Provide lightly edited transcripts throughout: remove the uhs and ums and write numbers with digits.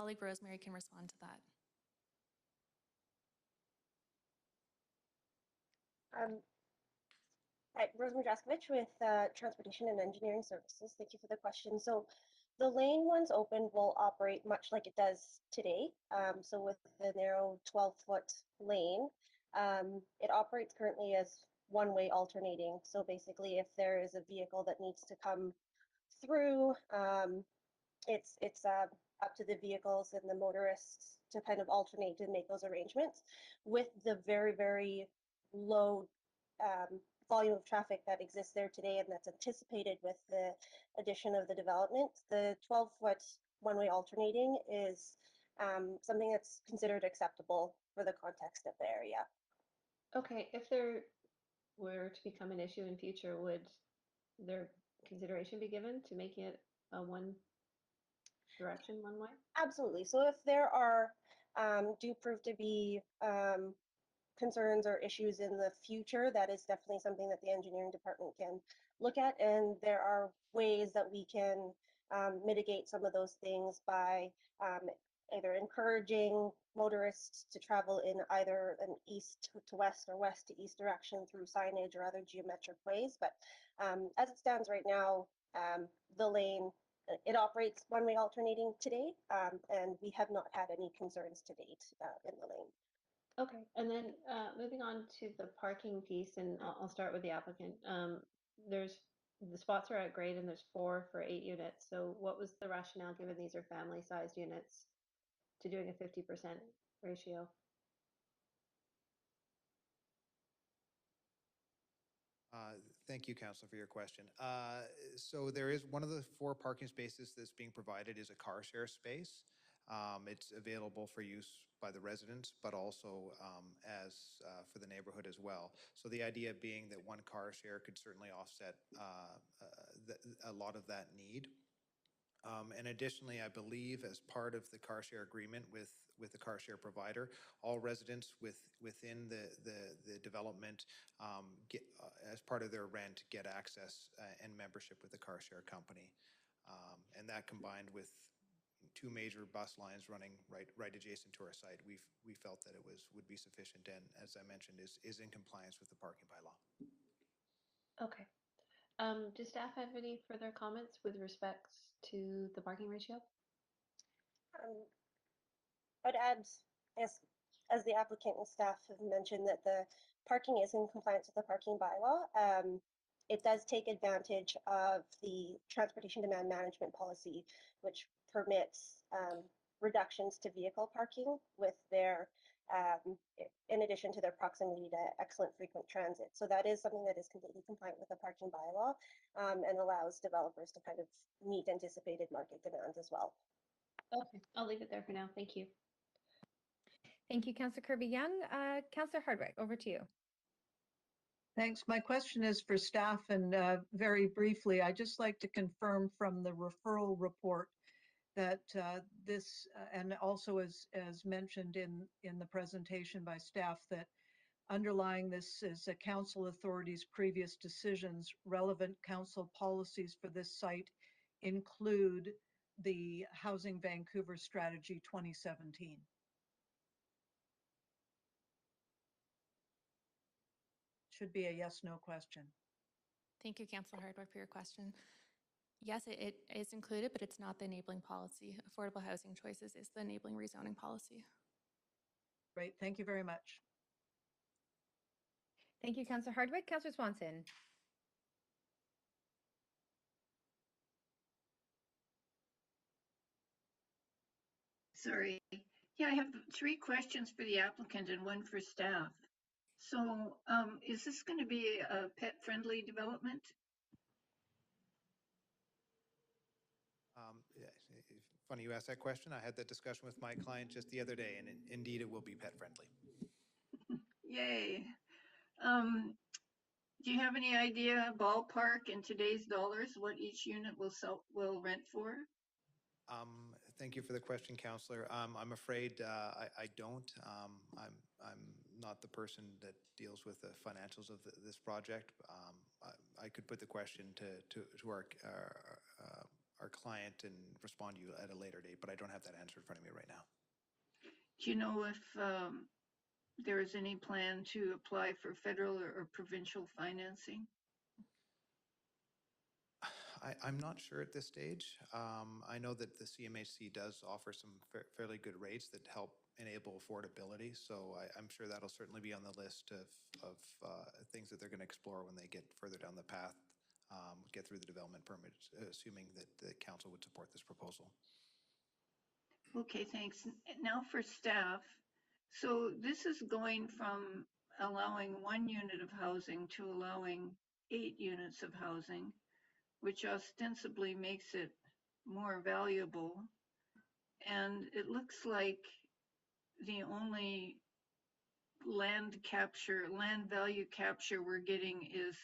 colleague Rosemary can respond to that. Rosemary Jaskovich with Transportation and Engineering Services. Thank you for the question. So the lane, once open, will operate much like it does today. So with the narrow 12-foot lane, it operates currently as one-way alternating. So basically, if there is a vehicle that needs to come through, it's up to the vehicles and the motorists to kind of alternate and make those arrangements. With the very, very low volume of traffic that exists there today and that's anticipated with the addition of the development, the 12-foot one-way alternating is something that's considered acceptable for the context of the area. Okay, if there were to become an issue in future, would there consideration be given to making it a one direction, one way? Absolutely. So if there are do prove to be concerns or issues in the future, that is definitely something that the engineering department can look at. And there are ways that we can mitigate some of those things by either encouraging motorists to travel in either an east to west or west to east direction through signage or other geometric ways. But as it stands right now, the lane, it operates one-way alternating today, and we have not had any concerns to date in the lane. Okay, and then moving on to the parking piece, and I'll start with the applicant. There's the spots are at grade, and there's 4 for 8 units. So what was the rationale, given these are family-sized units, to doing a 50% ratio? Thank you, Councillor, for your question. So there is one of the 4 parking spaces that's being provided is a car share space. It's available for use by the residents, but also as for the neighborhood as well. So the idea being that one car share could certainly offset a lot of that need. And additionally, I believe as part of the car share agreement with the car share provider, all residents within the development get, as part of their rent, get access and membership with the car share company. And that combined with 2 major bus lines running right adjacent to our site, we felt that it would be sufficient, and as I mentioned, is in compliance with the parking bylaw. Okay. Does staff have any further comments with respect to the parking ratio? I'd add, as the applicant and staff have mentioned, that the parking is in compliance with the parking bylaw. It does take advantage of the transportation demand management policy, which permits reductions to vehicle parking with their, in addition to their proximity to excellent frequent transit. So that is something that is completely compliant with the parking bylaw and allows developers to kind of meet anticipated market demand as well. Okay, I'll leave it there for now. Thank you. Thank you, Councillor Kirby-Young. Councillor Hardwick, over to you. Thanks. My question is for staff, and very briefly, I'd just like to confirm from the referral report that this, and also as mentioned in the presentation by staff, that underlying this is a council authority's previous decisions. Relevant council policies for this site include the Housing Vancouver Strategy 2017. Should be a yes/no question. Thank you, Councillor Hardwick, for your question. Yes, it is included, but it's not the enabling policy. Affordable Housing Choices is the enabling rezoning policy. Great, thank you very much. Thank you, Councillor Hardwick. Councillor Swanson. Sorry. Yeah, I have 3 questions for the applicant and 1 for staff. So is this going to be a pet-friendly development? Yeah, funny you asked that question. I had that discussion with my client just the other day, and indeed it will be pet-friendly. Yay. Do you have any idea, ballpark in today's dollars, what each unit will rent for? Thank you for the question, Councillor. I'm afraid I don't. I'm not the person that deals with the financials of this project. I could put the question to our client and respond to you at a later date, but I don't have that answer in front of me right now. Do you know if there is any plan to apply for federal or provincial financing? I'm not sure at this stage. I know that the CMHC does offer some fairly good rates that help enable affordability. So I'm sure that'll certainly be on the list of things that they're going to explore when they get further down the path, get through the development permit, assuming that the council would support this proposal. Okay, thanks. Now for staff. So this is going from allowing 1 unit of housing to allowing 8 units of housing, which ostensibly makes it more valuable. And it looks like the only land value capture we're getting is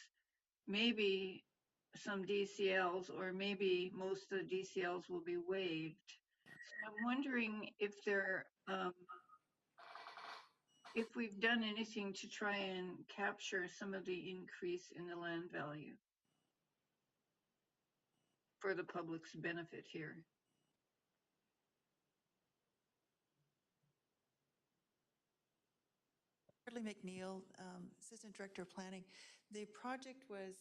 maybe some DCLs, or maybe most of the DCLs will be waived. So I'm wondering if if we've done anything to try and capture some of the increase in the land value for the public's benefit here. Shirley McNeil, Assistant Director of Planning. The project was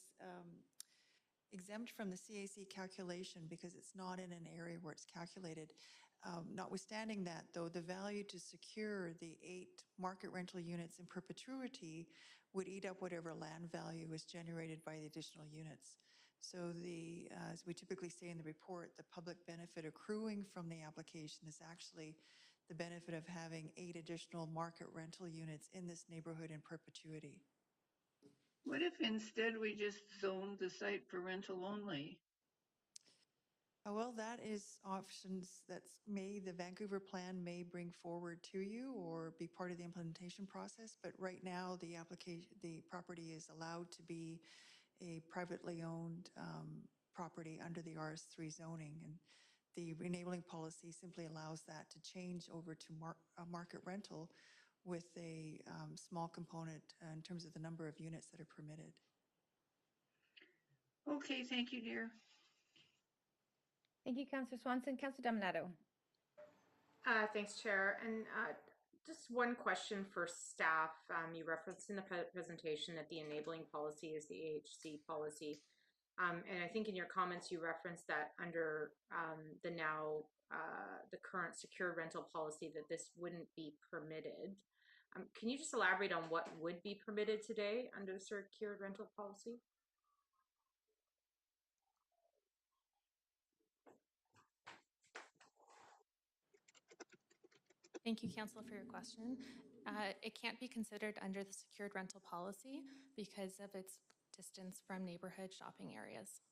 exempt from the CAC calculation because it's not in an area where it's calculated. Notwithstanding that, though, the value to secure the 8 market rental units in perpetuity would eat up whatever land value was generated by the additional units. So as we typically say in the report, the public benefit accruing from the application is actually the benefit of having 8 additional market rental units in this neighborhood in perpetuity. What if instead we just zoned the site for rental only? Well, that is options that the Vancouver plan may bring forward to you or be part of the implementation process. But right now, the property is allowed to be a privately owned property under the RS3 zoning, and the enabling policy simply allows that to change over to market rental with a small component in terms of the number of units that are permitted. Okay, thank you, dear. Thank you, Councillor Swanson. Councillor Dominato. Thanks, Chair. And just one question for staff. You referenced in the presentation that the enabling policy is the AHC policy. And I think in your comments, you referenced that under the current secured rental policy that this wouldn't be permitted. Can you just elaborate on what would be permitted today under the secured rental policy? Thank you, Councillor, for your question. It can't be considered under the secured rental policy because of its distance from neighborhood shopping areas.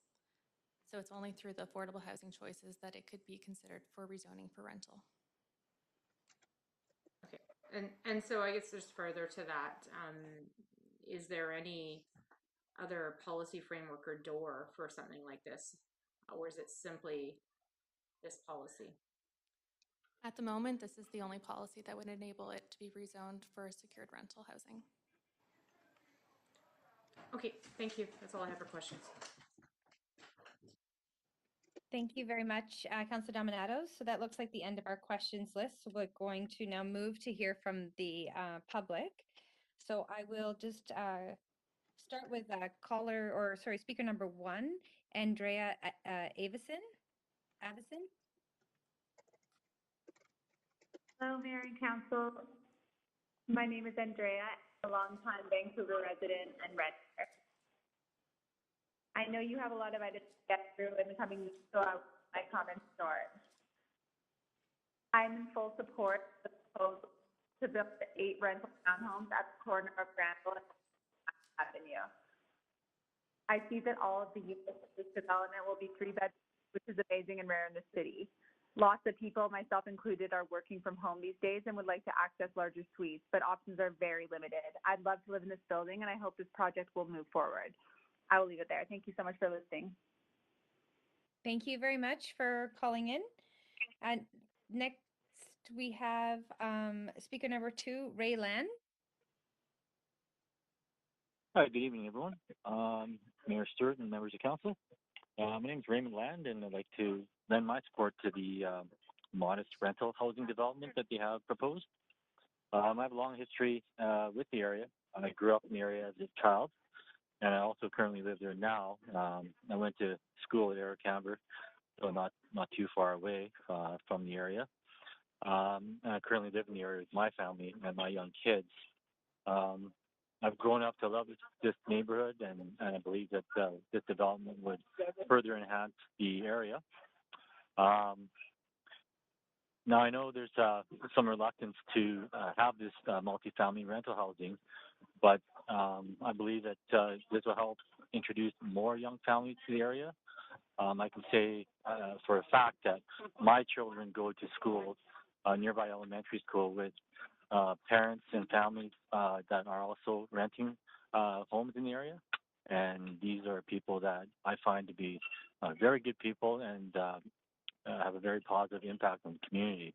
So it's only through the affordable housing choices that it could be considered for rezoning for rental. Okay, and so I guess just further to that, is there any other policy framework or door for something like this, or is it simply this policy? At the moment, this is the only policy that would enable it to be rezoned for secured rental housing. Okay, thank you. That's all I have for questions. Thank you very much, Councillor Dominato. So that looks like the end of our questions list. So we're going to now move to hear from the public. So I will just start with speaker number 1, Andrea Avison. Hello, Mayor and Council. My name is Andrea, a longtime Vancouver resident and renter. I know you have a lot of items to get through in the coming weeks, so I'll my comments short. I'm in full support of the proposal to build the 8 rental townhomes at the corner of Granville and Avenue. I see that all of the units of this development will be 3-bedrooms, which is amazing and rare in the city. Lots of people, myself included, are working from home these days and would like to access larger suites, but options are very limited. I'd love to live in this building, and I hope this project will move forward. I will leave it there. Thank you so much for listening. Thank you very much for calling in. And next, we have speaker number 2, Ray Lan. Hi, good evening, everyone. Mayor Stewart and members of council. My name is Raymond Land, and I'd like to lend my support to the modest rental housing development that they have proposed. I have a long history with the area. I grew up in the area as a child, and I also currently live there now. I went to school at Eric-Camber, so not too far away from the area. And I currently live in the area with my family and my young kids. I've grown up to love this neighborhood, and I believe that this development would further enhance the area. Now, I know there's some reluctance to have this multifamily rental housing, but I believe that this will help introduce more young families to the area. I can say for a fact that my children go to schools, nearby elementary school, with parents and families that are also renting homes in the area. And these are people that I find to be very good people and have a very positive impact on the community.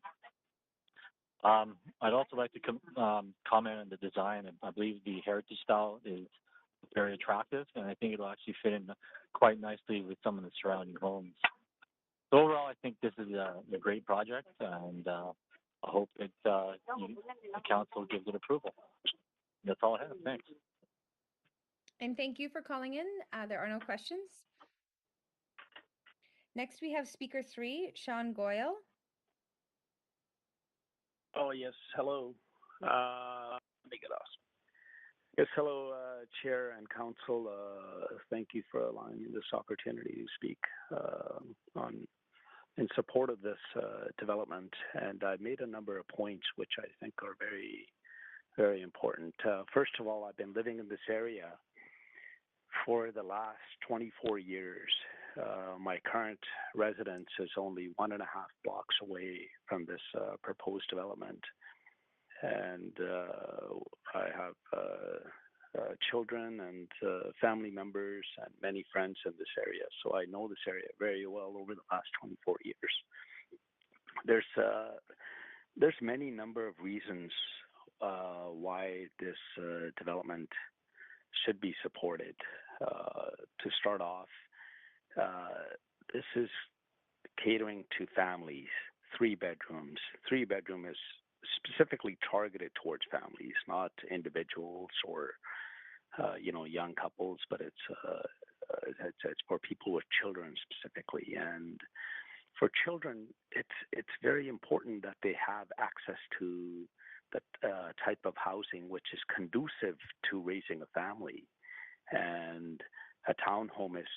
I'd also like to comment on the design. I believe the heritage style is very attractive, and I think it'll actually fit in quite nicely with some of the surrounding homes. So overall, I think this is a great project, and I hope the council gives it approval. That's all I have. Thanks. And thank you for calling in. There are no questions. Next, we have speaker 3, Sean Goyle. Oh, yes. Hello. Let me get off. Yes, hello, Chair and Council. Thank you for allowing me this opportunity to speak in support of this development. And I made a number of points which I think are very, very important. First of all, I've been living in this area for the last 24 years. My current residence is only 1.5 blocks away from this proposed development. And I have children and family members and many friends in this area. So I know this area very well over the last 24 years. There's many number of reasons why this development should be supported. To start off, this is catering to families, 3 bedrooms. 3 bedroom is specifically targeted towards families, not individuals or young couples, but it's for people with children specifically. And for children, it's very important that they have access to the type of housing which is conducive to raising a family. And a townhome is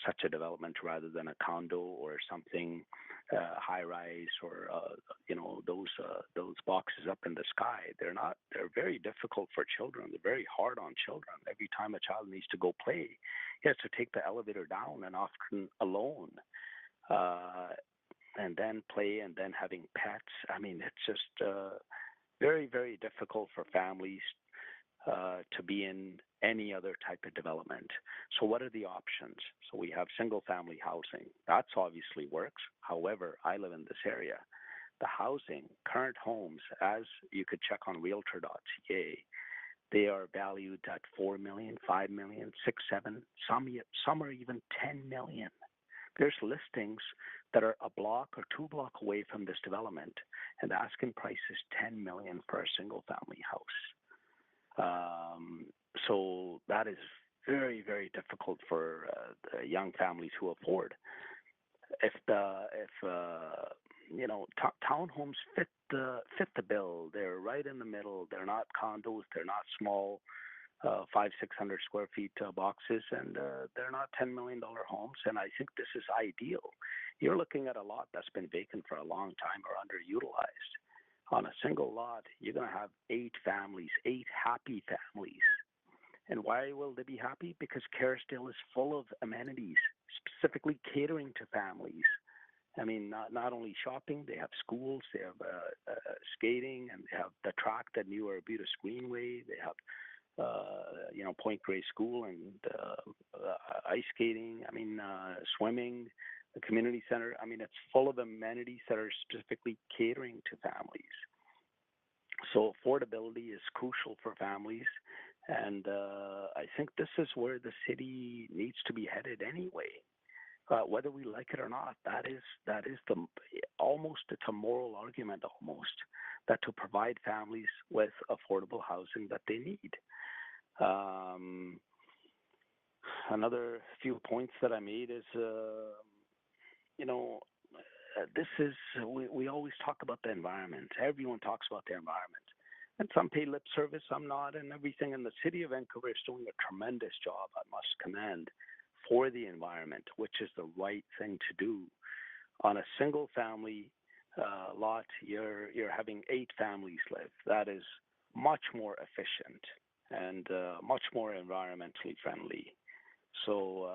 such a development rather than a condo or something high rise or those boxes up in the sky. They're very difficult for children. They're very hard on children. Every time a child needs to go play, he has to take the elevator down, and often alone, and then play, and then having pets. I mean, it's just very, very difficult for families to be in any other type of development. So what are the options? So we have single family housing. That's obviously works. However, I live in this area. The housing, current homes, as you could check on realtor.ca, they are valued at 4 million, 5 million, 6, 7, some are even 10 million. There's listings that are a block or 2 block away from this development, and the asking price is 10 million for a single family house. So that is very, very difficult for the young families who afford. If townhomes fit the bill, they're right in the middle. They're not condos. They're not small 500-600 square feet boxes, and they're not $10 million homes. And I think this is ideal. You're looking at a lot that's been vacant for a long time or underutilized. On a single lot, you're going to have 8 families, 8 happy families. And why will they be happy? Because Kerrisdale is full of amenities, specifically catering to families. I mean, not only shopping, they have schools, they have skating, and they have the track that new Arbutus Greenway. They have, Point Grey School and ice skating. I mean, swimming, the community center. I mean, it's full of amenities that are specifically catering to families. So affordability is crucial for families. And I think this is where the city needs to be headed anyway. whether we like it or not. That is the almost, it's a moral argument almost, that to provide families with affordable housing that they need. Another few points that I made is, this is, we always talk about the environment. Everyone talks about the environment. And some pay lip service, some not, and everything. And the city of Vancouver is doing a tremendous job, I must commend, for the environment, which is the right thing to do. On a single family lot, you're having 8 families live. That is much more efficient and much more environmentally friendly. So,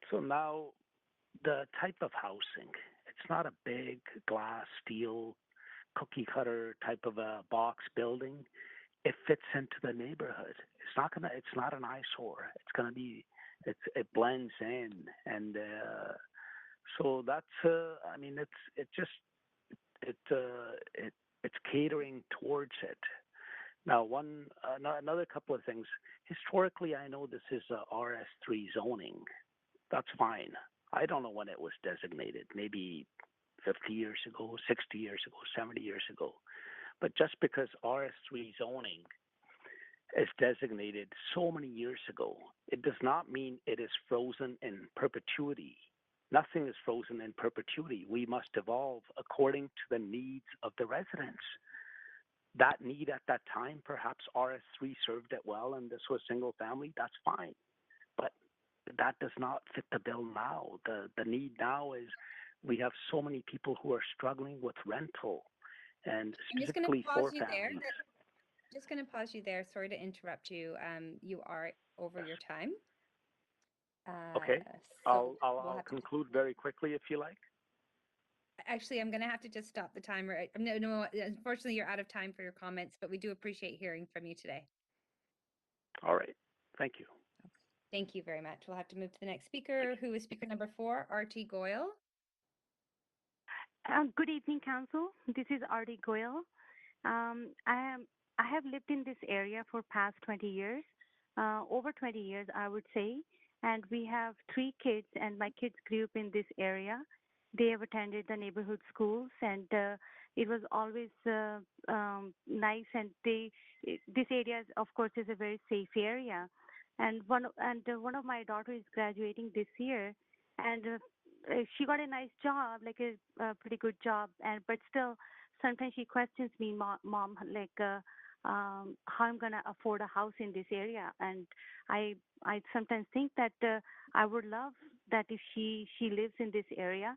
so now the type of housing, it's not a big glass, steel, cookie cutter type of a box building. It fits into the neighborhood. It's not an eyesore. It blends in. And so that's, it's catering towards it. Now, another couple of things. Historically, I know this is RS3 zoning. That's fine. I don't know when it was designated, maybe 50 years ago, 60 years ago, 70 years ago. But just because RS3 zoning is designated so many years ago, it does not mean it is frozen in perpetuity. Nothing is frozen in perpetuity. We must evolve according to the needs of the residents. That need at that time, perhaps RS3 served it well and this was single family, that's fine. But that does not fit the bill now. The need now is we have so many people who are struggling with rental, and specifically for families. Just going to pause you there. Sorry to interrupt you. You are over your time. Okay. So I'll conclude very quickly if you like. Actually, I'm going to have to just stop the timer. No, unfortunately, you're out of time for your comments, but we do appreciate hearing from you today. All right. Thank you. Thank you very much. We'll have to move to the next speaker, who is speaker number 4, R.T. Goyle. Good evening, Council. This is R.T. Goyle. I have lived in this area for past 20 years, over 20 years, I would say. And we have 3 kids, and my kids grew up in this area. They have attended the neighborhood schools, and it was always nice. And this area, of course, is a very safe area. And one of my daughters is graduating this year, and she got a nice job, like a pretty good job. But still, sometimes she questions me, Mom, like how I'm gonna afford a house in this area. And I sometimes think that I would love that if she lives in this area.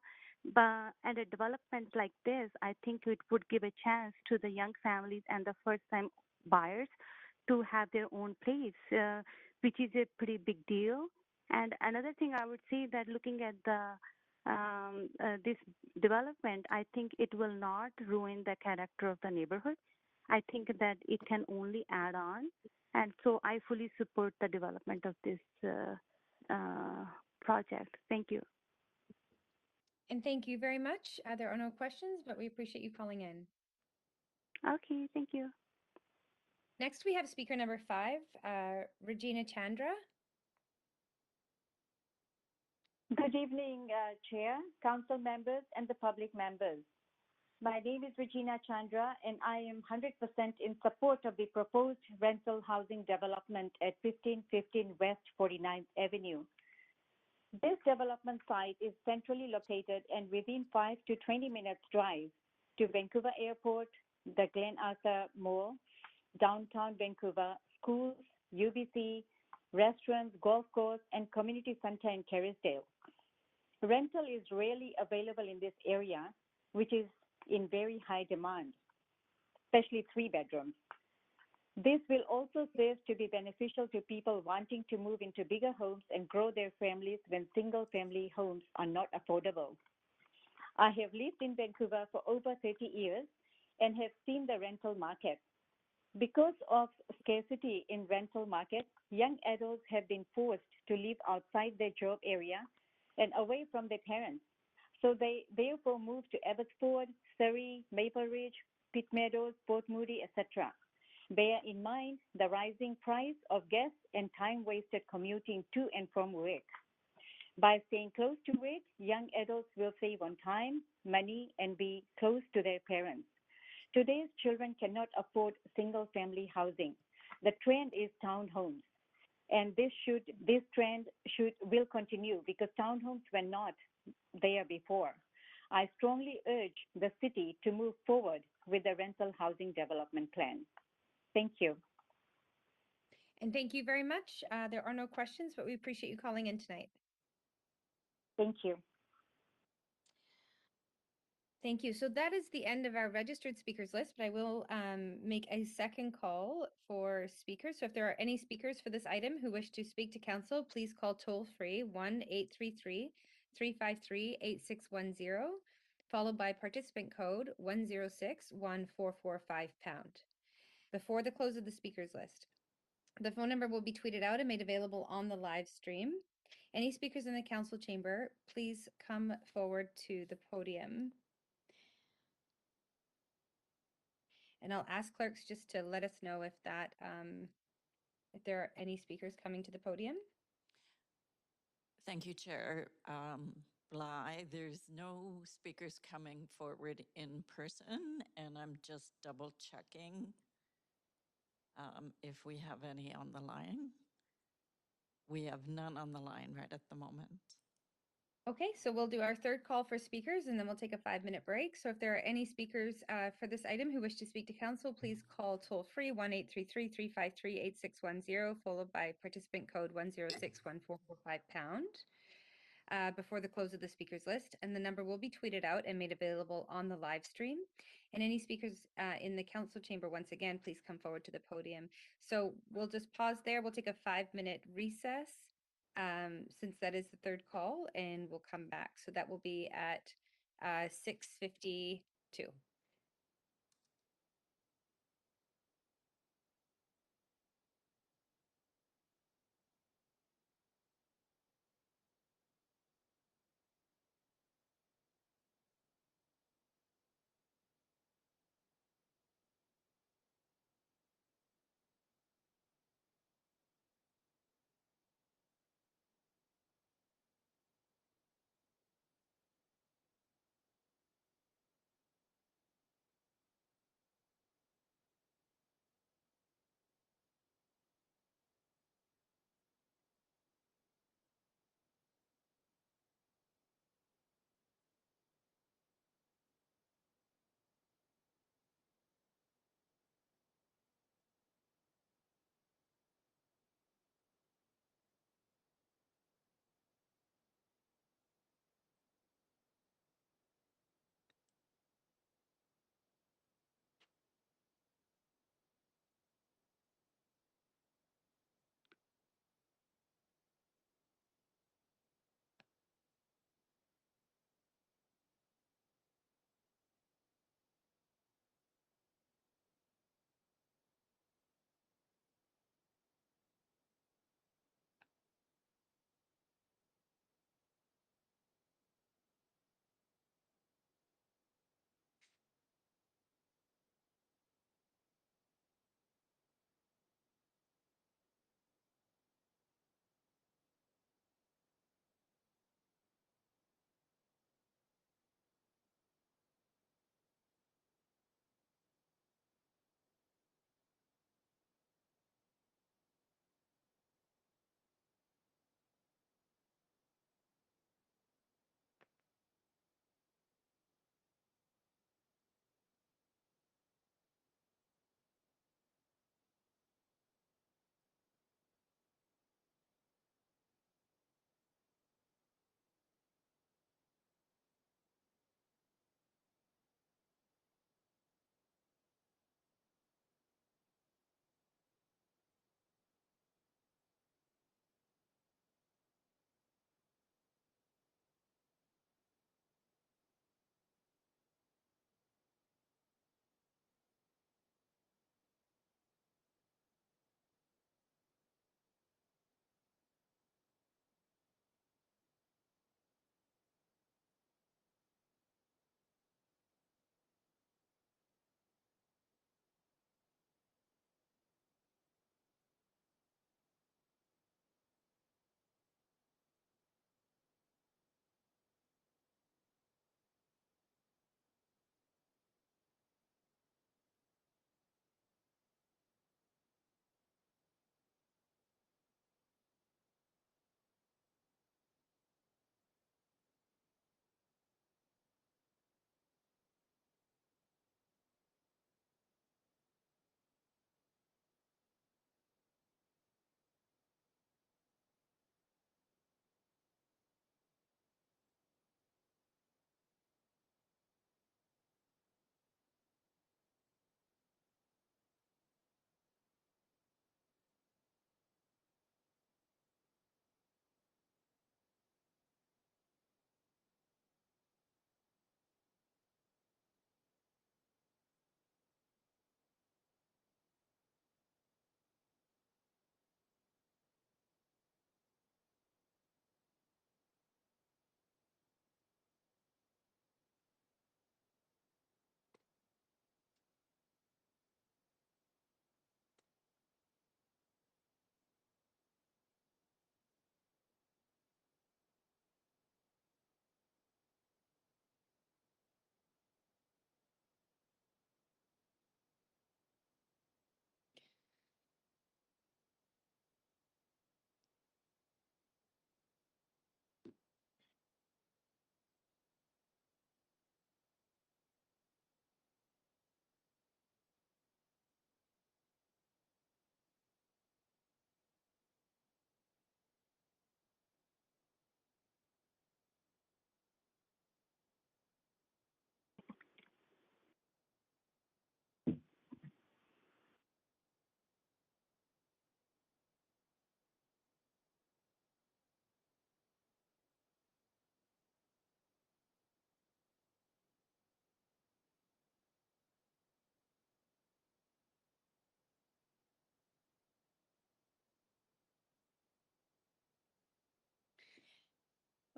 And a development like this, I think it would give a chance to the young families and the first-time buyers to have their own place, which is a pretty big deal. And another thing I would say that looking at this development, I think it will not ruin the character of the neighborhood. I think that it can only add on. And so I fully support the development of this project. Thank you. And thank you very much. There are no questions, but we appreciate you calling in. Okay, thank you. Next, we have speaker number 5, Regina Chandra. Good evening, Chair, Council members, and the public members. My name is Regina Chandra, and I am 100% in support of the proposed rental housing development at 1515 West 49th Avenue. This development site is centrally located and within 5 to 20 minutes drive to Vancouver Airport, the Glen Arthur Mall, downtown Vancouver, schools, UBC, restaurants, golf course, and community center in Kerrisdale. Rental is rarely available in this area, which is in very high demand, especially 3 bedrooms. This will also serve to be beneficial to people wanting to move into bigger homes and grow their families when single-family homes are not affordable. I have lived in Vancouver for over 30 years and have seen the rental market. Because of scarcity in rental market, young adults have been forced to live outside their job area and away from their parents. So they therefore move to Abbotsford, Surrey, Maple Ridge, Pitt Meadows, Port Moody, etc. Bear in mind the rising price of gas and time wasted commuting to and from work. By staying close to work, young adults will save on time, money, and be close to their parents. Today's children cannot afford single-family housing. The trend is townhomes, and this trend will continue because townhomes were not there before. I strongly urge the city to move forward with the rental housing development plan. Thank you. And thank you very much. There are no questions, but we appreciate you calling in tonight. Thank you. Thank you. So that is the end of our registered speakers list, but I will make a second call for speakers. So if there are any speakers for this item who wish to speak to council, please call toll-free 1-833-353-8610, followed by participant code 106-1445#. Before the close of the speakers list, the phone number will be tweeted out and made available on the live stream. Any speakers in the council chamber, please come forward to the podium. And I'll ask clerks just to let us know if that, if there are any speakers coming to the podium. Thank you, Chair. Bly, there's no speakers coming forward in person, and I'm just double checking if we have any on the line. We have none on the line right at the moment. Okay, so we'll do our third call for speakers and then we'll take a 5-minute break. So if there are any speakers for this item who wish to speak to council, please call toll-free 1-833-353-8610, followed by participant code 106-1445# before the close of the speakers list. And the number will be tweeted out and made available on the live stream. And any speakers in the council chamber, once again, please come forward to the podium. So we'll just pause there. We'll take a 5-minute recess. Since that is the third call, and we'll come back. So that will be at 6:52.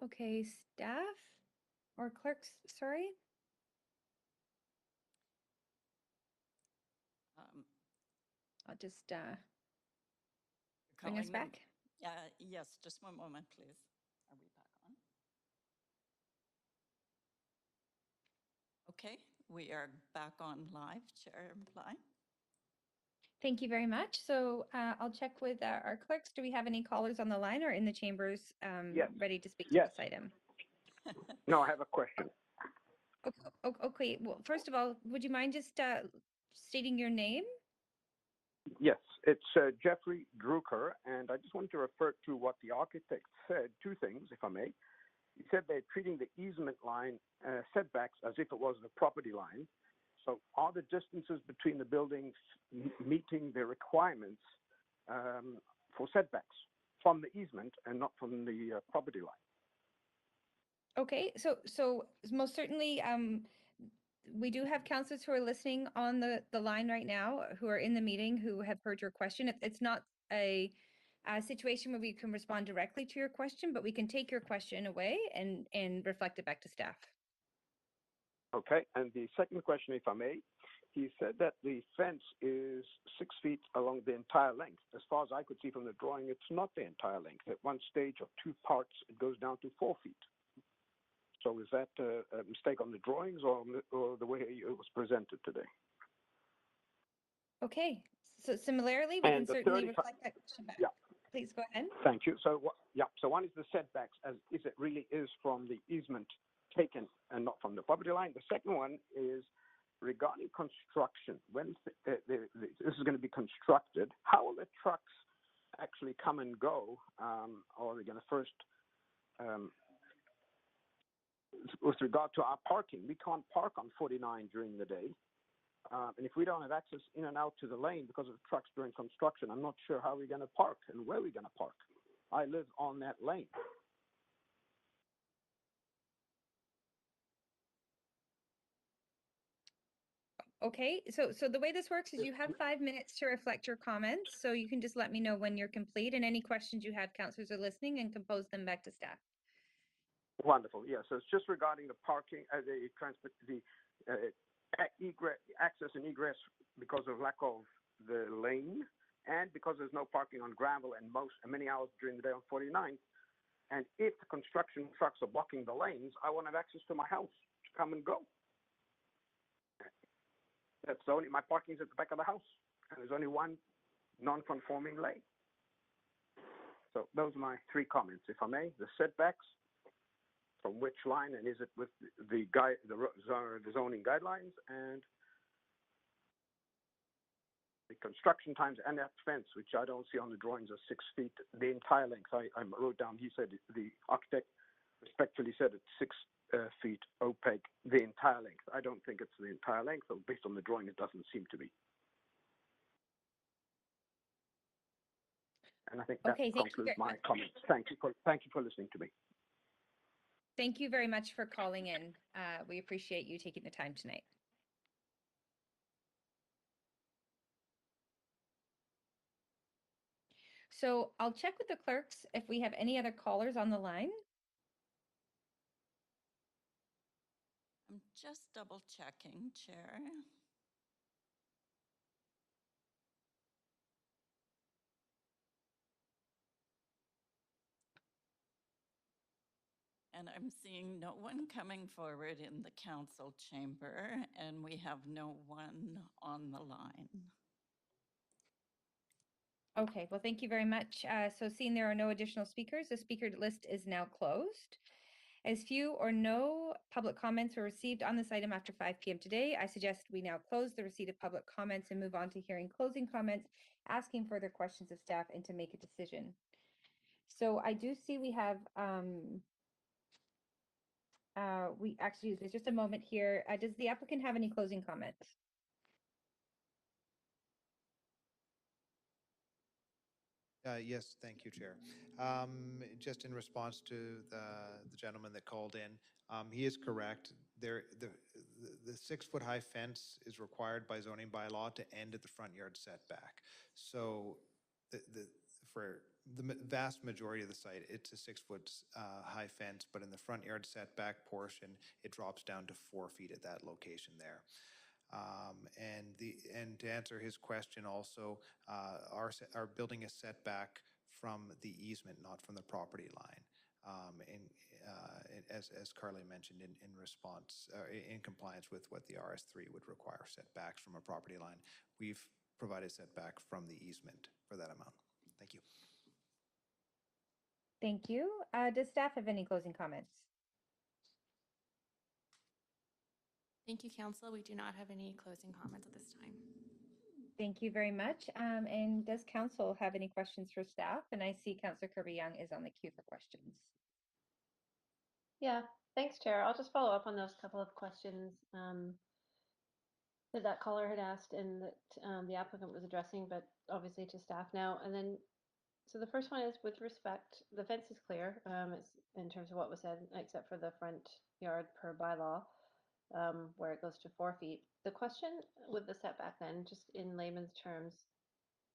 Okay, staff or clerks, sorry. I'll just bring us Calling them. back. Yes, just one moment, please. Are we back on? Okay, we are back on live, Chair Bly. Thank you very much. So I'll check with our clerks. Do we have any callers on the line or in the chambers Yes. ready to speak Yes. to this item? No, I have a question. Okay, well, first of all, would you mind just stating your name? Yes, it's Jeffrey Drucker, and I just wanted to refer to what the architect said, two things, if I may. He said they're treating the easement line setbacks as if it was the property line. So are the distances between the buildings meeting the requirements for setbacks from the easement and not from the property line? Okay, so most certainly, we do have counselors who are listening on the line right now, who are in the meeting, who have heard your question. It's not a situation where we can respond directly to your question, but we can take your question away and reflect it back to staff. Okay, and the second question, if I may, he said that the fence is 6 feet along the entire length. As far as I could see from the drawing, it's not the entire length. At one stage of 2 parts, it goes down to 4 feet. So is that a mistake on the drawings or the way it was presented today? Okay, so similarly, we can certainly reflect that question back. Yeah. Please go ahead. Thank you. So so one is the setbacks as if it really is from the easement taken and not from the property line. The second one is regarding construction. When this is going to be constructed, how will the trucks actually come and go? Or are they going to first, with regard to our parking, we can't park on 49 during the day. And if we don't have access in and out to the lane because of trucks during construction, I'm not sure how we're going to park and where we're going to park. I live on that lane. Okay, so the way this works is you have 5 minutes to reflect your comments. So you can just let me know when you're complete, and any questions you have, counselors are listening, and compose them back to staff. Wonderful. Yeah. So it's just regarding the parking, access and egress because of lack of the lane, and because there's no parking on gravel and many hours during the day on 49. And if the construction trucks are blocking the lanes, I want to have access to my house to come and go. That's only my parking's at the back of the house, and there's only one non-conforming lane. So those are my 3 comments, if I may. The setbacks, from which line, and is it with the zoning guidelines, and the construction times and that fence, which I don't see on the drawings, are 6 feet, the entire length. I wrote down, he said, the architect respectfully said it's 6 feet opaque, the entire length. I don't think it's the entire length, so based on the drawing, it doesn't seem to be. And I think that concludes my comments. Thank you for listening to me. Thank you very much for calling in. We appreciate you taking the time tonight. So I'll check with the clerks if we have any other callers on the line. I'm just double checking, Chair. And I'm seeing no one coming forward in the council chamber, and we have no one on the line. Okay, well, thank you very much. So seeing there are no additional speakers, the speaker list is now closed. As few or no public comments were received on this item after 5 p.m. today, I suggest we now close the receipt of public comments and move on to hearing closing comments, asking further questions of staff, and to make a decision. So I do see we have, there's just a moment here. Does the applicant have any closing comments? Yes, thank you, Chair. Just in response to the gentleman that called in, he is correct. The 6-foot high fence is required by zoning bylaw to end at the front yard setback. So for the vast majority of the site, it's a 6-foot high fence, but in the front yard setback portion, it drops down to 4 feet at that location there. And to answer his question also, our building is set back from the easement, not from the property line. As Carly mentioned, in response, in compliance with what the RS3 would require, setbacks from a property line, we've provided setback from the easement for that amount. Thank you. Thank you. Does staff have any closing comments? Thank you, Council. We do not have any closing comments at this time. Thank you very much. And does council have any questions for staff? And I see Councillor Kirby-Young is on the queue for questions. Yeah, thanks, Chair. I'll just follow up on those couple of questions that caller had asked and that the applicant was addressing, but obviously to staff now. And then, so the first one is with respect, the fence is clear. It's in terms of what was said, except for the front yard per bylaw, where it goes to 4 feet. The question with the setback then, just in layman's terms,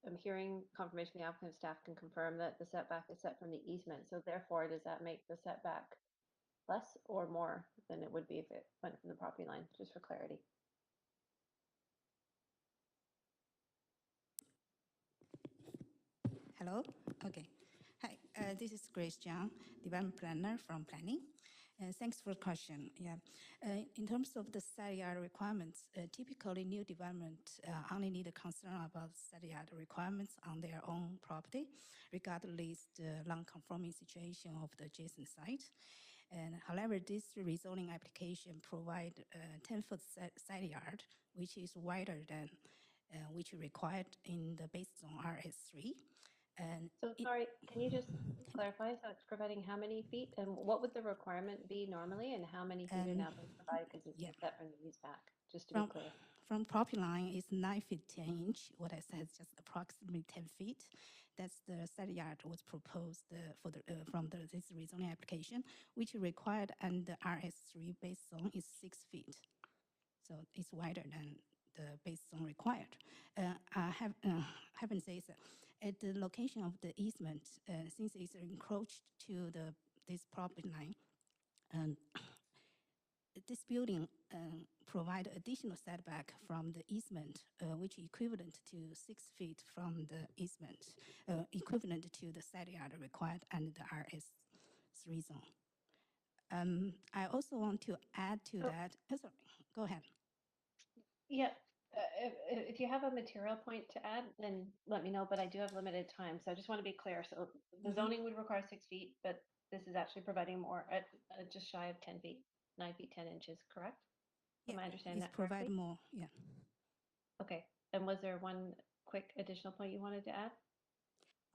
I'm hearing confirmation the applicant staff can confirm that the setback is set from the easement. So therefore, does that make the setback less or more than it would be if it went from the property line, just for clarity? Hello. Okay. Hi, this is Grace Jiang, development planner from planning. Thanks for the question. Yeah. In terms of the side yard requirements, typically new development only need a concern about side yard requirements on their own property, regardless the non-conforming situation of the adjacent site. And however, this rezoning application provide 10-foot side yard, which is wider than which required in the base zone RS3. And so sorry, can you just clarify? So it's providing how many feet, and what would the requirement be normally, and how many feet are now being provided because it's set from the east back? Just to be clear. From property line is 9 feet 10 inch. What I said is just approximately 10 feet. That's the side yard was proposed for the from this rezoning application, which required under RS3 base zone is 6 feet. So it's wider than the base zone required. Having said that, at the location of the easement, since it's encroached to this property line, and this building provide additional setback from the easement, which equivalent to 6 feet from the easement, equivalent to the side yard required under the RS3 zone. I also want to add to that. Sorry, go ahead. Yeah, if you have a material point to add, then let me know, but I do have limited time, so I just want to be clear. So the zoning would require 6 feet, but this is actually providing more at just shy of 10 feet, 9 feet, 10 inches, correct? Am I understanding that correctly? Provide more, yeah. Okay, and was there one quick additional point you wanted to add?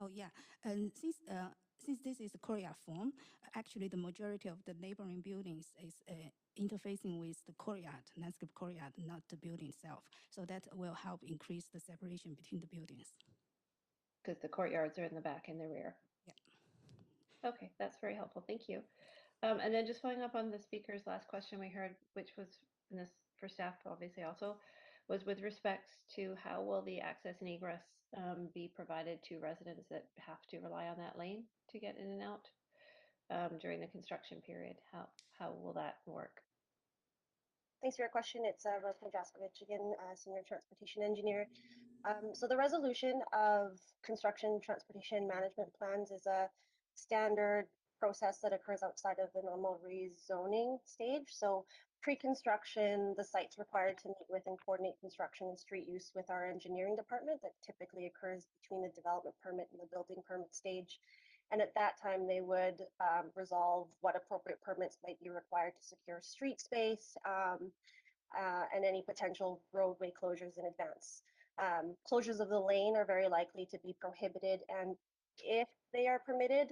Oh, yeah, and since this is a courtyard form, actually the majority of the neighboring buildings is interfacing with the courtyard, landscape courtyard, not the building itself. So that will help increase the separation between the buildings. Because the courtyards are in the back and the rear. Yeah. Okay, that's very helpful. Thank you. And then just following up on the speaker's last question we heard, which was in this for staff obviously also, was with respect to how will the access and egress be provided to residents that have to rely on that lane to get in and out during the construction period? How will that work? Thanks for your question. It's Rosna Jaskovich again, Senior Transportation Engineer. So the resolution of construction transportation management plans is a standard process that occurs outside of the normal rezoning stage. So pre-construction, the site's required to meet with and coordinate construction and street use with our engineering department. That typically occurs between the development permit and the building permit stage. And at that time, they would resolve what appropriate permits might be required to secure street space and any potential roadway closures in advance. Closures of the lane are very likely to be prohibited, and if they are permitted,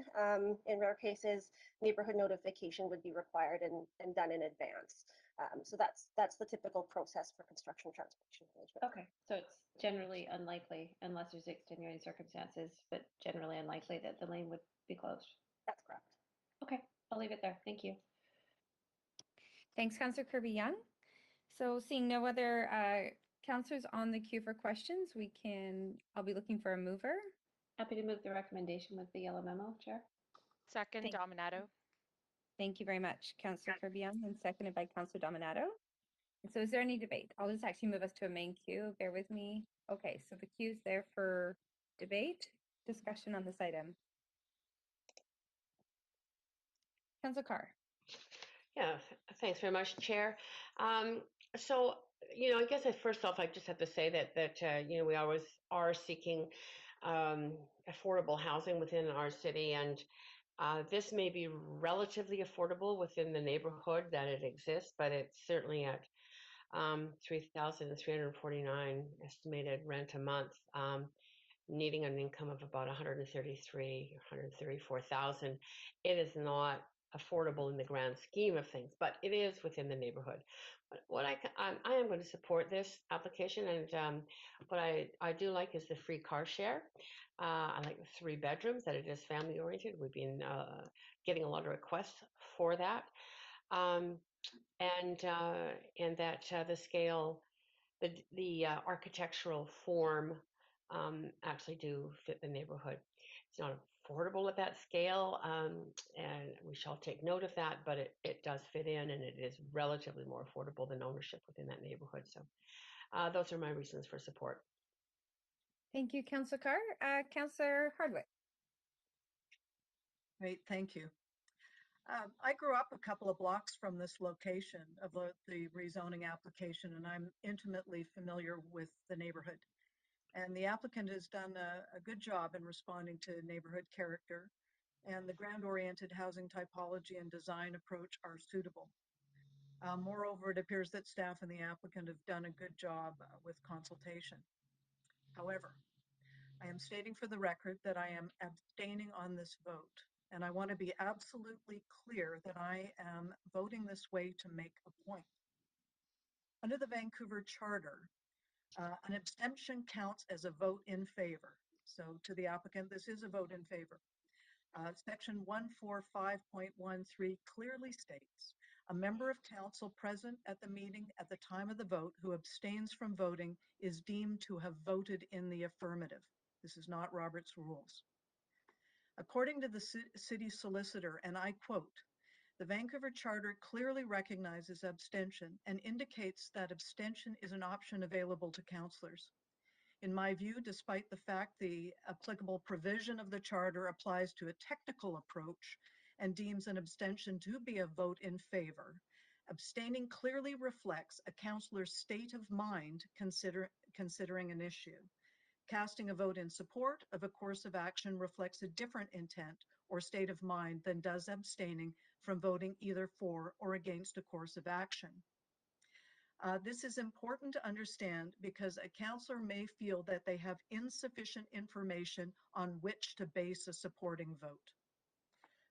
in rare cases, neighborhood notification would be required and done in advance. So that's the typical process for construction transportation management. Okay, so it's generally unlikely, unless there's extenuating circumstances, but generally unlikely that the lane would be closed. That's correct. Okay, I'll leave it there. Thank you. Thanks, Councillor Kirby-Young. So seeing no other councillors on the queue for questions, I'll be looking for a mover. Happy to move the recommendation with the yellow memo, Chair. Second, Thank- Dominato. Thank you very much, Councillor Kirby-Young, and seconded by Councillor Dominato. And so is there any debate? I'll just actually move us to a main queue. Bear with me. Okay, so the queue's there for debate, discussion on this item. Councillor Carr. Yeah, thanks very much, Chair. So, I guess first off, I just have to say that we always are seeking affordable housing within our city, and this may be relatively affordable within the neighborhood that it exists, but it's certainly at 3,349 estimated rent a month. Needing an income of about 134,000, it is not affordable in the grand scheme of things, but it is within the neighborhood. But what I am going to support this application, and what I do like is the free car share. I like the 3 bedrooms, that it is family oriented. We've been getting a lot of requests for that, and that the scale, the architectural form actually do fit the neighborhood. It's not affordable at that scale, and we shall take note of that, but it does fit in, and it is relatively more affordable than ownership within that neighborhood. So those are my reasons for support. Thank you, Councillor Carr. Councillor Hardwick. Great, thank you. I grew up a couple of blocks from this location of the rezoning application, and I'm intimately familiar with the neighborhood. And the applicant has done a good job in responding to neighborhood character, and the ground-oriented housing typology and design approach are suitable. Moreover, it appears that staff and the applicant have done a good job with consultation. However, I am stating for the record that I am abstaining on this vote, and I want to be absolutely clear that I am voting this way to make a point. Under the Vancouver Charter, an abstention counts as a vote in favor. So to the applicant, this is a vote in favor. Section 145.13 clearly states, a member of council present at the meeting at the time of the vote who abstains from voting is deemed to have voted in the affirmative. This is not Robert's rules. According to the city solicitor, and I quote, the Vancouver Charter clearly recognizes abstention and indicates that abstention is an option available to councillors. In my view, despite the fact the applicable provision of the Charter applies to a technical approach and deems an abstention to be a vote in favor, abstaining clearly reflects a councillor's state of mind considering an issue. Casting a vote in support of a course of action reflects a different intent or state of mind than does abstaining from voting either for or against a course of action. This is important to understand because a councillor may feel that they have insufficient information on which to base a supporting vote.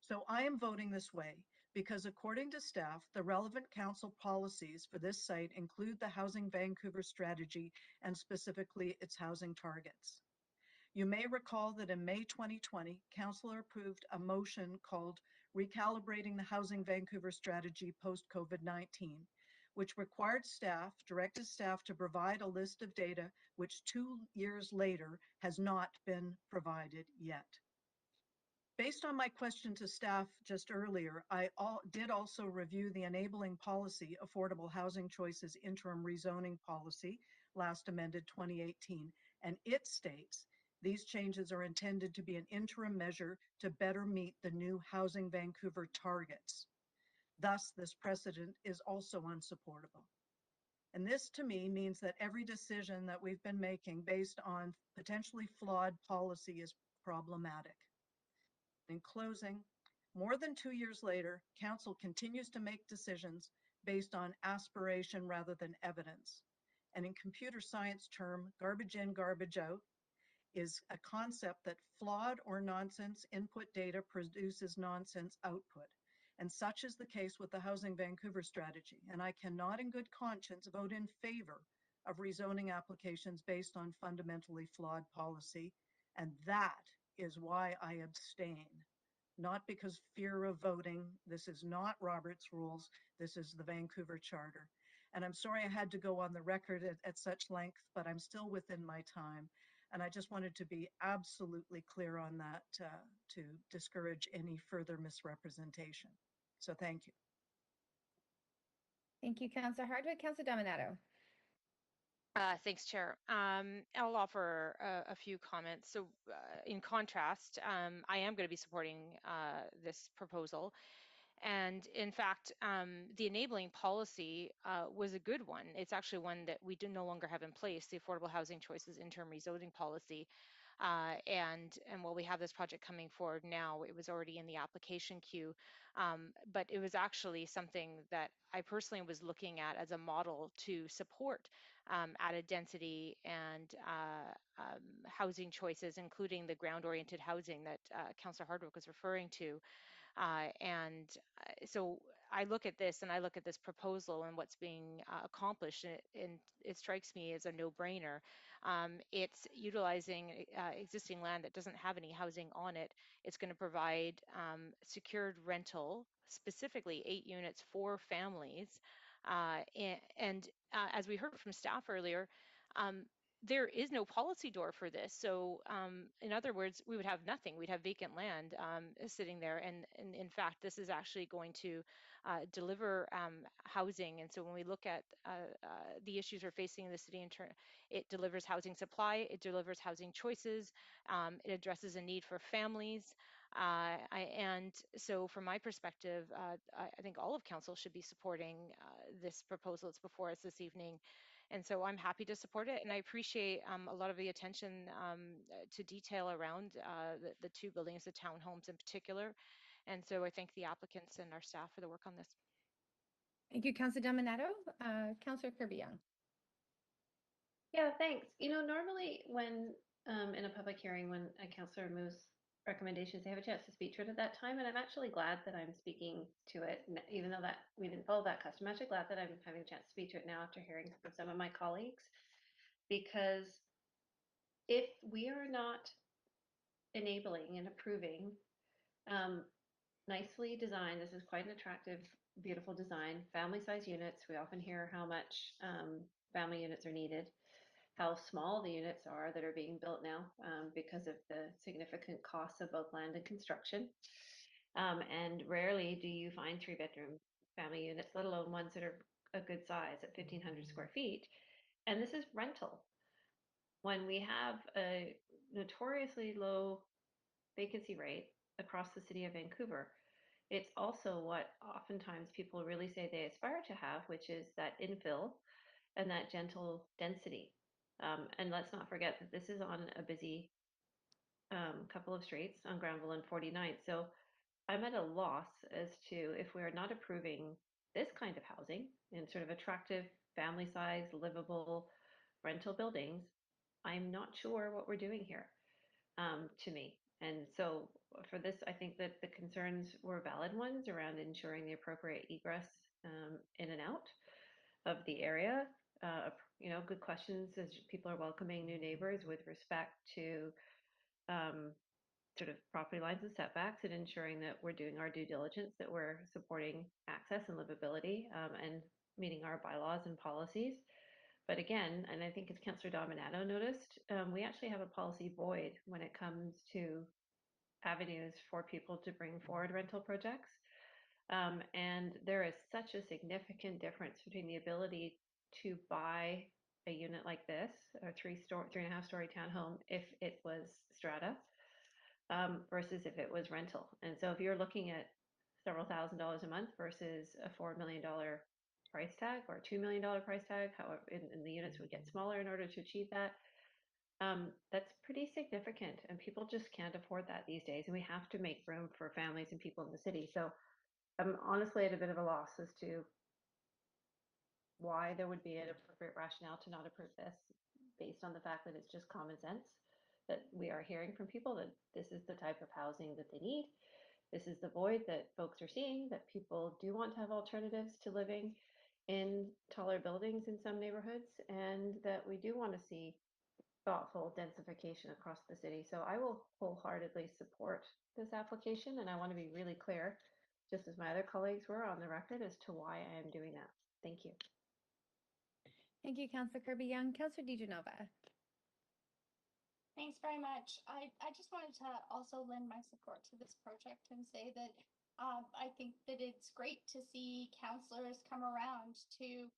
So I am voting this way because according to staff, the relevant council policies for this site include the Housing Vancouver strategy and specifically its housing targets. You may recall that in May 2020, council approved a motion called Recalibrating the Housing Vancouver Strategy Post-COVID-19, which directed staff to provide a list of data which 2 years later has not been provided yet. Based on my question to staff just earlier, I did also review the enabling policy, Affordable Housing Choices Interim Rezoning Policy, last amended 2018, and it states these changes are intended to be an interim measure to better meet the new Housing Vancouver targets. Thus, this precedent is also unsupportable. And this to me means that every decision that we've been making based on potentially flawed policy is problematic. In closing, more than 2 years later, council continues to make decisions based on aspiration rather than evidence. And in computer science term, garbage in, garbage out is a concept that flawed or nonsense input data produces nonsense output. And such is the case with the Housing Vancouver strategy. And I cannot in good conscience vote in favor of rezoning applications based on fundamentally flawed policy. And that is why I abstain. Not because fear of voting. This is not Robert's rules. This is the Vancouver Charter. And I'm sorry I had to go on the record at such length, but I'm still within my time. And I just wanted to be absolutely clear on that to discourage any further misrepresentation. So thank you. Thank you, Councillor Hardwick. Councillor Dominato. Thanks, Chair. I'll offer a few comments. So in contrast, I am going to be supporting this proposal. And in fact, the enabling policy was a good one. It's actually one that we do no longer have in place, the Affordable Housing Choices Interim Rezoning Policy. And while we have this project coming forward now, it was already in the application queue. But it was actually something that I personally was looking at as a model to support added density and housing choices, including the ground-oriented housing that Councillor Hardwick was referring to. So I look at this and I look at this proposal and what's being accomplished, and it strikes me as a no-brainer. It's utilizing existing land that doesn't have any housing on it. It's going to provide secured rental, specifically 8 units for families. As we heard from staff earlier, there is no policy door for this. So in other words, we would have nothing. We'd have vacant land sitting there. And in fact, this is actually going to deliver housing. And so when we look at the issues we're facing in the city, it delivers housing supply, it delivers housing choices, it addresses a need for families. And so from my perspective, I think all of council should be supporting this proposal that's before us this evening. And so I'm happy to support it. And I appreciate a lot of the attention to detail around the 2 buildings, the townhomes in particular. And so I thank the applicants and our staff for the work on this. Thank you, Councillor Dominato. Councillor Kirby-Young. Yeah, thanks. You know, normally when in a public hearing, when a councillor moves recommendations, they have a chance to speak to it at that time. And I'm actually glad that I'm speaking to it, even though that we didn't follow that custom. I'm actually glad that I'm having a chance to speak to it now after hearing from some of my colleagues, because if we are not enabling and approving nicely designed, this is quite an attractive, beautiful design, family size units. We often hear how much family units are needed, how small the units are that are being built now because of the significant costs of both land and construction. And rarely do you find 3-bedroom family units, let alone ones that are a good size at 1,500 square feet. And this is rental. When we have a notoriously low vacancy rate across the city of Vancouver, it's also what oftentimes people really say they aspire to have, which is that infill and that gentle density. And let's not forget that this is on a busy couple of streets on Granville and 49th. So I'm at a loss as to if we're not approving this kind of housing in sort of attractive family size, livable rental buildings. I'm not sure what we're doing here to me. And so for this, I think that the concerns were valid ones around ensuring the appropriate egress in and out of the area. You know, good questions as people are welcoming new neighbors with respect to sort of property lines and setbacks, and ensuring that we're doing our due diligence, that we're supporting access and livability and meeting our bylaws and policies. But again, and I think as Councillor Dominato noticed, we actually have a policy void when it comes to avenues for people to bring forward rental projects. And there is such a significant difference between the ability to buy a unit like this, a 3.5 story townhome, if it was strata, versus if it was rental. And so if you're looking at several $1,000s a month versus a $4 million price tag or $2 million price tag, however, and the units would get smaller in order to achieve that, that's pretty significant, and people just can't afford that these days. And we have to make room for families and people in the city. So I'm honestly at a bit of a loss as to why there would be an appropriate rationale to not approve this, based on the fact that it's just common sense, that we are hearing from people that this is the type of housing that they need. This is the void that folks are seeing, that people do want to have alternatives to living in taller buildings in some neighborhoods, and that we do want to see thoughtful densification across the city. So I will wholeheartedly support this application, and I want to be really clear, just as my other colleagues were, on the record as to why I am doing that. Thank you. Thank you, Councillor Kirby-Young. Councillor DiGenova. Thanks very much. I just wanted to also lend my support to this project and say that I think that it's great to see councillors come around to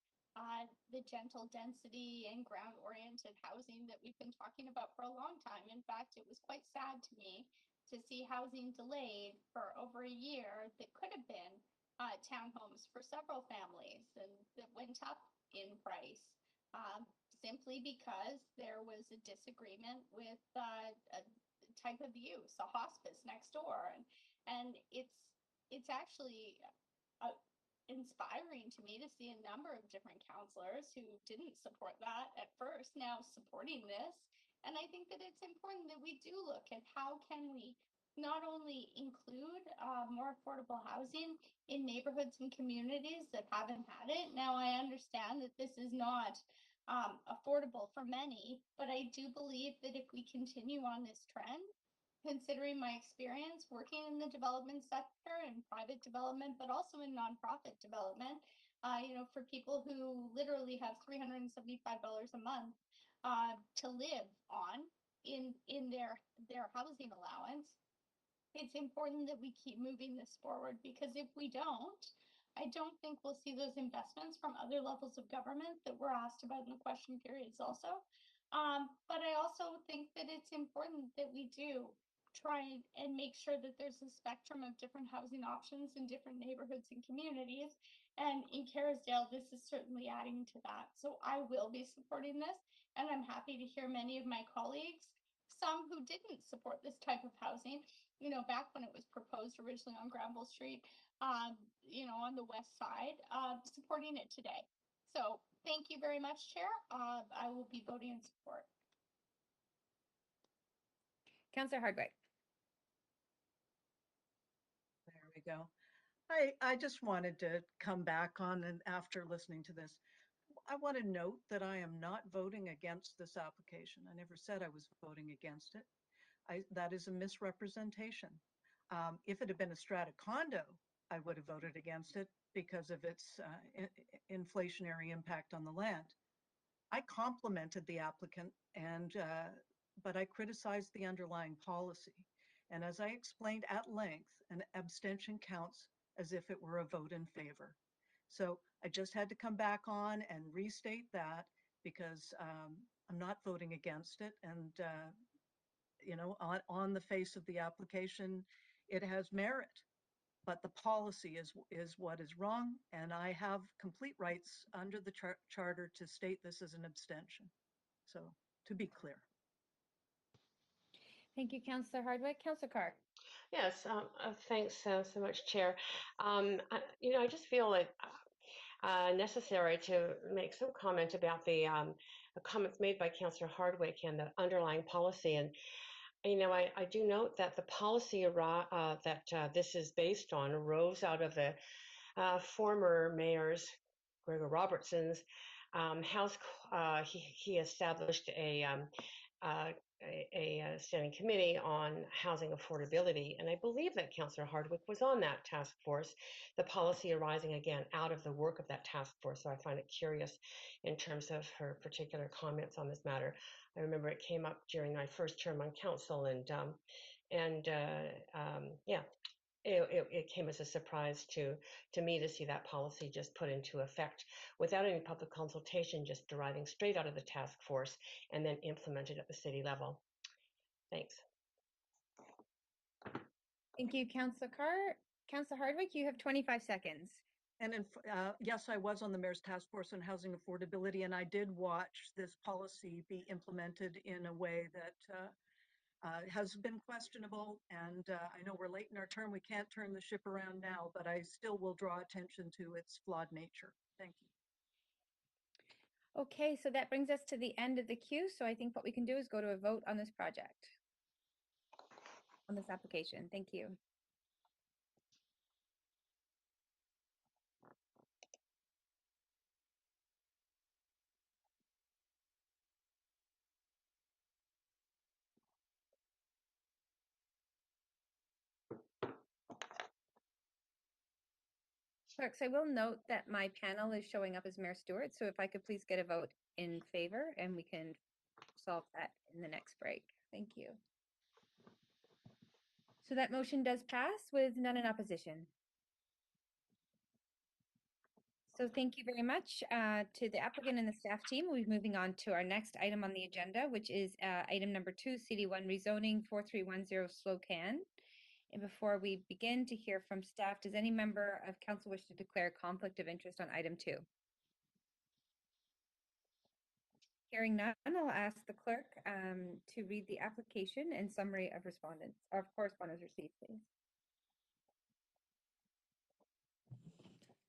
the gentle density and ground-oriented housing that we've been talking about for a long time. In fact, it was quite sad to me to see housing delayed for over a year that could have been townhomes for several families and that went up in price. Simply because there was a disagreement with a type of use, a hospice next door, and it's actually inspiring to me to see a number of different counselors who didn't support that at first now supporting this. And I think that it's important that we do look at how can we not only include more affordable housing in neighborhoods and communities that haven't had it. Now, I understand that this is not affordable for many, but I do believe that if we continue on this trend, considering my experience working in the development sector and private development, but also in nonprofit development, for people who literally have $375 a month to live on in their housing allowance, it's important that we keep moving this forward, because if we don't, I don't think we'll see those investments from other levels of government that were asked about in the question periods also. But I also think that it's important that we do try and make sure that there's a spectrum of different housing options in different neighborhoods and communities. And in Kerrisdale, this is certainly adding to that. So I will be supporting this, and I'm happy to hear many of my colleagues, some who didn't support this type of housing, back when it was proposed originally on Granville Street, on the west side, supporting it today. So thank you very much, Chair. I will be voting in support. Councillor Hardwick. There we go. I just wanted to come back on, and after listening to this, I want to note that I am not voting against this application. I never said I was voting against it. That is a misrepresentation. If it had been a strata condo, I would have voted against it because of its inflationary impact on the land. I complimented the applicant, but I criticized the underlying policy. And as I explained at length, an abstention counts as if it were a vote in favor. So I just had to come back on and restate that, because I'm not voting against it. And on the face of the application, it has merit, but the policy is what is wrong. And I have complete rights under the charter to state this as an abstention. So to be clear. Thank you, Councillor Hardwick. Councillor Clark. Yes, thanks so much, Chair. I just feel like necessary to make some comment about the comments made by Councillor Hardwick and the underlying policy. And I do note that the policy that this is based on arose out of the former mayor's, Gregor Robertson's house. He established a standing committee on housing affordability. And I believe that Councillor Hardwick was on that task force, the policy arising again out of the work of that task force. So I find it curious in terms of her particular comments on this matter. I remember it came up during my first term on council, and it came as a surprise to me to see that policy just put into effect without any public consultation, just deriving straight out of the task force and then implemented at the city level. Thanks. Thank you, Councillor Carr. Councillor Hardwick, you have 25 seconds. And yes, I was on the Mayor's Task Force on Housing Affordability, and I did watch this policy be implemented in a way that has been questionable. And I know we're late in our term. We can't turn the ship around now, but I still will draw attention to its flawed nature. Thank you. Okay, so that brings us to the end of the queue. So I think what we can do is go to a vote on this project, on this application. Thank you. Clerks, I will note that my panel is showing up as Mayor Stewart, so if I could please get a vote in favor, and we can solve that in the next break. Thank you. So that motion does pass with none in opposition. So thank you very much to the applicant and the staff team. We'll be moving on to our next item on the agenda, which is item number 2, CD1 rezoning 4310 Slocan. And before we begin to hear from staff, does any member of council wish to declare a conflict of interest on item 2? Hearing none, I'll ask the clerk to read the application and summary of correspondence received, please.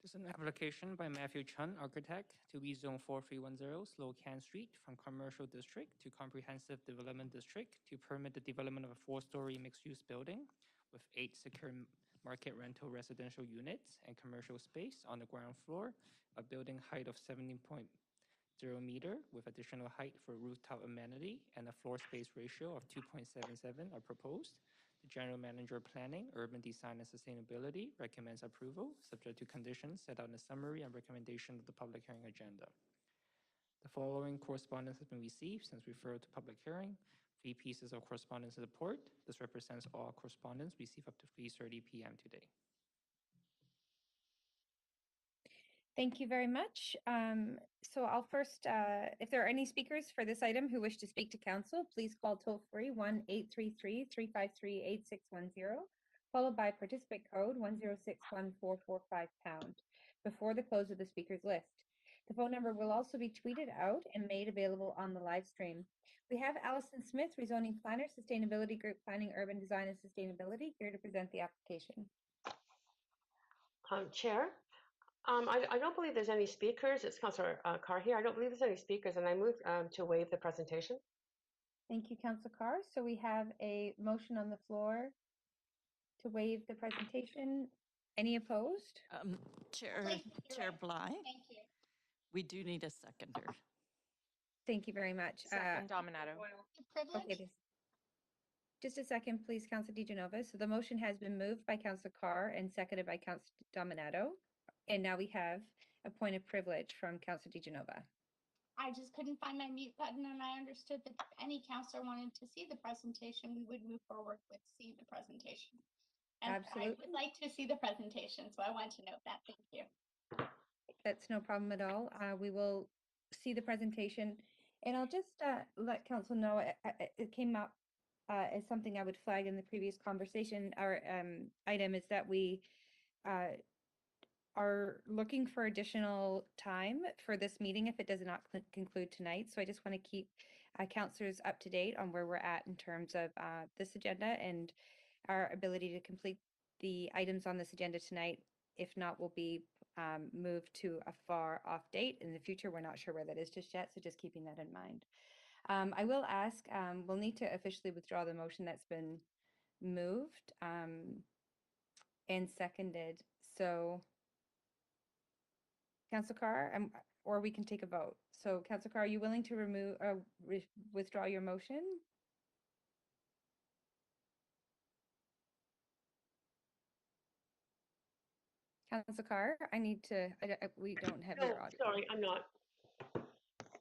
This is an application by Matthew Chun, architect, to rezone 4310 Slocan Street from commercial district to comprehensive development district to permit the development of a 4-story mixed-use building with 8 secure market rental residential units and commercial space on the ground floor, a building height of 17.0 meter with additional height for rooftop amenity, and a floor space ratio of 2.77 are proposed. The General Manager of Planning, Urban Design and Sustainability recommends approval, subject to conditions set out in the summary and recommendation of the public hearing agenda. The following correspondence has been received since referred to public hearing. 3 pieces of correspondence report. This represents all correspondence received up to 3:30 p.m. today. Thank you very much. So I'll first, if there are any speakers for this item who wish to speak to council, please call toll-free 1-833-353-8610, followed by participant code 1061445# before the close of the speakers list. The phone number will also be tweeted out and made available on the live stream. We have Allison Smith, Rezoning Planner, Sustainability Group Planning, Urban Design and Sustainability, here to present the application. Chair, I don't believe there's any speakers. It's Councillor Carr here. I don't believe there's any speakers, and I move to waive the presentation. Thank you, Councillor Carr. So we have a motion on the floor to waive the presentation. Any opposed? Chair Bly, Thank you. we do need a seconder. Thank you very much. Second, Dominato. The privilege. Okay, just a second, please, Councillor DiGenova. So the motion has been moved by Councillor Carr and seconded by Councillor Dominato. And now we have a point of privilege from Councillor DiGenova. I just couldn't find my mute button, and I understood that if any counselor wanted to see the presentation, we would move forward with see the presentation. And Absolutely. I would like to see the presentation, so I want to note that. Thank you. That's no problem at all. We will see the presentation, and I'll just let council know it came up as something I would flag in the previous conversation. Our item is that we are looking for additional time for this meeting if it does not conclude tonight. So I just want to keep councillors up to date on where we're at in terms of this agenda and our ability to complete the items on this agenda tonight. If not, we'll be moved to a far off date in the future. We're not sure where that is just yet, so just keeping that in mind. I will ask, we'll need to officially withdraw the motion that's been moved and seconded. So Councillor Carr, or we can take a vote. So Councillor Carr, are you willing to remove withdraw your motion? Councillor Carr, I need to, we don't have your audio. Sorry, I'm not.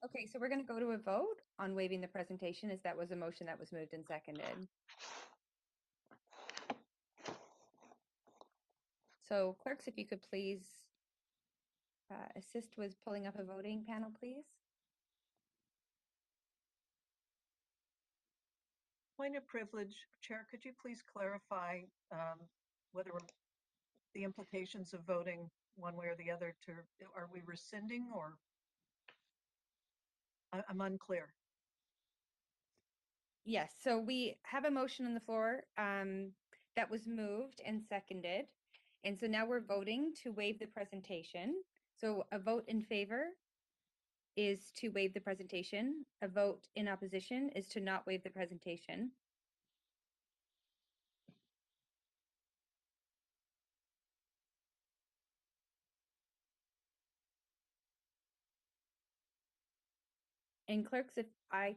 Okay, so we're going to go to a vote on waiving the presentation, as that was a motion that was moved and seconded. So clerks, if you could please assist with pulling up a voting panel, please. Point of privilege, Chair, could you please clarify whether the implications of voting one way or the other are we rescinding or? I'm unclear. Yes, so we have a motion on the floor that was moved and seconded. And so now we're voting to waive the presentation. So a vote in favor is to waive the presentation. A vote in opposition is to not waive the presentation. And clerks, if I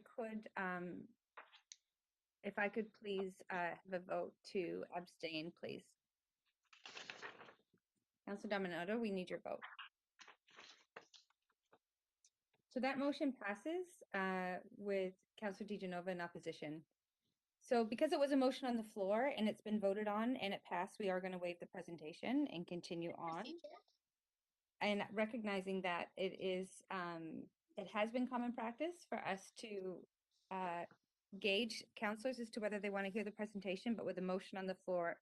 could please have a vote to abstain, please. Councilor Dominato, we need your vote. So that motion passes with Councilor DiGenova in opposition. So because it was a motion on the floor and it's been voted on and it passed, we are going to waive the presentation and continue on. And recognizing that it has been common practice for us to gauge counselors as to whether they want to hear the presentation, but with a motion on the floor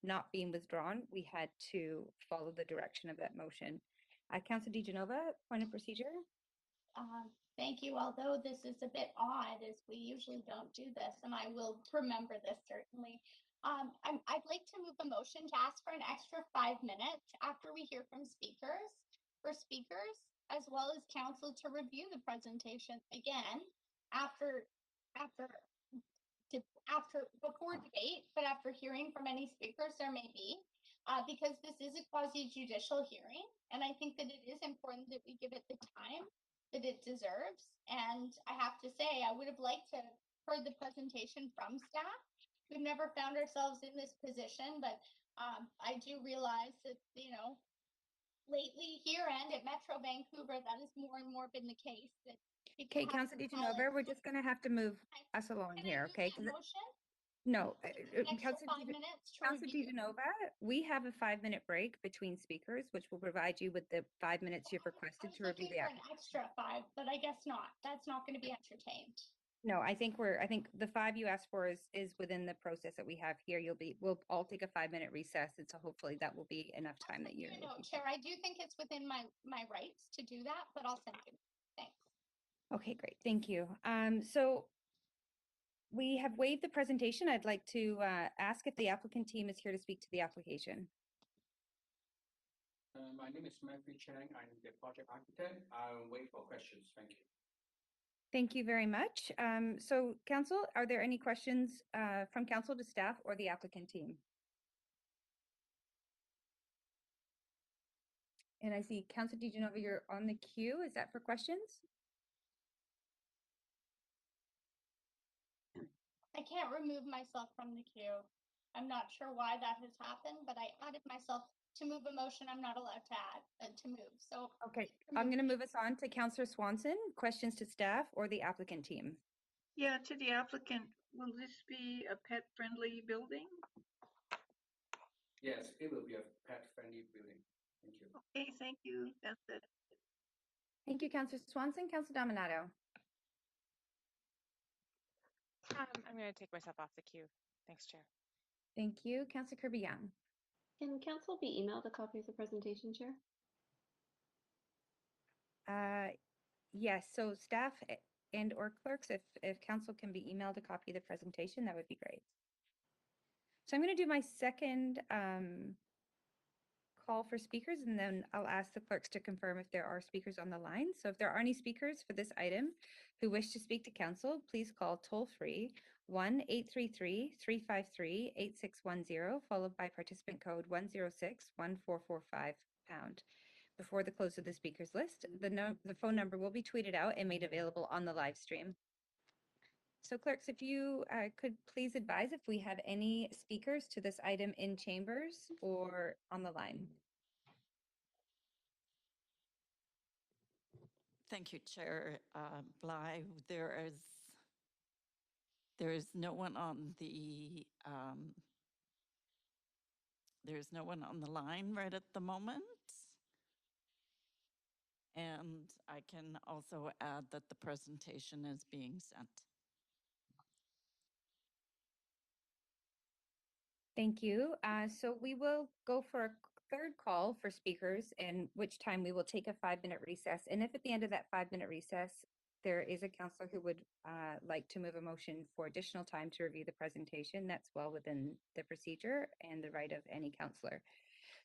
not being withdrawn, we had to follow the direction of that motion. Councilor DeGenova, point of procedure. Thank you. Although this is a bit odd, as we usually don't do this, and I will remember this certainly. I'd like to move a motion to ask for an extra 5 minutes after we hear from speakers, as well as council to review the presentation again before debate, but after hearing from any speakers there may be, because this is a quasi-judicial hearing, and I think that it is important that we give it the time that it deserves. And I have to say, I would have liked to have heard the presentation from staff. We've never found ourselves in this position, but I do realize that, lately here and at Metro Vancouver, that has more and more been the case. That Okay, Councilor DeGenova, we're just going to have to move us along here, okay? Motion? No, Extra 5 minutes to Councilor review. DeGenova, we have a 5-minute break between speakers, which will provide you with the 5 minutes you've requested to review the For an extra 5, but I guess not. That's not going to be entertained. No, I think the 5 you asked for is within the process that we have here. We'll all take a 5-minute recess, and so hopefully that will be enough time that you're looking for. Chair, I do think it's within my rights to do that, but I'll send you. Thanks. Okay, great. Thank you. So we have waived the presentation. I'd like to ask if the applicant team is here to speak to the application. My name is Matthew Chang. I'm the project architect. I'll wait for questions. Thank you. Thank you very much. So council, are there any questions from council to staff or the applicant team? And I see Councilor DeGenova, you're on the queue. Is that for questions? I can't remove myself from the queue. I'm not sure why that has happened, but I added myself to move a motion. I'm not allowed to add to move. So okay, I'm going to move us on to Councilor Swanson. Questions to staff or the applicant team? Yeah, to the applicant, will this be a pet-friendly building? Yes, it will be a pet-friendly building. Thank you. Okay, thank you. That's it. Thank you, Councilor Swanson. Councilor Dominato. I'm going to take myself off the queue. Thanks, Chair. Thank you. Councilor Kirby-Young. Can council be emailed a copy of the presentation, Chair? Yes, so staff and or clerks, if council can be emailed a copy of the presentation, that would be great. So I'm going to do my second call for speakers, and then I'll ask the clerks to confirm if there are speakers on the line. So if there are any speakers for this item who wish to speak to council, please call toll-free 1-833-353-8610, followed by participant code 106-1445#. Before the close of the speakers list, the phone number will be tweeted out and made available on the live stream. So clerks, if you could please advise if we have any speakers to this item in chambers or on the line. Thank you, Chair Bly. There is no one on the line right at the moment. And I can also add that the presentation is being sent. Thank you. So we will go for a third call for speakers, in which time we will take a 5-minute recess. And if at the end of that 5-minute recess, there is a councillor who would like to move a motion for additional time to review the presentation, that's well within the procedure and the right of any councillor.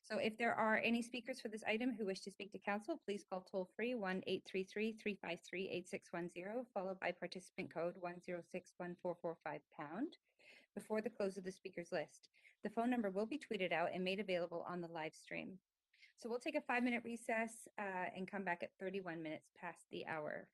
So if there are any speakers for this item who wish to speak to council, please call toll-free 1-833-353-8610, followed by participant code 106-1445# before the close of the speakers list. The phone number will be tweeted out and made available on the live stream. So we'll take a 5-minute recess and come back at 31 minutes past the hour.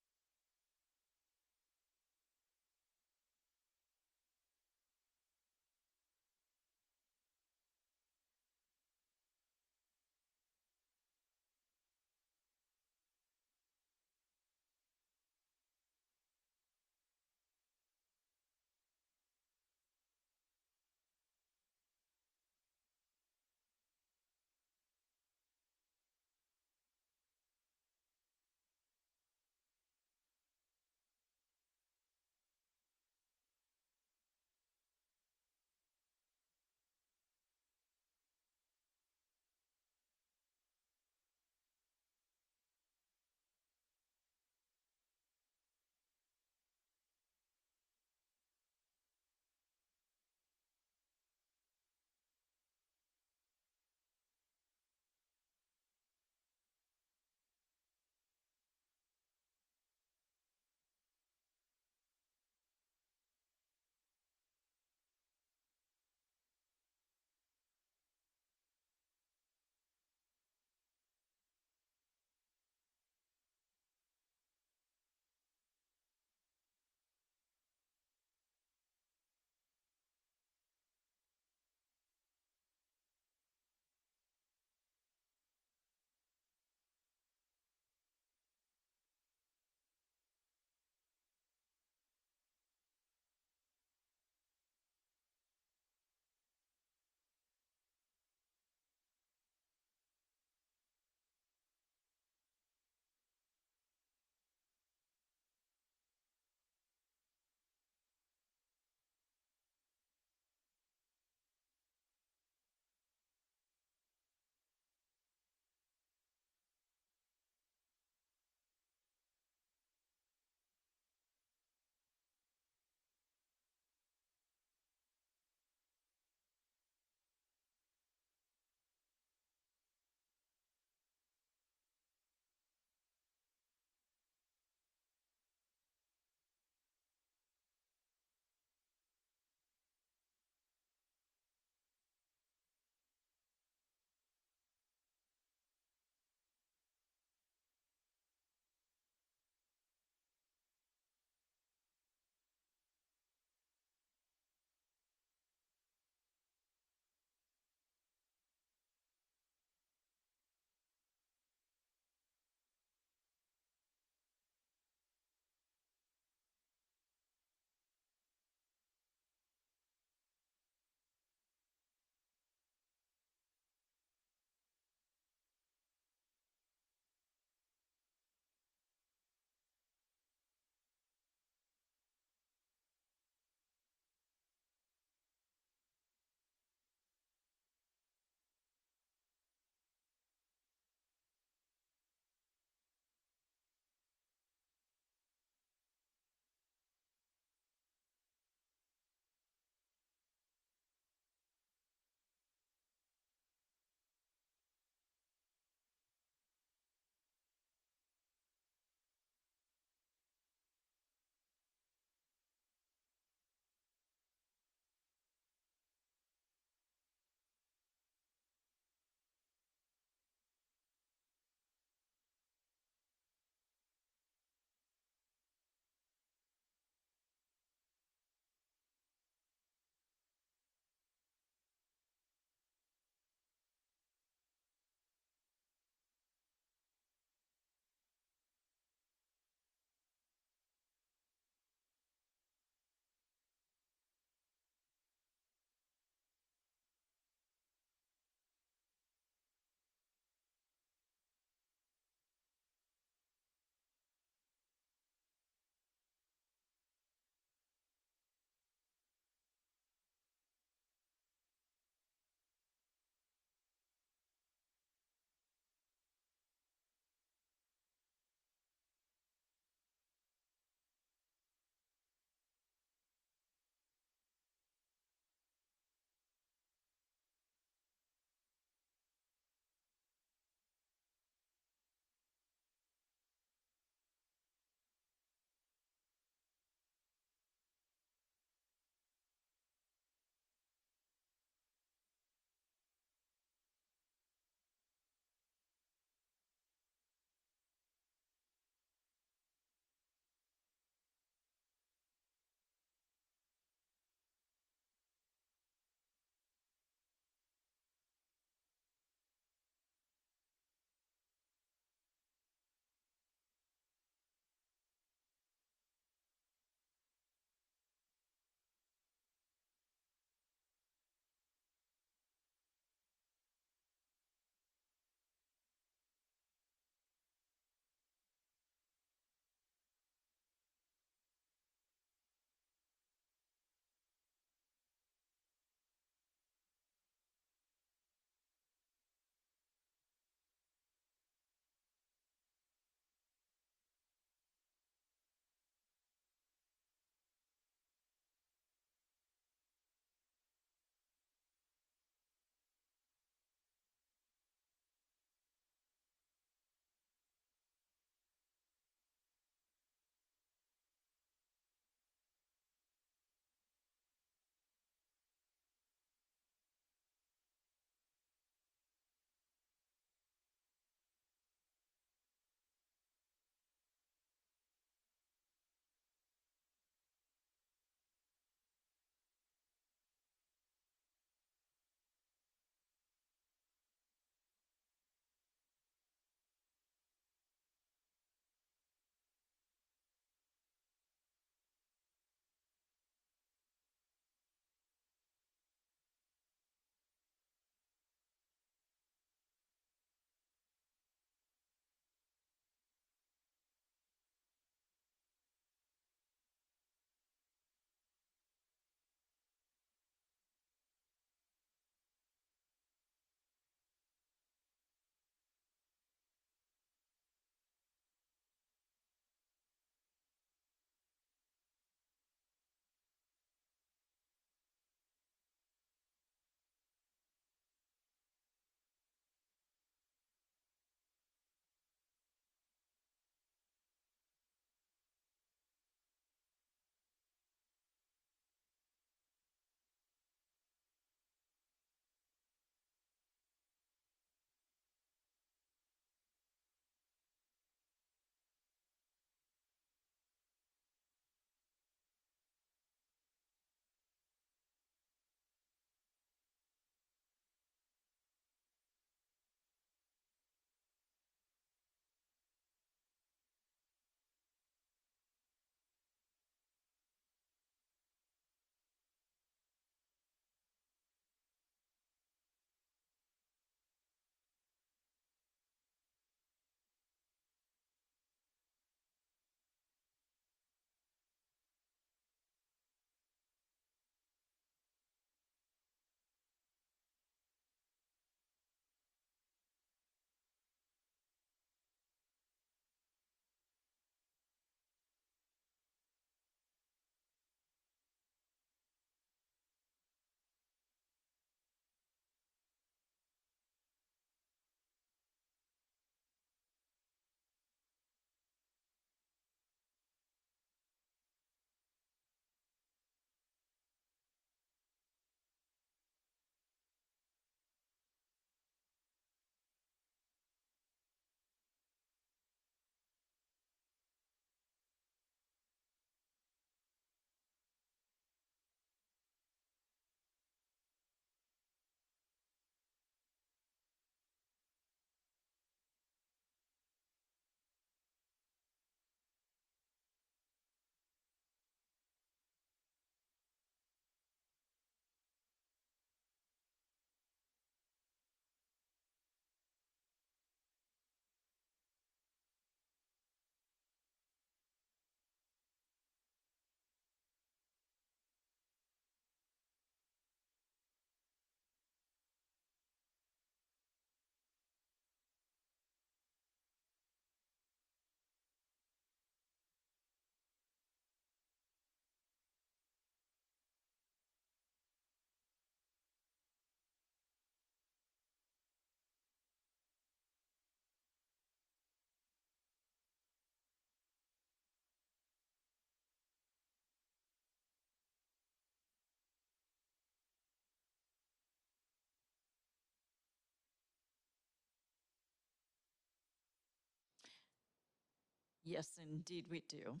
Yes, indeed we do.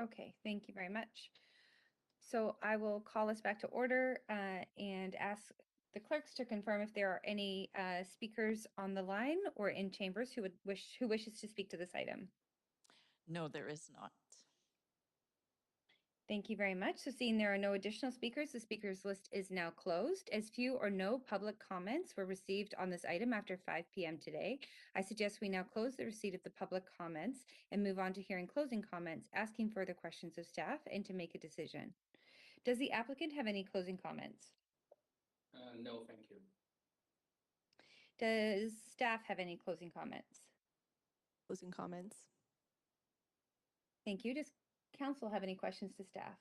Okay, thank you very much. So I will call us back to order and ask the clerks to confirm if there are any speakers on the line or in chambers who wishes to speak to this item. No, there is not. Thank you very much. So seeing there are no additional speakers, the speakers list is now closed. As few or no public comments were received on this item after 5 p.m. today, I suggest we now close the receipt of the public comments and move on to hearing closing comments, asking further questions of staff, and to make a decision. Does the applicant have any closing comments? No, thank you. Does staff have any closing comments? Closing comments. Thank you. Does council have any questions to staff?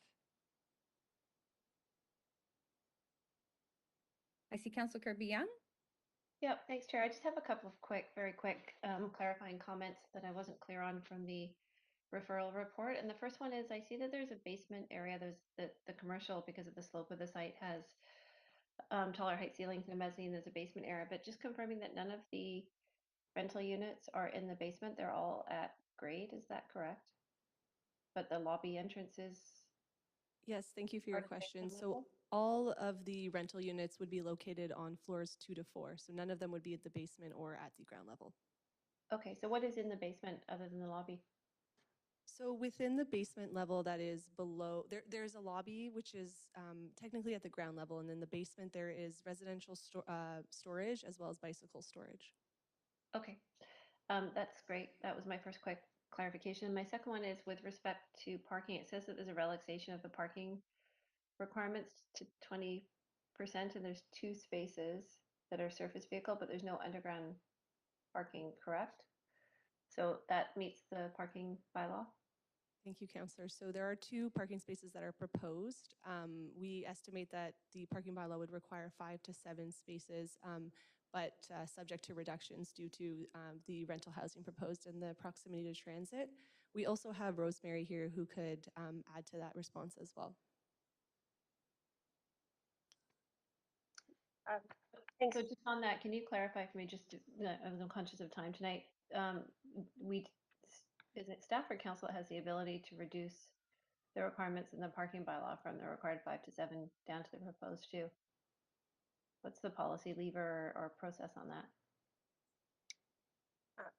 I see Councilor Kirby-Young. Yep, thanks, Chair. I just have a couple of very quick clarifying comments that I wasn't clear on from the referral report. And the first one is I see that there's a basement area. There's the commercial, because of the slope of the site, has taller height ceilings and a mezzanine. There's a basement area, but just confirming that none of the rental units are in the basement. They're all at grade. Is that correct? But the lobby entrance is. Yes, thank you for your Part of the question. basement So level? all of the rental units would be located on floors 2 to 4. So none of them would be at the basement or at the ground level. Okay, so what is in the basement other than the lobby? So within the basement level that is below, there's a lobby which is technically at the ground level, and then the basement there is residential storage as well as bicycle storage. Okay, that's great. That was my first quick clarification. My second one is with respect to parking. It says that there's a relaxation of the parking requirements to 20%, and there's 2 spaces that are surface vehicle, but there's no underground parking, correct? So that meets the parking bylaw? Thank you, Councillor. So there are 2 parking spaces that are proposed. We estimate that the parking bylaw would require 5 to 7 spaces, but subject to reductions due to the rental housing proposed and the proximity to transit. We also have Rosemary here who could add to that response as well. Thanks. So just on that, can you clarify for me, just I'm conscious of time tonight, is it staff or council that has the ability to reduce the requirements in the parking bylaw from the required 5 to 7 down to the proposed 2? What's the policy lever or process on that?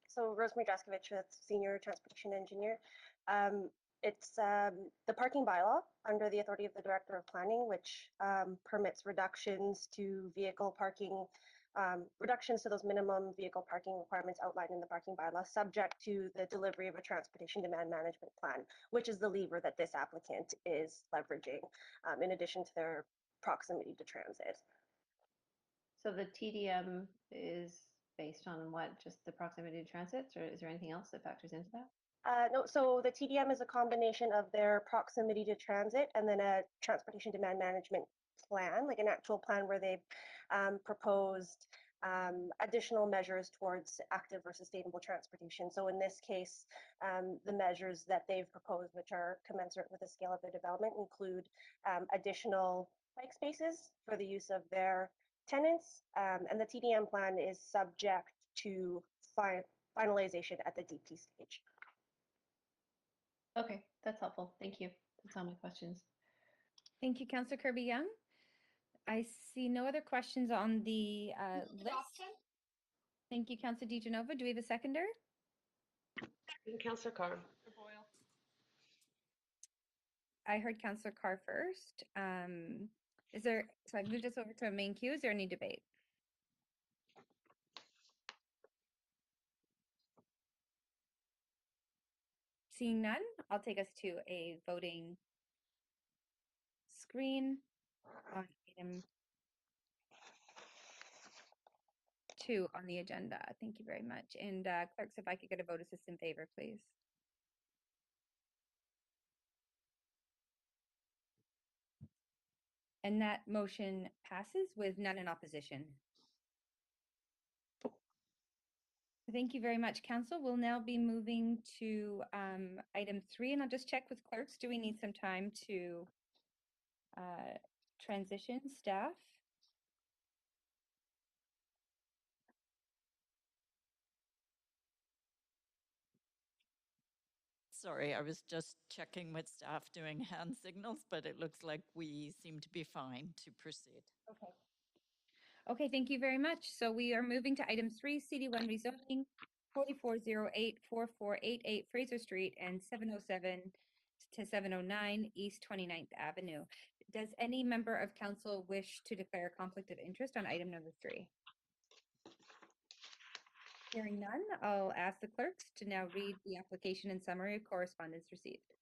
So Rosemary Jaskovich, Senior Transportation Engineer. It's the parking bylaw under the authority of the Director of Planning, which permits reductions to vehicle parking, reductions to those minimum vehicle parking requirements outlined in the parking bylaw, subject to the delivery of a transportation demand management plan, which is the lever that this applicant is leveraging, in addition to their proximity to transit. So the TDM is based on what, just the proximity to transits, or is there anything else that factors into that? No, so the TDM is a combination of their proximity to transit and then a transportation demand management plan, like an actual plan where they've proposed additional measures towards active or sustainable transportation. So in this case, the measures that they've proposed, which are commensurate with the scale of their development, include additional bike spaces for the use of their tenants, and the TDM plan is subject to finalization at the DP stage. Okay, that's helpful. Thank you. That's all my questions. Thank you, Councillor Kirby-Young. I see no other questions on the list. Thank you, Councillor DeGenova. Do we have a seconder? Councillor Carr. I heard Councillor Carr first. So I've moved us over to a main queue. Is there any debate? Seeing none, I'll take us to a voting screen on item 2 on the agenda. Thank you very much. And clerks, if I could get a vote assist in favor, please. And that motion passes with none in opposition. Thank you very much, Council. We'll now be moving to item 3, and I'll just check with clerks. Do we need some time to transition staff? Sorry, I was just checking with staff doing hand signals, but it looks like we seem to be fine to proceed. Okay. Okay, thank you very much. So we are moving to item 3, CD1 rezoning, 4408-4488 Fraser Street and 707 to 709 East 29th Avenue. Does any member of council wish to declare a conflict of interest on item number 3? Hearing none, I'll ask the clerks to now read the application and summary of correspondence received.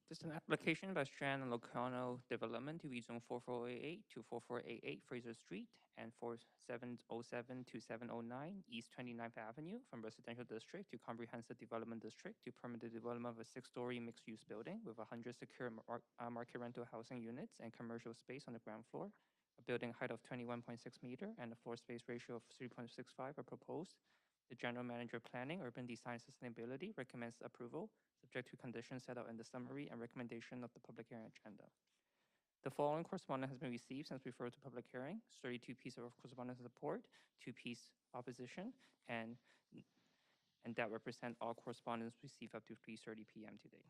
This is an application by Strand and Locano Development to rezone 4488 to 4488 Fraser Street and 4707 to 709 East 29th Avenue from residential district to comprehensive development district to permit the development of a 6-story mixed-use building with 100 secure market rental housing units and commercial space on the ground floor. A building height of 21.6 meter and a floor space ratio of 3.65 are proposed. The General Manager Planning, Urban Design Sustainability recommends approval, subject to conditions set out in the summary and recommendation of the public hearing agenda. The following correspondence has been received since referred to public hearing: 32 pieces of correspondence support, 2 pieces opposition, and that represent all correspondence received up to 3:30 p.m. today.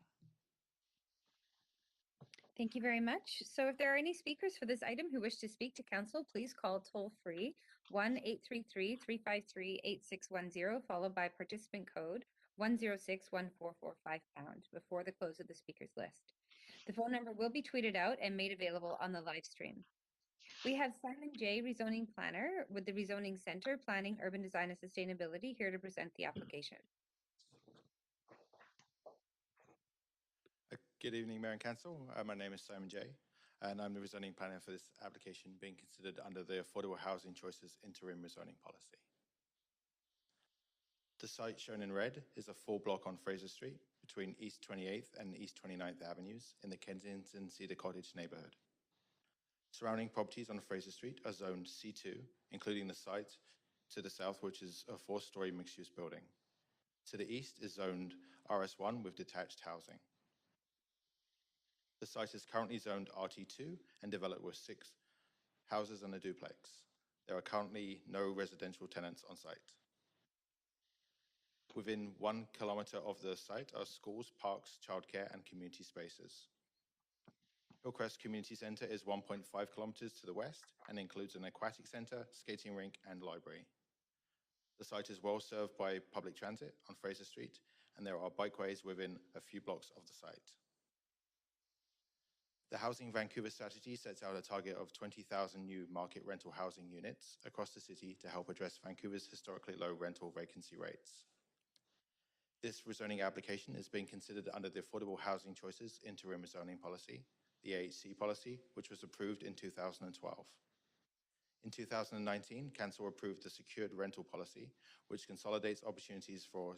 Thank you very much. So if there are any speakers for this item who wish to speak to council, please call toll-free 1-833-353-8610, followed by participant code 1061445# before the close of the speakers list. The phone number will be tweeted out and made available on the live stream. We have Simon J., rezoning planner with the Rezoning Center, Planning, Urban Design and Sustainability, here to present the application. Good evening, Mayor and Council. My name is Simon J., and I'm the rezoning planner for this application being considered under the Affordable Housing Choices Interim Rezoning Policy. The site shown in red is a full block on Fraser Street between East 28th and East 29th Avenues in the Kensington Cedar Cottage neighborhood. Surrounding properties on Fraser Street are zoned C2, including the site to the south, which is a 4-story mixed-use building. To the east is zoned RS1 with detached housing. The site is currently zoned RT2 and developed with 6 houses and a duplex. There are currently no residential tenants on site. Within 1 kilometer of the site are schools, parks, childcare, and community spaces. Hillcrest Community Center is 1.5 kilometers to the west and includes an aquatic center, skating rink, and library. The site is well served by public transit on Fraser Street, and there are bikeways within a few blocks of the site. The Housing Vancouver strategy sets out a target of 20,000 new market rental housing units across the city to help address Vancouver's historically low rental vacancy rates. This rezoning application is being considered under the Affordable Housing Choices Interim Rezoning Policy, the AHC policy, which was approved in 2012. In 2019, Council approved the Secured Rental Policy, which consolidates opportunities for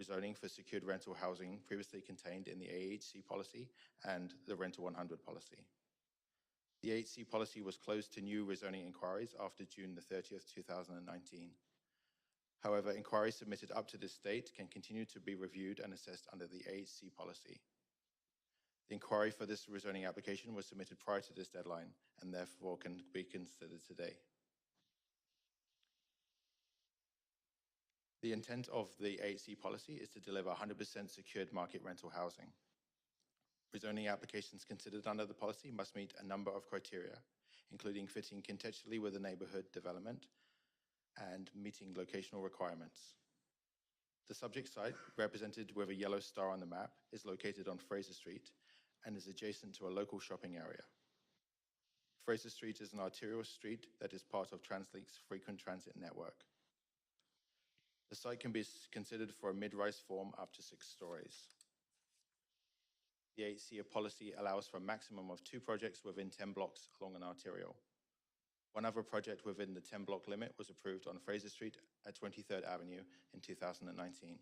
rezoning for secured rental housing previously contained in the AHC policy and the Rental 100 policy. The AHC policy was closed to new rezoning inquiries after June the 30th, 2019. However, inquiries submitted up to this date can continue to be reviewed and assessed under the AHC policy. The inquiry for this rezoning application was submitted prior to this deadline and therefore can be considered today. The intent of the AHC policy is to deliver 100% secured market rental housing. Rezoning applications considered under the policy must meet a number of criteria, including fitting contextually with the neighborhood development and meeting locational requirements. The subject site, represented with a yellow star on the map, is located on Fraser Street and is adjacent to a local shopping area. Fraser Street is an arterial street that is part of TransLink's frequent transit network. The site can be considered for a mid-rise form up to 6 stories. The AHC policy allows for a maximum of 2 projects within 10 blocks along an arterial. One other project within the 10-block limit was approved on Fraser Street at 23rd Avenue in 2019.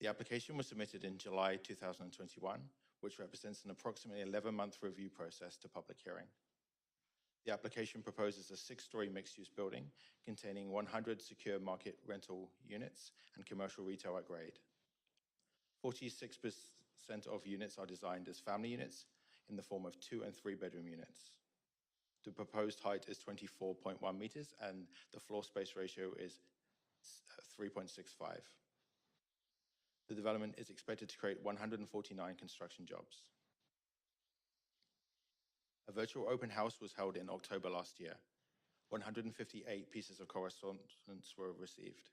The application was submitted in July 2021, which represents an approximately 11-month review process to public hearing. The application proposes a 6-story mixed-use building containing 100 secure market rental units and commercial retail at grade. 46% of units are designed as family units in the form of 2- and 3-bedroom units. The proposed height is 24.1 meters and the floor space ratio is 3.65. The development is expected to create 149 construction jobs. A virtual open house was held in October last year. 158 pieces of correspondence were received.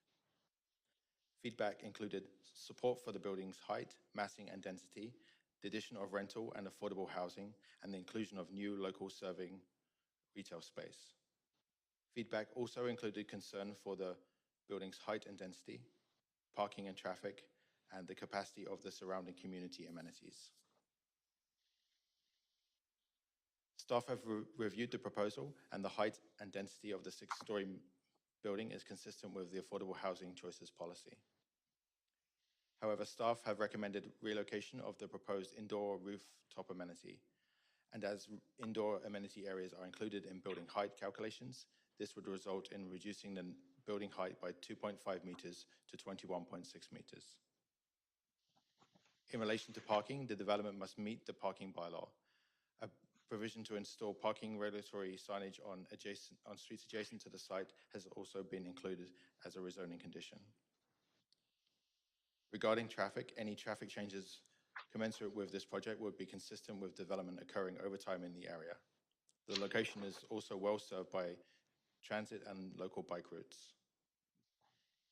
Feedback included support for the building's height, massing, and density, the addition of rental and affordable housing, and the inclusion of new local serving retail space. Feedback also included concern for the building's height and density, parking and traffic, and the capacity of the surrounding community amenities. Staff have reviewed the proposal, and the height and density of the 6-story building is consistent with the affordable housing choices policy. However, staff have recommended relocation of the proposed indoor rooftop amenity, and as indoor amenity areas are included in building height calculations, this would result in reducing the building height by 2.5 meters to 21.6 meters. In relation to parking, the development must meet the parking bylaw. A provision to install parking regulatory signage on streets adjacent to the site has also been included as a rezoning condition. Regarding traffic, any traffic changes commensurate with this project would be consistent with development occurring over time in the area. The location is also well served by transit and local bike routes.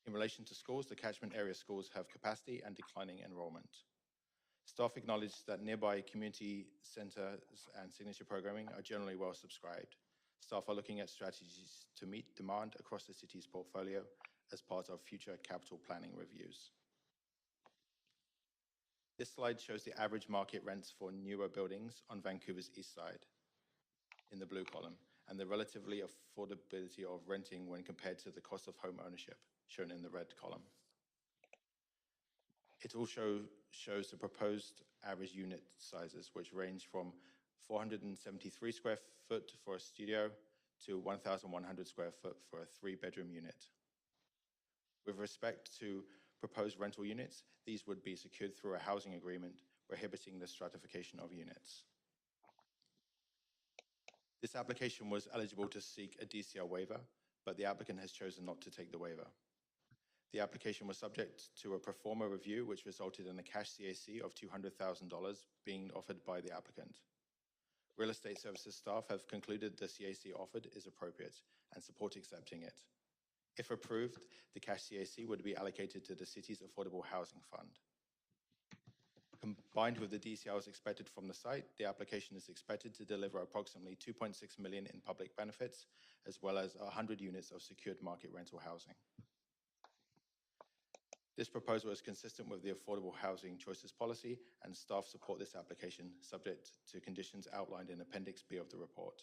In relation to schools, the catchment area schools have capacity and declining enrollment. Staff acknowledge that nearby community centres and signature programming are generally well subscribed. Staff are looking at strategies to meet demand across the city's portfolio as part of future capital planning reviews. This slide shows the average market rents for newer buildings on Vancouver's east side in the blue column, and the relatively affordability of renting when compared to the cost of home ownership, shown in the red column. It also shows the proposed average unit sizes, which range from 473 square foot for a studio to 1,100 square foot for a 3-bedroom unit. With respect to proposed rental units, these would be secured through a housing agreement prohibiting the stratification of units. This application was eligible to seek a DCR waiver, but the applicant has chosen not to take the waiver. The application was subject to a pro forma review, which resulted in a cash CAC of $200,000 being offered by the applicant. Real estate services staff have concluded the CAC offered is appropriate and support accepting it. If approved, the cash CAC would be allocated to the city's Affordable Housing Fund. Combined with the DCRs expected from the site, the application is expected to deliver approximately $2.6 million in public benefits, as well as 100 units of secured market rental housing. This proposal is consistent with the Affordable Housing Choices Policy, and staff support this application subject to conditions outlined in Appendix B of the report.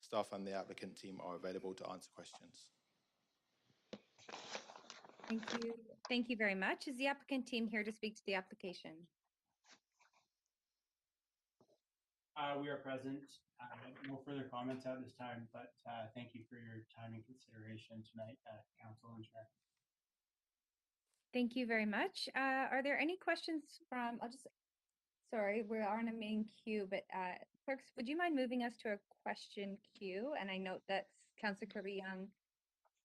Staff and the applicant team are available to answer questions. Thank you. Thank you very much. Is the applicant team here to speak to the application? We are present. No further comments at this time, but thank you for your time and consideration tonight, Council and Chair. Thank you very much. Are there any questions from, sorry, we're on a main queue, but clerks, would you mind moving us to a question queue? And I note that Councillor Kirby-Young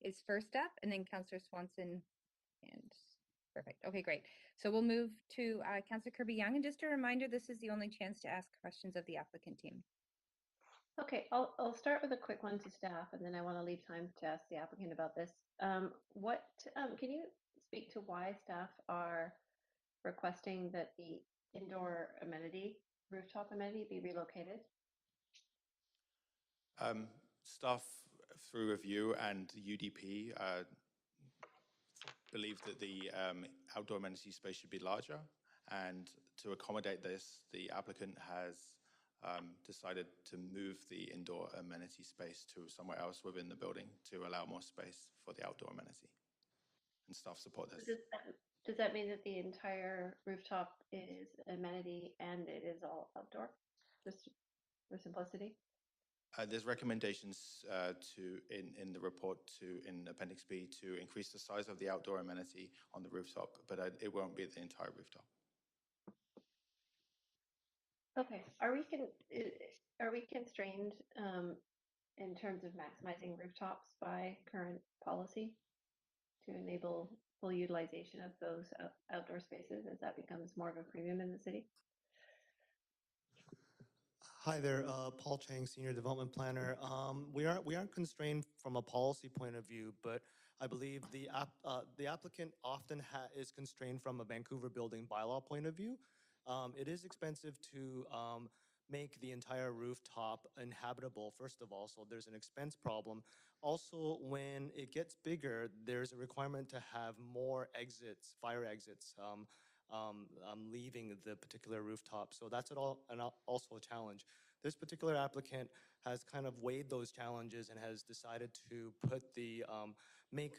is first up, and then Councillor Swanson, and perfect. Okay, great. So we'll move to Councillor Kirby-Young, and just a reminder, this is the only chance to ask questions of the applicant team. Okay, I'll start with a quick one to staff, and then I want to leave time to ask the applicant about this. Can you speak to why staff are requesting that the indoor amenity, rooftop amenity, be relocated? Staff, through review and UDP, believe that the outdoor amenity space should be larger, and to accommodate this, the applicant has decided to move the indoor amenity space to somewhere else within the building to allow more space for the outdoor amenity. And staff support this. Does that mean that the entire rooftop is amenity and it is all outdoor, just for simplicity? There's recommendations in the report in Appendix B to increase the size of the outdoor amenity on the rooftop, but it won't be the entire rooftop. Okay. Are we constrained in terms of maximizing rooftops by current policy to enable full utilization of those outdoor spaces as that becomes more of a premium in the city? Hi there, Paul Chang, Senior Development Planner. We aren't constrained from a policy point of view, but I believe the applicant often is constrained from a Vancouver building bylaw point of view. It is expensive to make the entire rooftop inhabitable, first of all, so there's an expense problem. Also, when it gets bigger, there's a requirement to have more exits, fire exits, leaving the particular rooftop. So that's also a challenge. This particular applicant has kind of weighed those challenges and has decided to put the, make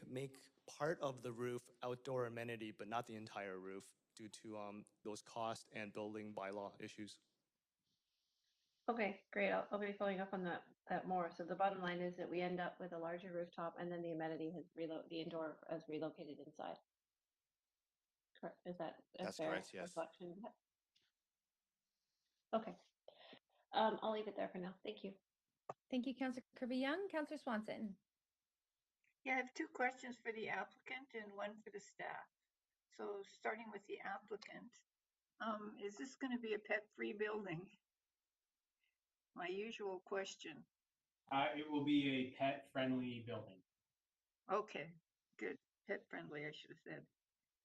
part of the roof outdoor amenity, but not the entire roof due to those cost and building bylaw issues. Okay, great. I'll be following up on that more. So the bottom line is that we end up with a larger rooftop and then the amenity has the indoor has relocated inside. Correct. Is that a That's fair correct, yes. reflection? Okay. I'll leave it there for now. Thank you. Thank you, Councillor Kirby-Young. Councillor Swanson. Yeah, I have two questions for the applicant and one for the staff. So starting with the applicant, is this going to be a pet-free building? My usual question. It will be a pet-friendly building. Okay, good. Pet-friendly, I should have said.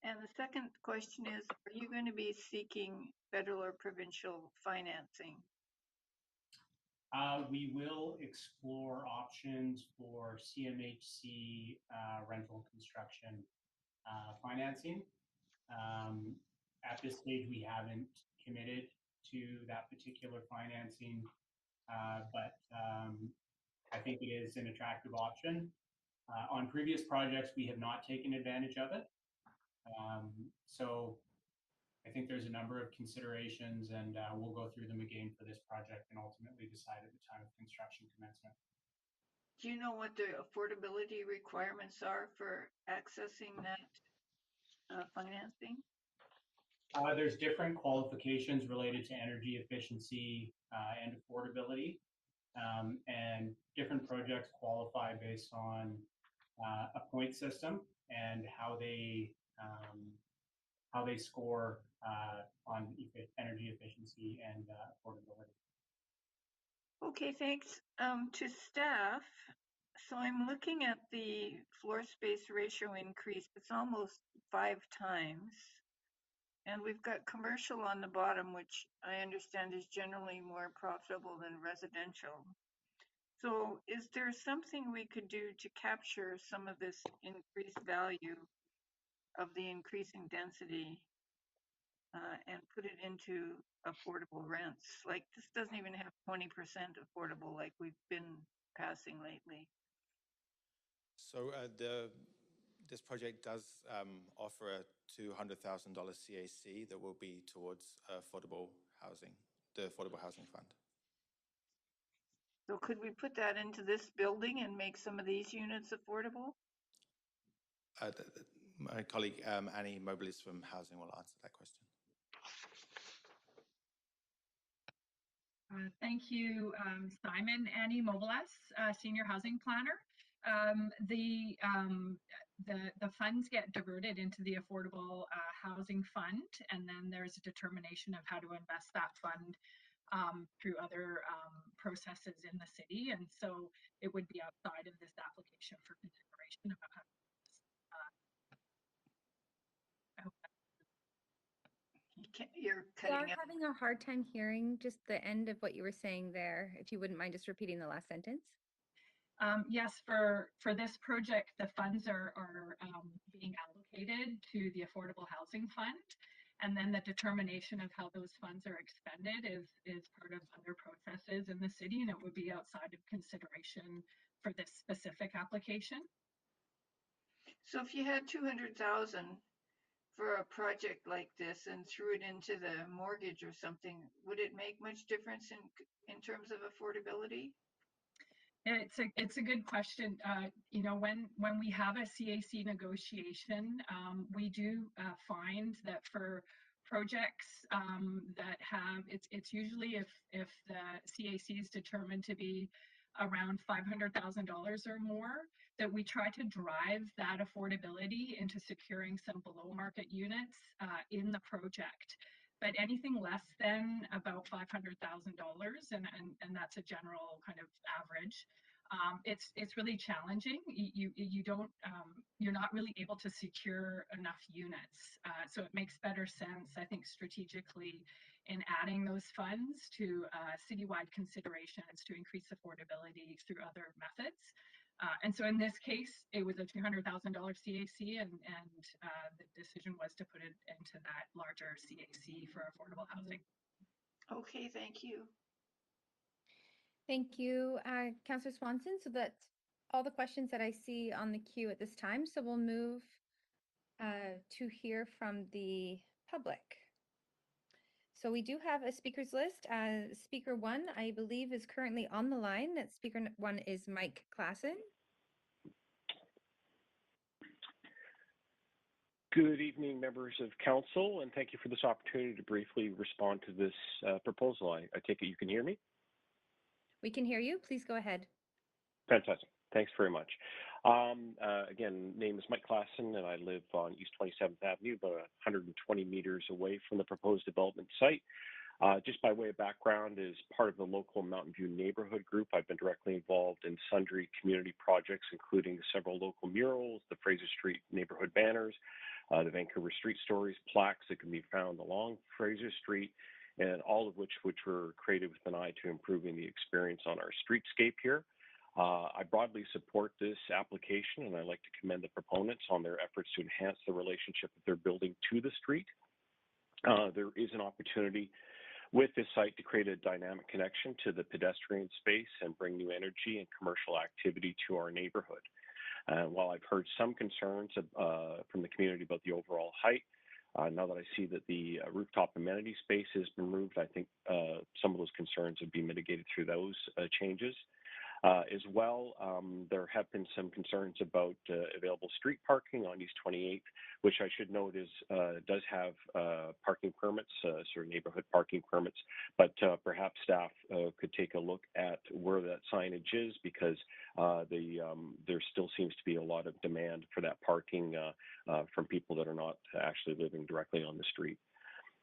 And the second question is, are you going to be seeking federal or provincial financing? We will explore options for CMHC rental construction financing. At this stage, we haven't committed to that particular financing, but I think it is an attractive option. On previous projects, we have not taken advantage of it. So I think there's a number of considerations, and we'll go through them again for this project and ultimately decide at the time of construction commencement. Do you know what the affordability requirements are for accessing that financing? There's different qualifications related to energy efficiency and affordability, and different projects qualify based on a point system and how they score on energy efficiency and affordability. Okay, thanks. To staff, so I'm looking at the floor space ratio increase. It's almost 5 times. And we've got commercial on the bottom, which I understand is generally more profitable than residential. So is there something we could do to capture some of this increased value of the increasing density and put it into affordable rents? Like this doesn't even have 20% affordable like we've been passing lately. So this project does offer a $200,000 CAC that will be towards affordable housing, the Affordable Housing Fund. So could we put that into this building and make some of these units affordable? My colleague Annie Mobley's from Housing will answer that question. Thank you, Simon. Annie Mobiles, Senior Housing Planner. The funds get diverted into the Affordable Housing Fund, and then there's a determination of how to invest that fund through other processes in the city. And so it would be outside of this application for consideration about how I hope that you're We are cutting out. having a hard time hearing just the end of what you were saying there. If you wouldn't mind just repeating the last sentence. Yes, for this project, the funds are being allocated to the Affordable Housing Fund. And then the determination of how those funds are expended is part of other processes in the city, and it would be outside of consideration for this specific application. So if you had 200,000 for a project like this and threw it into the mortgage or something, would it make much difference in terms of affordability? It's a good question. You know, when we have a CAC negotiation, we do find that for projects that have, it's usually if the CAC is determined to be around $500,000 or more, that we try to drive that affordability into securing some below market units in the project. But anything less than about $500,000, and that's a general kind of average, it's really challenging. You don't you're not really able to secure enough units. So it makes better sense, I think, strategically in adding those funds to citywide considerations to increase affordability through other methods. And so in this case, it was a $200,000 CAC, and the decision was to put it into that larger CAC for affordable housing. Okay, thank you. Thank you, Councillor Swanson. So that's all the questions that I see on the queue at this time. So we'll move to hear from the public. So we do have a speakers list. Speaker 1, I believe, is currently on the line. That speaker 1 is Mike Klassen. Good evening, members of council, and thank you for this opportunity to briefly respond to this proposal. I take it you can hear me? We can hear you. Please go ahead. Fantastic. Thanks very much. Again, name is Mike Klassen, and I live on East 27th Avenue, about 120 meters away from the proposed development site. Just by way of background, as part of the local Mountain View neighborhood group, I've been directly involved in sundry community projects, including several local murals, the Fraser Street neighborhood banners, the Vancouver Street Stories plaques that can be found along Fraser Street, and all of which were created with an eye to improving the experience on our streetscape here. I broadly support this application, and I'd like to commend the proponents on their efforts to enhance the relationship that they're building to the street. There is an opportunity with this site to create a dynamic connection to the pedestrian space and bring new energy and commercial activity to our neighborhood. While I've heard some concerns from the community about the overall height, now that I see that the rooftop amenity space has been moved, I think some of those concerns would be mitigated through those changes. As well, there have been some concerns about available street parking on East 28th, which I should note does have parking permits, sort of neighborhood parking permits, but perhaps staff could take a look at where that signage is, because there still seems to be a lot of demand for that parking from people that are not actually living directly on the street.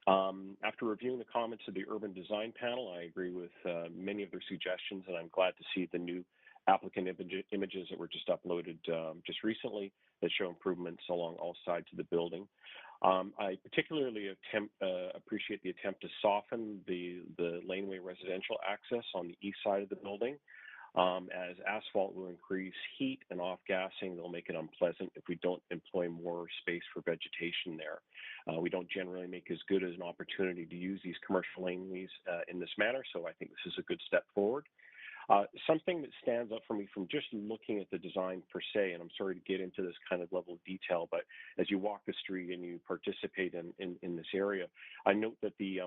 After reviewing the comments of the urban design panel, I agree with many of their suggestions, and I'm glad to see the new applicant images that were just uploaded just recently that show improvements along all sides of the building. I particularly appreciate the attempt to soften the laneway residential access on the east side of the building. As asphalt will increase heat and off-gassing, they'll make it unpleasant if we don't employ more space for vegetation there. We don't generally make as good as an opportunity to use these commercial laneways in this manner, so I think this is a good step forward. Something that stands out for me from just looking at the design per se, and I'm sorry to get into this kind of level of detail, but as you walk the street and you participate in this area, I note that the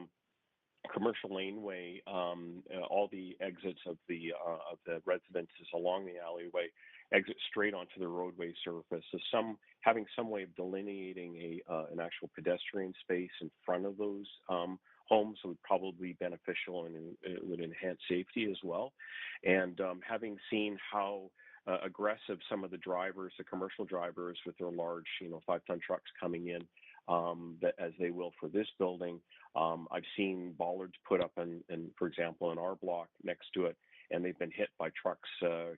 commercial laneway, all the exits of the residences along the alleyway exit straight onto the roadway surface. So having some way of delineating an actual pedestrian space in front of those homes would probably be beneficial, and it would enhance safety as well. And having seen how aggressive some of the drivers, the commercial drivers with their large, 5-ton trucks coming in, as they will for this building. I've seen bollards put up, for example, in our block next to it, and they've been hit by trucks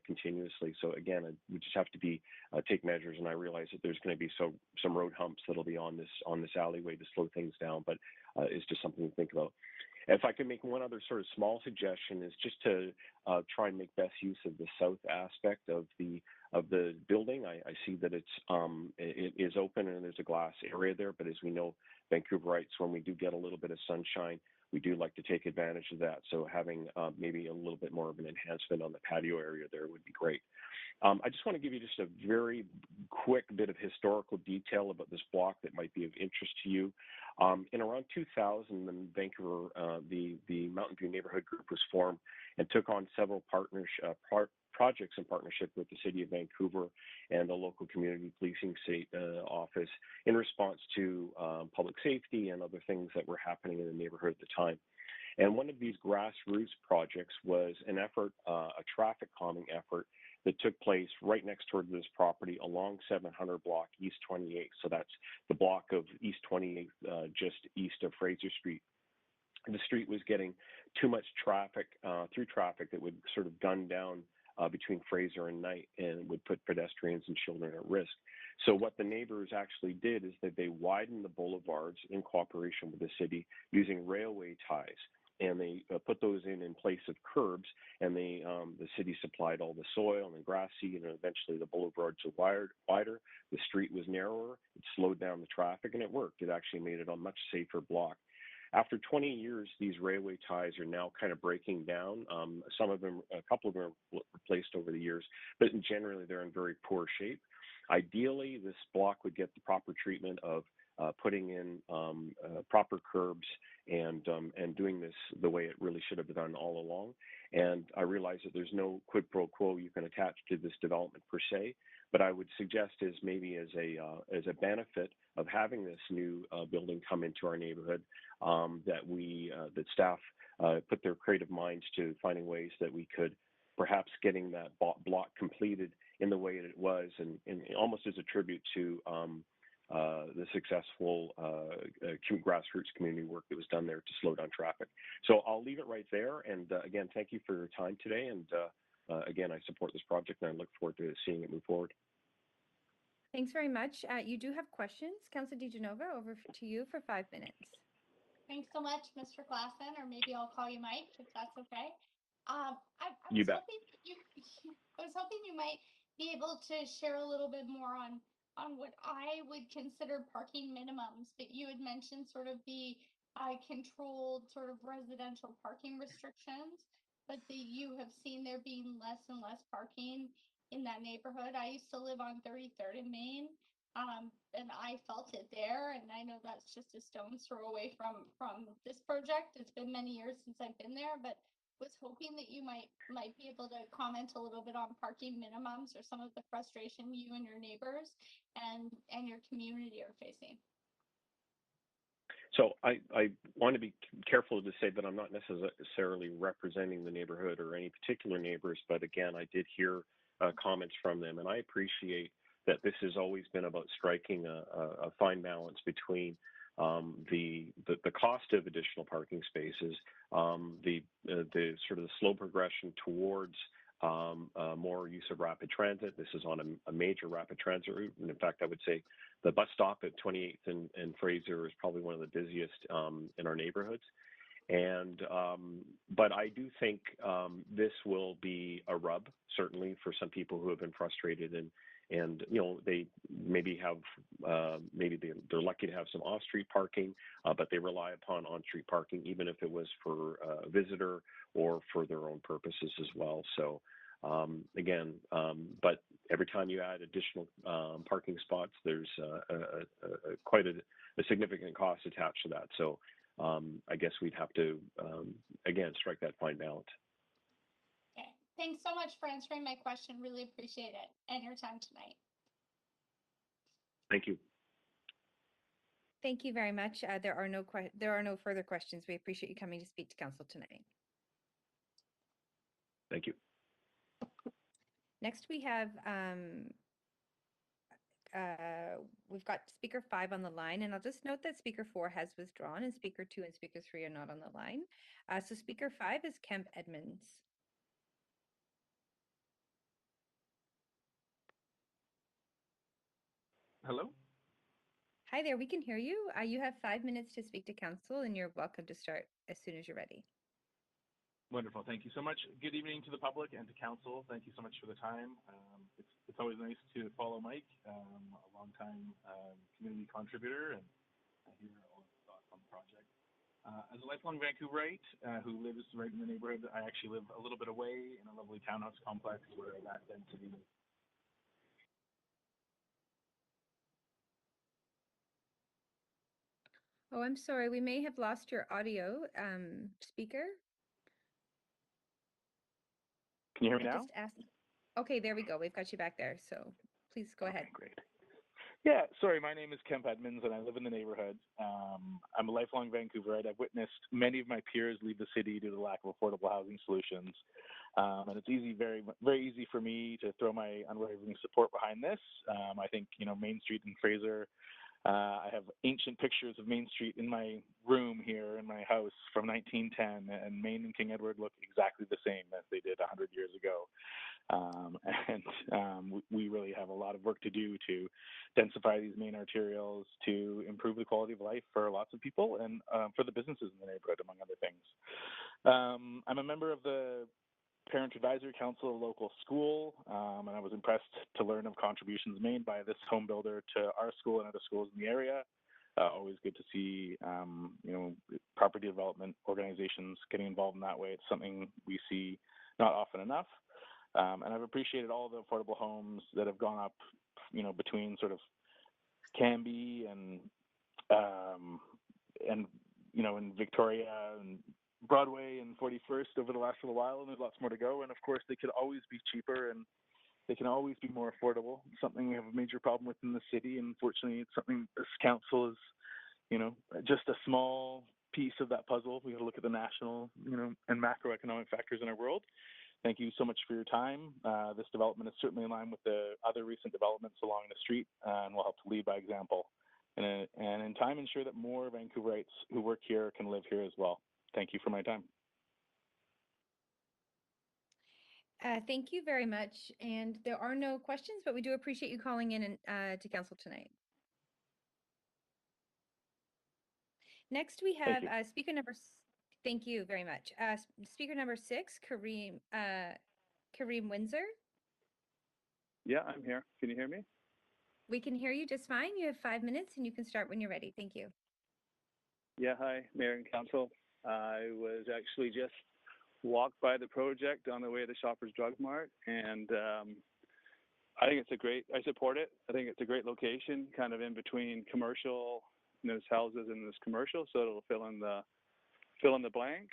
continuously. So again, we just have to take measures, and I realize that there's going to be some road humps that'll be on this alleyway to slow things down, but it's just something to think about. If I could make one other sort of small suggestion, is just to try and make best use of the south aspect of the building. I see that it is open and there's a glass area there, but as we know, Vancouverites, when we do get a little bit of sunshine, we do like to take advantage of that. So having maybe a little bit more of an enhancement on the patio area there would be great. I just want to give you just a very quick bit of historical detail about this block that might be of interest to you. In around 2000, in Vancouver, the Mountain View Neighborhood Group was formed and took on several projects in partnership with the City of Vancouver and the local community policing office in response to public safety and other things that were happening in the neighborhood at the time. And one of these grassroots projects was an effort, a traffic calming effort that took place right next door to this property along 700 block East 28th. So that's the block of East 28th, just east of Fraser Street. The street was getting too much traffic, through traffic that would sort of gun down between Fraser and Knight and would put pedestrians and children at risk. So what the neighbors actually did is that they widened the boulevards in cooperation with the city using railway ties. And they put those in place of curbs, and the city supplied all the soil and grass seed, and eventually the boulevards were wider, the street was narrower, it slowed down the traffic, and it worked. It actually made it a much safer block. After 20 years, these railway ties are now kind of breaking down. Some of them, a couple of them are replaced over the years, but generally they're in very poor shape. Ideally, this block would get the proper treatment of putting in proper curbs and doing this the way it really should have been done all along. And I realize that there's no quid pro quo you can attach to this development per se, but I would suggest as maybe as a benefit of having this new building come into our neighborhood, that staff put their creative minds to finding ways that we could perhaps getting that block completed in the way that it was, and almost as a tribute to the successful grassroots community work that was done there to slow down traffic. So I'll leave it right there. And again, thank you for your time today. And again, I support this project and I look forward to seeing it move forward. Thanks very much. You do have questions. Councillor DiGenova, over to you for 5 minutes. Thanks so much, Mr. Klassen, or maybe I'll call you Mike, if that's okay. I You bet. I was hoping you might be able to share a little bit more on what I would consider parking minimums, but you had mentioned sort of the controlled sort of residential parking restrictions, but you have seen there being less and less parking in that neighborhood. I used to live on 33rd and Main, and I felt it there, and I know that's just a stone's throw away from this project. It's been many years since I've been there, but was hoping that you might be able to comment a little bit on parking minimums or some of the frustration you and your neighbors and your community are facing. So I want to be careful to say that I'm not necessarily representing the neighborhood or any particular neighbors, but again, I did hear comments from them, and I appreciate that this has always been about striking a fine balance between the cost of additional parking spaces, the sort of the slow progression towards more use of rapid transit. This is on a major rapid transit route, and in fact, I would say the bus stop at 28th and Fraser is probably one of the busiest in our neighborhoods. And but I do think this will be a rub, certainly for some people who have been frustrated and you know, they maybe have maybe they're lucky to have some off-street parking, but they rely upon on-street parking even if it was for a visitor or for their own purposes as well. So again, but every time you add additional parking spots, there's quite a significant cost attached to that. So I guess we'd have to again strike that fine balance. Okay. Thanks so much for answering my question. Really appreciate it and your time tonight. Thank you. Thank you very much. There are no further questions. We appreciate you coming to speak to council tonight. Thank you. Next, we have we've got speaker 5 on the line, and I'll just note that speaker 4 has withdrawn, and speaker 2 and speaker 3 are not on the line. So speaker 5 is Kemp Edmonds. Hello? Hi there, we can hear you. You have 5 minutes to speak to council, and you're welcome to start as soon as you're ready. Wonderful. Thank you so much. Good evening to the public and to council. Thank you so much for the time. It's always nice to follow Mike, a longtime community contributor, and I hear all his thoughts on the project. As a lifelong Vancouverite who lives right in the neighborhood, I actually live a little bit away in a lovely townhouse complex where that density. Oh, I'm sorry. We may have lost your audio, speaker. Can you hear me now? Okay, there we go. We've got you back there. So please go ahead. Great. Yeah, sorry. My name is Kemp Edmonds, and I live in the neighborhood. I'm a lifelong Vancouverite. I've witnessed many of my peers leave the city due to the lack of affordable housing solutions. And it's very easy for me to throw my unwavering support behind this. I think, Main Street in Fraser, I have ancient pictures of Main Street in my room here in my house from 1910, and Main and King Edward look exactly the same as they did 100 years ago. We really have a lot of work to do to densify these main arterials, to improve the quality of life for lots of people and for the businesses in the neighborhood, among other things. I'm a member of the Parent Advisory Council of a local school, and I was impressed to learn of contributions made by this home builder to our school and other schools in the area. Always good to see, property development organizations getting involved in that way. It's something we see not often enough. And I've appreciated all the affordable homes that have gone up, between sort of Canby and in Victoria and Broadway and 41st over the last little while, and there's lots more to go. And of course, they could always be cheaper and they can always be more affordable. It's something we have a major problem with in the city, and unfortunately, it's something this council is, just a small piece of that puzzle. We got to look at the national, and macroeconomic factors in our world. Thank you so much for your time. This development is certainly in line with the other recent developments along the street, and will help to lead by example. And in time, ensure that more Vancouverites who work here can live here as well. Thank you for my time. Thank you very much. And there are no questions, but we do appreciate you calling in to council tonight. Next, we have speaker number. Thank you very much. Speaker number 6, Kareem Windsor. Yeah, I'm here. Can you hear me? We can hear you just fine. You have 5 minutes, and you can start when you're ready. Thank you. Yeah, hi, Mayor and Council. I was actually just walked by the project on the way to Shoppers Drug Mart, and I think I support it. I think it's a great location, kind of in between commercial, there's houses and there's commercial, so it'll fill in the blank.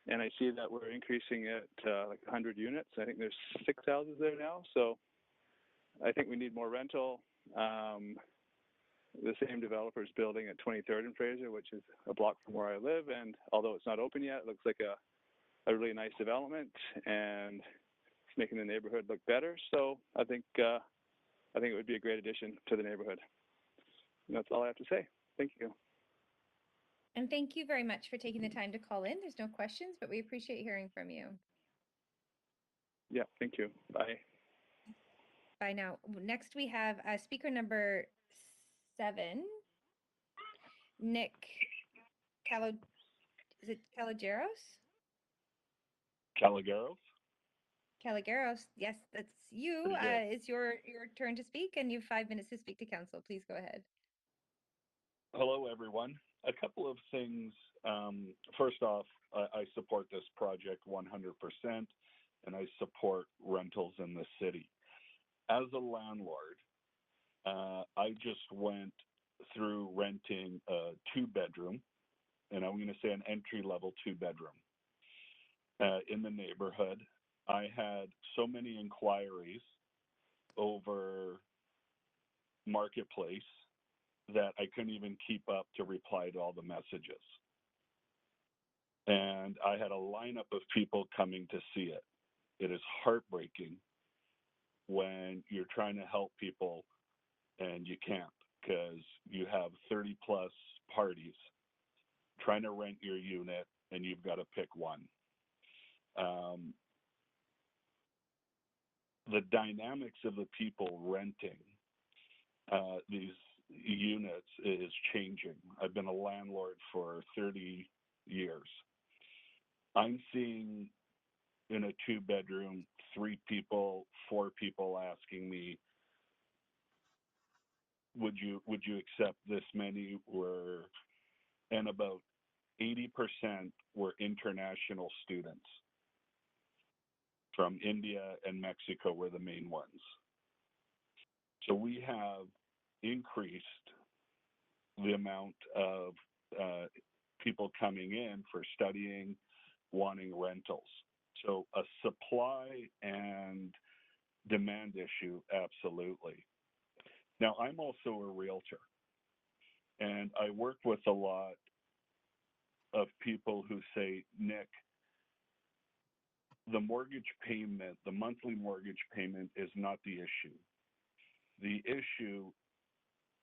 And I see that we're increasing it like 100 units. I think there's 6 houses there now, so I think we need more rental. The same developer is building at 23rd and Fraser, which is a block from where I live, and although it's not open yet, it looks like a really nice development, and it's making the neighborhood look better. So I think it would be a great addition to the neighborhood. And that's all I have to say. Thank you. And thank you very much for taking the time to call in. There's no questions, but we appreciate hearing from you. Yeah, thank you. Bye. Bye now. Next, we have speaker number 7, Nick Is it Caligaros? Caligaros, yes, that's you. It's your turn to speak, and you have 5 minutes to speak to council. Please go ahead. Hello, everyone. A couple of things. First off, I support this project 100%, and I support rentals in the city. As a landlord, I just went through renting a 2-bedroom, and I'm going to say an entry-level 2-bedroom in the neighborhood. I had so many inquiries over Marketplace that I couldn't even keep up to reply to all the messages. And I had a lineup of people coming to see it. It is heartbreaking when you're trying to help people and you can't, because you have 30 plus parties trying to rent your unit and you've got to pick one. The dynamics of the people renting these units is changing. I've been a landlord for 30 years. I'm seeing in a 2-bedroom, 3 people, 4 people asking me, would you accept this many? And about 80% were international students from India and Mexico were the main ones. So we have increased the amount of people coming in for studying, wanting rentals. So a supply and demand issue, absolutely. Now, I'm also a realtor, and I work with a lot of people who say, Nick, the mortgage payment, the monthly mortgage payment is not the issue. The issue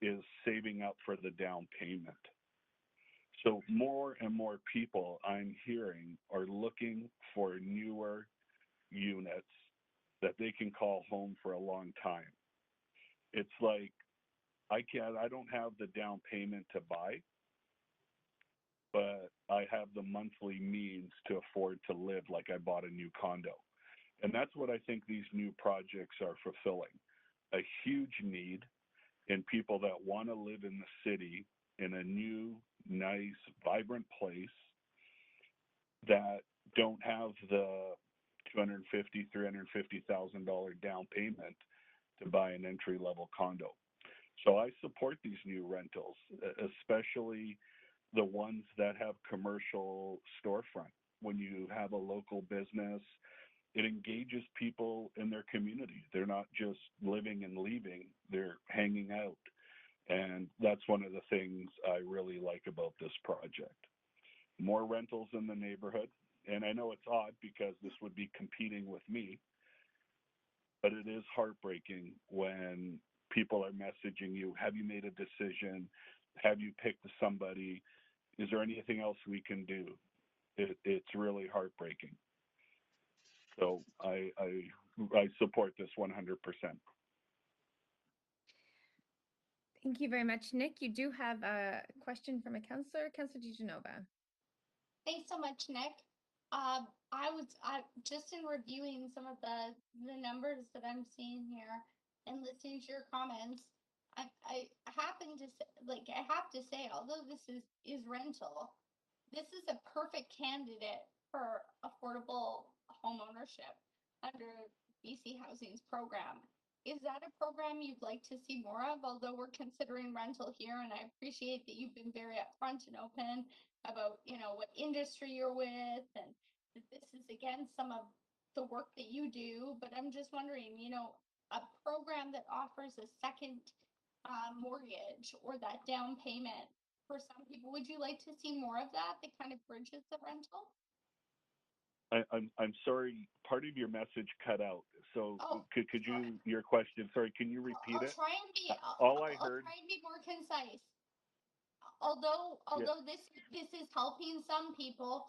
is saving up for the down payment. So more and more people I'm hearing are looking for newer units that they can call home for a long time. It's like, I don't have the down payment to buy, but I have the monthly means to afford to live like I bought a new condo. And that's what I think these new projects are fulfilling. A huge need in people that want to live in the city in a new, nice, vibrant place that don't have the $250,000, $350,000 down payment to buy an entry-level condo. So I support these new rentals, especially the ones that have commercial storefront. When you have a local business, it engages people in their community. They're not just living and leaving, they're hanging out. And that's one of the things I really like about this project. More rentals in the neighborhood. And I know it's odd because this would be competing with me, but it is heartbreaking when people are messaging you, have you made a decision? Have you picked somebody? Is there anything else we can do? It's really heartbreaking. So I support this 100%. Thank you very much, Nick. You do have a question from a councillor, Councillor DiGenova. Thanks so much, Nick. I just in reviewing some of the numbers that I'm seeing here and listening to your comments, I happen to say, I have to say, although this is rental, this is a perfect candidate for affordable home ownership under BC Housing's program. Is that a program you'd like to see more of? Although we're considering rental here, and I appreciate that you've been very upfront and open about, what industry you're with, and that this is again some of the work that you do. But I'm just wondering, a program that offers a second mortgage or that down payment for some people, would you like to see more of that kind of bridges the rental? I'm sorry, part of your message cut out. So Oh, could you, your question, sorry, can you repeat I'll it? try and be All I heard. I'll try and be more concise. Although this is helping some people,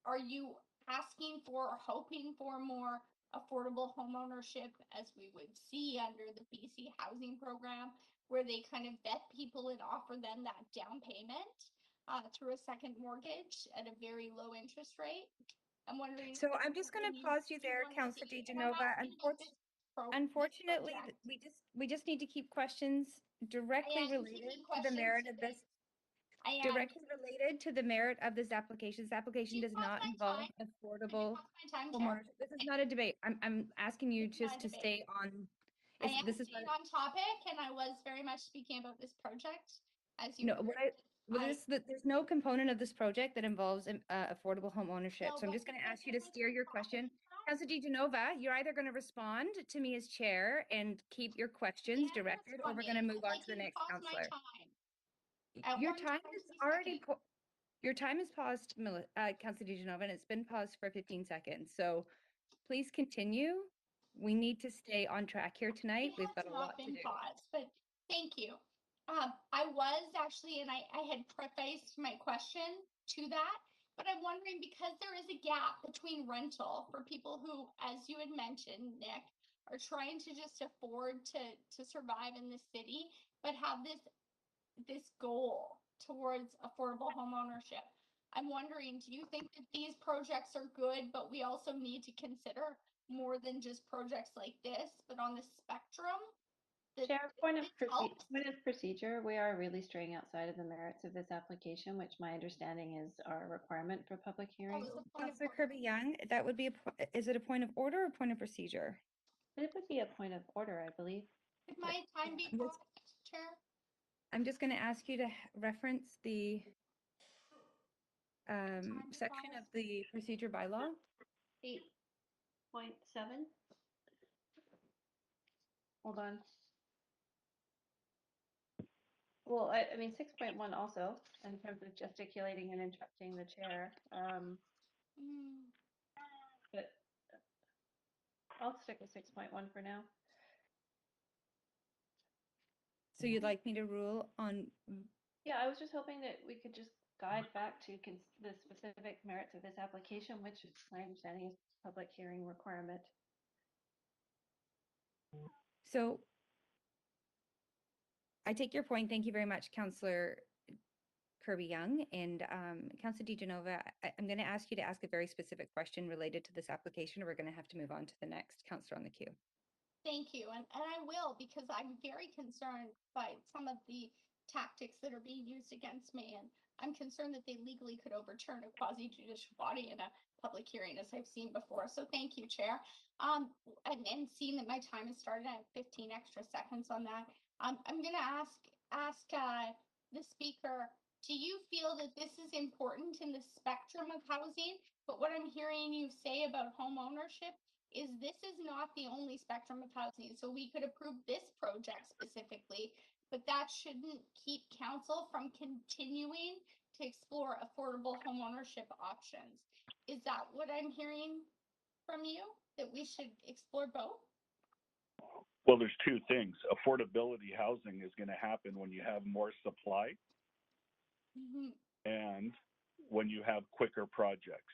are you asking for or hoping for more affordable home ownership as we would see under the BC housing program, where they kind of vet people and offer them that down payment through a second mortgage at a very low interest rate? I'm wondering. So I'm just going to pause you there, Councillor DiGenova. Unfortunately, we just need to keep questions directly related to the merit of this. Directly related to the merit of this application. This application does not involve affordable homeownership. This is not a debate. I'm asking you just to stay on. I am staying on topic, and I was very much speaking about this project as you. No, there's no component of this project that involves affordable home ownership. So I'm just going to ask you to steer your question. Councillor DiGenova, you're either going to respond to me as chair and keep your questions directed, or we're going to move on to the next councillor. Your time is already your time is paused, Councillor DiGenova, and it's been paused for 15 seconds. So please continue. We need to stay on track here tonight. We've got a lot to do. Paused, but thank you. I was actually, and I had prefaced my question to that, but I'm wondering, because there is a gap between rental for people who, as you had mentioned, Nick, are trying to just afford to survive in the city, but have this goal towards affordable home ownership. I'm wondering, do you think that these projects are good, but we also need to consider more than just projects like this, but on the spectrum? Chair, point of procedure, we are really straying outside of the merits of this application, which my understanding is our requirement for public hearing. Councillor Kirby-Young, that would be is it a point of order or a point of procedure? It would be a point of order, I believe. Could my time be paused, Chair? I'm just going to ask you to reference the section of the procedure bylaw. 8.7. Hold on. Well, I mean, 6.1 also, in terms of gesticulating and interrupting the chair. I'll stick with 6.1 for now. So you'd like me to rule on, Yeah, I was just hoping that we could just guide back to the specific merits of this application, which my understanding is public hearing requirement. so I take your point. Thank you very much, Councillor Kirby-Young. And Councillor DiGenova, I'm going to ask you to ask a very specific question related to this application, or we're going to have to move on to the next councillor on the queue. Thank you. And I will, because I'm very concerned by some of the tactics that are being used against me. And I'm concerned that they legally could overturn a quasi-judicial body in a public hearing, as I've seen before. So thank you, Chair. And seeing that my time has started, I have 15 extra seconds on that. I'm going to ask the speaker, do you feel that this is important in the spectrum of housing? But what I'm hearing you say about home ownership is this is not the only spectrum of housing. So we could approve this project specifically, but that shouldn't keep council from continuing to explore affordable homeownership options. Is that what I'm hearing from you? That we should explore both? Well, there's two things. Affordability housing is going to happen when you have more supply and when you have quicker projects.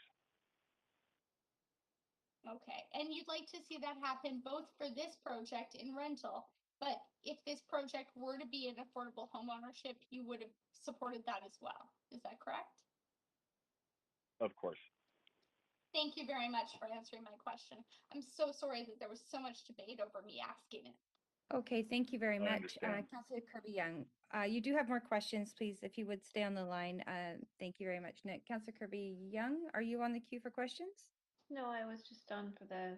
Okay, and you'd like to see that happen both for this project in rental, but if this project were to be in affordable homeownership, you would have supported that as well. Is that correct? Of course. Thank you very much for answering my question. I'm so sorry that there was so much debate over me asking it. Okay, thank you very I much, understand. Councillor Kirby-Young. You do have more questions, please, if you would stay on the line. Thank you very much, Nick. Councillor Kirby-Young, are you on the queue for questions? No, I was just on for the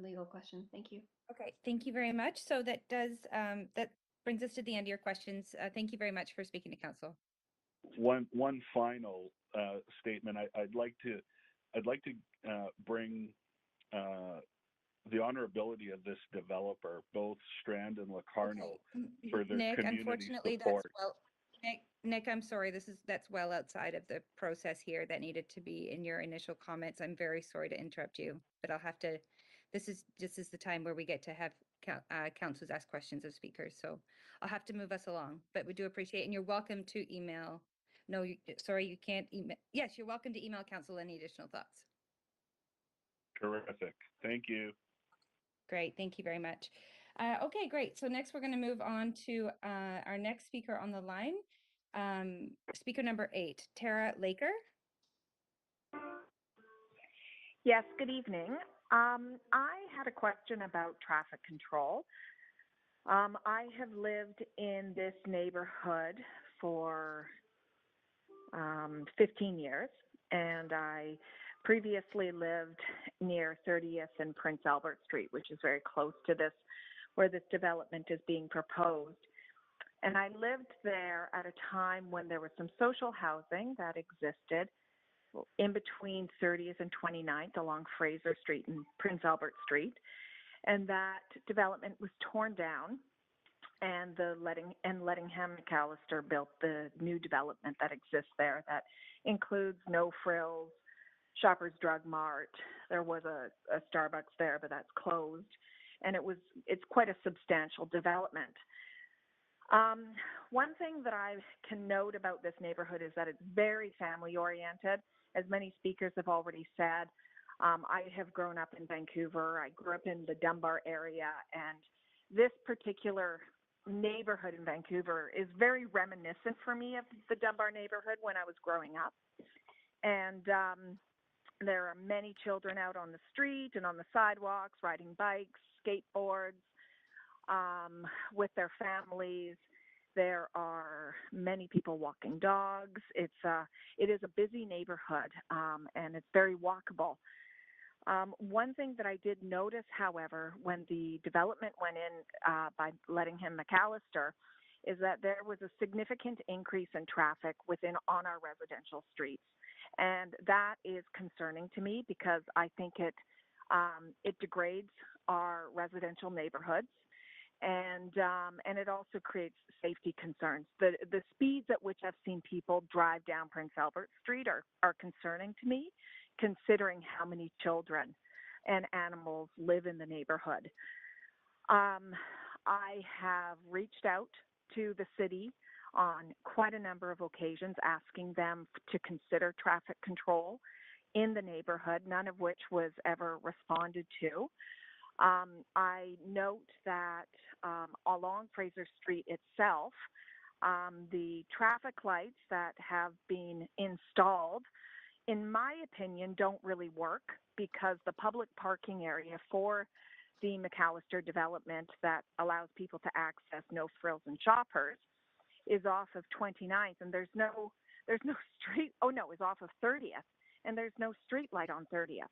legal question. Thank you. Okay, thank you very much. So that does that brings us to the end of your questions. Thank you very much for speaking to council. One final statement. I'd like to bring the honorability of this developer, both Strand and Locarno, for their Nick, community unfortunately, support. that's well. Nick, I'm sorry. That's well outside of the process here. That needed to be in your initial comments. I'm very sorry to interrupt you, but I'll have to. This is the time where we get to have councils ask questions of speakers. So I'll have to move us along. But we do appreciate, and you're welcome to email. No, sorry, you can't email. Yes, you're welcome to email council any additional thoughts. Terrific. Thank you. Great. Thank you very much. Okay, great. So next we're going to move on to our next speaker on the line. Speaker number 8, Tara Laker. Yes, good evening. I had a question about traffic control. I have lived in this neighborhood for 15 years, and I previously lived near 30th and Prince Albert Street, which is very close to this, where this development is being proposed. And I lived there at a time when there was some social housing that existed in between 30th and 29th along Fraser Street and Prince Albert Street. And that development was torn down, and Lettingham McAllister built the new development that exists there that includes No Frills, Shoppers Drug Mart. There was a Starbucks there, but that's closed. And it's quite a substantial development. One thing that I can note about this neighborhood is that it's very family oriented. As many speakers have already said, I have grown up in Vancouver. I grew up in the Dunbar area, and this particular neighborhood in Vancouver is very reminiscent for me of the Dunbar neighborhood when I was growing up. And there are many children out on the street and on the sidewalks, riding bikes, skateboards, with their families. There are many people walking dogs. It is a busy neighborhood, and it's very walkable. One thing that I did notice, however, when the development went in by Lettingham McAllister, is that there was a significant increase in traffic on our residential streets. And that is concerning to me because I think it degrades our residential neighborhoods, and it also creates safety concerns. The speeds at which I've seen people drive down Prince Albert Street are concerning to me, considering how many children and animals live in the neighborhood. I have reached out to the city on quite a number of occasions asking them to consider traffic control in the neighborhood, none of which was ever responded to. I note that along Fraser Street itself, the traffic lights that have been installed, in my opinion, don't really work because the public parking area for the McAllister development that allows people to access No Frills and Shoppers is off of 29th, and there's no street. Oh no, is off of 30th, and there's no street light on 30th.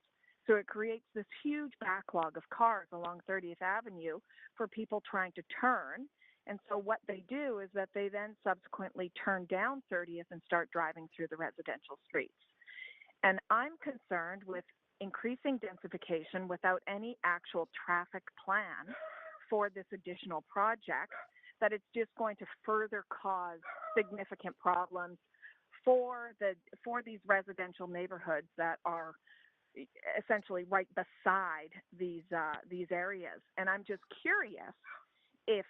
So it creates this huge backlog of cars along 30th Avenue for people trying to turn. And so what they do is that they then subsequently turn down 30th and start driving through the residential streets. And I'm concerned with increasing densification without any actual traffic plan for this additional project, that it's just going to further cause significant problems for these residential neighborhoods that are essentially right beside these areas. And I'm just curious if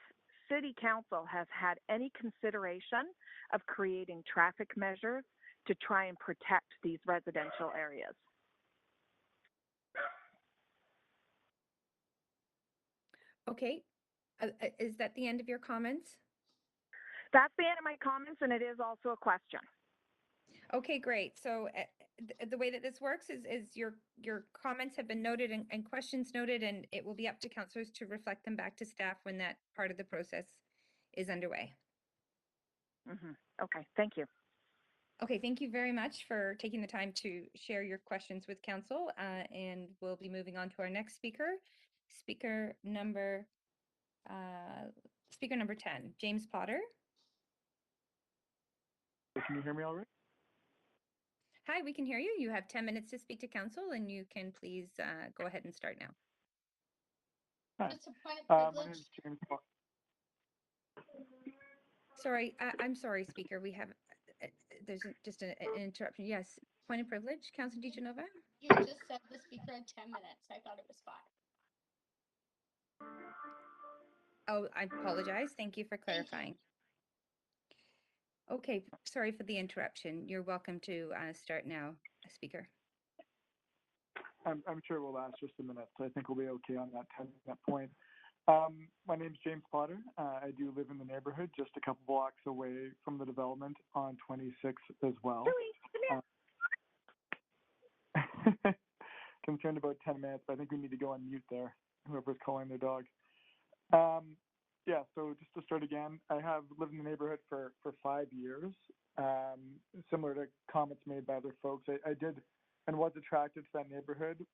City Council has had any consideration of creating traffic measures to try and protect these residential areas. Okay. Is that the end of your comments? That's the end of my comments, and it is also a question. Okay, great. So the way that this works is your comments have been noted and questions noted, and it will be up to councillors to reflect them back to staff when that part of the process is underway. Okay, thank you. Okay, thank you very much for taking the time to share your questions with council, and we'll be moving on to our next speaker. Speaker number 10, James Potter. Can you hear me all right? Hi, we can hear you. You have 10 minutes to speak to council, and you can please go ahead and start now. Hi. Just a point of My privilege. name is James Potter. Sorry, I'm sorry, speaker. We have, there's just an interruption. Yes, point of privilege, Councilor DiGenova? You just said the speaker had 10 minutes. I thought it was 5. Oh, I apologize. Thank you for clarifying. Okay, sorry for the interruption. You're welcome to start now, speaker. I'm sure it will last just a minute, so I think we'll be okay on that 10-minute point. My name is James Potter. I do live in the neighborhood, just a couple blocks away from the development on 26 as well. Concerned about 10 minutes, but I think we need to go on mute there, whoever's calling their dog. Yeah, so just to start again, I have lived in the neighborhood for 5 years. Similar to comments made by other folks, I did and was attracted to that neighborhood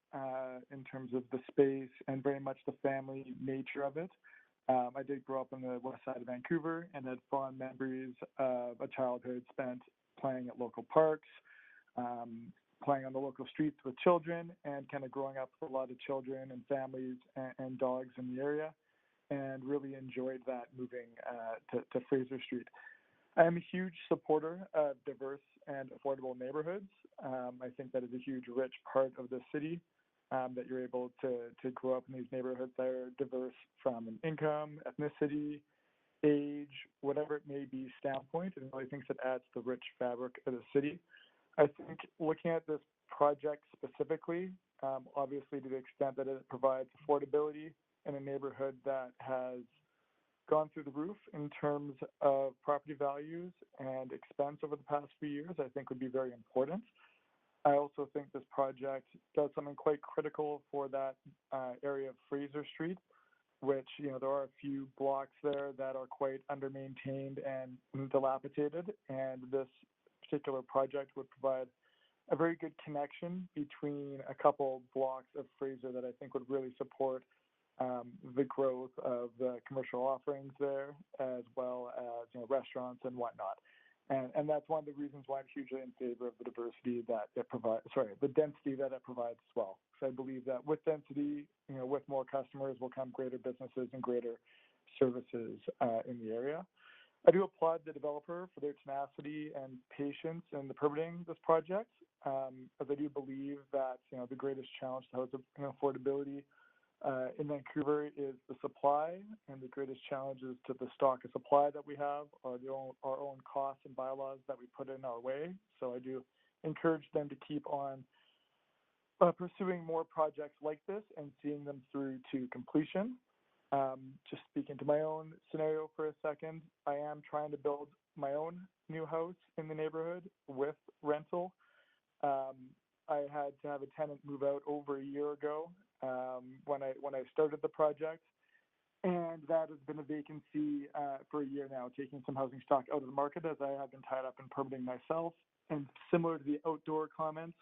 in terms of the space and very much the family nature of it. I did grow up on the west side of Vancouver and had fond memories of a childhood spent playing at local parks, playing on the local streets with children, and kind of growing up with a lot of children and families and dogs in the area, and really enjoyed that moving to Fraser Street. I am a huge supporter of diverse and affordable neighborhoods. I think that is a huge, rich part of the city, that you're able to grow up in these neighborhoods that are diverse from an income, ethnicity, age, whatever it may be standpoint, and really thinks it adds to the rich fabric of the city. I think looking at this project specifically, obviously to the extent that it provides affordability in a neighborhood that has gone through the roof in terms of property values and expense over the past few years, I think would be very important. I also think this project does something quite critical for that area of Fraser Street, which, you know, there are a few blocks there that are quite under-maintained and dilapidated, and this particular project would provide a very good connection between a couple blocks of Fraser that I think would really support the growth of the commercial offerings there, as well as, you know, restaurants and whatnot. And that's one of the reasons why I'm hugely in favor of the diversity that it provides, the density that it provides as well. So I believe that with density, you know, with more customers will come greater businesses and greater services in the area. I do applaud the developer for their tenacity and patience in the permitting this project, as I do believe that the greatest challenge to housing affordability in Vancouver is the supply, and the greatest challenges to the stock of supply that we have are our own costs and bylaws that we put in our way. So I do encourage them to keep on pursuing more projects like this and seeing them through to completion. Just speaking to my own scenario for a second, I am trying to build my own new house in the neighborhood with rental. I had to have a tenant move out over a year ago when I started the project, and that has been a vacancy for a year now, taking some housing stock out of the market as I have been tied up in permitting myself. And similar to the outdoor comments,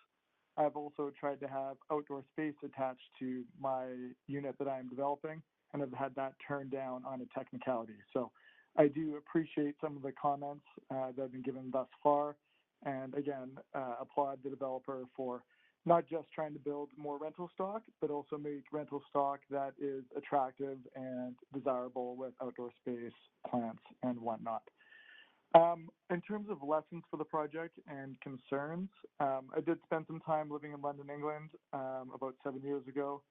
I've also tried to have outdoor space attached to my unit that I'm developing, and have had that turned down on a technicality. So I do appreciate some of the comments that have been given thus far, and again, applaud the developer for not just trying to build more rental stock, but also make rental stock that is attractive and desirable with outdoor space, plants, and whatnot. In terms of lessons for the project and concerns, I did spend some time living in London, England, about 7 years ago,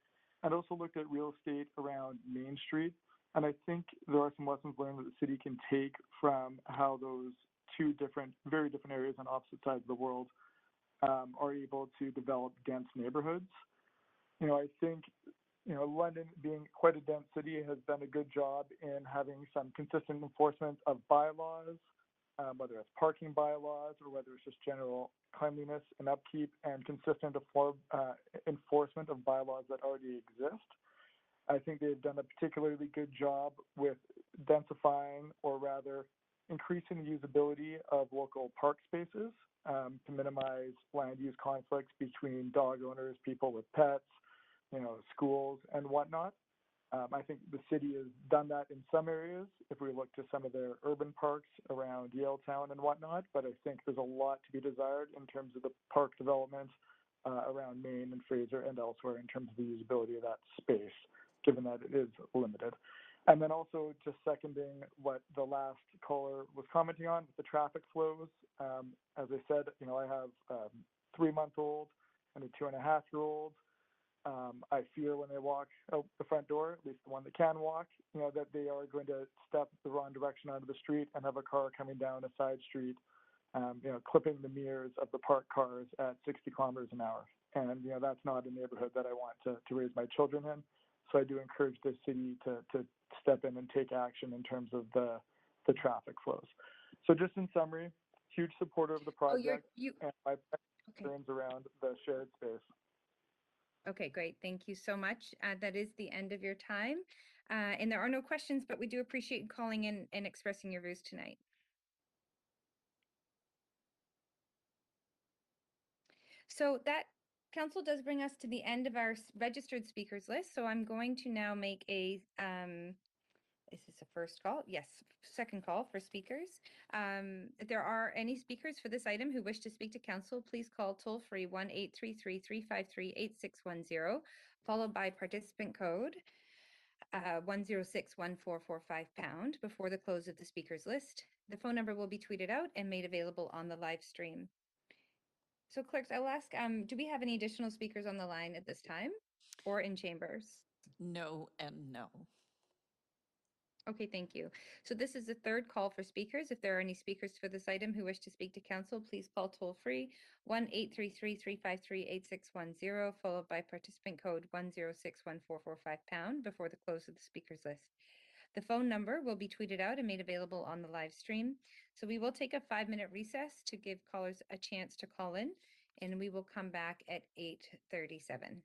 and also looked at real estate around Main Street. And I think there are some lessons learned that the city can take from how those two very different areas on opposite sides of the world are able to develop dense neighborhoods. I think, London being quite a dense city has done a good job in having some consistent enforcement of bylaws, whether it's parking bylaws or whether it's just general cleanliness and upkeep and consistent enforcement of bylaws that already exist. I think they've done a particularly good job with densifying, or rather increasing the usability of local park spaces to minimize land use conflicts between dog owners, people with pets, schools and whatnot. I think the city has done that in some areas if we look to some of their urban parks around Yaletown and whatnot, but I think there's a lot to be desired in terms of the park development around Maine and Fraser and elsewhere in terms of the usability of that space, given that it is limited. And then also just seconding what the last caller was commenting on with the traffic flows. As I said, I have a 3-month-old and a 2.5-year-old. I fear when they walk out the front door, at least the one that can walk, that they are going to step the wrong direction onto the street and have a car coming down a side street, clipping the mirrors of the parked cars at 60 kilometers an hour. And, that's not a neighborhood that I want to raise my children in. So I do encourage the city to step in and take action in terms of the traffic flows. So just in summary, huge supporter of the project and my concerns around the shared space. Okay, great. Thank you so much. That is the end of your time. And there are no questions, but we do appreciate you calling in and expressing your views tonight. So that, council, does bring us to the end of our registered speakers list. So I'm going to now make a, is this a first call? Yes, second call for speakers. If there are any speakers for this item who wish to speak to council, please call toll-free 1-833-353-8610, followed by participant code 1061445# before the close of the speakers list. The phone number will be tweeted out and made available on the live stream. So clerks, I will ask, do we have any additional speakers on the line at this time or in chambers? No and no. Okay, thank you. So this is the third call for speakers. If there are any speakers for this item who wish to speak to council, please call toll-free 1-833-353-8610, followed by participant code 1061445# before the close of the speakers list. The phone number will be tweeted out and made available on the live stream. So we will take a 5-minute recess to give callers a chance to call in, and we will come back at 8:37.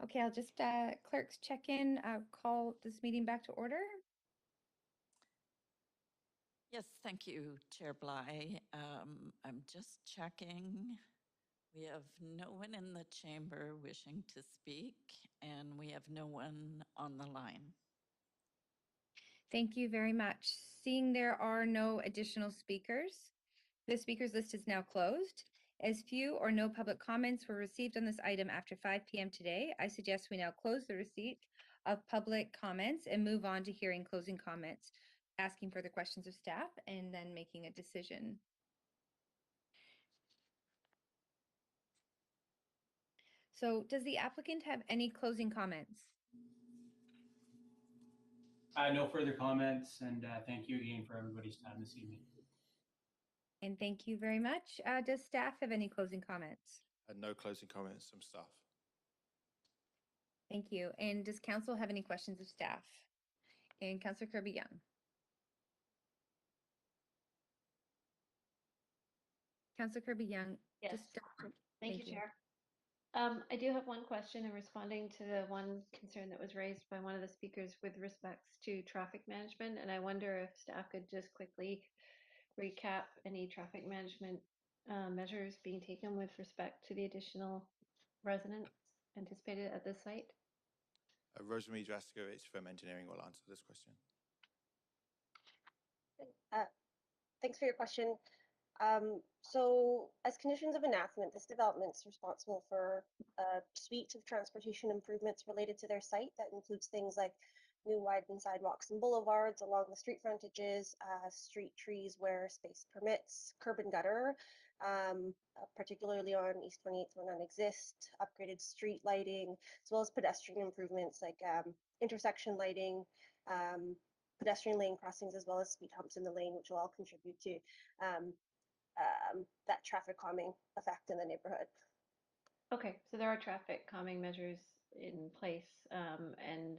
Okay, I'll just clerks check in, call this meeting back to order. Yes, thank you, Chair Bly. I'm just checking. We have no one in the chamber wishing to speak, and we have no one on the line. Thank you very much. Seeing there are no additional speakers, the speakers list is now closed. As few or no public comments were received on this item after 5 p.m. today, I suggest we now close the receipt of public comments and move on to hearing closing comments, asking further questions of staff, and then making a decision. So does the applicant have any closing comments? No further comments, and thank you again for everybody's time this evening. And thank you very much. Does staff have any closing comments? No closing comments from staff. Thank you. And does council have any questions of staff? And Councillor Kirby-Young. Councillor Kirby-Young. Yes. Thank you, Chair. I do have one question in responding to the one concern that was raised by one of the speakers with respects to traffic management. And I wonder if staff could just quickly recap any traffic management measures being taken with respect to the additional residents anticipated at this site. Rosemary Draskowicz from engineering will answer this question. Thanks for your question. So as conditions of enactment, this development is responsible for a suite of transportation improvements related to their site. That includes things like new widened sidewalks and boulevards along the street frontages, street trees where space permits, curb and gutter, particularly on East 28th where none exist, upgraded street lighting, as well as pedestrian improvements like intersection lighting, pedestrian lane crossings, as well as speed humps in the lane, which will all contribute to that traffic calming effect in the neighborhood. Okay, so there are traffic calming measures in place, and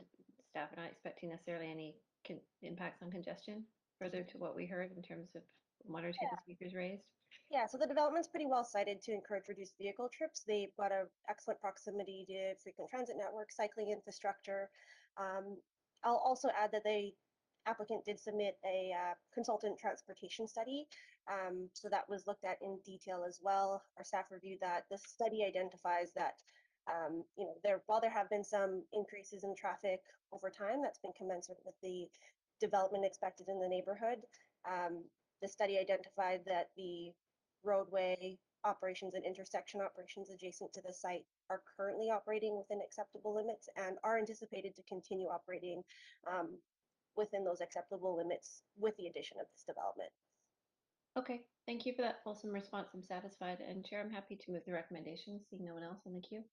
staff are not expecting necessarily any impacts on congestion, further to what we heard in terms of one or two of the speakers raised. Yeah, so the development's pretty well cited to encourage reduced vehicle trips. They've got an excellent proximity to frequent transit network, cycling infrastructure. I'll also add that the applicant did submit a consultant transportation study. So that was looked at in detail as well. Our staff reviewed that. The study identifies that while there have been some increases in traffic over time, that's been commensurate with the development expected in the neighborhood. The study identified that the roadway operations and intersection operations adjacent to the site are currently operating within acceptable limits and are anticipated to continue operating within those acceptable limits with the addition of this development. Okay, thank you for that fulsome response. I'm satisfied. And Chair, I'm happy to move the recommendations, seeing no one else in the queue.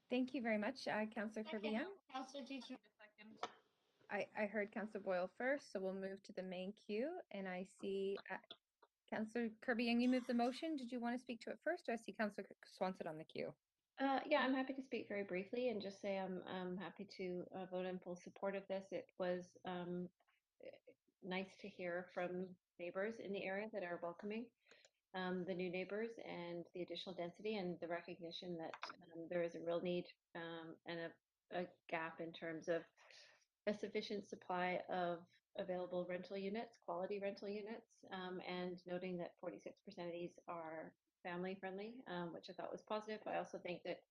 Thank you very much, Councillor Kirby-Young. Councillor Teacher, second. I heard Councillor Boyle first, so we'll move to the main queue. And I see Councillor Kirby-Young, you moved the motion. Did you want to speak to it first, or I see Councillor Swanson on the queue? Yeah, I'm happy to speak very briefly and just say I'm happy to vote in full support of this. It was nice to hear from neighbors in the area that are welcoming the new neighbors and the additional density and the recognition that there is a real need and a gap in terms of a sufficient supply of available rental units, quality rental units, and noting that 46% of these are family friendly, which I thought was positive. I also think that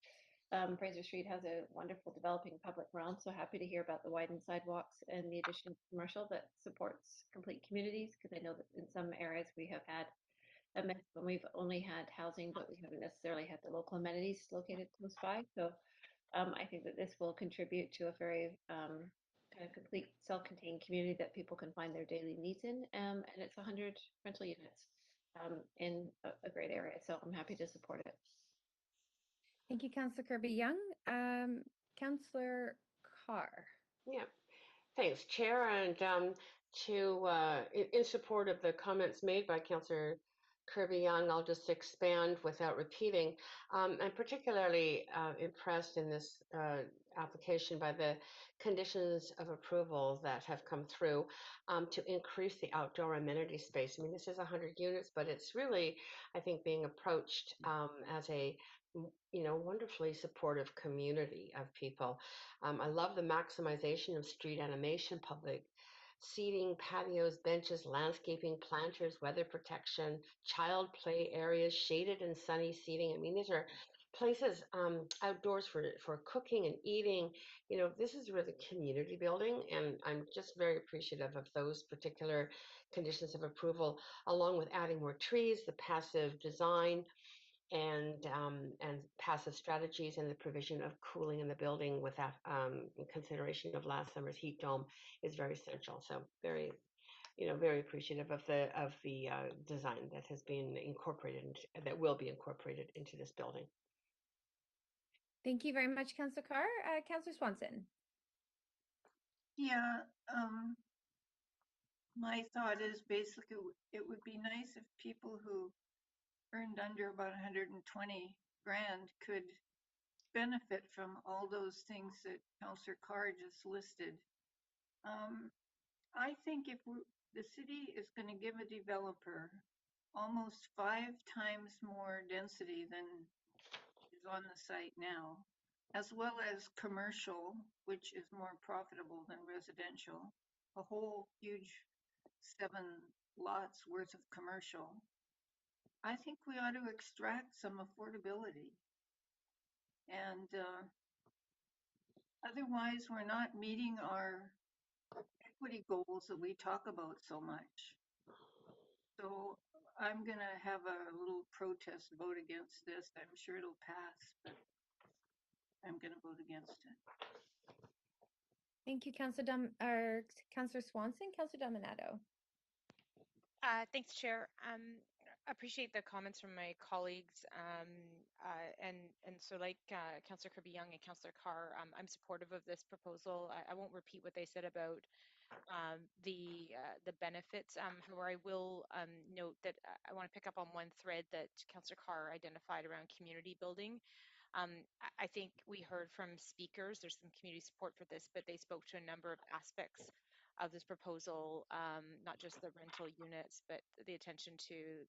Fraser Street has a wonderful developing public realm, so happy to hear about the widened sidewalks and the addition of commercial that supports complete communities, because I know that in some areas we have had when we've only had housing, but we haven't necessarily had the local amenities located close by. So I think that this will contribute to a very kind of complete self-contained community that people can find their daily needs in. And it's 100 rental units in a great area. So I'm happy to support it. Thank you, Councillor Kirby-Young. Councillor Carr. Yeah, thanks, Chair. And in support of the comments made by Councillor Kirby-Young, I'll just expand without repeating. I'm particularly impressed in this application by the conditions of approval that have come through to increase the outdoor amenity space. I mean, this is 100 units, but it's really, I think, being approached as a wonderfully supportive community of people. I love the maximization of street animation, public seating, patios, benches, landscaping, planters, weather protection, child play areas, shaded and sunny seating. I mean, these are places outdoors for cooking and eating. This is really community building, and I'm just very appreciative of those particular conditions of approval, along with adding more trees, the passive design, and passive strategies, and the provision of cooling in the building with that in consideration of last summer's heat dome is very essential. So very appreciative of the design that has been incorporated, that will be incorporated into this building. Thank you very much, Councillor Carr. Councillor Swanson. Yeah, my thought is basically it would be nice if people who earned under about 120 grand could benefit from all those things that Councillor Carr just listed. I think if the city is going to give a developer almost 5 times more density than is on the site now, as well as commercial, which is more profitable than residential, a whole huge 7 lots worth of commercial, I think we ought to extract some affordability. And otherwise, we're not meeting our equity goals that we talk about so much. So I'm going to have a little protest vote against this. I'm sure it'll pass, but I'm going to vote against it. Thank you, Councillor Swanson. Councillor Dominato. Thanks, Chair. Appreciate the comments from my colleagues, and so like Councillor Kirby-Young and Councillor Carr, I'm supportive of this proposal. I won't repeat what they said about the benefits. However, I will note that I want to pick up on one thread that Councillor Carr identified around community building. I think we heard from speakers, there's some community support for this, but they spoke to a number of aspects of this proposal, not just the rental units, but the attention to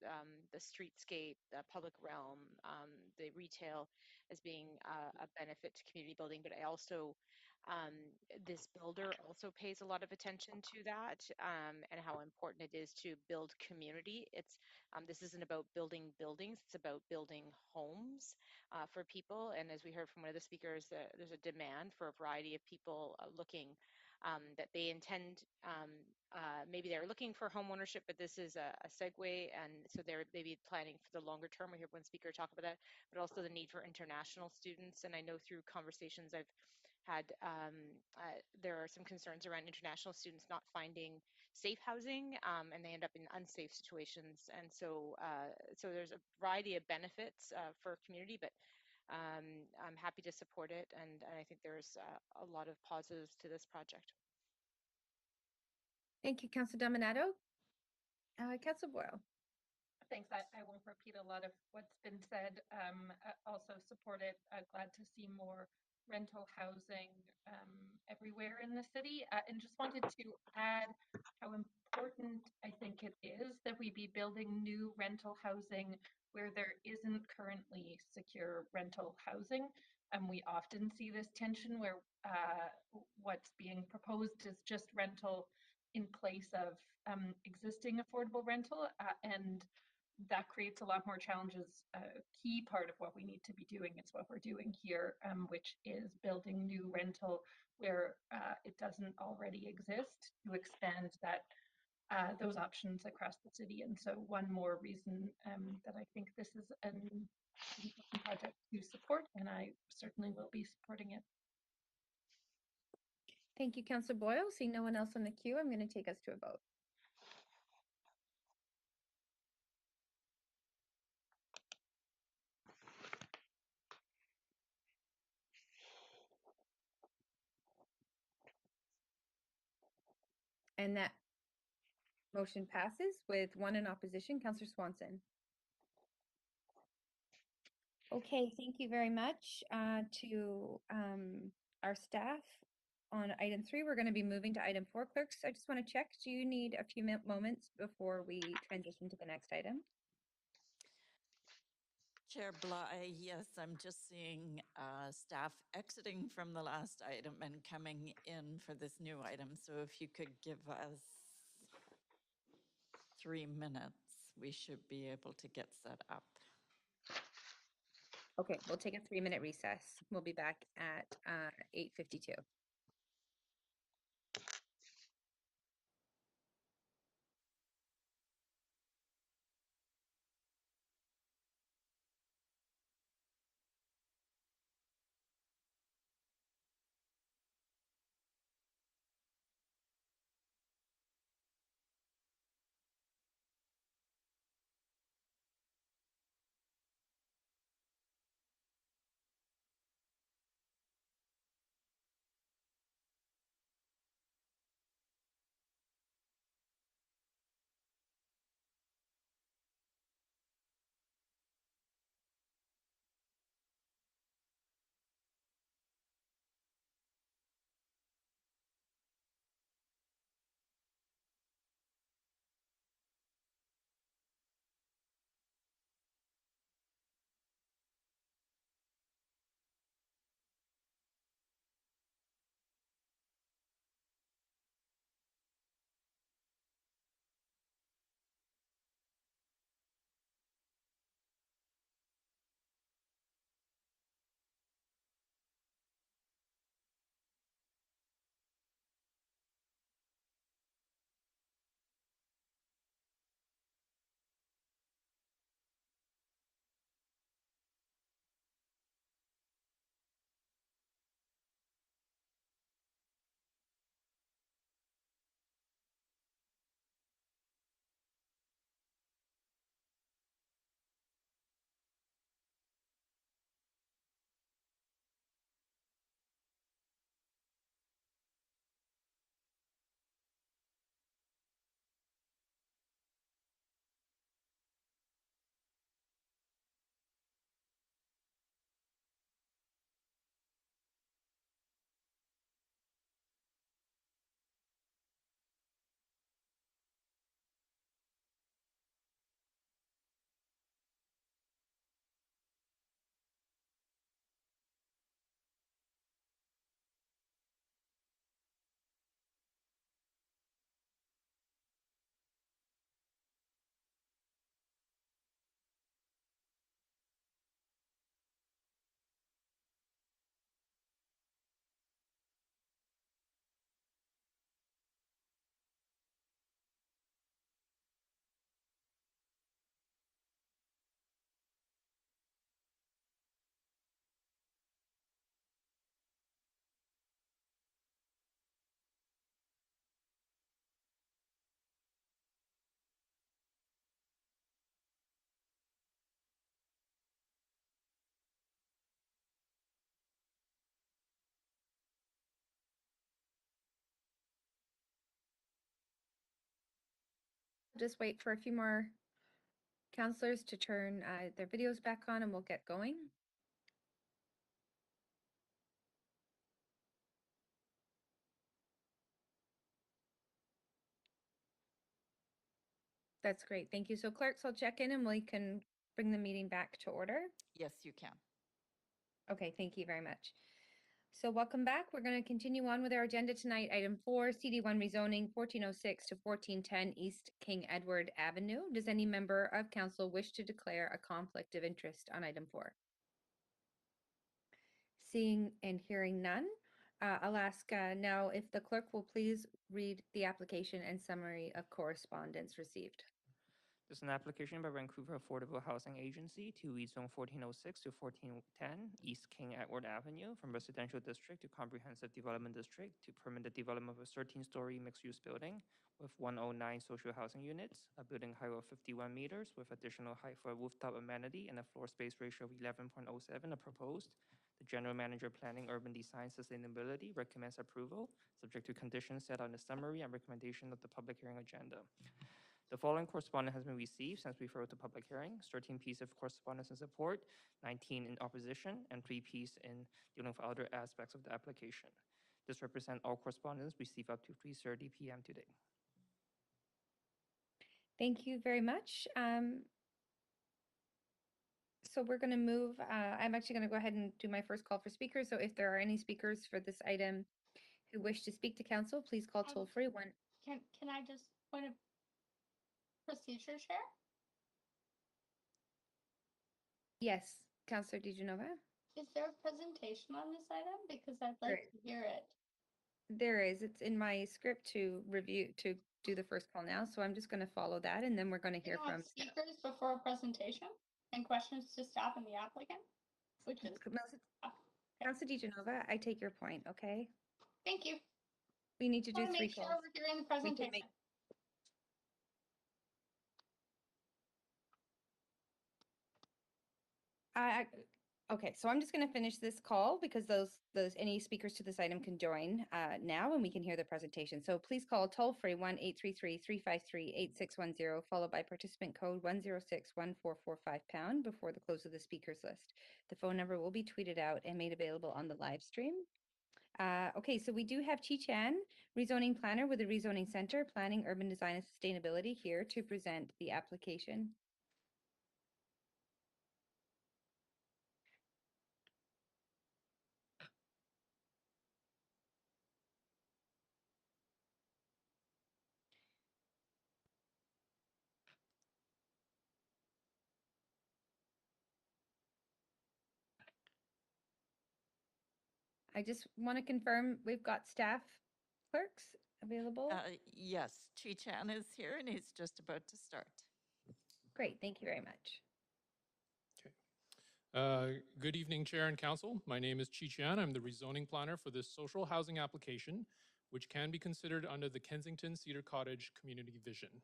the streetscape, the public realm, the retail as being a benefit to community building. But I also, this builder also pays a lot of attention to that, and how important it is to build community. This isn't about building buildings, it's about building homes for people. And as we heard from one of the speakers, there's a demand for a variety of people looking that they intend, maybe they're looking for home ownership, but this is a segue, and so they're maybe planning for the longer term. We heard one speaker talk about that, but also the need for international students. And I know through conversations I've had, there are some concerns around international students not finding safe housing, and they end up in unsafe situations. And so, so there's a variety of benefits for community, but I'm happy to support it, and I think there's a lot of positives to this project. Thank you, Councillor Dominato. Councillor Boyle. Thanks. I won't repeat a lot of what's been said. Also support it. Glad to see more rental housing everywhere in the city. And just wanted to add how important I think it is that we be building new rental housing where there isn't currently secure rental housing. And we often see this tension where what's being proposed is just rental in place of existing affordable rental, and that creates a lot more challenges. A key part of what we need to be doing is what we're doing here, which is building new rental where it doesn't already exist, to expand that those options across the city. And so one more reason that I think this is an important project to support, and I certainly will be supporting it. Thank you, Councillor Boyle. Seeing no one else on the queue, I'm going to take us to a vote. And that motion passes with 1 in opposition. Councillor Swanson. Okay, thank you very much to our staff. On item 3, we're going to be moving to item 4. Clerks, I just want to check, do you need a few moments before we transition to the next item? Chair Bly, yes, I'm just seeing staff exiting from the last item and coming in for this new item. So if you could give us 3 minutes, we should be able to get set up. Okay, we'll take a 3-minute recess. We'll be back at 8:52. Just wait for a few more counselors to turn their videos back on and we'll get going. That's great. Thank you. So clerks, I'll check in and we can bring the meeting back to order. Yes, you can. Okay, thank you very much. So welcome back. We're going to continue on with our agenda tonight. Item 4, CD1 rezoning 1406 to 1410 East King Edward Avenue. Does any member of council wish to declare a conflict of interest on item 4? Seeing and hearing none, I'll ask now if the clerk will please read the application and summary of correspondence received. There's an application by Vancouver Affordable Housing Agency to rezone 1406 to 1410 East King Edward Avenue from residential district to comprehensive development district to permit the development of a 13-story mixed-use building with 109 social housing units, a building height of 51 meters with additional height for a rooftop amenity and a floor space ratio of 11.07 are proposed. The General Manager Planning, Urban Design, Sustainability recommends approval, subject to conditions set out in the summary and recommendation of the public hearing agenda. The following correspondence has been received since we referred to public hearings: 13 pieces of correspondence in support, 19 in opposition, and 3 pieces in dealing with other aspects of the application. This represents all correspondence received up to 3:30 p.m. today. Thank you very much. so we're going to move. I'm actually going to go ahead and do my first call for speakers. So if there are any speakers for this item who wish to speak to council, please call toll free one. Can I just point of procedure, Chair? Yes, Councillor DiGenova. Is there a presentation on this item? Because I'd like to hear it. There is. It's in my script to review, to do the first call now. So I'm just going to follow that and then we're going to hear from speakers before a presentation and questions to staff and the applicant, which is. Councillor DiGenova, I take your point, okay? Thank you. We need to do three Make sure calls. we're hearing the presentation. Okay, so I'm just going to finish this call because those any speakers to this item can join now and we can hear the presentation. So please call toll free 1-833-353-8610 followed by participant code 1061445# before the close of the speakers list. The phone number will be tweeted out and made available on the live stream. Okay, so we do have Chi Chan, rezoning planner with the Rezoning Center, Planning, Urban Design and Sustainability, here to present the application. I just want to confirm we've got staff clerks available. Yes, Chi Chan is here and he's just about to start. Great, thank you very much. Good evening, Chair and Council. My name is Chi Chan. I'm the rezoning planner for this social housing application, which can be considered under the Kensington Cedar Cottage Community Vision.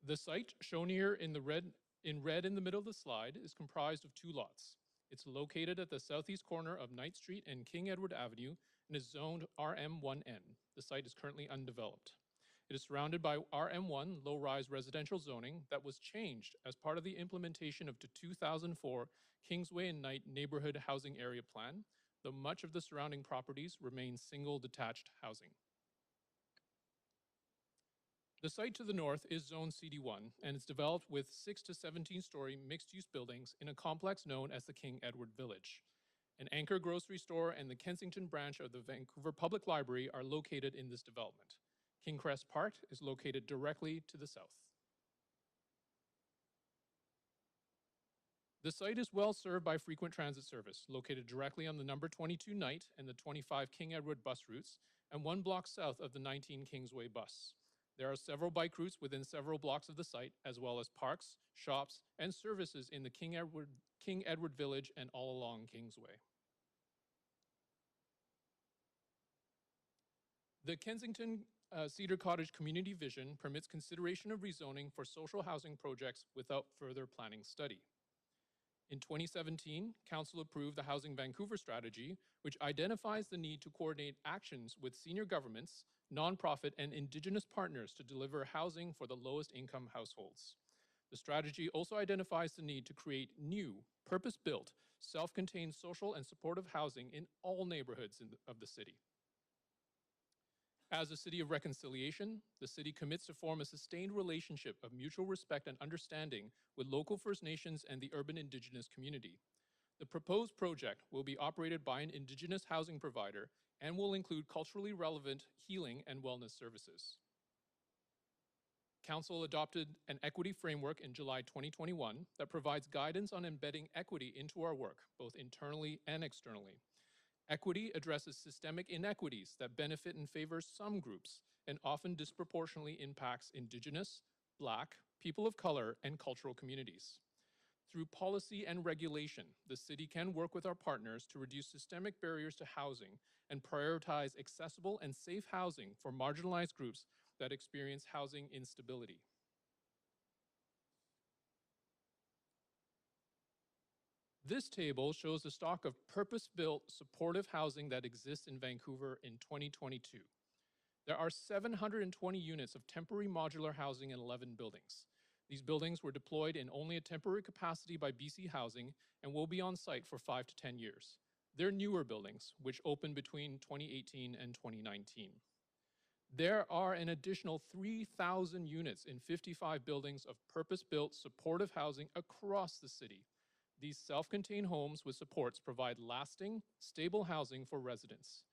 The site shown here in red in the middle of the slide is comprised of 2 lots. It's located at the southeast corner of Knight Street and King Edward Avenue and is zoned RM1N. The site is currently undeveloped. It is surrounded by RM1 low-rise residential zoning that was changed as part of the implementation of the 2004 Kingsway and Knight Neighborhood Housing Area Plan, though much of the surrounding properties remain single detached housing. The site to the north is Zone CD1 and is developed with 6 to 17-story mixed-use buildings in a complex known as the King Edward Village. An Anchor grocery store and the Kensington branch of the Vancouver Public Library are located in this development. Kingcrest Park is located directly to the south. The site is well served by frequent transit service, located directly on the number 22 Knight and the 25 King Edward bus routes, and 1 block south of the 19 Kingsway bus. There are several bike routes within several blocks of the site, as well as parks, shops, and services in the King Edward Village and all along Kingsway. The Kensington Cedar Cottage Community Vision permits consideration of rezoning for social housing projects without further planning study. In 2017, Council approved the Housing Vancouver strategy, which identifies the need to coordinate actions with senior governments, nonprofit, and Indigenous partners to deliver housing for the lowest income households. The strategy also identifies the need to create new, purpose-built, self-contained social and supportive housing in all neighborhoods of the city. As a city of reconciliation, the city commits to form a sustained relationship of mutual respect and understanding with local First Nations and the urban Indigenous community. The proposed project will be operated by an Indigenous housing provider and will include culturally relevant healing and wellness services. Council adopted an equity framework in July 2021 that provides guidance on embedding equity into our work, both internally and externally. Equity addresses systemic inequities that benefit and favor some groups and often disproportionately impacts Indigenous, Black, people of color, and cultural communities. Through policy and regulation, the city can work with our partners to reduce systemic barriers to housing and prioritize accessible and safe housing for marginalized groups that experience housing instability. This table shows the stock of purpose-built supportive housing that exists in Vancouver in 2022. There are 720 units of temporary modular housing in 11 buildings. These buildings were deployed in only a temporary capacity by BC Housing and will be on site for 5 to 10 years. They're newer buildings, which opened between 2018 and 2019. There are an additional 3,000 units in 55 buildings of purpose-built supportive housing across the city. These self-contained homes with supports provide lasting, stable housing for residents.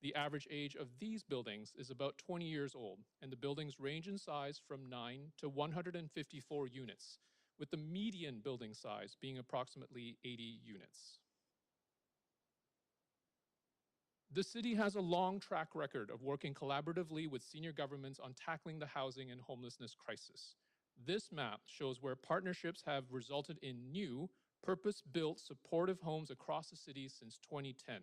The average age of these buildings is about 20 years old, and the buildings range in size from 9 to 154 units, with the median building size being approximately 80 units. The city has a long track record of working collaboratively with senior governments on tackling the housing and homelessness crisis. This map shows where partnerships have resulted in new, purpose-built supportive homes across the city since 2010.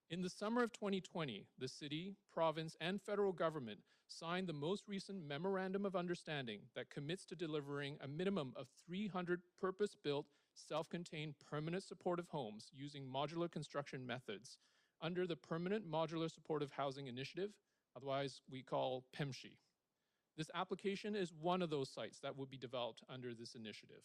In the summer of 2020, the city, province, and federal government signed the most recent Memorandum of Understanding that commits to delivering a minimum of 300 purpose-built, self-contained permanent supportive homes using modular construction methods under the Permanent Modular Supportive Housing Initiative, otherwise we call PMSHI. This application is one of those sites that will be developed under this initiative.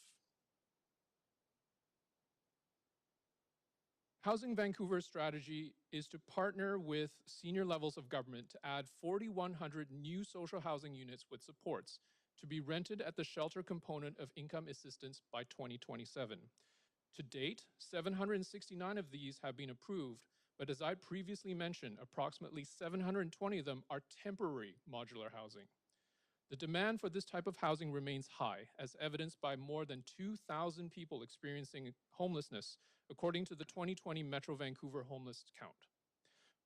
Housing Vancouver's strategy is to partner with senior levels of government to add 4,100 new social housing units with supports to be rented at the shelter component of income assistance by 2027. To date, 769 of these have been approved, but as I previously mentioned, approximately 720 of them are temporary modular housing. The demand for this type of housing remains high, as evidenced by more than 2,000 people experiencing homelessness, according to the 2020 Metro Vancouver homeless count.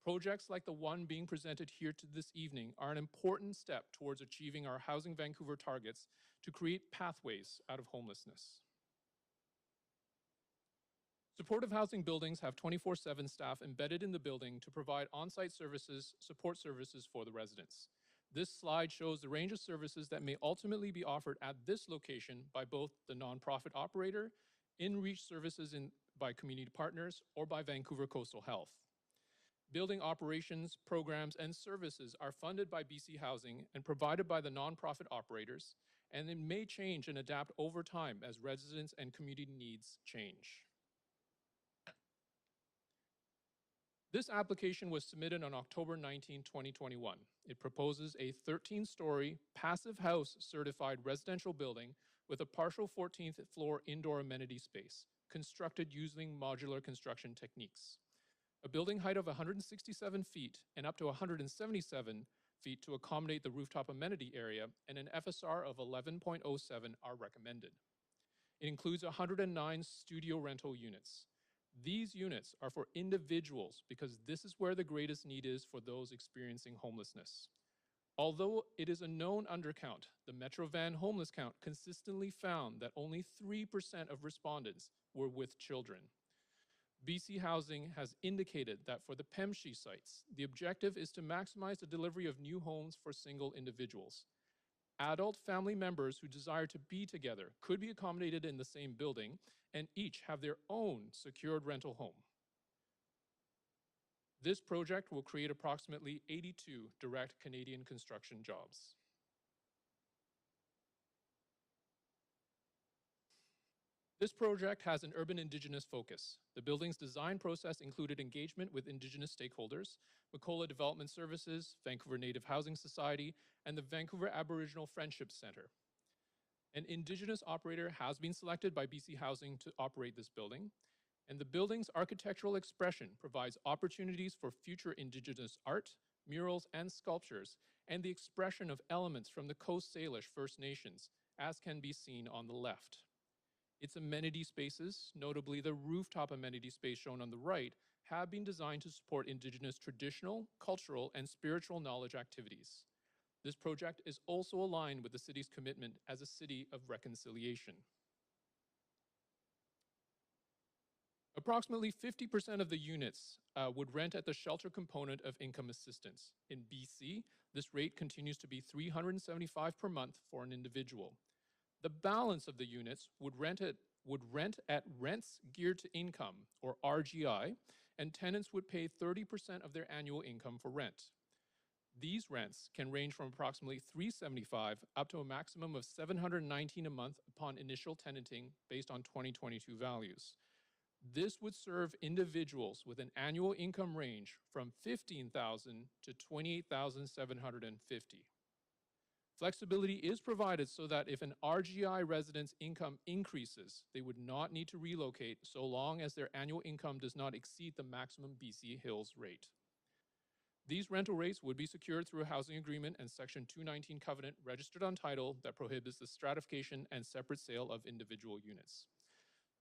Projects like the one being presented here this evening are an important step towards achieving our Housing Vancouver targets to create pathways out of homelessness. Supportive housing buildings have 24/7 staff embedded in the building to provide on-site services, support services for the residents. This slide shows the range of services that may ultimately be offered at this location by both the nonprofit operator, in-reach services by community partners, or by Vancouver Coastal Health. Building operations, programs, and services are funded by BC Housing and provided by the nonprofit operators, and it may change and adapt over time as residents and community needs change. This application was submitted on October 19, 2021. It proposes a 13-story passive house certified residential building with a partial 14th floor indoor amenity space, constructed using modular construction techniques. A building height of 167 feet and up to 177 feet to accommodate the rooftop amenity area, and an FSR of 11.07 are recommended. It includes 109 studio rental units. These units are for individuals because this is where the greatest need is for those experiencing homelessness. Although it is a known undercount, the Metro Van homeless count consistently found that only 3% of respondents were with children. BC Housing has indicated that for the PMSHI sites, the objective is to maximize the delivery of new homes for single individuals. Adult family members who desire to be together could be accommodated in the same building and each have their own secured rental home. This project will create approximately 82 direct Canadian construction jobs. This project has an urban Indigenous focus. The building's design process included engagement with Indigenous stakeholders, Macola Development Services, Vancouver Native Housing Society, and the Vancouver Aboriginal Friendship Centre. An Indigenous operator has been selected by BC Housing to operate this building, and the building's architectural expression provides opportunities for future Indigenous art, murals, and sculptures, and the expression of elements from the Coast Salish First Nations, as can be seen on the left. Its amenity spaces, notably the rooftop amenity space shown on the right, have been designed to support Indigenous traditional, cultural, and spiritual knowledge activities. This project is also aligned with the city's commitment as a city of reconciliation. Approximately 50% of the units would rent at the shelter component of income assistance. In BC, this rate continues to be $375 per month for an individual. The balance of the units would rent at rents geared to income, or RGI, and tenants would pay 30% of their annual income for rent. These rents can range from approximately $375 up to a maximum of $719 a month upon initial tenanting based on 2022 values. This would serve individuals with an annual income range from $15,000 to $28,750. Flexibility is provided so that if an RGI resident's income increases, they would not need to relocate so long as their annual income does not exceed the maximum BC Hills rate. These rental rates would be secured through a housing agreement and Section 219 covenant registered on title that prohibits the stratification and separate sale of individual units.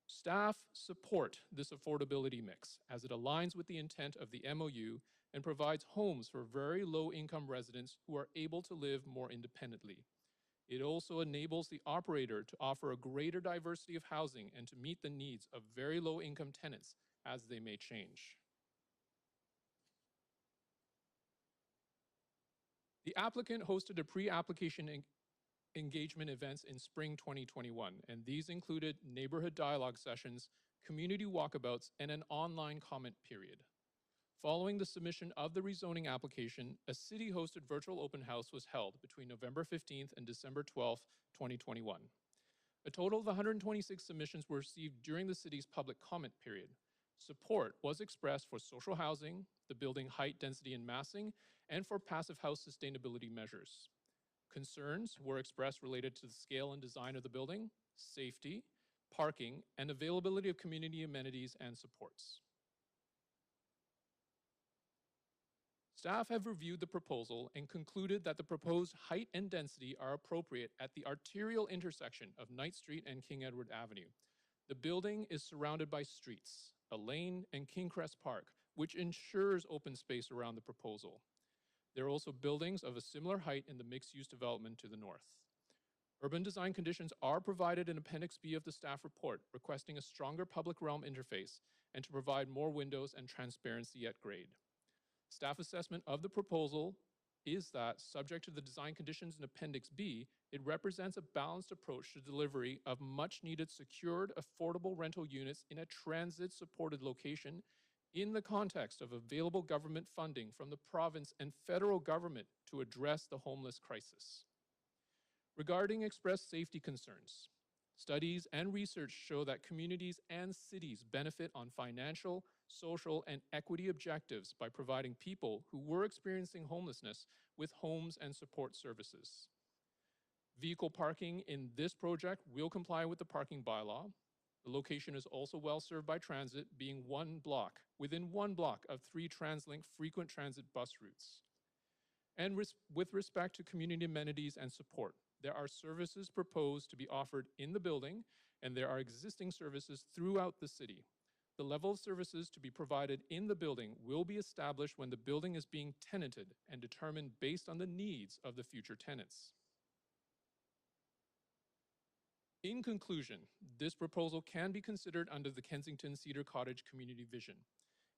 Staff support this affordability mix as it aligns with the intent of the MOU and provides homes for very low-income residents who are able to live more independently. It also enables the operator to offer a greater diversity of housing and to meet the needs of very low-income tenants as they may change. The applicant hosted a pre-application engagement events in spring 2021, and these included neighborhood dialogue sessions, community walkabouts, and an online comment period. Following the submission of the rezoning application, a city-hosted virtual open house was held between November 15th and December 12th, 2021. A total of 126 submissions were received during the city's public comment period. Support was expressed for social housing, the building height, density, and massing, and for passive house sustainability measures. Concerns were expressed related to the scale and design of the building, safety, parking, and availability of community amenities and supports. Staff have reviewed the proposal and concluded that the proposed height and density are appropriate at the arterial intersection of Knight Street and King Edward Avenue. The building is surrounded by streets, a lane, and Kingcrest Park, which ensures open space around the proposal. There are also buildings of a similar height in the mixed-use development to the north. Urban design conditions are provided in Appendix B of the staff report, requesting a stronger public realm interface and to provide more windows and transparency at grade. Staff assessment of the proposal is that, subject to the design conditions in Appendix B, it represents a balanced approach to delivery of much-needed secured, affordable rental units in a transit-supported location in the context of available government funding from the province and federal government to address the homeless crisis. Regarding expressed safety concerns, studies and research show that communities and cities benefit on financial, social, and equity objectives by providing people who were experiencing homelessness with homes and support services. Vehicle parking in this project will comply with the parking bylaw. The location is also well served by transit, being within one block of 3 TransLink frequent transit bus routes. And with respect to community amenities and support, there are services proposed to be offered in the building, and there are existing services throughout the city. The level of services to be provided in the building will be established when the building is being tenanted and determined based on the needs of the future tenants. In conclusion, this proposal can be considered under the Kensington Cedar Cottage Community Vision.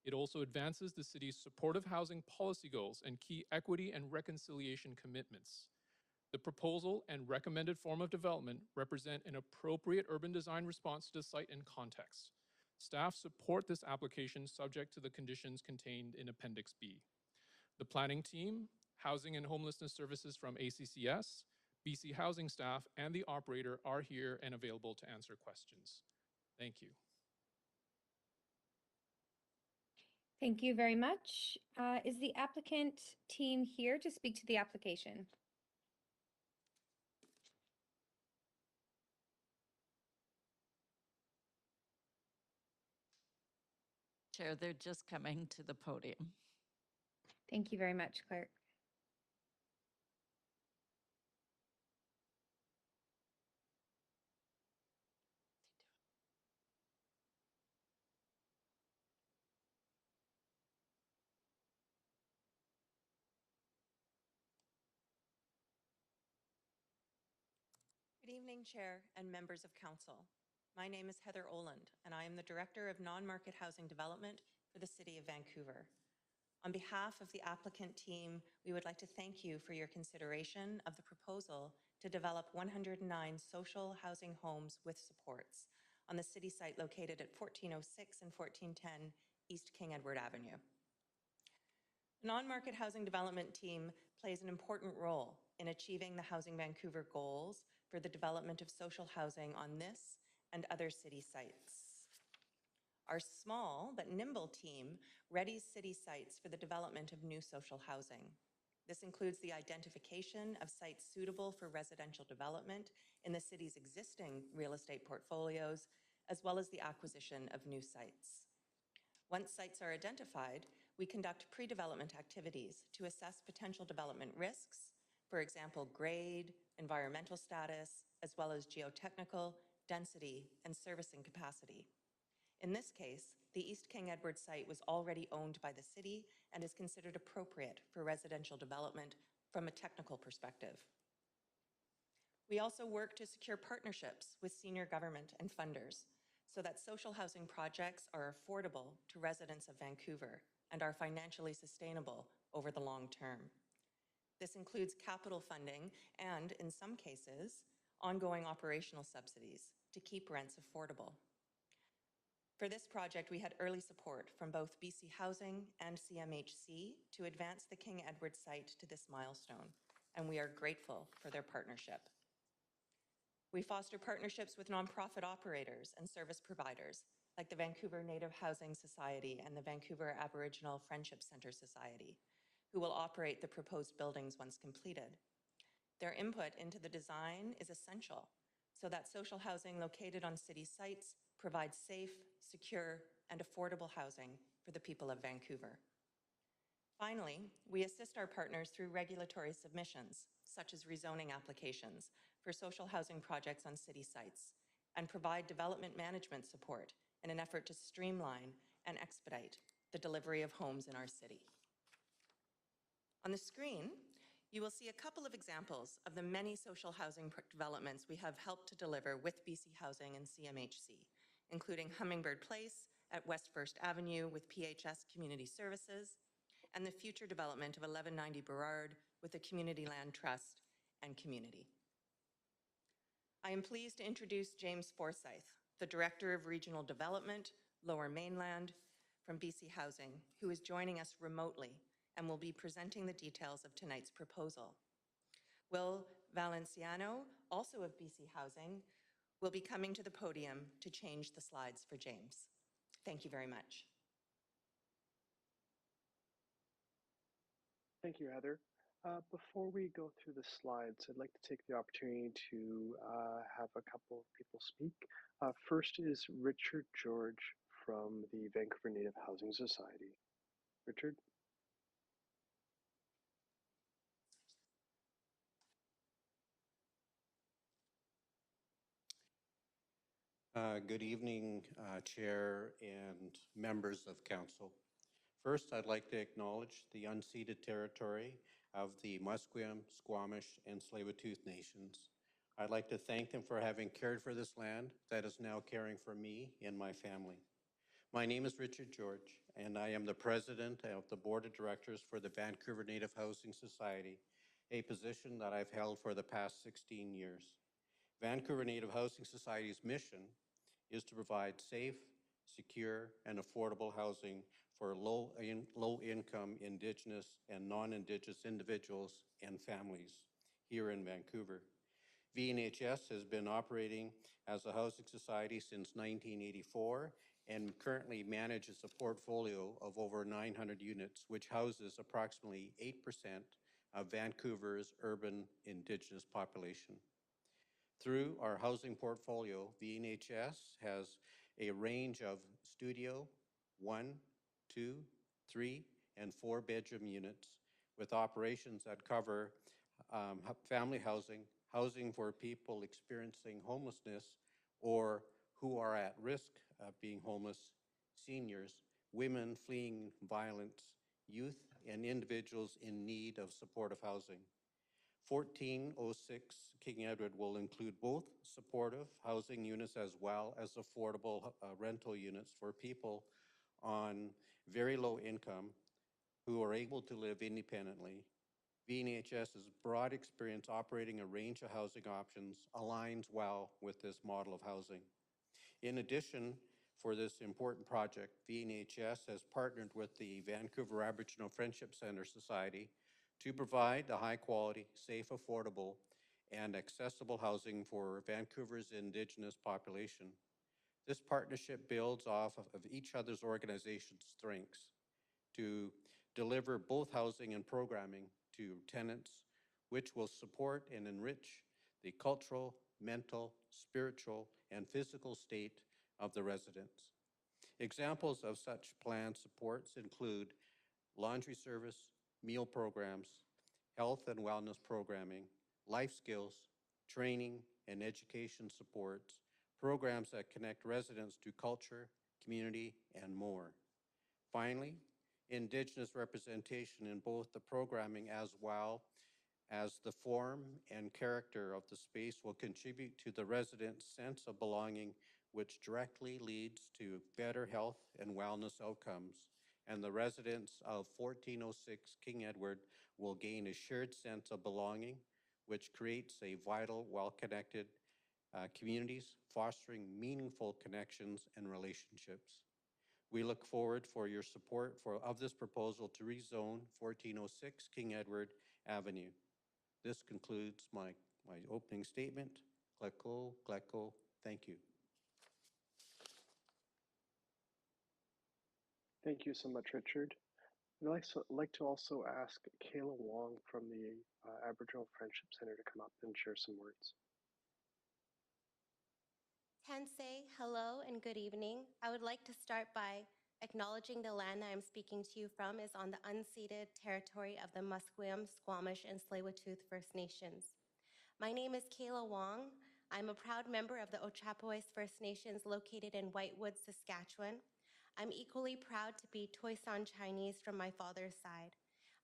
It also advances the city's supportive housing policy goals and key equity and reconciliation commitments. The proposal and recommended form of development represent an appropriate urban design response to the site and context. Staff support this application subject to the conditions contained in Appendix B. The planning team, Housing and Homelessness Services from ACCS, BC Housing staff, and the operator are here and available to answer questions. Thank you. Thank you very much. Is the applicant team here to speak to the application? Chair, they're just coming to the podium. Thank you very much, Clerk. Good evening, Chair and members of Council. My name is Heather Oland, and I am the Director of Non-Market Housing Development for the City of Vancouver. On behalf of the applicant team, we would like to thank you for your consideration of the proposal to develop 109 social housing homes with supports on the city site located at 1406 and 1410 East King Edward Avenue. The non-market housing development team plays an important role in achieving the Housing Vancouver goals for the development of social housing on this and other city sites. Our small but nimble team readies city sites for the development of new social housing. This includes the identification of sites suitable for residential development in the city's existing real estate portfolios, as well as the acquisition of new sites. Once sites are identified, we conduct pre-development activities to assess potential development risks, for example, grade, environmental status, as well as geotechnical, density, and servicing capacity. In this case, the East King Edward site was already owned by the city and is considered appropriate for residential development from a technical perspective. We also work to secure partnerships with senior government and funders so that social housing projects are affordable to residents of Vancouver and are financially sustainable over the long term. This includes capital funding and, in some cases, ongoing operational subsidies to keep rents affordable. For this project, we had early support from both BC Housing and CMHC to advance the King Edward site to this milestone, and we are grateful for their partnership. We foster partnerships with nonprofit operators and service providers, like the Vancouver Native Housing Society and the Vancouver Aboriginal Friendship Centre Society, who will operate the proposed buildings once completed. Their input into the design is essential so that social housing located on city sites provides safe, secure, and affordable housing for the people of Vancouver. Finally, we assist our partners through regulatory submissions, such as rezoning applications for social housing projects on city sites, and provide development management support in an effort to streamline and expedite the delivery of homes in our city. On the screen, you will see a couple of examples of the many social housing developments we have helped to deliver with BC Housing and CMHC, including Hummingbird Place at West First Avenue with PHS Community Services, and the future development of 1190 Burrard with the Community Land Trust and Community. I am pleased to introduce James Forsyth, the Director of Regional Development, Lower Mainland, from BC Housing, who is joining us remotely and will be presenting the details of tonight's proposal. Will Valenciano, also of BC Housing, will be coming to the podium to change the slides for James. Thank you very much. Thank you, Heather. Before we go through the slides, I'd like to take the opportunity to have a couple of people speak. First is Richard George from the Vancouver Native Housing Society. Richard? Good evening, Chair and members of Council. First, I'd like to acknowledge the unceded territory of the Musqueam, Squamish, and Tsleil-Waututh Nations. I'd like to thank them for having cared for this land that is now caring for me and my family. My name is Richard George, and I am the President of the Board of Directors for the Vancouver Native Housing Society, a position that I've held for the past 16 years. Vancouver Native Housing Society's mission is to provide safe, secure, and affordable housing for low-income Indigenous and non-Indigenous individuals and families here in Vancouver. VNHS has been operating as a housing society since 1984 and currently manages a portfolio of over 900 units, which houses approximately 8% of Vancouver's urban Indigenous population. Through our housing portfolio, VNHS has a range of studio, 1, 2, 3, and 4 bedroom units with operations that cover family housing, housing for people experiencing homelessness or who are at risk of being homeless, seniors, women fleeing violence, youth, and individuals in need of supportive housing. 1406 King Edward will include both supportive housing units as well as affordable rental units for people on very low income who are able to live independently. VNHS's broad experience operating a range of housing options aligns well with this model of housing. In addition, for this important project, VNHS has partnered with the Vancouver Aboriginal Friendship Centre Society to provide a high-quality, safe, affordable, and accessible housing for Vancouver's Indigenous population. This partnership builds off of each other's organization's strengths to deliver both housing and programming to tenants, which will support and enrich the cultural, mental, spiritual, and physical state of the residents. Examples of such planned supports include laundry service, meal programs, health and wellness programming, life skills, training and education supports, programs that connect residents to culture, community, and more. Finally, Indigenous representation in both the programming as well as the form and character of the space will contribute to the residents' sense of belonging, which directly leads to better health and wellness outcomes. And the residents of 1406 King Edward will gain a shared sense of belonging, which creates a vital, well-connected communities, fostering meaningful connections and relationships. We look forward for your support of this proposal to rezone 1406 King Edward Avenue. This concludes my opening statement. Glecko, thank you. Thank you so much, Richard. I'd like to also ask Kayla Wong from the Aboriginal Friendship Center to come up and share some words. Tansei, hello and good evening. I would like to start by acknowledging the land I am speaking to you from is on the unceded territory of the Musqueam, Squamish, and Tsleil-Waututh First Nations. My name is Kayla Wong. I'm a proud member of the Ochapowace First Nations located in Whitewood, Saskatchewan. I'm equally proud to be Toisan Chinese from my father's side.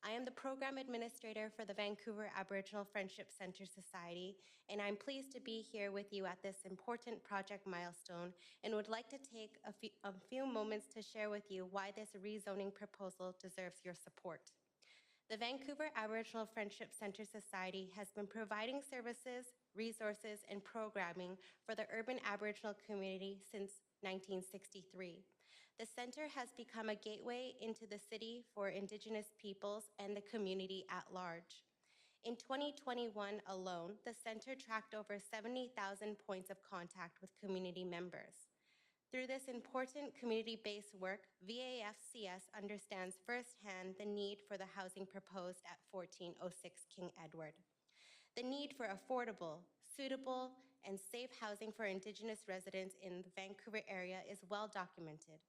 I am the program administrator for the Vancouver Aboriginal Friendship Center Society, and I'm pleased to be here with you at this important project milestone and would like to take a few moments to share with you why this rezoning proposal deserves your support. The Vancouver Aboriginal Friendship Center Society has been providing services, resources, and programming for the urban Aboriginal community since 1963. The center has become a gateway into the city for Indigenous peoples and the community at large. In 2021 alone, the center tracked over 70,000 points of contact with community members. Through this important community-based work, VAFCS understands firsthand the need for the housing proposed at 1406 King Edward. The need for affordable, suitable, and safe housing for Indigenous residents in the Vancouver area is well documented.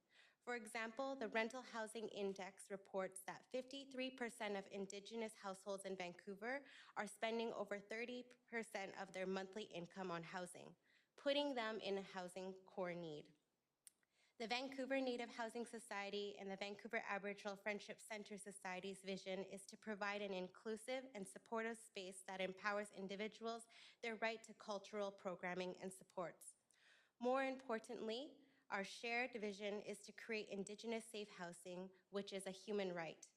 For example, the Rental Housing Index reports that 53% of Indigenous households in Vancouver are spending over 30% of their monthly income on housing, putting them in a housing core need. The Vancouver Native Housing Society and the Vancouver Aboriginal Friendship Center Society's vision is to provide an inclusive and supportive space that empowers individuals their right to cultural programming and supports. More importantly, our shared vision is to create Indigenous safe housing, which is a human right.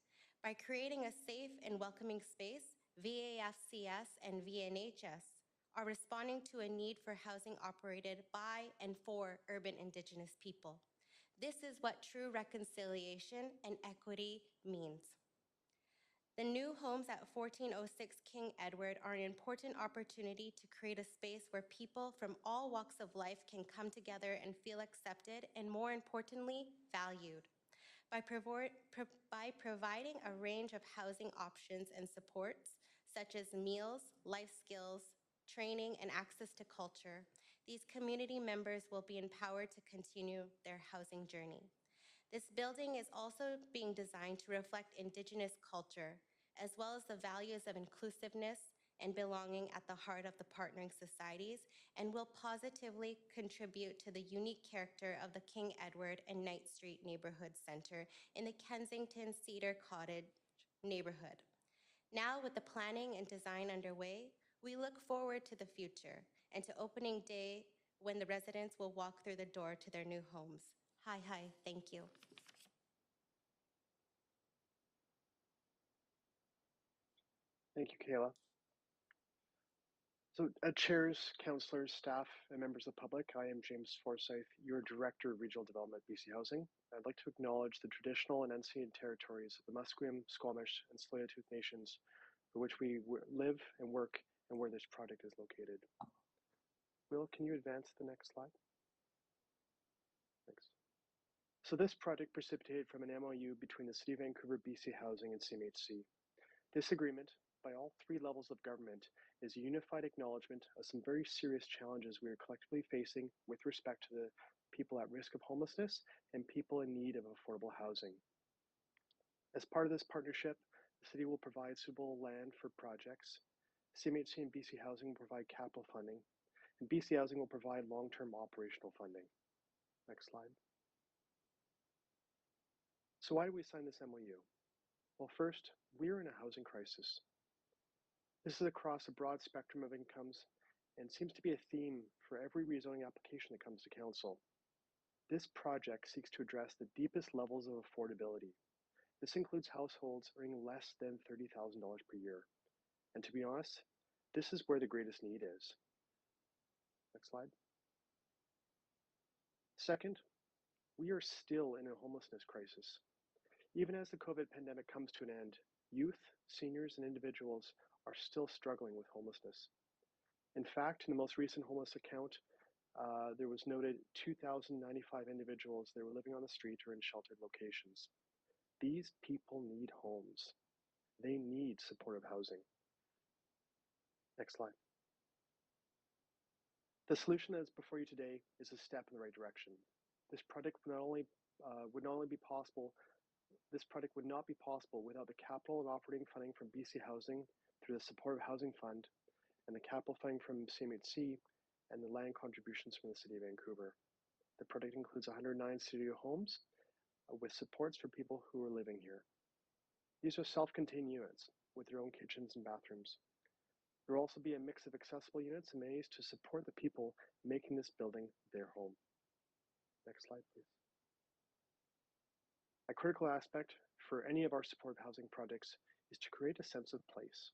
By creating a safe and welcoming space, VAFCS and VNHS are responding to a need for housing operated by and for urban Indigenous people. This is what true reconciliation and equity means. The new homes at 1406 King Edward are an important opportunity to create a space where people from all walks of life can come together and feel accepted and, more importantly, valued. By providing a range of housing options and supports, such as meals, life skills, training, and access to culture, these community members will be empowered to continue their housing journey. This building is also being designed to reflect Indigenous culture, as well as the values of inclusiveness and belonging at the heart of the partnering societies, and will positively contribute to the unique character of the King Edward and Knight Street Neighborhood Center in the Kensington Cedar Cottage neighborhood. Now, with the planning and design underway, we look forward to the future and to opening day when the residents will walk through the door to their new homes. Hi, thank you. Thank you, Kayla. So, chairs, councillors, staff, and members of the public, I am James Forsyth, your Director of Regional Development, BC Housing. I'd like to acknowledge the traditional and unceded territories of the Musqueam, Squamish, and Tsleil-Waututh nations for which we live and work and where this project is located. Will, can you advance the next slide? So this project precipitated from an MOU between the City of Vancouver, BC Housing, and CMHC. This agreement, by all three levels of government, is a unified acknowledgement of some very serious challenges we are collectively facing with respect to the people at risk of homelessness and people in need of affordable housing. As part of this partnership, the City will provide suitable land for projects. CMHC and BC Housing will provide capital funding, and BC Housing will provide long-term operational funding. Next slide. So why do we sign this MOU? Well, first, we're in a housing crisis. This is across a broad spectrum of incomes and seems to be a theme for every rezoning application that comes to Council. This project seeks to address the deepest levels of affordability. This includes households earning less than $30,000 per year. And to be honest, this is where the greatest need is. Next slide. Second, we are still in a homelessness crisis. Even as the COVID pandemic comes to an end, youth, seniors, and individuals are still struggling with homelessness. In fact, in the most recent homeless account, there was noted 2,095 individuals that were living on the street or in sheltered locations. These people need homes. They need supportive housing. Next slide. The solution that is before you today is a step in the right direction. This project would not be possible without the capital and operating funding from BC Housing through the Supportive Housing Fund and the capital funding from CMHC and the land contributions from the City of Vancouver. The project includes 109 studio homes with supports for people who are living here. These are self-contained units with their own kitchens and bathrooms. There will also be a mix of accessible units and amenities to support the people making this building their home. Next slide, please. A critical aspect for any of our supportive housing projects is to create a sense of place.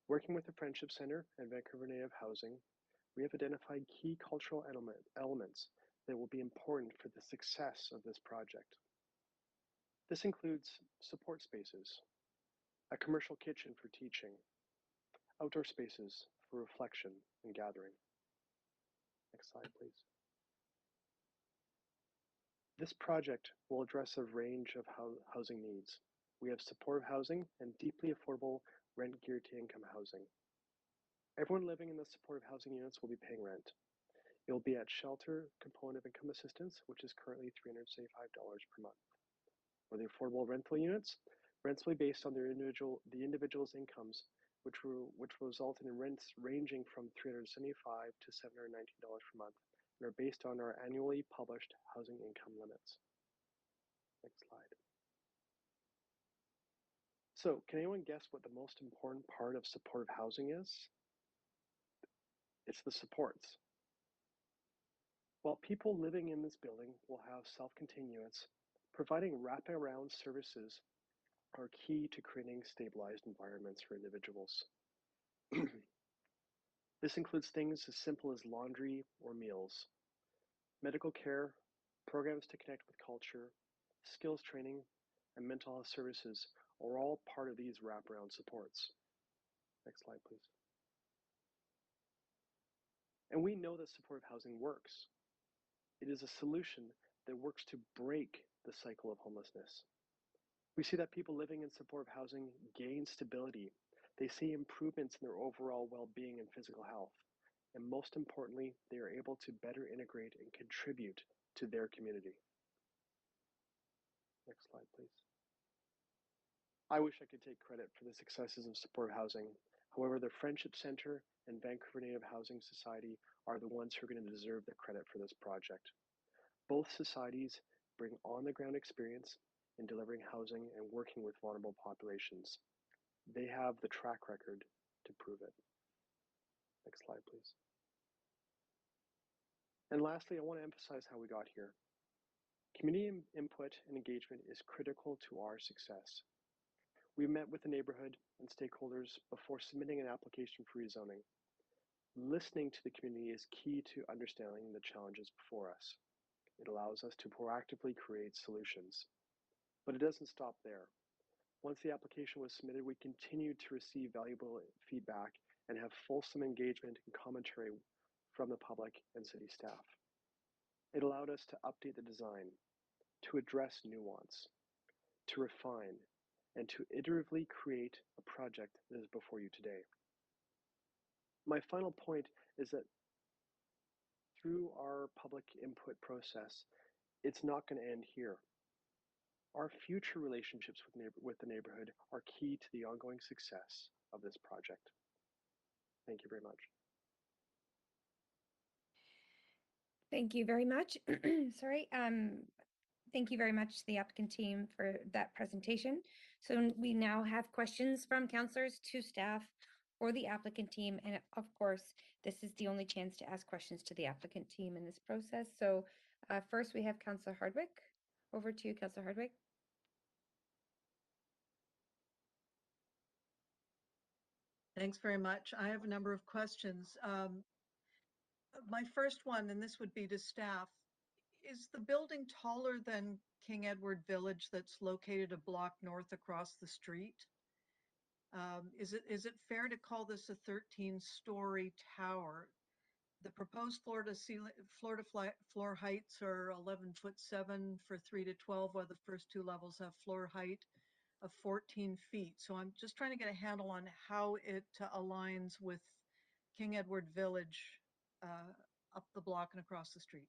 Working with the Friendship Centre and Vancouver Native Housing, we have identified key cultural elements that will be important for the success of this project. This includes support spaces, a commercial kitchen for teaching, outdoor spaces for reflection and gathering. Next slide, please. This project will address a range of housing needs. We have supportive housing and deeply affordable rent geared to income housing. Everyone living in the supportive housing units will be paying rent. It will be at shelter component of income assistance, which is currently $375 per month. For the affordable rental units, rents will be based on the individual's incomes, which will result in rents ranging from $375 to $719 per month, and are based on our annually published housing income limits. Next slide. So, can anyone guess what the most important part of supportive housing is? It's the supports. While people living in this building will have self-contained units, providing wraparound services are key to creating stabilized environments for individuals. This includes things as simple as laundry or meals, medical care, programs to connect with culture, skills training, and mental health services are all part of these wraparound supports. Next slide, please. And we know that supportive housing works. It is a solution that works to break the cycle of homelessness. We see that people living in supportive housing gain stability. They see improvements in their overall well-being and physical health. And most importantly, they are able to better integrate and contribute to their community. Next slide, please. I wish I could take credit for the successes of supportive housing. However, the Friendship Centre and Vancouver Native Housing Society are the ones who are going to deserve the credit for this project. Both societies bring on-the-ground experience in delivering housing and working with vulnerable populations. They have the track record to prove it. Next slide, please. And lastly, I want to emphasize how we got here. Community input and engagement is critical to our success. We met with the neighborhood and stakeholders before submitting an application for rezoning. Listening to the community is key to understanding the challenges before us. It allows us to proactively create solutions. But it doesn't stop there. Once the application was submitted, we continued to receive valuable feedback and have fulsome engagement and commentary from the public and city staff. It allowed us to update the design, to address nuance, to refine, and to iteratively create a project that is before you today. My final point is that through our public input process, it's not going to end here. Our future relationships with the neighborhood are key to the ongoing success of this project. Thank you very much. Thank you very much. Sorry. Thank you very much to the applicant team for that presentation. So we now have questions from councillors to staff or the applicant team. And of course, this is the only chance to ask questions to the applicant team in this process. So first we have Councillor Hardwick. Over to you, Councillor Hardwick. Thanks very much. I have a number of questions. My first one, and this would be to staff, is the building taller than King Edward Village that's located a block north across the street? Is it fair to call this a 13-story tower? The proposed floor to floor heights are 11'7" for 3 to 12, while the first two levels have floor height of 14 feet. So I'm just trying to get a handle on how it aligns with King Edward Village up the block and across the street.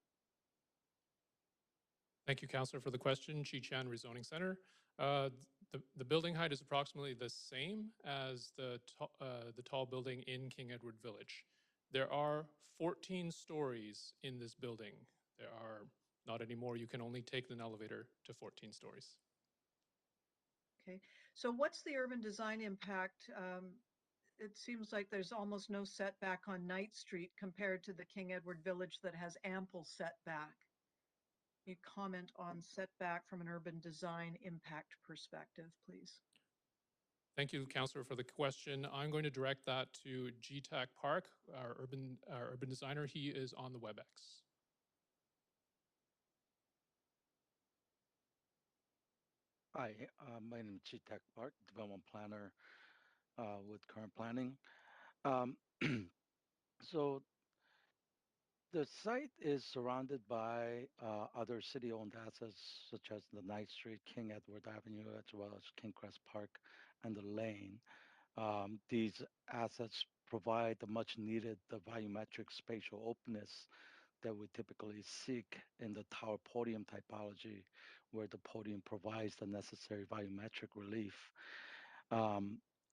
Thank you, Councillor, for the question. Chi-Chan Rezoning Center. The building height is approximately the same as the tall building in King Edward Village. There are 14 stories in this building. There are not anymore. You can only take an elevator to 14 stories. Okay, so what's the urban design impact? It seems like there's almost no setback on Knight Street compared to the King Edward Village that has ample setback. You comment on setback from an urban design impact perspective, please. Thank you, Councillor, for the question. I'm going to direct that to GTAC Park, our urban designer. He is on the WebEx. Hi, my name is GTAC Park, development planner with Current Planning. So the site is surrounded by other city-owned assets such as the Knight Street, King Edward Avenue, as well as King Crest Park and the Lane. These assets provide the much-needed volumetric spatial openness that we typically seek in the tower podium typology, where the podium provides the necessary volumetric relief.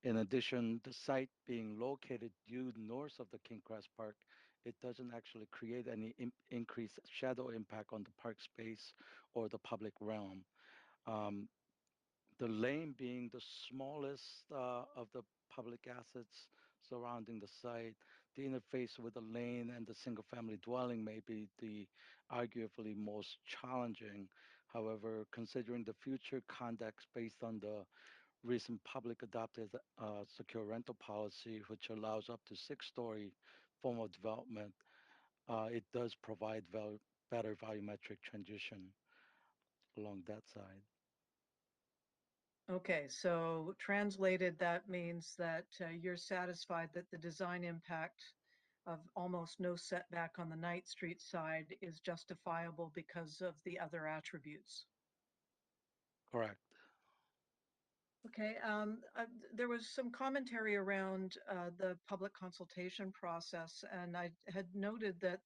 In addition, the site being located due north of the King Crest Park, it doesn't actually create any increased shadow impact on the park space or the public realm. The lane being the smallest of the public assets surrounding the site, the interface with the lane and the single-family dwelling may be the arguably most challenging. However, considering the future context based on the recent public adopted secure rental policy, which allows up to 6-story form of development, it does provide better volumetric transition along that side. Okay, so translated, that means that you're satisfied that the design impact of almost no setback on the Knight Street side is justifiable because of the other attributes. Correct. Okay, there was some commentary around the public consultation process, and I had noted that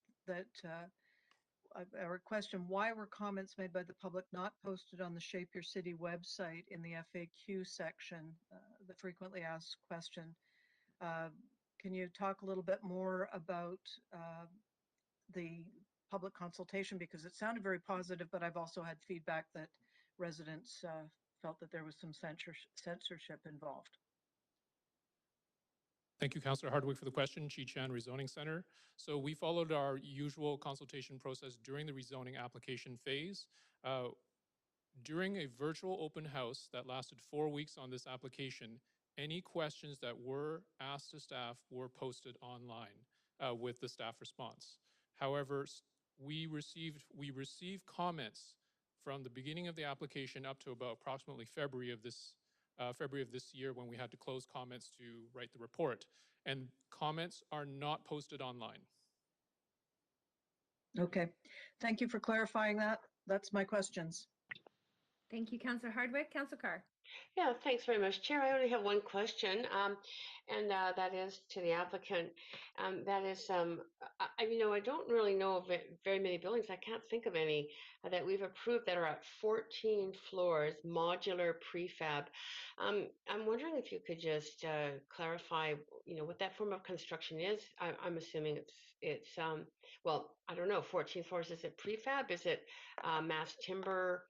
a question, why were comments made by the public not posted on the Shape Your City website in the FAQ section, the frequently asked question? Can you talk a little bit more about the public consultation? Because it sounded very positive, but I've also had feedback that residents felt that there was some censorship involved. Thank you, Councillor Hardwick, for the question. Chi-Chan Rezoning Center. So we followed our usual consultation process during the rezoning application phase. During a virtual open house that lasted 4 weeks on this application, any questions that were asked to staff were posted online with the staff response. However, we received comments from the beginning of the application up to about approximately February of this year, when we had to close comments to write the report. And comments are not posted online. Okay, thank you for clarifying that. That's my questions. Thank you, Councillor Hardwick. Councillor Carr. Yeah, thanks very much, Chair. I only have one question, and that is to the applicant. That is, I don't really know of very many buildings. I can't think of any that we've approved that are at 14 floors, modular prefab. I'm wondering if you could just clarify, what that form of construction is. I'm assuming it's well, I don't know, 14 floors. Is it prefab? Is it mass timber?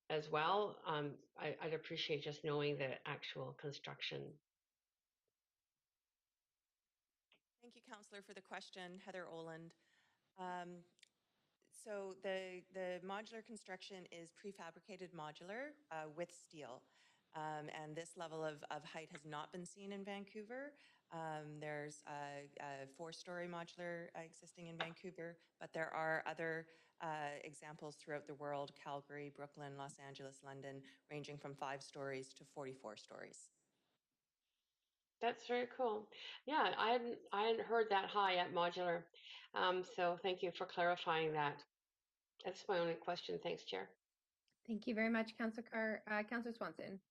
As well. I'd appreciate just knowing the actual construction. Thank you, Councillor, for the question. Heather Oland. So the modular construction is prefabricated modular with steel. And this level of height has not been seen in Vancouver. There's a 4-story modular existing in Vancouver, but there are other examples throughout the world: Calgary, Brooklyn, Los Angeles, London, ranging from 5 stories to 44 stories. That's very cool. Yeah, I hadn't heard that high at modular. So thank you for clarifying that. That's my only question. Thanks, Chair. Thank you very much, Councillor Carr. Councillor Swanson.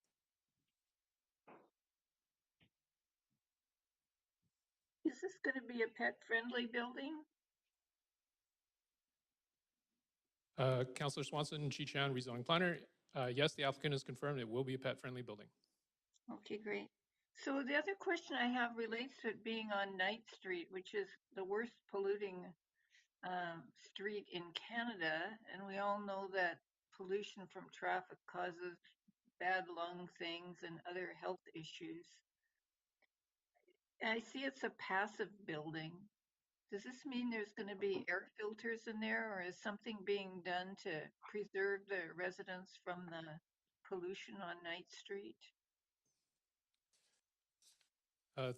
Is this going to be a pet-friendly building? Councillor Swanson, Chi Chan, rezoning planner. Yes, the applicant has confirmed it will be a pet-friendly building. Okay, great. So the other question I have relates to it being on Knight Street, which is the worst polluting street in Canada. And we all know that pollution from traffic causes bad lung things and other health issues. I see it's a passive building. Does this mean there's going to be air filters in there, or is something being done to preserve the residents from the pollution on Knight Street?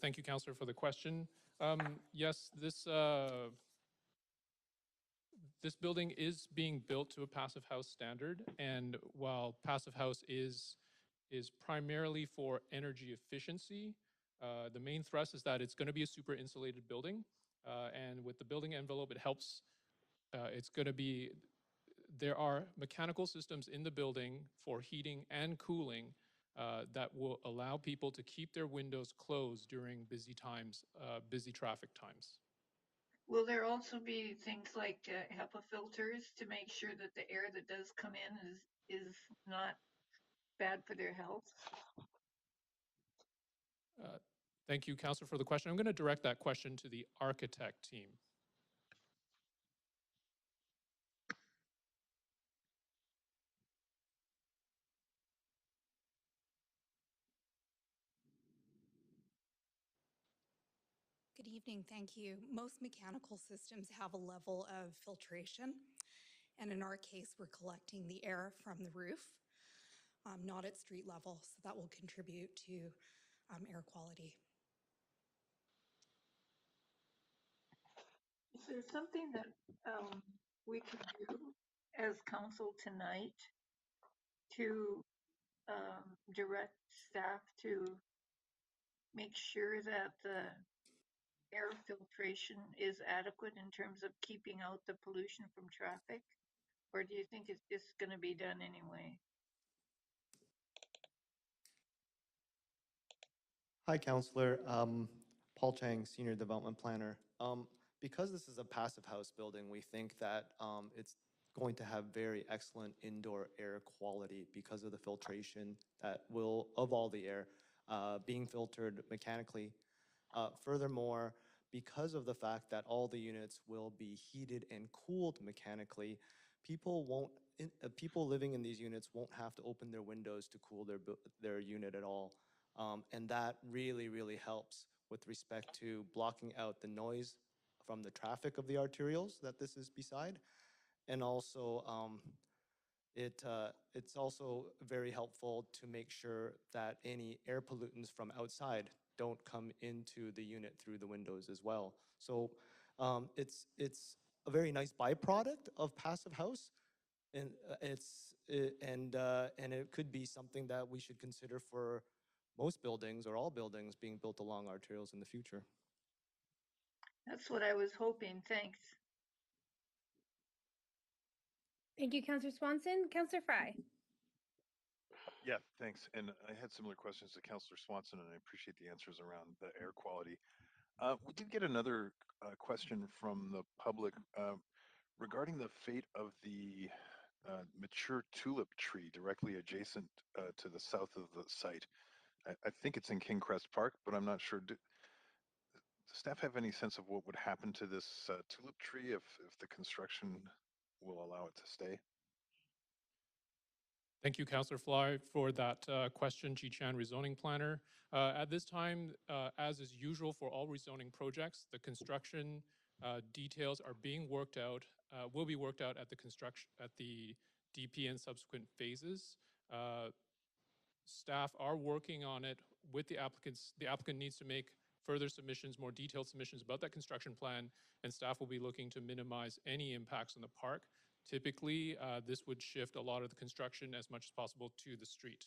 Thank you, Councillor, for the question. Yes, this building is being built to a passive house standard, and while passive house is primarily for energy efficiency, the main thrust is that it's going to be a super insulated building, and with the building envelope, it helps. It's going to be. There are mechanical systems in the building for heating and cooling that will allow people to keep their windows closed during busy times, busy traffic times. Will there also be things like HEPA filters to make sure that the air that does come in is not bad for their health? Thank you, Councillor, for the question. I'm going to direct that question to the architect team. Good evening, thank you. Most mechanical systems have a level of filtration, and in our case, we're collecting the air from the roof, not at street level, so that will contribute to air quality. Is there something that we could do as council tonight to direct staff to make sure that the air filtration is adequate in terms of keeping out the pollution from traffic? Or do you think it's just going to be done anyway? Hi, Councillor. Paul Chang, Senior Development Planner. Because this is a passive house building, we think that it's going to have very excellent indoor air quality because of the filtration of all the air being filtered mechanically. Furthermore, because of the fact that all the units will be heated and cooled mechanically, people living in these units won't have to open their windows to cool their unit at all. And that really, really helps with respect to blocking out the noise from the traffic of the arterials that this is beside. And also, it's also very helpful to make sure that any air pollutants from outside don't come into the unit through the windows as well. So it's a very nice byproduct of passive house, and it could be something that we should consider for most buildings or all buildings being built along arterials in the future. That's what I was hoping. Thanks. Thank you, Councillor Swanson. Councillor Fry. Yeah, thanks. And I had similar questions to Councillor Swanson, and I appreciate the answers around the air quality. We did get another question from the public regarding the fate of the mature tulip tree directly adjacent to the south of the site. I think it's in King Crest Park, but I'm not sure. Does staff have any sense of what would happen to this tulip tree if the construction will allow it to stay? Thank you, Councillor Fly, for that question, Ji-Chan, rezoning planner. At this time, as is usual for all rezoning projects, the construction details are being worked out, will be worked out at the DP and subsequent phases. Staff are working on it with the applicants. The applicant needs to make further submissions, more detailed submissions about that construction plan, and staff will be looking to minimize any impacts on the park. Typically, this would shift a lot of the construction as much as possible to the street.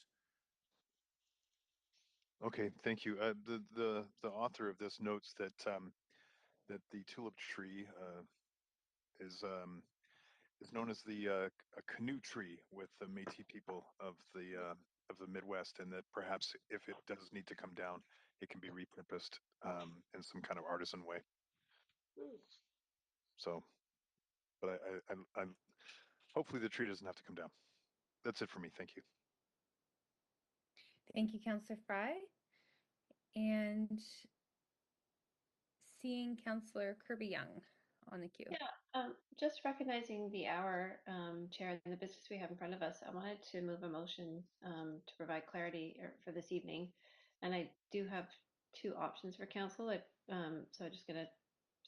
Okay, thank you. The author of this notes that that the tulip tree is known as the a canoe tree with the Métis people of the Midwest, and that perhaps if it does need to come down, it can be repurposed in some kind of artisan way. So, but I'm hopefully the tree doesn't have to come down. That's it for me. Thank you. Thank you, Councillor Fry. And seeing Councillor Kirby-Young on the queue. Yeah, just recognizing the hour, Chair, and the business we have in front of us, I wanted to move a motion to provide clarity for this evening. And I do have two options for council. So I'm just going to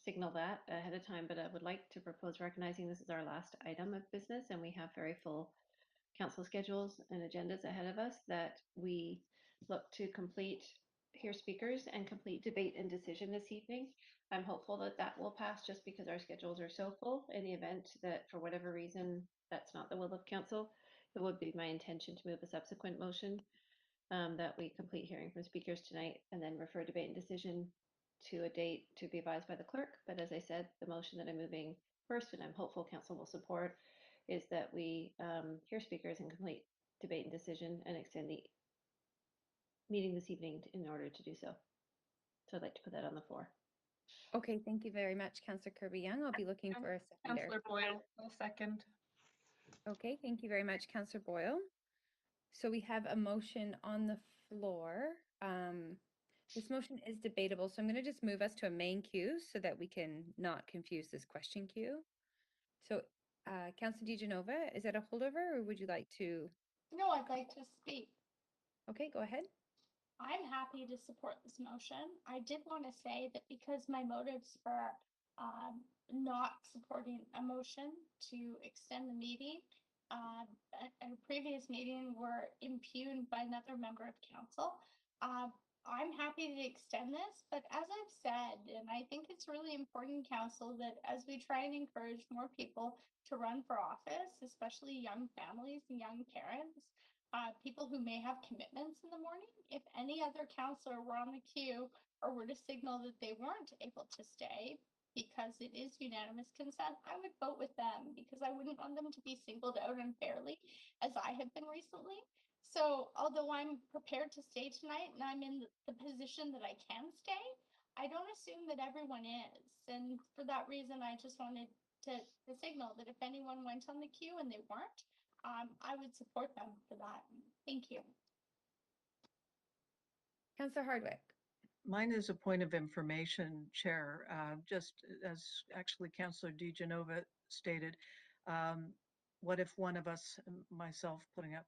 signal that ahead of time, but I would like to propose recognizing this is our last item of business and we have very full council schedules and agendas ahead of us, that we look to hear speakers and complete debate and decision this evening. I'm hopeful that that will pass just because our schedules are so full. In the event that for whatever reason that's not the will of council, it would be my intention to move a subsequent motion that we complete hearing from speakers tonight and then refer debate and decision to a date to be advised by the clerk. But as I said, the motion that I'm moving first, and I'm hopeful council will support, is that we hear speakers and complete debate and decision and extend the meeting this evening in order to do so. So I'd like to put that on the floor. Okay, thank you very much, Councillor Kirby-Young. I'll be looking for a seconder. Councillor Boyle, will second. Okay, thank you very much, Councillor Boyle. So we have a motion on the floor. This motion is debatable, so I'm going to just move us to a main queue so that we can not confuse this question queue. So, Councillor DiGenova, is that a holdover, or would you like to? No, I'd like to speak. Okay, go ahead. I'm happy to support this motion. I did want to say that because my motives for not supporting a motion to extend the meeting at a previous meeting were impugned by another member of council. I'm happy to extend this, but as I've said, and I think it's really important, council, that as we try and encourage more people to run for office, especially young families and young parents, people who may have commitments in the morning, if any other councillor were on the queue or were to signal that they weren't able to stay because it is unanimous consent, I would vote with them because I wouldn't want them to be singled out unfairly as I have been recently. So although I'm prepared to stay tonight and I'm in the position that I can stay, I don't assume that everyone is. And for that reason, I just wanted to signal that if anyone went on the queue and they weren't, I would support them for that. Thank you. Councillor Hardwick. Mine is a point of information, Chair. Just as actually Councillor DiGenova stated, what if one of us, myself putting up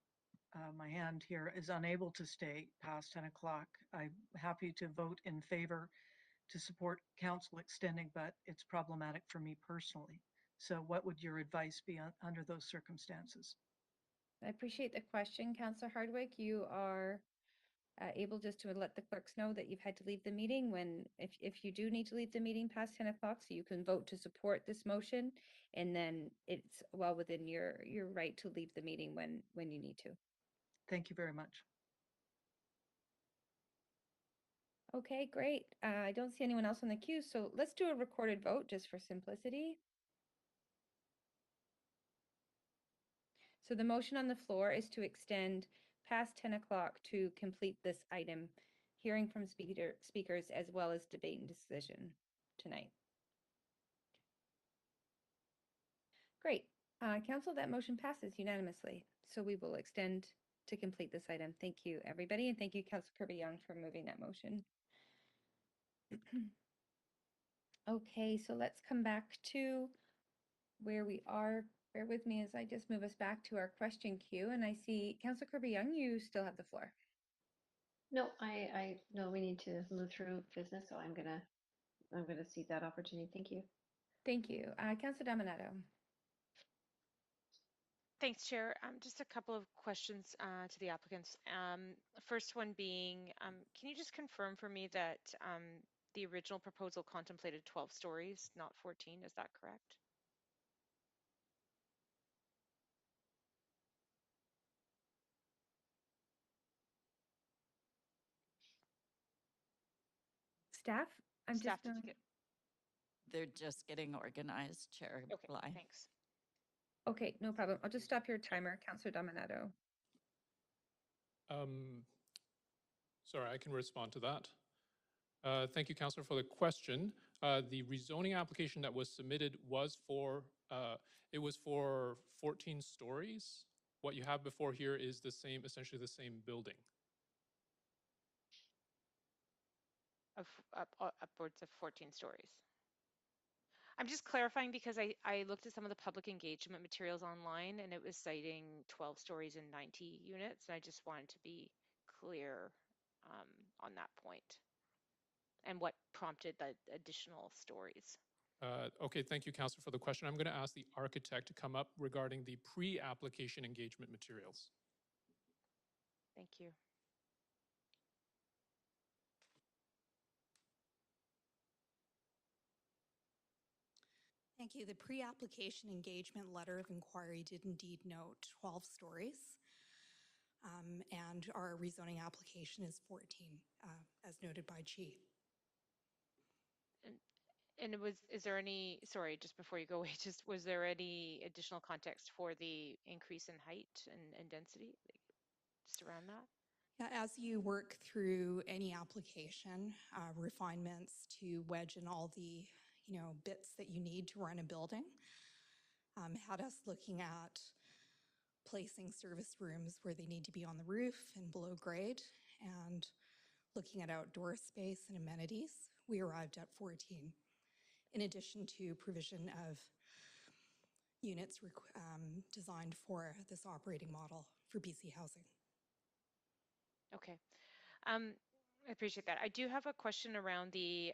my hand here, is unable to stay past 10 o'clock? I'm happy to vote in favor to support council extending, but it's problematic for me personally. So what would your advice be under those circumstances? I appreciate the question, Councillor Hardwick. You are able just to let the clerks know that you've had to leave the meeting if you do need to leave the meeting past 10 o'clock, so you can vote to support this motion, and then it's well within your right to leave the meeting when you need to. Thank you very much. Okay, great. I don't see anyone else on the queue, so let's do a recorded vote just for simplicity. So the motion on the floor is to extend past 10 o'clock to complete this item, hearing from speakers as well as debate and decision tonight. Great. Council, that motion passes unanimously. So we will extend to complete this item. Thank you, everybody. And thank you, Councilor Kirby-Young, for moving that motion. Okay, so let's come back to where we are. Bear with me as I just move us back to our question queue. And I see Councilor Kirby-Young, you still have the floor. No, I know we need to move through business, so I'm gonna cede that opportunity. Thank you. Thank you. Councilor Dominato. Thanks, Chair. Just a couple of questions to the applicants. First one being, can you just confirm for me that the original proposal contemplated 12 stories, not 14? Is that correct? Staff, Staff, did you get? They're just getting organized, Chair Okay, Bly. thanks. Okay, no problem. I'll just stop your timer, Councilor Dominato. Sorry, I can respond to that. Thank you, Councillor, for the question. The rezoning application that was submitted was for, it was for 14 stories. What you have before here is the same, essentially the same building. Upwards of 14 stories. I'm just clarifying because I looked at some of the public engagement materials online and it was citing 12 stories and 90 units. And I just wanted to be clear on that point and what prompted the additional stories. Okay, thank you, Councillor, for the question. I'm going to ask the architect to come up regarding the pre-application engagement materials. Thank you. Thank you. The pre-application engagement letter of inquiry did indeed note 12 stories, and our rezoning application is 14, as noted by Chi. And is there any, sorry, just before you go away, was there any additional context for the increase in height and density, just around that? Yeah, as you work through any application, refinements to wedge in all the bits that you need to run a building, had us looking at placing service rooms where they need to be on the roof and below grade, and looking at outdoor space and amenities. We arrived at 14, in addition to provision of units designed for this operating model for BC Housing. Okay. I appreciate that. I do have a question around the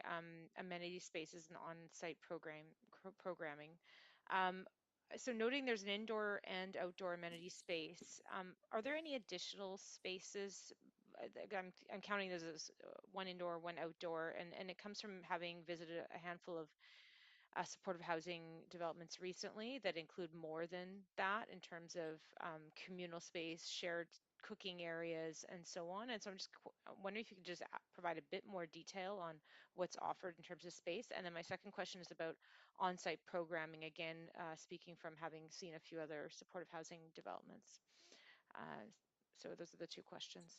amenity spaces and on-site programming. So noting there's an indoor and outdoor amenity space, are there any additional spaces? I'm counting those as one indoor, one outdoor, and it comes from having visited a handful of supportive housing developments recently that include more than that in terms of communal space, shared cooking areas, and so on. And so I'm just wondering if you could just provide a bit more detail on what's offered in terms of space. And then my second question is about on-site programming, again, speaking from having seen a few other supportive housing developments. So those are the two questions.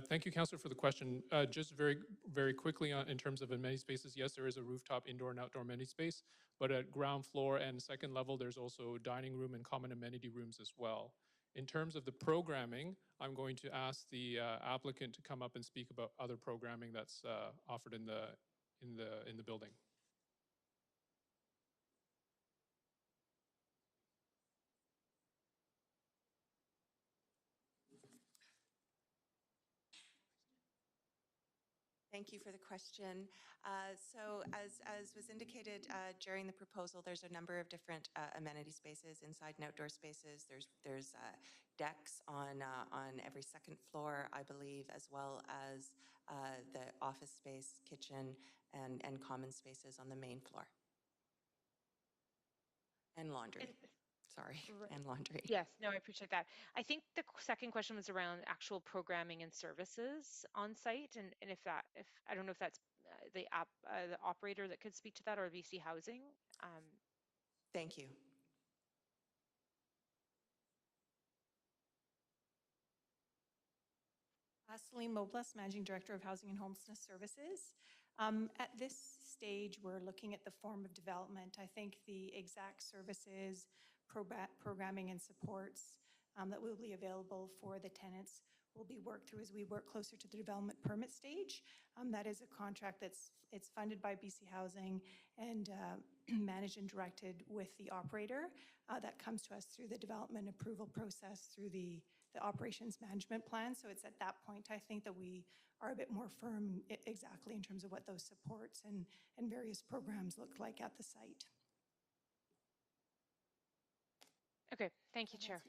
Thank you, Councillor, for the question. Just very quickly in terms of amenity spaces, yes, there is a rooftop indoor and outdoor amenity space, but at ground floor and second level, there's also dining room and common amenity rooms as well. In terms of the programming, I'm going to ask the applicant to come up and speak about other programming that's offered in the building. Thank you for the question. So as was indicated during the proposal, there's a number of different amenity spaces, inside and outdoor spaces. There's decks on every second floor, I believe, as well as the office space, kitchen, and common spaces on the main floor. And laundry. Sorry, Right. and laundry. Yes, no, I appreciate that. I think the second question was around actual programming and services on site, and if I don't know if that's the operator that could speak to that, or BC Housing. Thank you. Celine Mobless, Managing Director of Housing and Homelessness Services. At this stage, we're looking at the form of development. I think the exact services, programming and supports that will be available for the tenants will be worked through as we work closer to the development permit stage. That is a contract it's funded by BC Housing and managed and directed with the operator. That comes to us through the development approval process, through the operations management plan. So it's at that point, I think, that we are a bit more firm exactly in terms of what those supports and various programs look like at the site. Okay, thank you, Chair.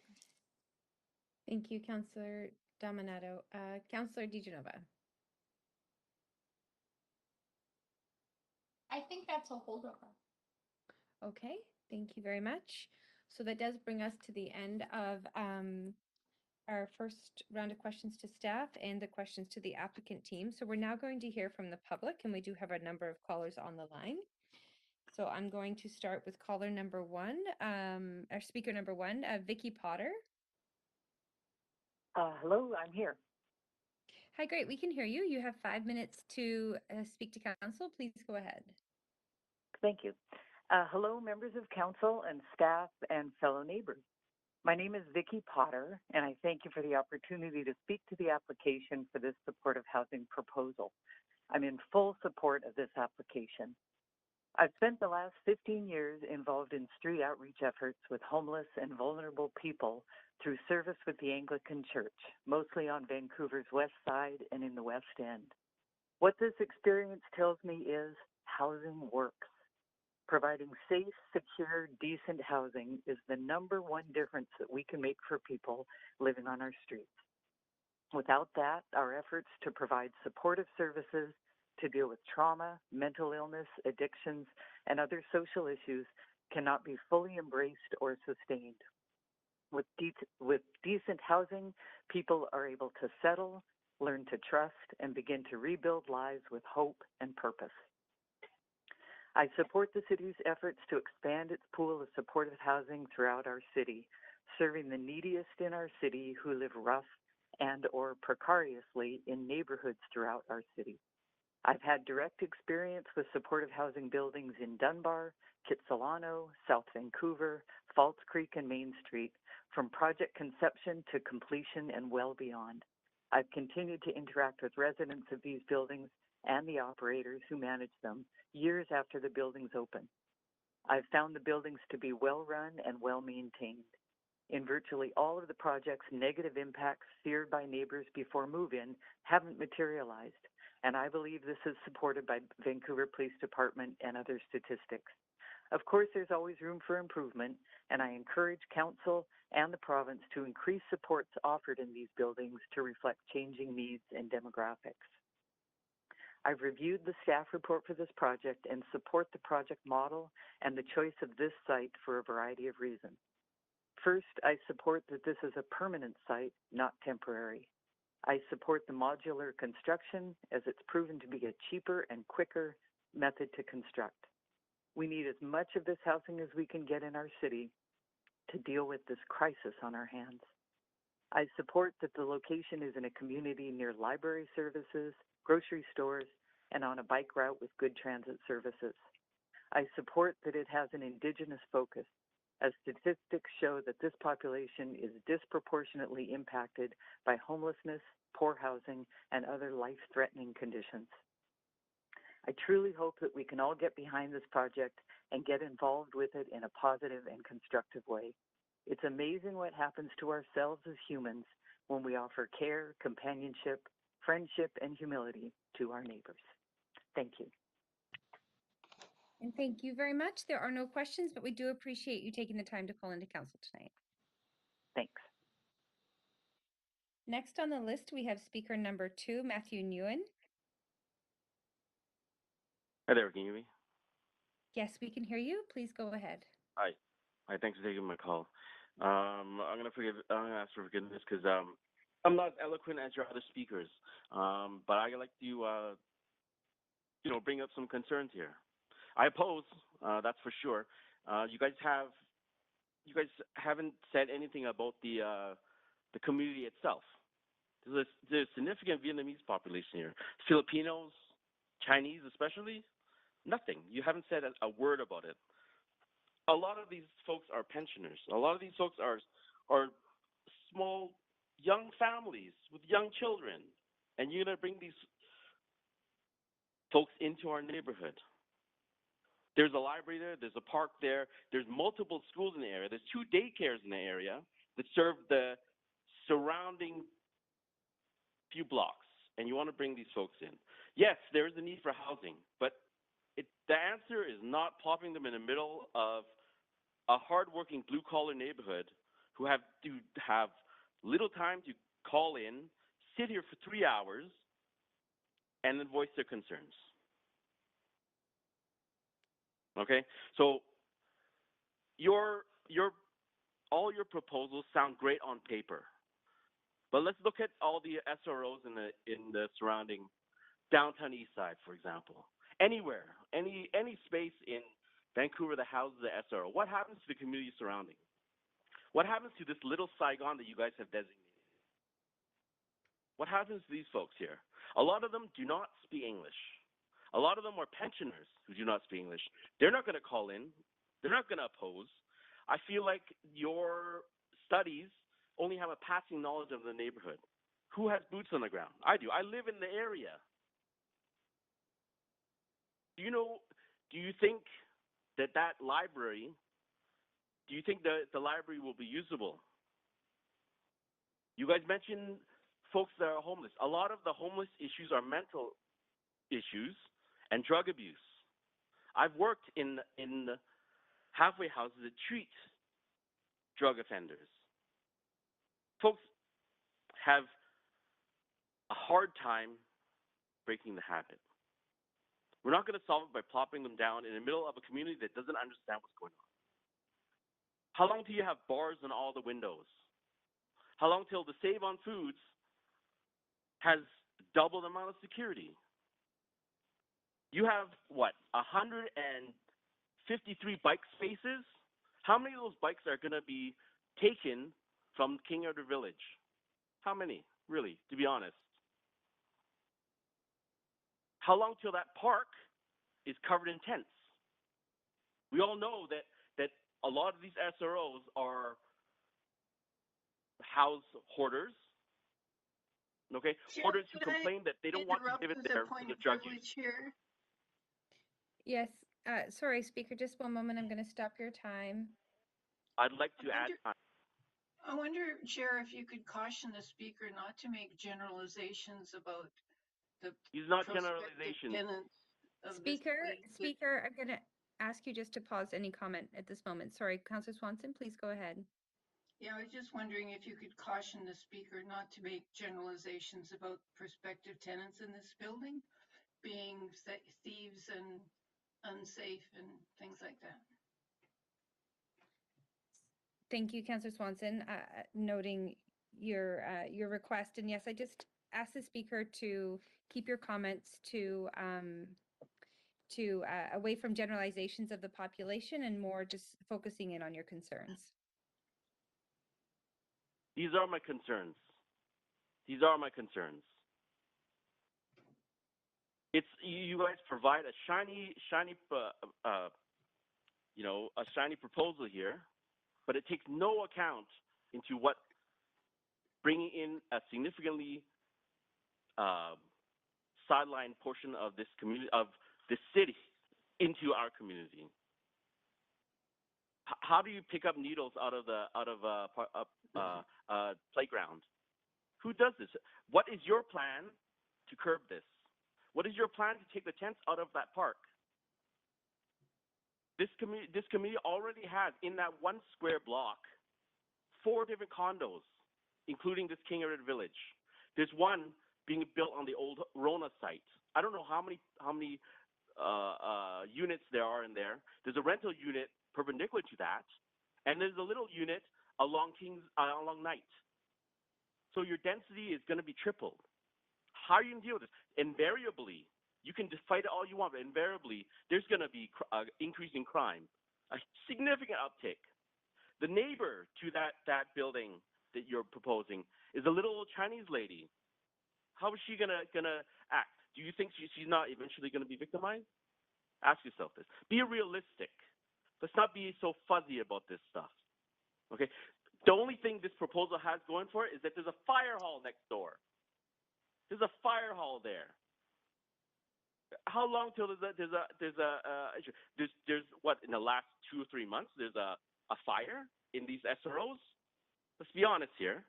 Thank you, Councillor Dominato. Councillor DiGenova. I think that's a holdover. Okay, thank you very much. So that does bring us to the end of our first round of questions to staff and the questions to the applicant team. So we're now going to hear from the public, and we do have a number of callers on the line. So I'm going to start with caller number one, our speaker number one, Vicky Potter. Hello, I'm here. Hi, great. We can hear you. You have 5 minutes to speak to council. Please go ahead. Thank you. Hello, members of council and staff and fellow neighbors. My name is Vicky Potter, and I thank you for the opportunity to speak to the application for this supportive housing proposal. I'm in full support of this application. I've spent the last 15 years involved in street outreach efforts with homeless and vulnerable people through service with the Anglican Church, mostly on Vancouver's west side and in the West End. What this experience tells me is housing works. Providing safe, secure, decent housing is the #1 difference that we can make for people living on our streets. Without that, our efforts to provide supportive services to deal with trauma, mental illness, addictions, and other social issues cannot be fully embraced or sustained. With decent housing, people are able to settle, learn to trust, and begin to rebuild lives with hope and purpose. I support the city's efforts to expand its pool of supportive housing throughout our city, serving the neediest in our city who live rough and or precariously in neighborhoods throughout our city. I've had direct experience with supportive housing buildings in Dunbar, Kitsilano, South Vancouver, Falls Creek, and Main Street, from project conception to completion and well beyond. I've continued to interact with residents of these buildings and the operators who manage them years after the buildings open. I've found the buildings to be well run and well maintained. In virtually all of the projects, negative impacts feared by neighbors before move-in haven't materialized, and I believe this is supported by Vancouver Police Department and other statistics. Of course, there's always room for improvement, and I encourage council and the province to increase supports offered in these buildings to reflect changing needs and demographics. I've reviewed the staff report for this project and support the project model and the choice of this site for a variety of reasons. First, I support that this is a permanent site, not temporary. I support the modular construction as it's proven to be a cheaper and quicker method to construct. We need as much of this housing as we can get in our city to deal with this crisis on our hands. I support that the location is in a community near library services, grocery stores, and on a bike route with good transit services. I support that it has an Indigenous focus, as statistics show that this population is disproportionately impacted by homelessness, poor housing, and other life-threatening conditions. I truly hope that we can all get behind this project and get involved with it in a positive and constructive way. It's amazing what happens to ourselves as humans when we offer care, companionship, friendship, and humility to our neighbors. Thank you. And thank you very much. There are no questions, but we do appreciate you taking the time to call into council tonight. Thanks. Next on the list, we have speaker number 2, Matthew Nguyen. Hi there, can you hear me? Yes, we can hear you. Please go ahead. Hi. Hi, thanks for taking my call. I'm gonna ask for forgiveness because I'm not as eloquent as your other speakers. But I like to bring up some concerns here. I oppose, that's for sure. You guys haven't said anything about the community itself. There's a significant Vietnamese population here. Filipinos, Chinese especially, nothing. You haven't said a word about it. A lot of these folks are pensioners. A lot of these folks are small, young families with young children. And you're going to bring these folks into our neighborhood. There's a library there. There's a park there. There's multiple schools in the area. There's 2 daycares in the area that serve the surrounding few blocks. And you want to bring these folks in. Yes, there is a need for housing, but the answer is not plopping them in the middle of a hardworking blue-collar neighborhood who have to have little time to call in, sit here for 3 hours, and then voice their concerns. Okay, so all your proposals sound great on paper, but let's look at all the SROs in the surrounding downtown east side, for example. Anywhere, any space in Vancouver that houses the SRO. What happens to the community surrounding? What happens to this little Saigon that you guys have designated? What happens to these folks here? A lot of them do not speak English. A lot of them are pensioners who do not speak English. They're not going to call in. They're not going to oppose. I feel like your studies only have a passing knowledge of the neighborhood. Who has boots on the ground? I do. I live in the area. Do you think that library, do you think the library will be usable? You guys mentioned folks that are homeless. A lot of the homeless issues are mental issues and drug abuse. I've worked in halfway houses that treat drug offenders. Folks have a hard time breaking the habit. We're not going to solve it by plopping them down in the middle of a community that doesn't understand what's going on. How long till you have bars on all the windows? How long till the Save on Foods has double the amount of security? You have, 153 bike spaces? How many of those bikes are going to be taken from King Edward Village? How many, really, to be honest? How long till that park is covered in tents? We all know that a lot of these SROs are house hoarders. Okay, hoarders who complain that they don't want to live it there for the drug use. Here. Yes, sorry, Speaker, just one moment. I'm going to stop your time. I'd like to add time. I wonder, Chair, if you could caution the speaker not to make generalizations about the He's not prospective generalization. tenants of this Speaker, I'm going to ask you just to pause any comment at this moment. Sorry, Councillor Swanson, please go ahead. Yeah, I was just wondering if you could caution the speaker not to make generalizations about prospective tenants in this building being thieves and unsafe and things like that. Thank you, Councillor Swanson, noting your request. And yes, I just ask the speaker to keep your comments to away from generalizations of the population and more just focusing in on your concerns. These are my concerns. These are my concerns. It's you guys provide a shiny proposal here, but it takes no account into what bringing in a significantly sideline portion of this community, of the city, into our community. How do you pick up needles out of playground? Who does this? What is your plan to curb this? What is your plan to take the tents out of that park? This community already has, in that 1 square block, 4 different condos, including this King Edward Village. There's one being built on the old Rona site. I don't know how many units there are in there. There's a rental unit perpendicular to that, and there's a little unit along Knight. So your density is going to be tripled. How are you going to deal with this? Invariably, You can fight it all you want, but invariably there's going to be increase in crime, a significant uptick. The neighbor to that building that you're proposing is a little old Chinese lady. How is she gonna act? Do you think she's not eventually gonna be victimized? Ask yourself this. Be realistic. Let's not be so fuzzy about this stuff. Okay. The only thing this proposal has going for it is that there's a fire hall next door. There's a fire hall there. How long till there's what, in the last 2 or 3 months there's a fire in these SROs? Let's be honest here.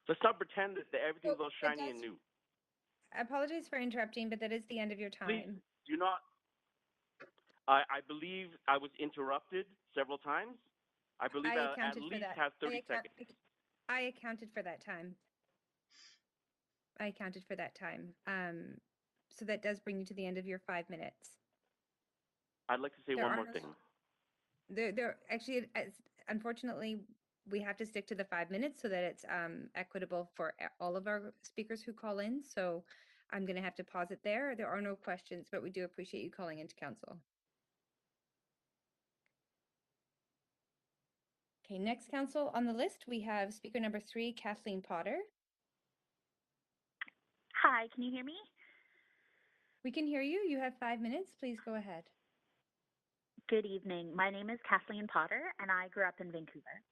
Let's not pretend that everything's all shiny and new. I apologize for interrupting, but that is the end of your time. Please do not. I believe I was interrupted several times. I believe I at least have 30 seconds. I accounted for that time. So that does bring you to the end of your 5 minutes. I'd like to say one more thing. Unfortunately, we have to stick to the 5 minutes so that it's equitable for all of our speakers who call in. So I'm going to have to pause it there. There are no questions, but we do appreciate you calling into council. Okay, next council on the list, we have speaker number 3, Kathleen Potter. Hi, can you hear me? We can hear you. You have 5 minutes. Please go ahead. Good evening. My name is Kathleen Potter, and I grew up in Vancouver.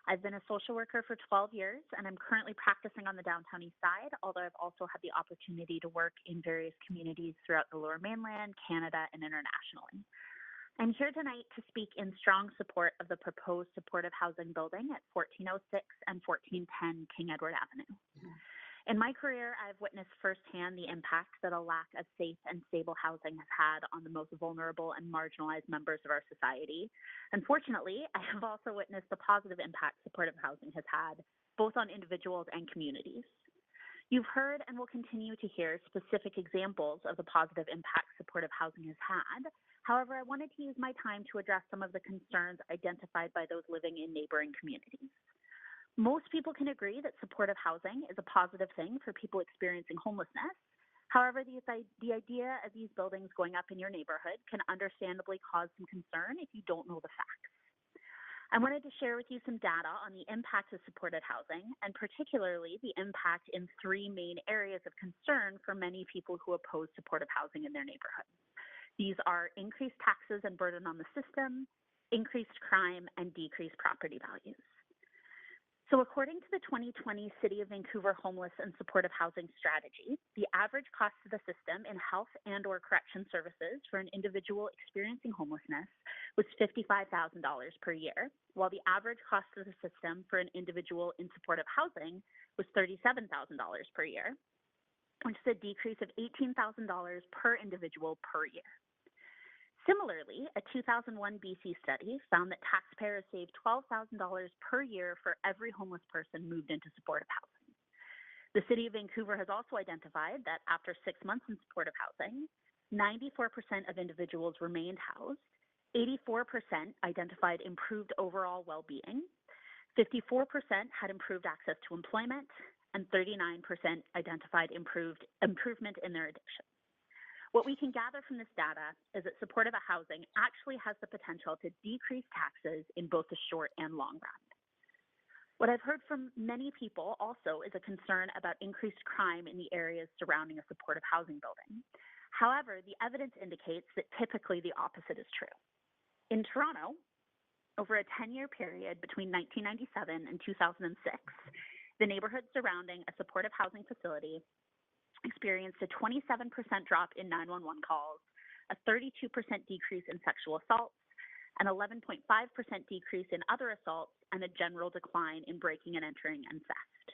I've been a social worker for 12 years, and I'm currently practicing on the downtown east side, although I've also had the opportunity to work in various communities throughout the Lower Mainland, Canada, and internationally. I'm here tonight to speak in strong support of the proposed supportive housing building at 1406 and 1410 King Edward Avenue. In my career, I've witnessed firsthand the impact that a lack of safe and stable housing has had on the most vulnerable and marginalized members of our society. Unfortunately, I have also witnessed the positive impact supportive housing has had, both on individuals and communities. You've heard and will continue to hear specific examples of the positive impact supportive housing has had. However, I wanted to use my time to address some of the concerns identified by those living in neighboring communities. Most people can agree that supportive housing is a positive thing for people experiencing homelessness. However, the idea of these buildings going up in your neighborhood can understandably cause some concern if you don't know the facts. I wanted to share with you some data on the impact of supported housing, and particularly the impact in 3 main areas of concern for many people who oppose supportive housing in their neighborhoods. These are increased taxes and burden on the system, increased crime, and decreased property values. So according to the 2020 City of Vancouver Homeless and Supportive Housing Strategy, the average cost to the system in health and/or correction services for an individual experiencing homelessness was $55,000 per year, while the average cost to the system for an individual in supportive housing was $37,000 per year, which is a decrease of $18,000 per individual per year. Similarly, a 2001 BC study found that taxpayers saved $12,000 per year for every homeless person moved into supportive housing. The City of Vancouver has also identified that after 6 months in supportive housing, 94% of individuals remained housed, 84% identified improved overall well-being, 54% had improved access to employment, and 39% identified improvement in their addiction. What we can gather from this data is that supportive housing actually has the potential to decrease taxes in both the short and long run. What I've heard from many people also is a concern about increased crime in the areas surrounding a supportive housing building. However, the evidence indicates that typically the opposite is true. In Toronto, over a 10-year period between 1997 and 2006, the neighborhood surrounding a supportive housing facility experienced a 27% drop in 911 calls, a 32% decrease in sexual assaults, an 11.5% decrease in other assaults, and a general decline in breaking and entering and theft.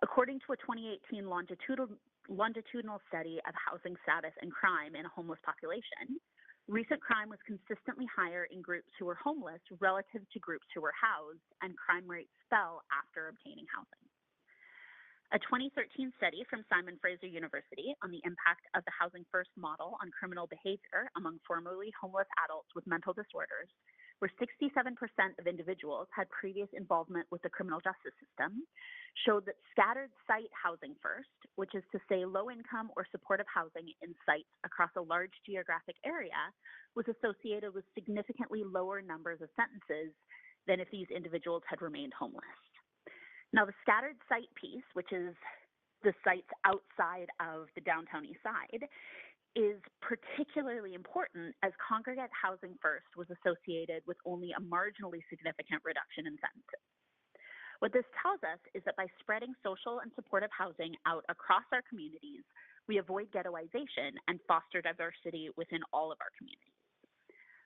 According to a 2018 longitudinal study of housing status and crime in a homeless population, recent crime was consistently higher in groups who were homeless relative to groups who were housed, and crime rates fell after obtaining housing. A 2013 study from Simon Fraser University on the impact of the Housing First model on criminal behavior among formerly homeless adults with mental disorders where 67% of individuals had previous involvement with the criminal justice system, showed that scattered site housing first, which is to say low-income or supportive housing in sites across a large geographic area, was associated with significantly lower numbers of sentences than if these individuals had remained homeless. Now, the scattered site piece, which is the sites outside of the downtown east side, is particularly important as congregate housing first was associated with only a marginally significant reduction in sentences. What this tells us is that by spreading social and supportive housing out across our communities, we avoid ghettoization and foster diversity within all of our communities.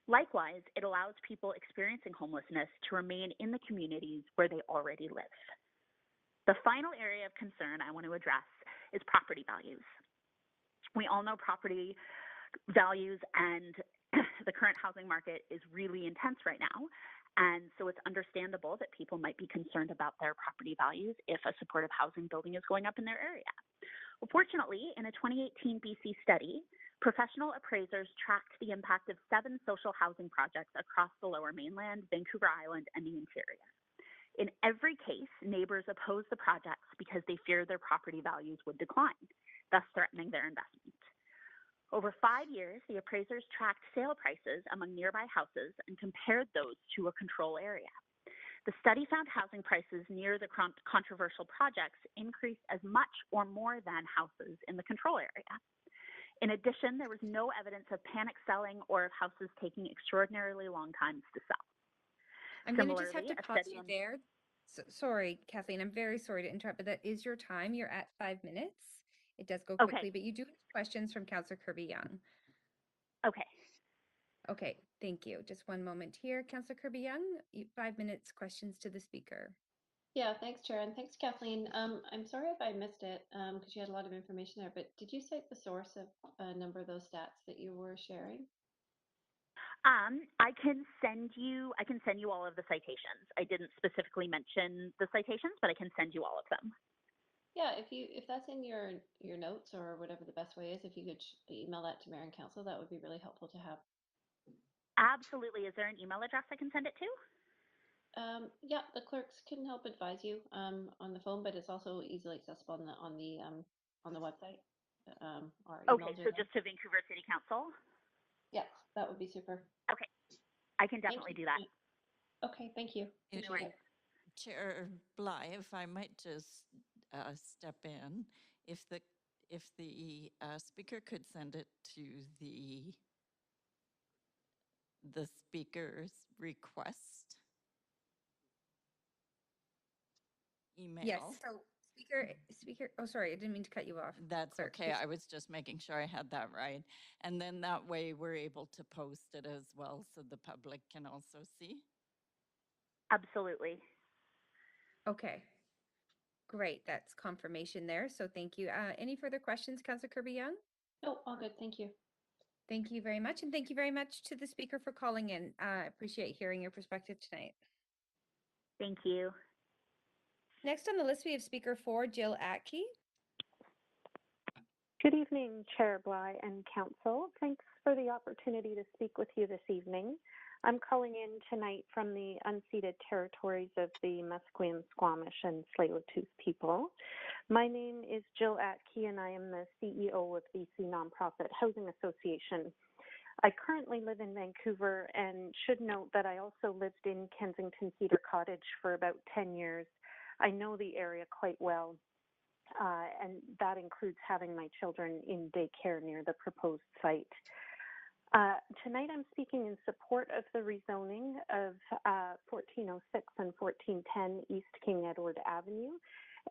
Likewise, it allows people experiencing homelessness to remain in the communities where they already live. The final area of concern I want to address is property values. We all know property values and the current housing market is really intense right now. And so it's understandable that people might be concerned about their property values if a supportive housing building is going up in their area. Well, fortunately, in a 2018 BC study, professional appraisers tracked the impact of 7 social housing projects across the Lower Mainland, Vancouver Island, and the interior. In every case, neighbors opposed the projects because they feared their property values would decline, thus threatening their investment. Over 5 years, the appraisers tracked sale prices among nearby houses and compared those to a control area. The study found housing prices near the controversial projects increased as much or more than houses in the control area. In addition, there was no evidence of panic selling or of houses taking extraordinarily long times to sell. I'm going to just have Similarly, to a pause study you on- there. Sorry, Kathleen, I'm very sorry to interrupt, but that is your time. You're at 5 minutes. It does go Okay. quickly, but you do have questions from Councillor Kirby-Young. Okay. Okay, thank you. Just one moment here. Councillor Kirby-Young, 5 minutes, questions to the speaker. Yeah, thanks, Chair, and thanks, Kathleen. I'm sorry if I missed it because you had a lot of information there, but did you cite the source of a number of those stats that you were sharing? I can send you all of the citations. I didn't specifically mention the citations, but I can send you all of them. Yeah, if that's in your notes or whatever the best way is, if you could email that to Mayor and Council, that would be really helpful to have. Absolutely. Is there an email address I can send it to? Yeah, the clerks can help advise you on the phone, but it's also easily accessible on the website. Our Okay, emails are so there. just to Vancouver City Council? Yeah, that would be super. Okay, I can definitely do that. Okay, thank you. No Appreciate it. Chair Bly, if I might just step in, if the speaker could send it to the speaker's request email. Yes, so speaker, oh, sorry, I didn't mean to cut you off. That's Clerk, okay. please. I was just making sure I had that right. And then that way we're able to post it as well so the public can also see. Absolutely. Okay, great. That's confirmation there. So thank you. Any further questions, Councillor Kirby-Young? No, all good. Thank you. Thank you very much. And thank you very much to the speaker for calling in. I appreciate hearing your perspective tonight. Thank you. Next on the list, we have speaker 4, Jill Atke. Good evening, Chair Bly and Council. Thanks for the opportunity to speak with you this evening. I'm calling in tonight from the unceded territories of the Musqueam, Squamish, and Tsleil-Waututh people. My name is Jill Atke, and I am the CEO of BC Nonprofit Housing Association. I currently live in Vancouver and should note that I also lived in Kensington Cedar Cottage for about 10 years. I know the area quite well. And that includes having my children in daycare near the proposed site. Tonight I'm speaking in support of the rezoning of 1406 and 1410 East King Edward Avenue,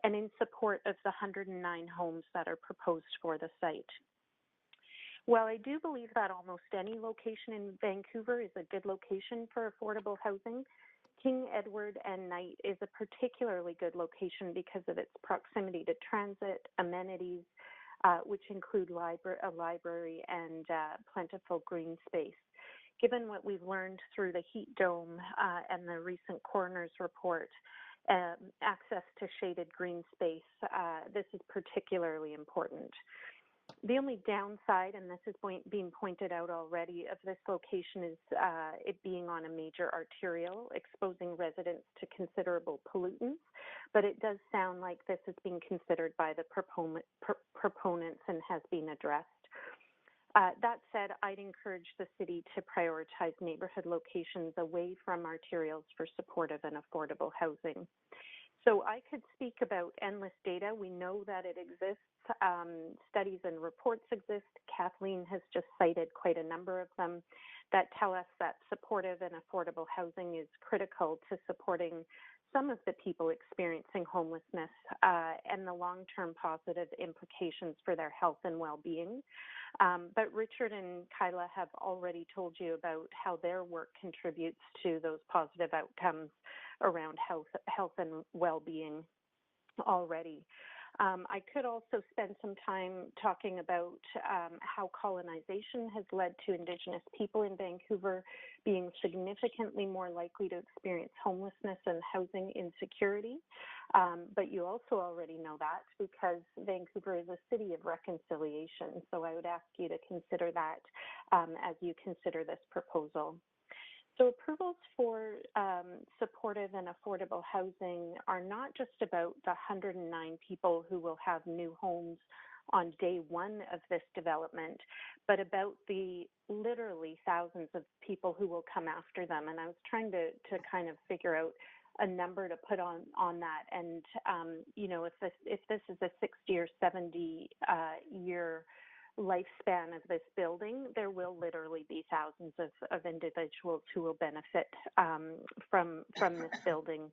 and in support of the 109 homes that are proposed for the site. While I do believe that almost any location in Vancouver is a good location for affordable housing, King Edward and Knight is a particularly good location because of its proximity to transit, amenities, which include a library and plentiful green space. Given what we've learned through the heat dome and the recent coroner's report, access to shaded green space, this is particularly important. The only downside, and this is being pointed out already, of this location is it being on a major arterial, exposing residents to considerable pollutants. But it does sound like this is being considered by the proponents and has been addressed. That said, I'd encourage the city to prioritize neighborhood locations away from arterials for supportive and affordable housing. So I could speak about endless data. We know that it exists. Studies and reports exist. Kathleen has just cited quite a number of them that tell us that supportive and affordable housing is critical to supporting some of the people experiencing homelessness and the long-term positive implications for their health and well-being. But Richard and Kyla have already told you about how their work contributes to those positive outcomes around health and well-being already. I could also spend some time talking about how colonization has led to Indigenous people in Vancouver being significantly more likely to experience homelessness and housing insecurity. But you also already know that because Vancouver is a city of reconciliation. So I would ask you to consider that as you consider this proposal. So approvals for supportive and affordable housing are not just about the 109 people who will have new homes on day one of this development, but about the literally thousands of people who will come after them. And I was trying to kind of figure out a number to put on that. And, you know, if this is a 60 or 70 year lifespan of this building, there will literally be thousands of individuals who will benefit from this building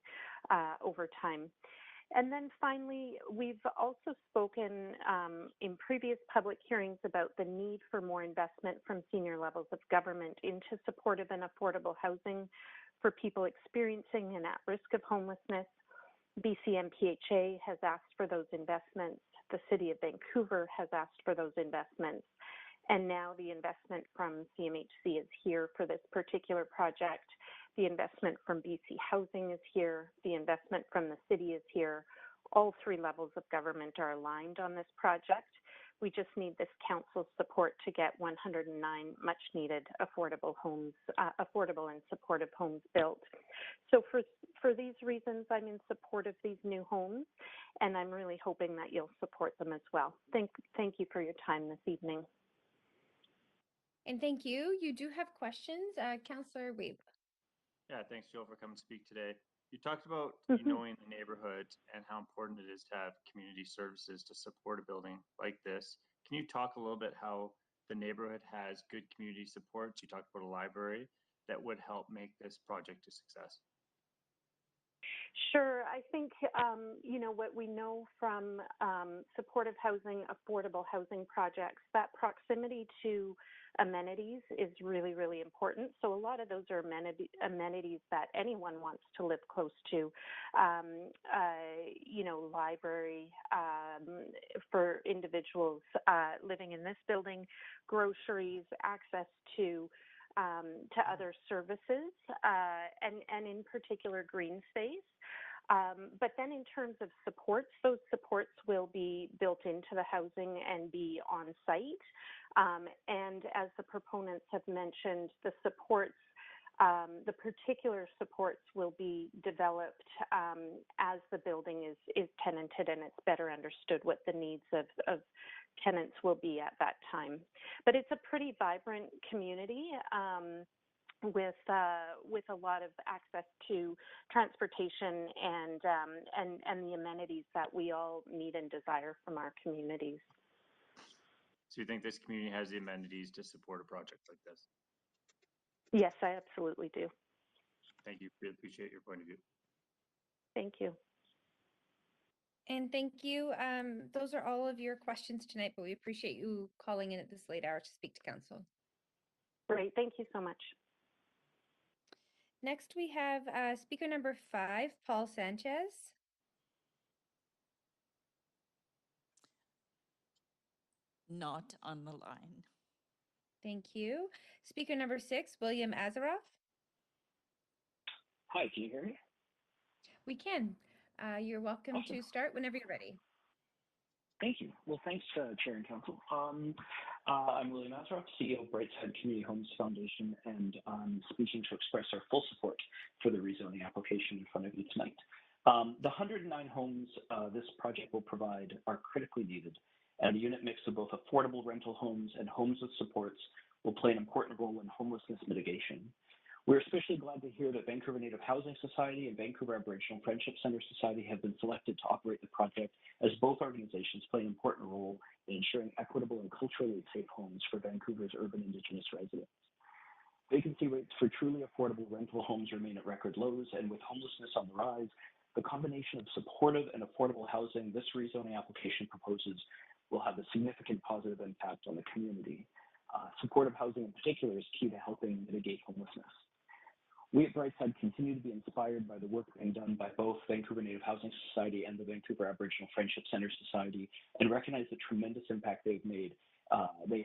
over time. And then finally, we've also spoken in previous public hearings about the need for more investment from senior levels of government into supportive and affordable housing for people experiencing and at risk of homelessness. BCMPHA has asked for those investments. The City of Vancouver has asked for those investments. And now the investment from CMHC is here for this particular project. The investment from BC Housing is here. The investment from the city is here. All three levels of government are aligned on this project. We just need this council's support to get 109 much needed affordable homes, affordable and supportive homes built. So for these reasons, I'm in support of these new homes, and I'm really hoping that you'll support them as well. Thank you for your time this evening. And thank you. You do have questions, Councillor Weeb. Yeah, thanks, Joe, for coming to speak today. You talked about knowing the neighborhood and how important it is to have community services to support a building like this. Can you talk a little bit how the neighborhood has good community supports? You talked about a library that would help make this project a success. Sure. I think, you know, what we know from supportive housing, affordable housing projects, that proximity to amenities is really, really important. So a lot of those are amenities that anyone wants to live close to. You know, library for individuals living in this building, groceries, access to other services, and in particular green space. But then in terms of supports, those supports will be built into the housing and be on site. And as the proponents have mentioned, the supports, the particular supports will be developed as the building is tenanted and it's better understood what the needs of tenants will be at that time. But it's a pretty vibrant community with a lot of access to transportation and the amenities that we all need and desire from our communities. So you think this community has the amenities to support a project like this? Yes, I absolutely do. Thank you. We appreciate your point of view. Thank you. And thank you. Those are all of your questions tonight, but we appreciate you calling in at this late hour to speak to council. Great. Thank you so much. Next, we have speaker number 5, Paul Sanchez. Not on the line. Thank you. Speaker number 6, William Azaroff. Hi, can you hear me? We can. You're welcome Awesome. to start whenever you're ready. Thank you. Well, thanks, Chair and Council. I'm William Azrock, CEO of Brightside Community Homes Foundation, and I'm speaking to express our full support for the rezoning application in front of you tonight. The 109 homes this project will provide are critically needed, and the unit mix of both affordable rental homes and homes with supports will play an important role in homelessness mitigation. We're especially glad to hear that Vancouver Native Housing Society and Vancouver Aboriginal Friendship Center Society have been selected to operate the project, as both organizations play an important role in ensuring equitable and culturally safe homes for Vancouver's urban Indigenous residents. Vacancy rates for truly affordable rental homes remain at record lows, and with homelessness on the rise, the combination of supportive and affordable housing this rezoning application proposes will have a significant positive impact on the community. Supportive housing in particular is key to helping mitigate homelessness. We at Brightside continue to be inspired by the work being done by both Vancouver Native Housing Society and the Vancouver Aboriginal Friendship Center Society, and recognize the tremendous impact they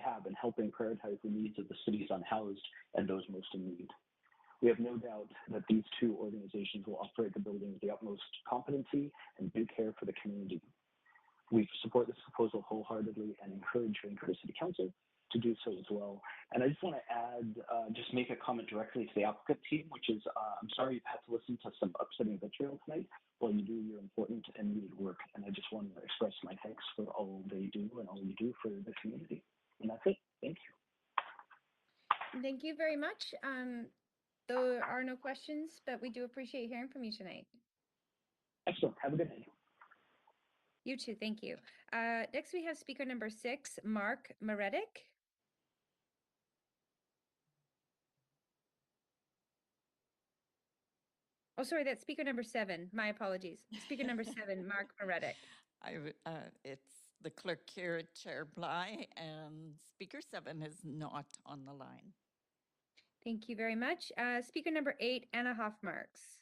have in helping prioritize the needs of the city's unhoused and those most in need. We have no doubt that these two organizations will operate the building with the utmost competency and due care for the community. We support this proposal wholeheartedly and encourage Vancouver City Council to do so as well. And I just want to add, just make a comment directly to the applicant team, which is, I'm sorry you've had to listen to some upsetting vitriol tonight. While you do your important and needed work, and I just want to express my thanks for all they do and all you do for the community. And that's it. Thank you. Thank you very much. There are no questions, but we do appreciate hearing from you tonight. Excellent. Have a good night. You too. Thank you. Next, we have speaker number 6, Mark Meredek. Oh, sorry, that's speaker number 7. My apologies. Speaker number 7, Mark Meredek. It's the clerk here, Chair Bly, and speaker 7 is not on the line. Thank you very much. Speaker number 8, Anna Hoffmarks.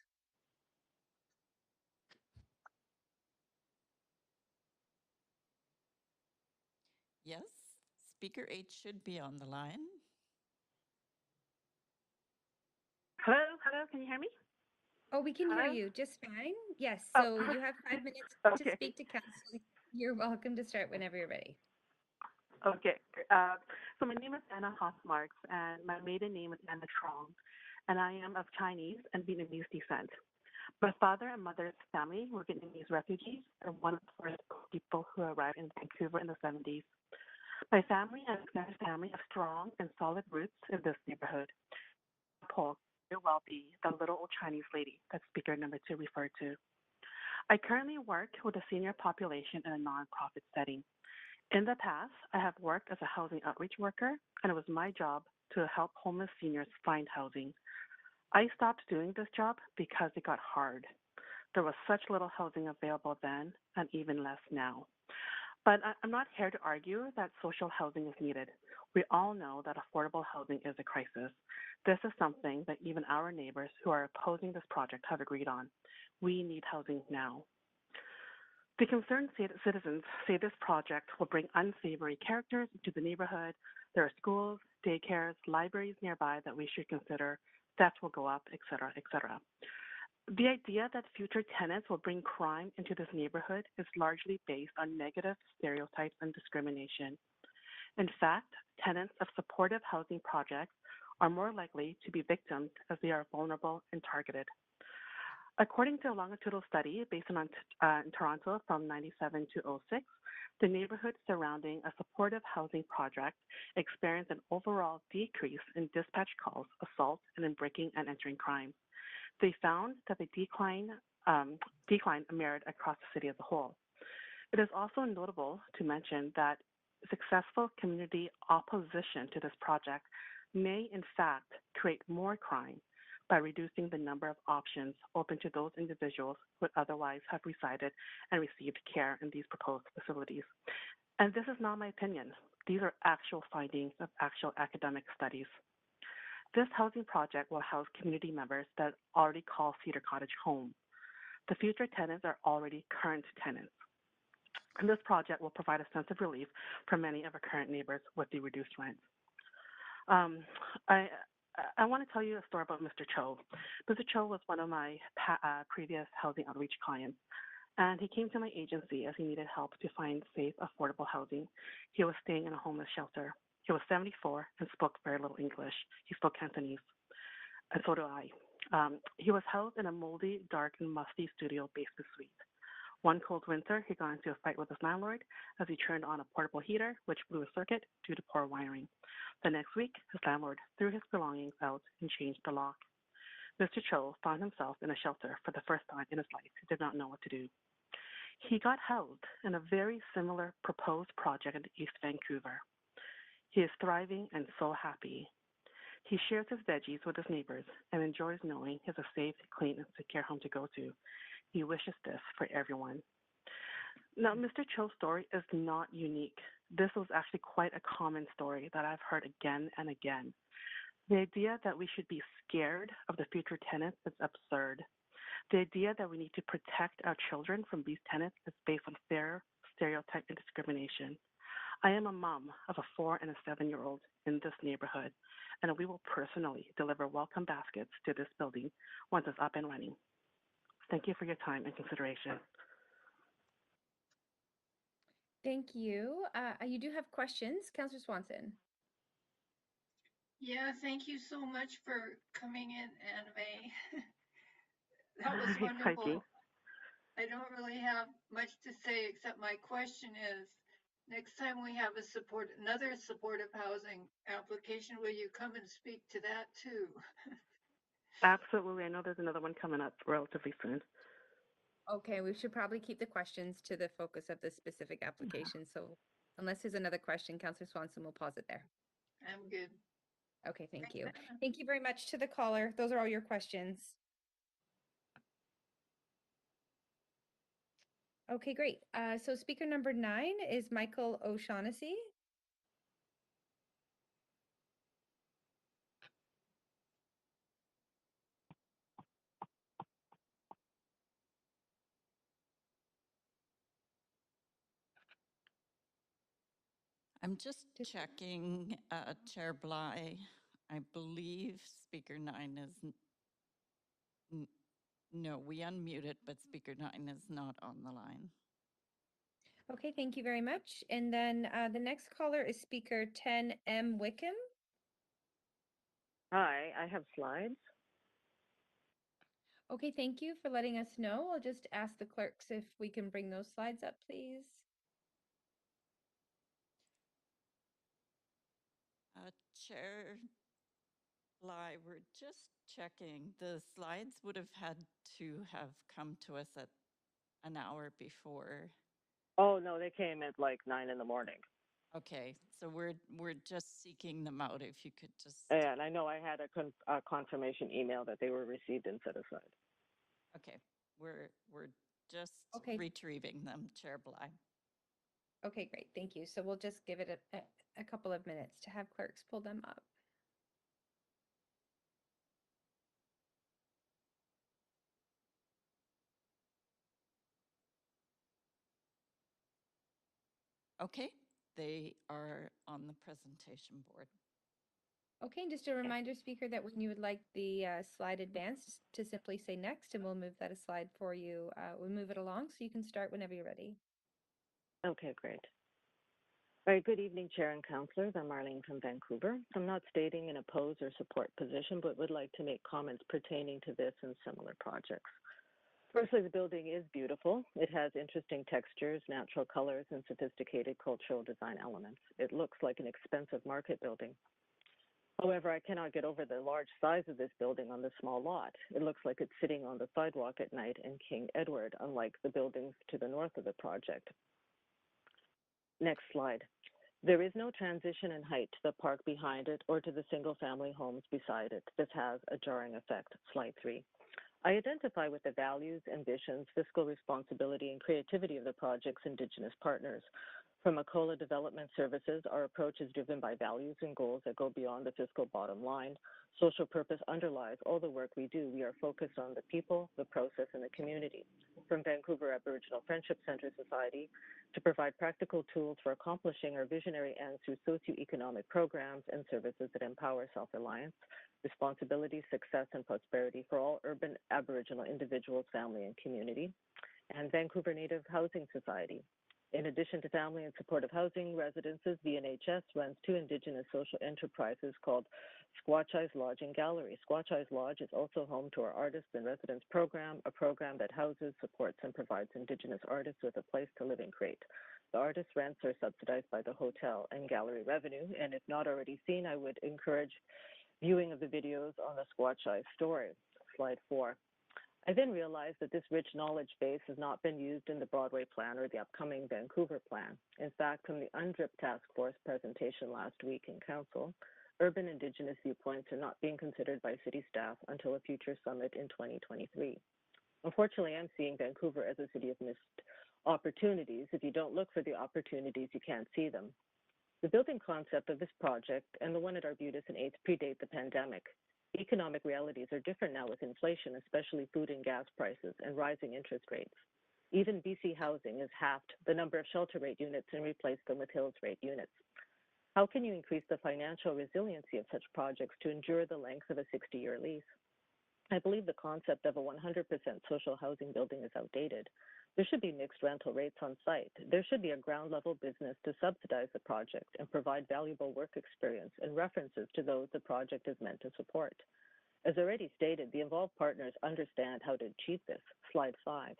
Yes, speaker 8 should be on the line. Hello, can you hear me? Oh, we can hear you just fine. Yes, so you have 5 minutes to speak to council. You're welcome to start whenever you're ready. Okay, so my name is Anna Hoffmarks, and my maiden name is Anna Trong, and I am of Chinese and Vietnamese descent. My father and mother's family were Vietnamese refugees and one of the first people who arrived in Vancouver in the 70s. My family and extended family have strong and solid roots in this neighborhood. Paul may well be the little old Chinese lady that speaker number 2 referred to. I currently work with a senior population in a nonprofit setting. In the past, I have worked as a housing outreach worker, and it was my job to help homeless seniors find housing. I stopped doing this job because it got hard. There was such little housing available then, and even less now. But I'm not here to argue that social housing is needed. We all know that affordable housing is a crisis. This is something that even our neighbors who are opposing this project have agreed on. We need housing now. The concerned citizens say this project will bring unsavory characters into the neighborhood. There are schools, daycares, libraries nearby that we should consider. Theft will go up, etc., etc. The idea that future tenants will bring crime into this neighborhood is largely based on negative stereotypes and discrimination. In fact, tenants of supportive housing projects are more likely to be victims as they are vulnerable and targeted. According to a longitudinal study based in Toronto from 1997 to 2006, the neighborhood surrounding a supportive housing project experienced an overall decrease in dispatch calls, assault, and in breaking and entering crime. They found that the decline mirrored across the city as a whole. It is also notable to mention that successful community opposition to this project may in fact create more crime by reducing the number of options open to those individuals who would otherwise have resided and received care in these proposed facilities. And this is not my opinion. These are actual findings of actual academic studies. This housing project will house community members that already call Cedar Cottage home. The future tenants are already current tenants. And this project will provide a sense of relief for many of our current neighbors with the reduced rent. I want to tell you a story about Mr. Cho. Mr. Cho was one of my previous housing outreach clients. And he came to my agency as he needed help to find safe, affordable housing. He was staying in a homeless shelter. He was 74 and spoke very little English. He spoke Cantonese, and so do I. He was housed in a moldy, dark, and musty studio basement suite. One cold winter, he got into a fight with his landlord as he turned on a portable heater, which blew a circuit due to poor wiring. The next week, his landlord threw his belongings out and changed the lock. Mr. Cho found himself in a shelter for the first time in his life. He did not know what to do. He got housed in a very similar proposed project in East Vancouver. He is thriving and so happy. He shares his veggies with his neighbors and enjoys knowing he has a safe, clean, and secure home to go to. He wishes this for everyone. Now, Mr. Cho's story is not unique. This was actually quite a common story that I've heard again and again. The idea that we should be scared of the future tenants is absurd. The idea that we need to protect our children from these tenants is based on fear, stereotype, and discrimination. I am a mom of a 4 and a 7-year-old in this neighborhood, and we will personally deliver welcome baskets to this building once it's up and running. Thank you for your time and consideration. Thank you. You do have questions, Councillor Swanson. Yeah, thank you so much for coming in, Anna May. That was wonderful. I don't really have much to say except my question is, next time we have another supportive housing application, will you come and speak to that too? Absolutely. I know there's another one coming up relatively soon. Okay, we should probably keep the questions to the focus of the specific application. So unless there's another question, Councillor Swanson will pause it there. I'm good. Okay, thank you. Thank you very much to the caller. Those are all your questions. Okay, great. So speaker number 9 is Michael O'Shaughnessy. I'm just checking, Chair Bly. I believe speaker 9 is, no, we unmuted, but speaker 9 is not on the line. Okay, thank you very much. And then the next caller is speaker 10 M. Wickham. Hi, I have slides. Okay, thank you for letting us know. I'll just ask the clerks if we can bring those slides up, please. Chair Bly, we're just checking. The slides would have had to have come to us at an hour before. Oh, no, they came at like 9 in the morning. Okay, so we're just seeking them out. If you could just. And I know I had a confirmation email that they were received and set aside. Okay, we're just Okay. retrieving them, Chair Bly. Okay, great. Thank you. So we'll just give it a couple of minutes to have clerks pull them up. Okay, they are on the presentation board. Okay, and just a reminder, speaker, that when you would like the slide advanced, to simply say next, and we'll move that slide for you. We'll move it along so you can start whenever you're ready. Okay, great. All right, good evening, Chair and Councillors. I'm Marlene from Vancouver. I'm not stating an oppose or support position, but would like to make comments pertaining to this and similar projects. Firstly, the building is beautiful. It has interesting textures, natural colors, and sophisticated cultural design elements. It looks like an expensive market building. However, I cannot get over the large size of this building on the small lot. It looks like it's sitting on the sidewalk at night in King Edward, unlike the buildings to the north of the project. Next slide. There is no transition in height to the park behind it or to the single-family homes beside it. This has a jarring effect. Slide 3. I identify with the values, ambitions, fiscal responsibility, and creativity of the project's Indigenous partners. From Akola Development Services, our approach is driven by values and goals that go beyond the fiscal bottom line. Social purpose underlies all the work we do. We are focused on the people, the process, and the community. From Vancouver Aboriginal Friendship Centre Society, to provide practical tools for accomplishing our visionary ends through socioeconomic programs and services that empower self-reliance, responsibility, success, and prosperity for all urban Aboriginal individuals, family, and community. and Vancouver Native Housing Society. In addition to family and supportive housing residences, VNHS runs 2 Indigenous social enterprises called Squatch Lodge and Gallery. Squatch Lodge is also home to our Artists in Residence program, a program that houses, supports, and provides Indigenous artists with a place to live and create. The artists' rents are subsidized by the hotel and gallery revenue, and if not already seen, I would encourage viewing of the videos on the Squatch story. Slide 4. I then realized that this rich knowledge base has not been used in the Broadway plan or the upcoming Vancouver plan. In fact, from the UNDRIP task force presentation last week in Council, urban Indigenous viewpoints are not being considered by city staff until a future summit in 2023. Unfortunately, I'm seeing Vancouver as a city of missed opportunities. If you don't look for the opportunities, you can't see them. The building concept of this project and the one at Arbutus and 8th predate the pandemic. Economic realities are different now with inflation, especially food and gas prices, and rising interest rates. Even BC Housing has halved the number of shelter rate units and replaced them with Hills rate units. How can you increase the financial resiliency of such projects to endure the length of a 60-year lease? I believe the concept of a 100% social housing building is outdated. There should be mixed rental rates on site. There should be a ground level business to subsidize the project and provide valuable work experience and references to those the project is meant to support. As already stated, the involved partners understand how to achieve this. Slide 5.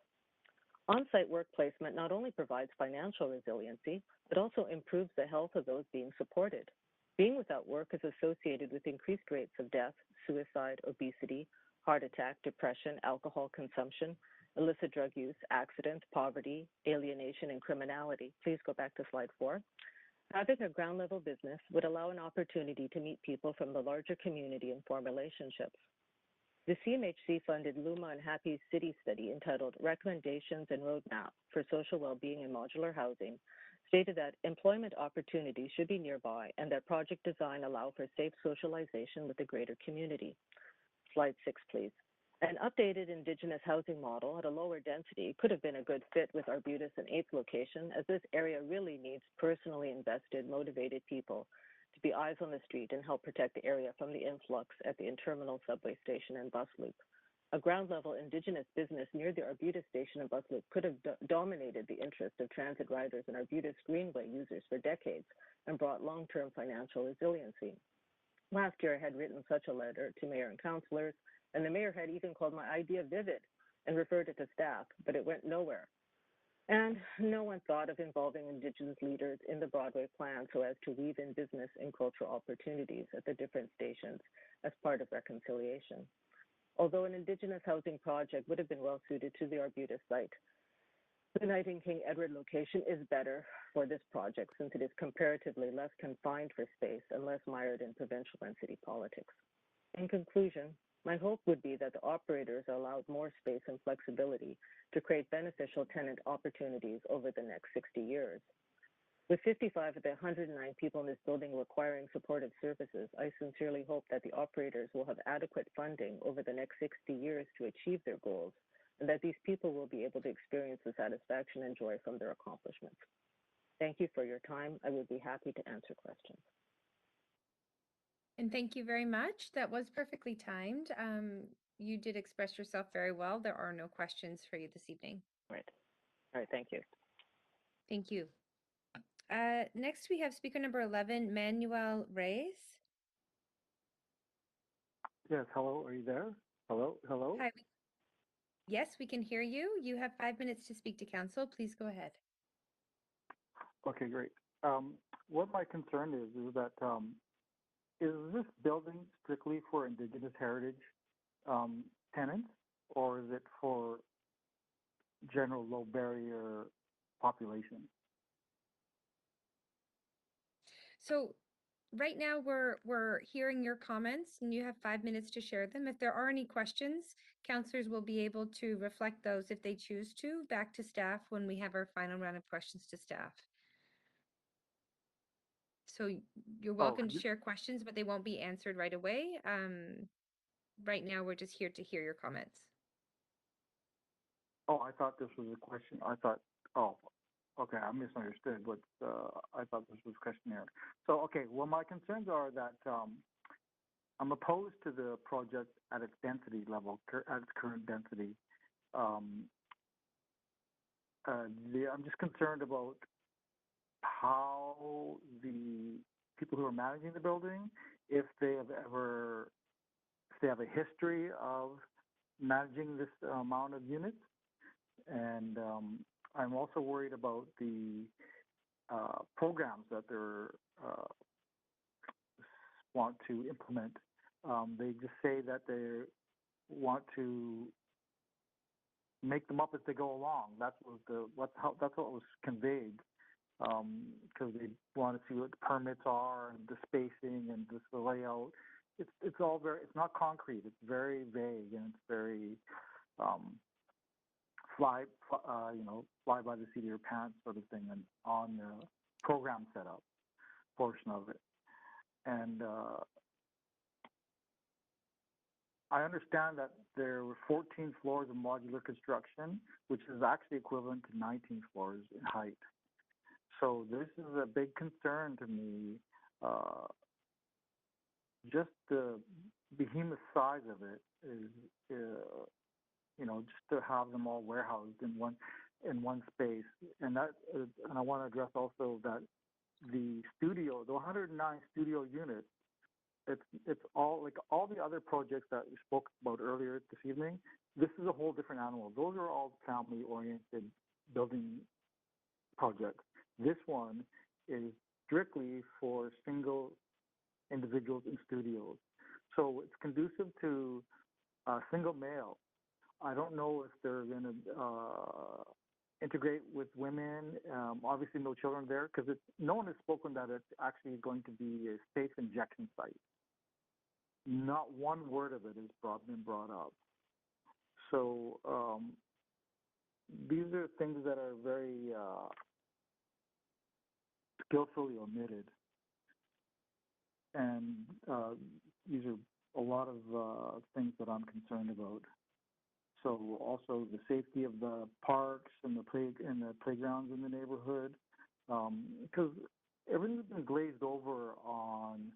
On-site work placement not only provides financial resiliency, but also improves the health of those being supported. Being without work is associated with increased rates of death, suicide, obesity, heart attack, depression, alcohol consumption, illicit drug use, accidents, poverty, alienation, and criminality. Please go back to slide 4. Having a ground level business would allow an opportunity to meet people from the larger community and form relationships. The CMHC funded Luma and Happy City study entitled Recommendations and Roadmap for Social Wellbeing in Modular Housing stated that employment opportunities should be nearby and that project design allow for safe socialization with the greater community. Slide 6, please. An updated Indigenous housing model at a lower density could have been a good fit with Arbutus and 8th location, as this area really needs personally invested, motivated people to be eyes on the street and help protect the area from the influx at the in-terminal subway station and bus loop. A ground-level Indigenous business near the Arbutus station and bus loop could have dominated the interest of transit riders and Arbutus Greenway users for decades and brought long-term financial resiliency. Last year, I had written such a letter to mayor and councillors, and the mayor had even called my idea vivid and referred it to staff, but it went nowhere. And no one thought of involving Indigenous leaders in the Broadway plan so as to weave in business and cultural opportunities at the different stations as part of reconciliation. Although an Indigenous housing project would have been well suited to the Arbutus site, the Knight and King Edward location is better for this project since it is comparatively less confined for space and less mired in provincial and city politics. In conclusion, my hope would be that the operators are allowed more space and flexibility to create beneficial tenant opportunities over the next 60 years. With 55 of the 109 people in this building requiring supportive services, I sincerely hope that the operators will have adequate funding over the next 60 years to achieve their goals, and that these people will be able to experience the satisfaction and joy from their accomplishments. Thank you for your time. I would be happy to answer questions. And thank you very much. That was perfectly timed. You did express yourself very well. There are no questions for you this evening. Right. All right, thank you. Thank you. Next, we have speaker number 11, Manuel Reyes. Yes, hello, are you there? Hello, hello? Hi. Yes, we can hear you. You have 5 minutes to speak to council. Please go ahead. Okay, great. What my concern is that is this building strictly for Indigenous heritage tenants, or is it for general low barrier population? So right now we're hearing your comments and you have 5 minutes to share them. If there are any questions, councillors will be able to reflect those if they choose to back to staff when we have our final round of questions to staff. So you're welcome to share questions, but they won't be answered right away. Right now we're just here to hear your comments. Oh, I thought this was a question. I thought, oh, okay, I misunderstood, but I thought this was a questionnaire. So, okay, well, my concerns are that I'm opposed to the project at its density level, at its current density. I'm just concerned about how the people who are managing the building, if they have a history of managing this amount of units. And I'm also worried about the programs that they're want to implement. They just say that they want to make them up as they go along. That's what was conveyed. Because they want to see what the permits are and the spacing and just the layout. It's all it's not concrete. It's very vague and it's very fly by the seat of your pants sort of thing, and on the program setup portion of it. And I understand that there were 14 floors of modular construction, which is actually equivalent to 19 floors in height. So this is a big concern to me. Just the behemoth size of it is, just to have them all warehoused in one space. And I want to address also that the 109 studio units, it's all like all the other projects that we spoke about earlier this evening. This is a whole different animal. Those are all family-oriented building projects. This one is strictly for single individuals in studios. So it's conducive to single male. I don't know if they're going to integrate with women. Obviously, no children there, because no one has spoken that it's actually going to be a safe injection site. Not one word of it has been brought up. So these are things that are very skillfully omitted. And these are a lot of things that I'm concerned about. So also the safety of the parks and the playgrounds in the neighborhood, because everything's been glazed over on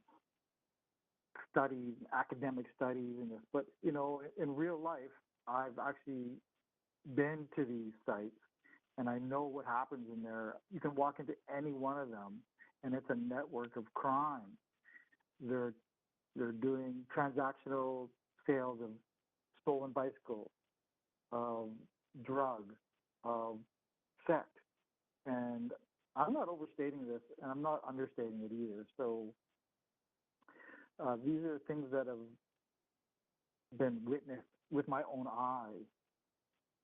studies, academic studies, and this. But in real life, I've actually been to these sites, and I know what happens in there. You can walk into any one of them, and it's a network of crime. They're doing transactional sales of stolen bicycles, of drugs, of sex. And I'm not overstating this, and I'm not understating it either. So these are things that have been witnessed with my own eyes.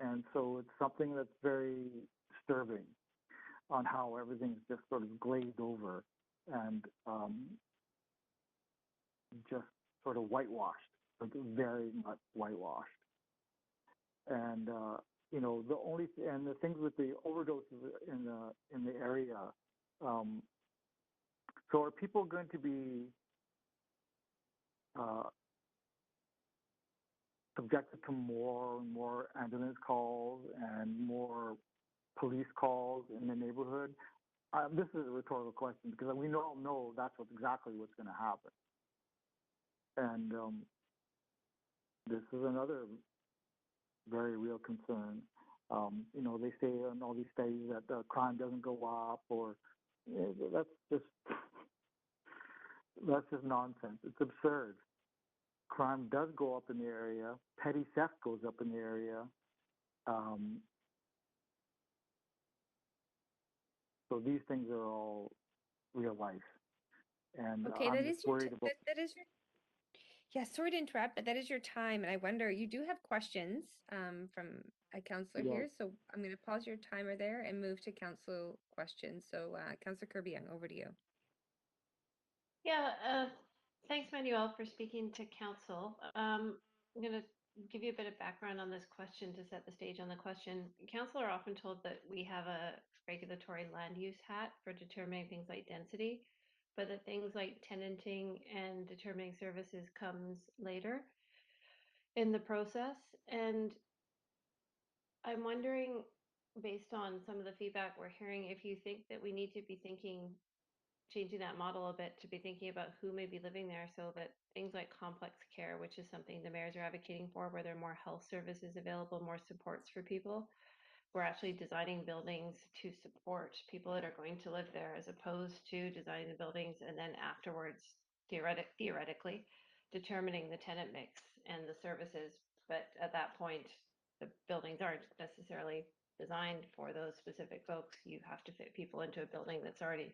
And so it's something that's very disturbing on how everything's just sort of glazed over and just sort of whitewashed, like very much whitewashed. And the things with the overdoses in the area. So are people going to be subjected to more and more ambulance calls and more police calls in the neighborhood? This is a rhetorical question because we all know that's exactly what's going to happen. And this is another very real concern. They say in all these studies that crime doesn't go up, or that's just nonsense. It's absurd. Crime does go up in the area. Petty theft goes up in the area. So these things are all real life. And Okay, I'm that just is your worried about. that is your yeah. Sorry to interrupt, but that is your time, and I wonder you do have questions from a counselor Yes. here, so I'm going to pause your timer there and move to council questions. So, Councillor Kirby-Young, over to you. Yeah, thanks, Manuel, for speaking to council. I'm going to give you a bit of background on this question to set the stage on the question. Council are often told that we have a regulatory land use hat for determining things like density, but that things like tenanting and determining services comes later in the process. And I'm wondering, based on some of the feedback we're hearing, if you think that we need to be changing that model a bit to be thinking about who may be living there, so that things like complex care, which is something the mayors are advocating for, where there are more health services available, more supports for people, we're actually designing buildings to support people that are going to live there, as opposed to designing the buildings and then afterwards, theoretically, determining the tenant mix and the services. But at that point, the buildings aren't necessarily designed for those specific folks. You have to fit people into a building that's already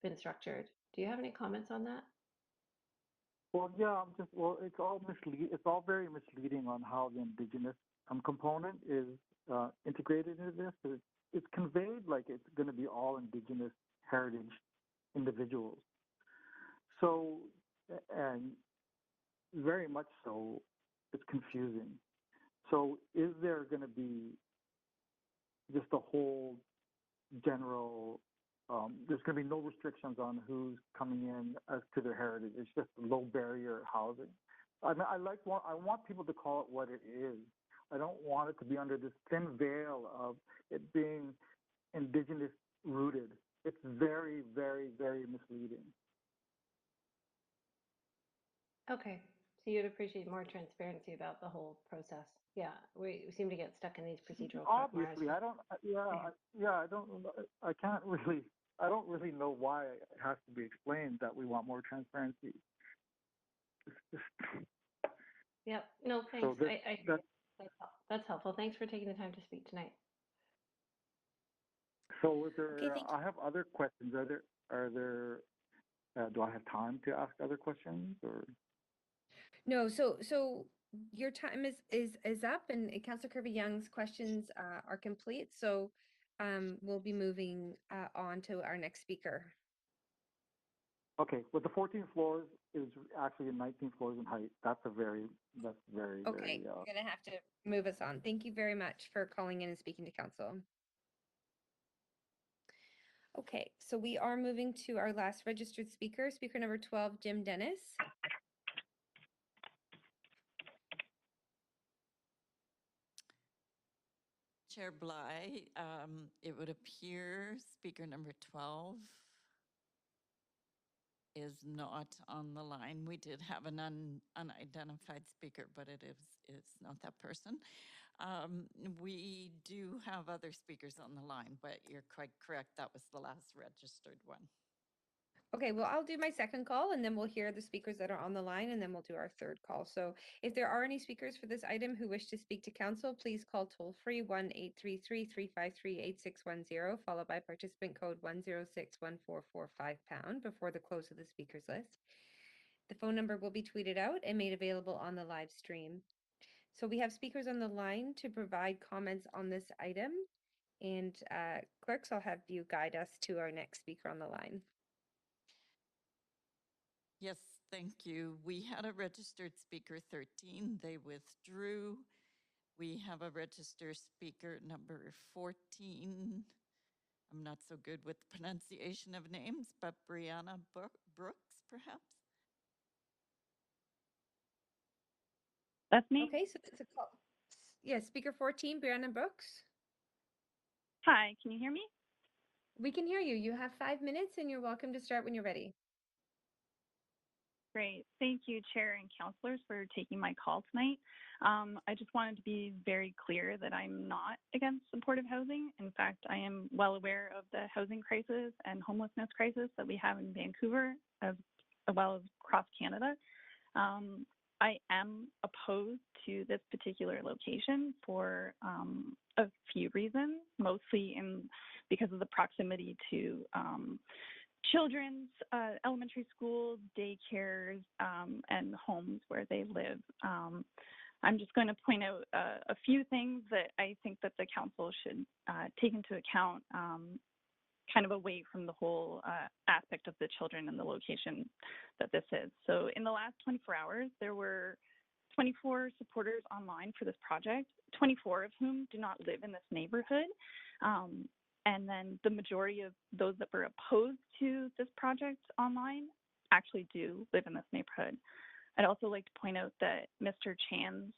been structured. Do you have any comments on that? Well, yeah, it's all it's all very misleading on how the indigenous component is integrated into this. It's conveyed like it's going to be all indigenous heritage individuals. So, and very much so, it's confusing. So, is there going to be just a whole general? There's going to be no restrictions on who's coming in as to their heritage. It's just low barrier housing. I mean, I want people to call it what it is. I don't want it to be under this thin veil of it being indigenous rooted. It's very, very, very misleading. Okay, so you'd appreciate more transparency about the whole process. Yeah, we seem to get stuck in these procedural quagmires. Obviously, I don't. I don't. I can't really. I don't really know why it has to be explained that we want more transparency. It's just, Yep. No, thanks. so this, I that's helpful. Thanks for taking the time to speak tonight. So is there? Okay, thank you. I have other questions. Are there? Do I have time to ask other questions or? No, so your time is up, and Councillor Kirby-Young's questions are complete. So we'll be moving on to our next speaker. Okay, well, the 14 floors is actually 19 floors in height. That's very, Okay, you're gonna have to move us on. Thank you very much for calling in and speaking to council. Okay, so we are moving to our last registered speaker, speaker number 12, Jim Dennis. Chair Bly, it would appear speaker number 12 is not on the line. We did have an unidentified speaker, but it's not that person. We do have other speakers on the line, but you're quite correct. That was the last registered one. Okay, well, I'll do my second call and then we'll hear the speakers that are on the line and then we'll do our third call. So if there are any speakers for this item who wish to speak to council, please call toll free 1-833-353-8610, followed by participant code 1061445# before the close of the speakers list. The phone number will be tweeted out and made available on the live stream. So we have speakers on the line to provide comments on this item. And clerks, I'll have you guide us to our next speaker on the line. Yes, thank you. We had a registered speaker 13. They withdrew. We have a registered speaker number 14. I'm not so good with the pronunciation of names, but Brianna Brooks, perhaps? That's me. Okay, so it's a call. Yes, speaker 14, Brianna Brooks. Hi, can you hear me? We can hear you. You have 5 minutes and you're welcome to start when you're ready. Great. Thank you, Chair and Councilors, for taking my call tonight. I just wanted to be very clear that I'm not against supportive housing. In fact, I am well aware of the housing crisis and homelessness crisis that we have in Vancouver, as well as across Canada. I am opposed to this particular location for a few reasons, mostly because of the proximity to children's elementary schools, daycares, and homes where they live. I'm just going to point out a few things that I think that the council should take into account, kind of away from the whole aspect of the children and the location that this is. So in the last 24 hours, there were 24 supporters online for this project, 24 of whom do not live in this neighborhood. And then the majority of those that were opposed to this project online actually do live in this neighborhood. I'd also like to point out that Mr. Chan's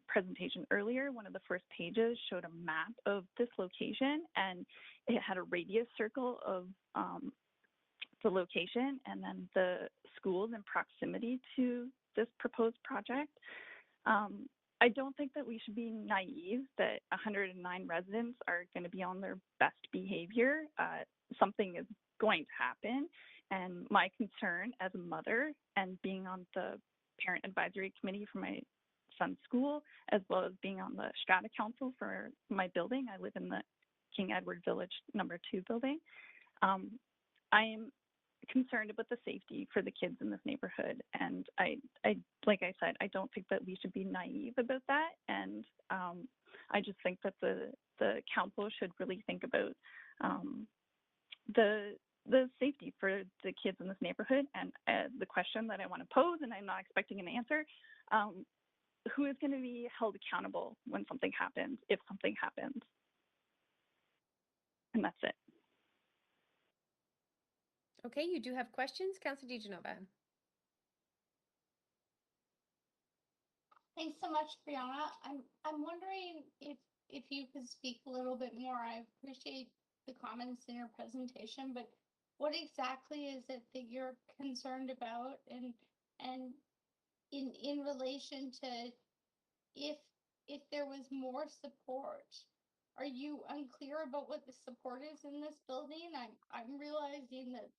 presentation earlier, one of the first pages showed a map of this location, and it had a radius circle of the location and then the schools in proximity to this proposed project. I don't think that we should be naive that 109 residents are going to be on their best behavior. Something is going to happen. And my concern as a mother and being on the parent advisory committee for my son's school, as well as being on the strata council for my building, I live in the King Edward Village #2 building. I am concerned about the safety for the kids in this neighborhood, and I like I said, I don't think that we should be naive about that. And I just think that the council should really think about the safety for the kids in this neighborhood. And the question that I want to pose, and I'm not expecting an answer, who is going to be held accountable when something happens, if something happens? And that's it. Okay, you do have questions, Councilor DiGenova. Thanks so much, Brianna. I'm wondering if you could speak a little bit more. I appreciate the comments in your presentation, but what exactly is it that you're concerned about, and in relation to if there was more support, are you unclear about what the support is in this building? I'm realizing that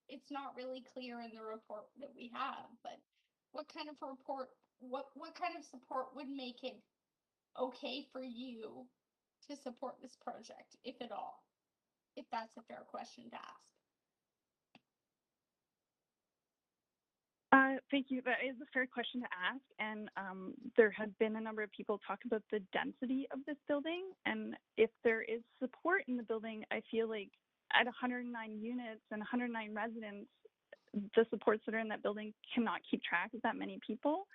it's not really clear in the report that we have, but what kind of report, what kind of support would make it okay for you to support this project, if at all? If that's a fair question to ask. Thank you. That is a fair question to ask. And there have been a number of people talk about the density of this building. And if there is support in the building, I feel like at 109 units and 109 residents, the supports that are in that building cannot keep track of that many people.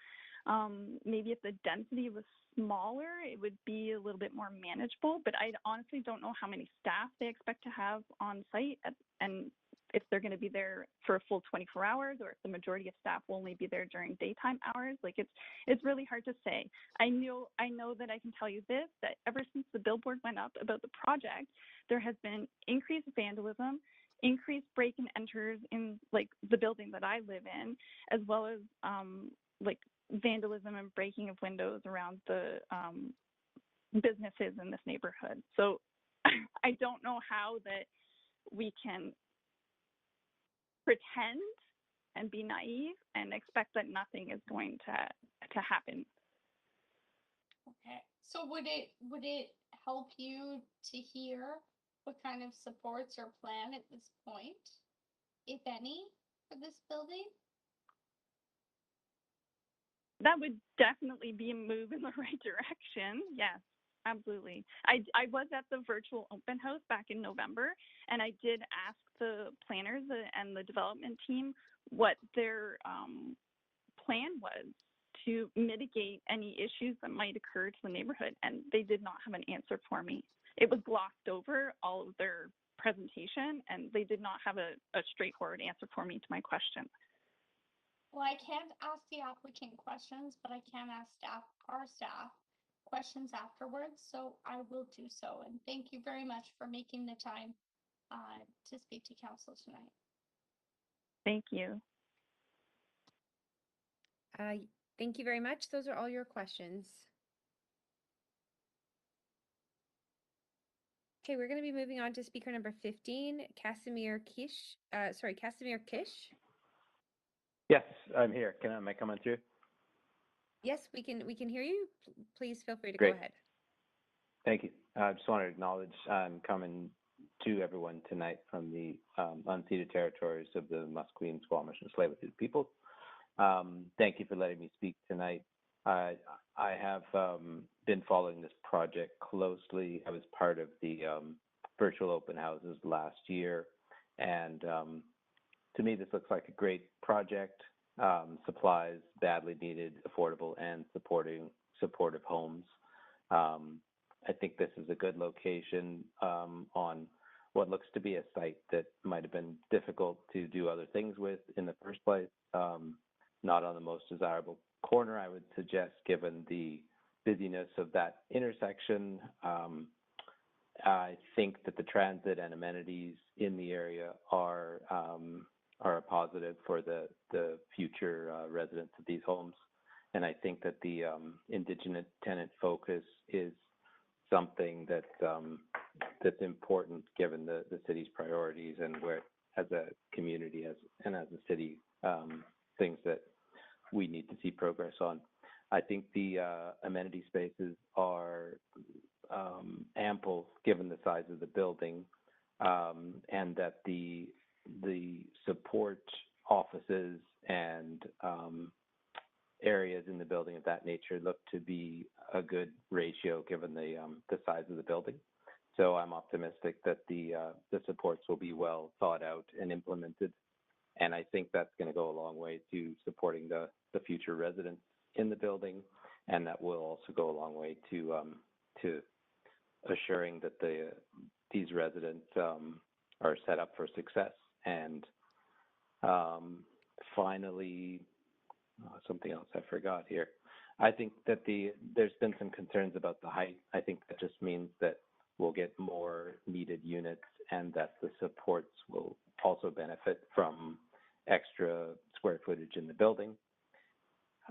Maybe if the density was smaller, it would be a little bit more manageable, but I honestly don't know how many staff they expect to have on site, and if they're going to be there for a full 24 hours, or if the majority of staff will only be there during daytime hours. Like, it's really hard to say. I know that I can tell you this, that ever since the billboard went up about the project, there has been increased vandalism, increased break and enters in like the building that I live in, as well as like vandalism and breaking of windows around the businesses in this neighborhood. So I don't know how that we can pretend and be naive and expect that nothing is going to happen. Okay. So would it help you to hear what kind of supports are planned at this point, if any, for this building? That would definitely be a move in the right direction. Yes, absolutely. I was at the virtual open house back in November, and I did ask the planners and the development team what their plan was to mitigate any issues that might occur to the neighborhood, and they did not have an answer for me. It was glossed over, all of their presentation, and they did not have a straightforward answer for me to my question. Well, I can't ask the applicant questions, but I can ask our staff questions afterwards, so I will do so. And thank you very much for making the time to speak to council tonight. Thank you. Thank you very much. Those are all your questions. Okay, we're going to be moving on to speaker number 15, Casimir Kish. Casimir Kish. Yes, I'm here. Am I coming through? Yes, we can hear you. Please feel free to Great. go ahead. Thank you. I just want to acknowledge I'm coming to everyone tonight from the unceded territories of the Musqueam, Squamish, and Tsleil-Waututh peoples. Thank you for letting me speak tonight. I have been following this project closely. I was part of the virtual open houses last year, and to me, this looks like a great project. Supplies badly needed, affordable, and supportive homes. I think this is a good location on what looks to be a site that might have been difficult to do other things with in the first place. Not on the most desirable corner, I would suggest, given the busyness of that intersection. I think that the transit and amenities in the area are a positive for the future residents of these homes. And I think that the Indigenous tenant focus is something that that's important given the city's priorities and where, as a community, and as a city, things that we need to see progress on. I think the amenity spaces are ample given the size of the building, and that the support offices and areas in the building of that nature look to be a good ratio given the size of the building. So I'm optimistic that the supports will be well thought out and implemented, and I think that's going to go a long way to supporting the future residents in the building, and that will also go a long way to assuring that these residents are set up for success. And finally, something else I forgot here. I think that there's been some concerns about the height. I think that just means that we'll get more needed units and that the supports will also benefit from extra square footage in the building.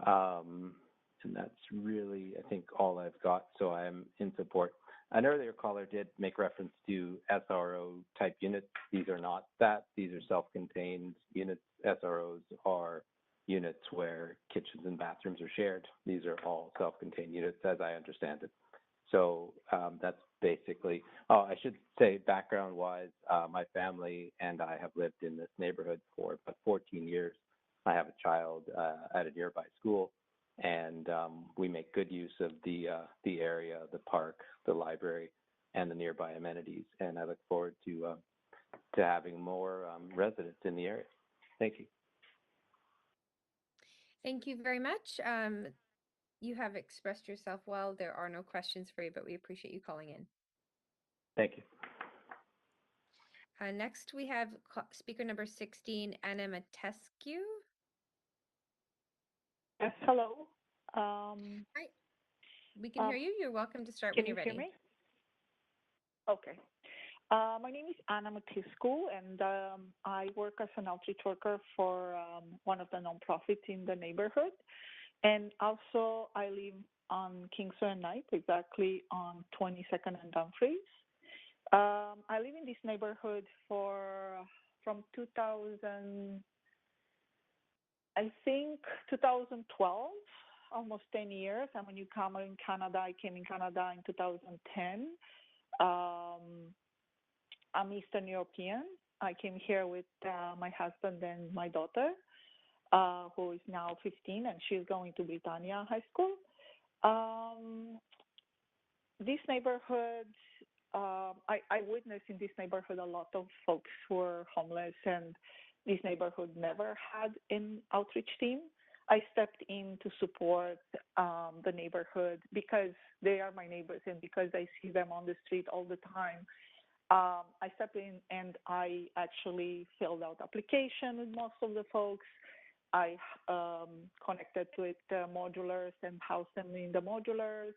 And that's really, I think, all I've got. So I'm in support. An earlier caller did make reference to SRO type units. These are not that. These are self-contained units. SROs are units where kitchens and bathrooms are shared. These are all self-contained units, as I understand it. So that's basically, I should say background-wise, my family and I have lived in this neighborhood for about 14 years. I have a child at a nearby school, and we make good use of the area, the park, the library, and the nearby amenities. And I look forward to having more residents in the area. Thank you. Thank you very much. You have expressed yourself well. There are no questions for you, but we appreciate you calling in. Thank you. Next, we have speaker number 16, Anna Matescu. Yes, hello. Hi. We can hear you. You're welcome to start when you're ready. Can you hear me? Okay. My name is Anna Matescu, and I work as an outreach worker for one of the nonprofits in the neighborhood. And also, I live on Kingsway and Knight, exactly on 22nd and Dumfries. I live in this neighborhood from 2012, almost 10 years. I'm a newcomer in Canada. I came in Canada in 2010. I'm Eastern European. I came here with my husband and my daughter, who is now 15, and she's going to Britannia High School. This neighborhood, I witnessed in this neighborhood a lot of folks who were homeless, and this neighborhood never had an outreach team. I stepped in to support the neighborhood because they are my neighbors and because I see them on the street all the time. I stepped in and I actually filled out application with most of the folks. I connected with modulars and housed them in the modulars.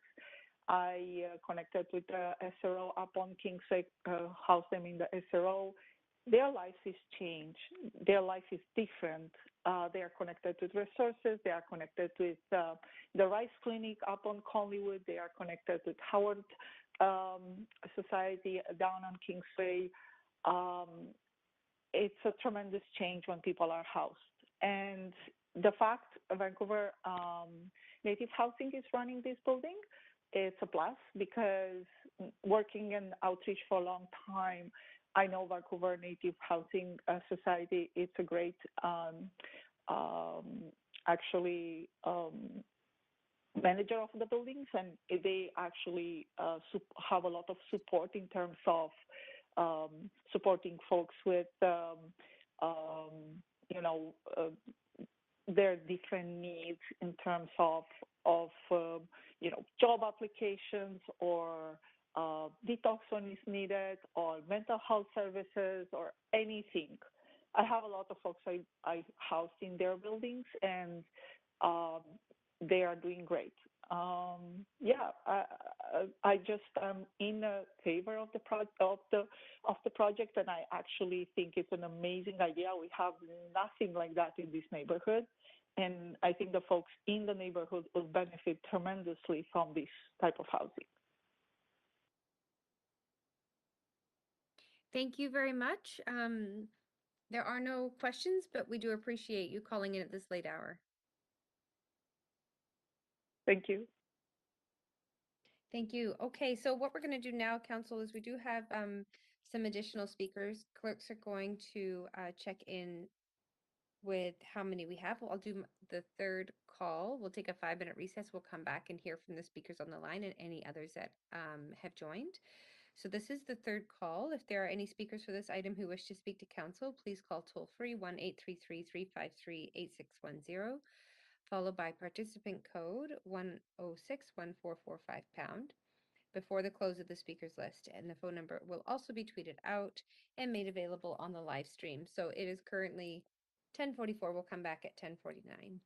I connected with the SRO up on Kingsway, housed them in the SRO. Their life is changed. Their life is different. They are connected with resources. They are connected with the Rice Clinic up on Collingwood. They are connected with Howard Society down on Kingsway. It's a tremendous change when people are housed. And the fact Vancouver Native Housing is running this building, it's a plus, because working in outreach for a long time, I know Vancouver Native Housing Society. It's a great, manager of the buildings, and they actually have a lot of support in terms of supporting folks with, their different needs in terms of job applications or detox when it's needed, or mental health services, or anything. I have a lot of folks I housed in their buildings, and they are doing great. I just am in favor of the project, and I actually think it's an amazing idea. We have nothing like that in this neighborhood, and I think the folks in the neighborhood will benefit tremendously from this type of housing. Thank you very much. There are no questions, but we do appreciate you calling in at this late hour. Thank you. Thank you. Okay, so what we're going to do now, Council, is we do have some additional speakers. Clerks are going to check in with how many we have. I'll do the third call. We'll take a 5-minute recess. We'll come back and hear from the speakers on the line and any others that have joined. So this is the third call. If there are any speakers for this item who wish to speak to council, please call toll-free 1-833-353-8610, followed by participant code 1061445#, before the close of the speakers list. And the phone number will also be tweeted out and made available on the live stream. So it is currently 10:44. We'll come back at 10:49.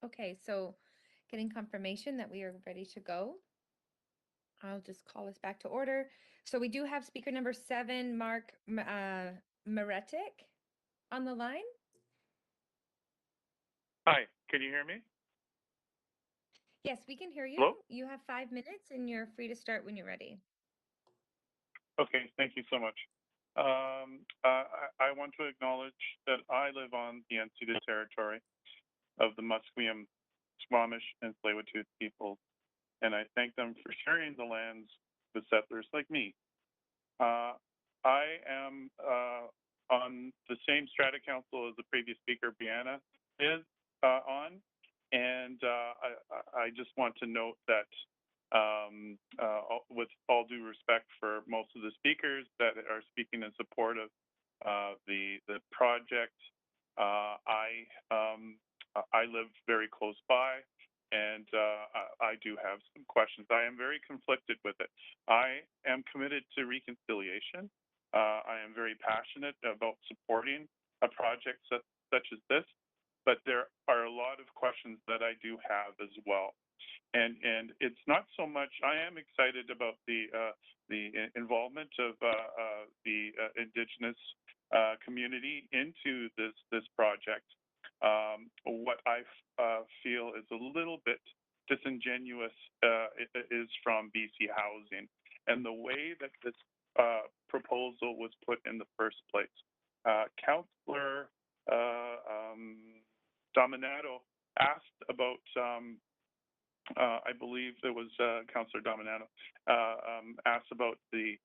Okay, so getting confirmation that we are ready to go. I'll just call us back to order. So we do have speaker number 7, Mark Maretic on the line. Hi, can you hear me? Yes, we can hear you. Hello? You have 5 minutes and you're free to start when you're ready. Okay, thank you so much. I want to acknowledge that I live on the unceded territory of the Musqueam, Squamish, and Tsleil-Waututh peoples, and I thank them for sharing the lands with settlers like me. I am on the same strata council as the previous speaker, Brianna, is on, and I just want to note that with all due respect for most of the speakers that are speaking in support of the project, I live very close by, and I do have some questions. I am very conflicted with it. I am committed to reconciliation. I am very passionate about supporting a project such as this, but there are a lot of questions that I do have as well. And it's not so much. I am excited about the involvement of the Indigenous community into this project. What I feel is a little bit disingenuous is from BC Housing and the way that this proposal was put in the first place. Councillor Dominato asked about. I believe there was Councillor Dominato asked about the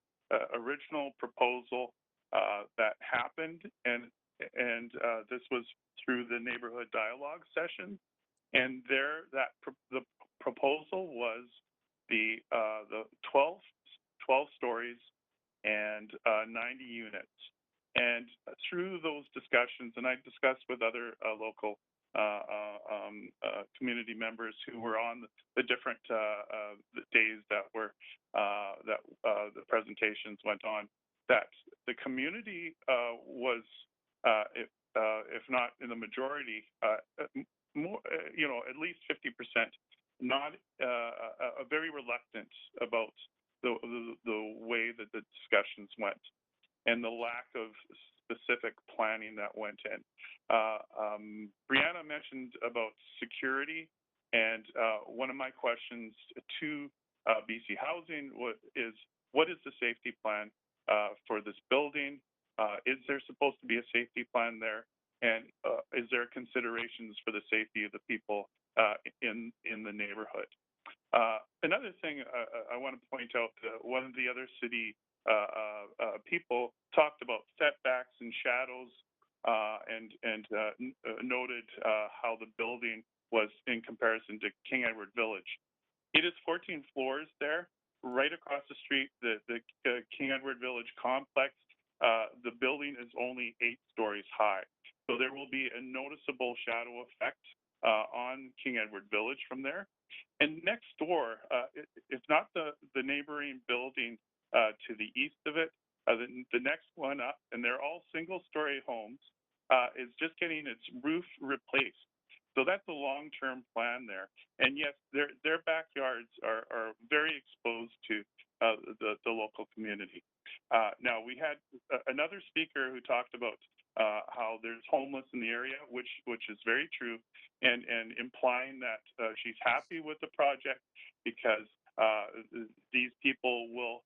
original proposal that happened, and this was through the neighborhood dialogue session, and the proposal was the 12 stories and 90 units. And through those discussions, and I discussed with other local community members who were on the different days that were the presentations went on, that the community was, if not in the majority, more, at least 50%, not very reluctant about the way that the discussions went and the lack of specific planning that went in. Brianna mentioned about security, and one of my questions to BC Housing is, what is the safety plan for this building? Is there supposed to be a safety plan there? And is there considerations for the safety of the people in the neighborhood? Another thing I want to point out, one of the other city people talked about setbacks and shadows and noted how the building was in comparison to King Edward Village. It is 14 floors there, right across the street, the King Edward Village complex. The building is only 8 stories high. So there will be a noticeable shadow effect on King Edward Village from there. And next door, if not the neighboring building to the east of it, the next one up, and they're all single-story homes, is just getting its roof replaced. So that's a long-term plan there. And yes, their backyards are very exposed to the local community. Now, we had another speaker who talked about how there's homeless in the area, which is very true, and implying that she's happy with the project because these people will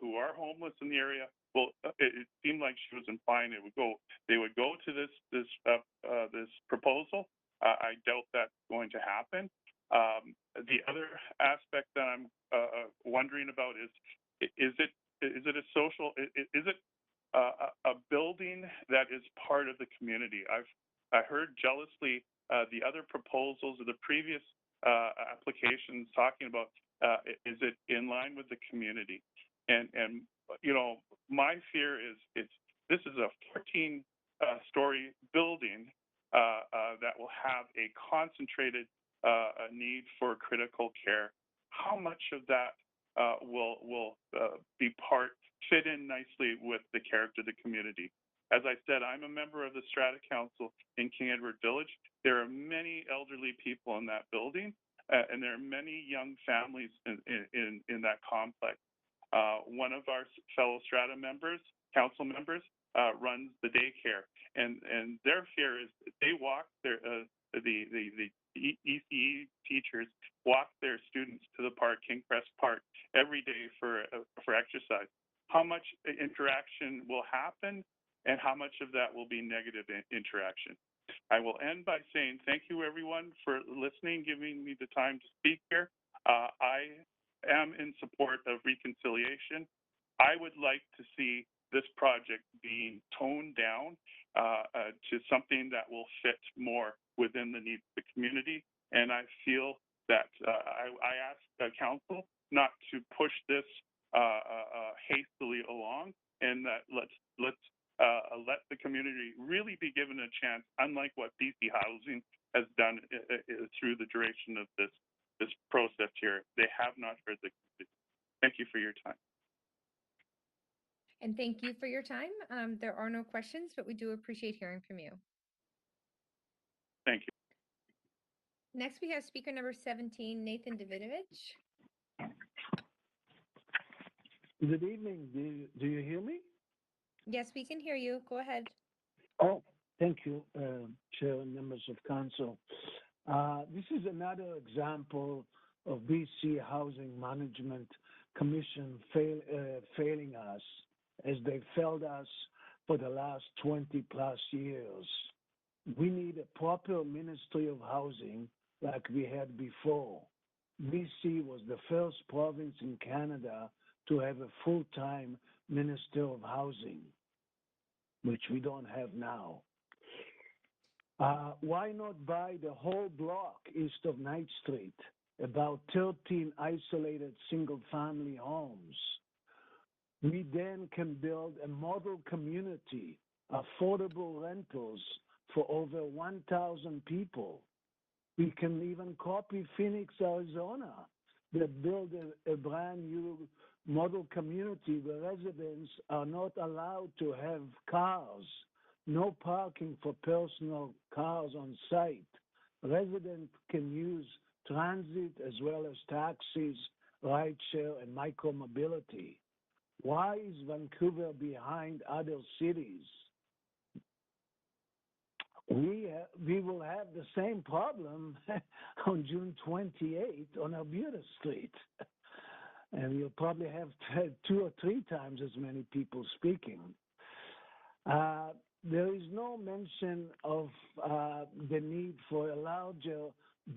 who are homeless in the area. Well, it seemed like she was implying they would go to this proposal. I doubt that's going to happen. The other aspect that I'm wondering about is it a social? Is it a building that is part of the community? I heard jealously the other proposals of the previous applications talking about is it in line with the community? And my fear is this is a 14-story building that will have a concentrated need for critical care. How much of that will fit in nicely with the character of the community? As I said, I'm a member of the Strata Council in King Edward Village. There are many elderly people in that building, and there are many young families in that complex. One of our fellow Strata members, council members, runs the daycare, and their fear is they walk their the ECE teachers walk their students to the park, Kingcrest Park, every day for exercise. How much interaction will happen, and how much of that will be negative interaction? I will end by saying thank you, everyone, for listening, giving me the time to speak here. I am in support of reconciliation. I would like to see this project being toned down to something that will fit more within the needs of the community. And I feel that I ask the council not to push this hastily along, and that let's let the community really be given a chance, unlike what BC Housing has done through the duration of this process here. They have not heard the community. Thank you for your time. And thank you for your time. There are no questions, but we do appreciate hearing from you. Thank you. Next, we have speaker number 17, Nathan Davidovich. Good evening. Do you hear me? Yes, we can hear you. Go ahead. Oh, thank you, Chair and members of council. This is another example of BC Housing Management Commission failing us, as they failed us for the last 20 plus years. We need a proper Ministry of Housing like we had before. BC was the first province in Canada to have a full-time Minister of Housing, which we don't have now. Why not buy the whole block east of Knight Street, about 13 isolated single-family homes? We then can build a model community, affordable rentals for over 1,000 people. We can even copy Phoenix, Arizona, that build a brand new model community where residents are not allowed to have cars, no parking for personal cars on site. Residents can use transit as well as taxis, rideshare, and micromobility. Why is Vancouver behind other cities? We will have the same problem on June 28th on Alberta Street. And you'll probably have 2 or 3 times as many people speaking. There is no mention of the need for a larger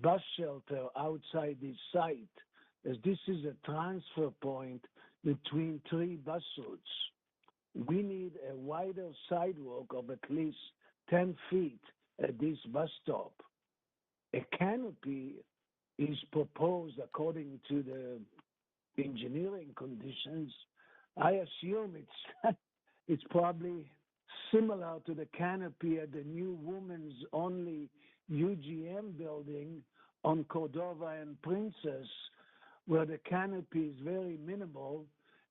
bus shelter outside this site, as this is a transfer point between 3 bus routes. We need a wider sidewalk of at least 10 feet at this bus stop. A canopy is proposed according to the engineering conditions. I assume it's probably similar to the canopy at the new women's only UGM building on Cordova and Princess, where the canopy is very minimal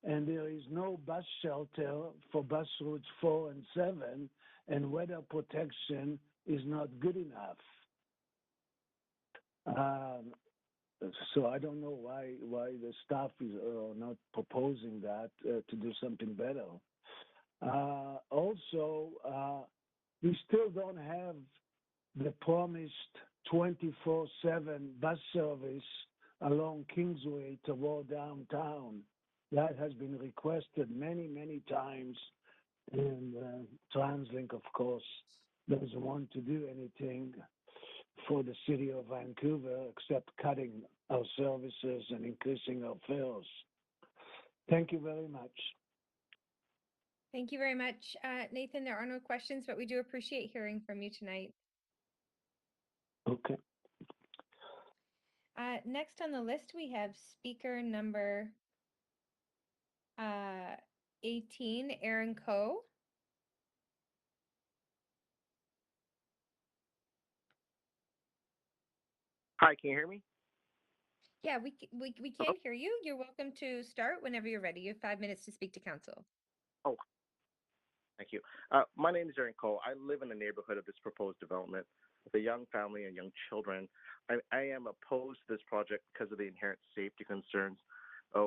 and there is no bus shelter for bus routes 4 and 7, and weather protection is not good enough. So I don't know why the staff is not proposing that to do something better. Also, we still don't have the promised 24/7 bus service along Kingsway toward downtown. That has been requested many, many times, and TransLink, of course, doesn't want to do anything for the city of Vancouver except cutting our services and increasing our fares. Thank you very much. Thank you very much. Nathan, there are no questions, but we do appreciate hearing from you tonight. Okay. Next on the list, we have speaker number 18, Aaron Coe. Hi, can you hear me? Yeah, we can hear you. You're welcome to start whenever you're ready. You have 5 minutes to speak to council. Oh, Thank you. My name is Aaron Cole. I live in the neighborhood of this proposed development with a young family and young children. I am opposed to this project because of the inherent safety concerns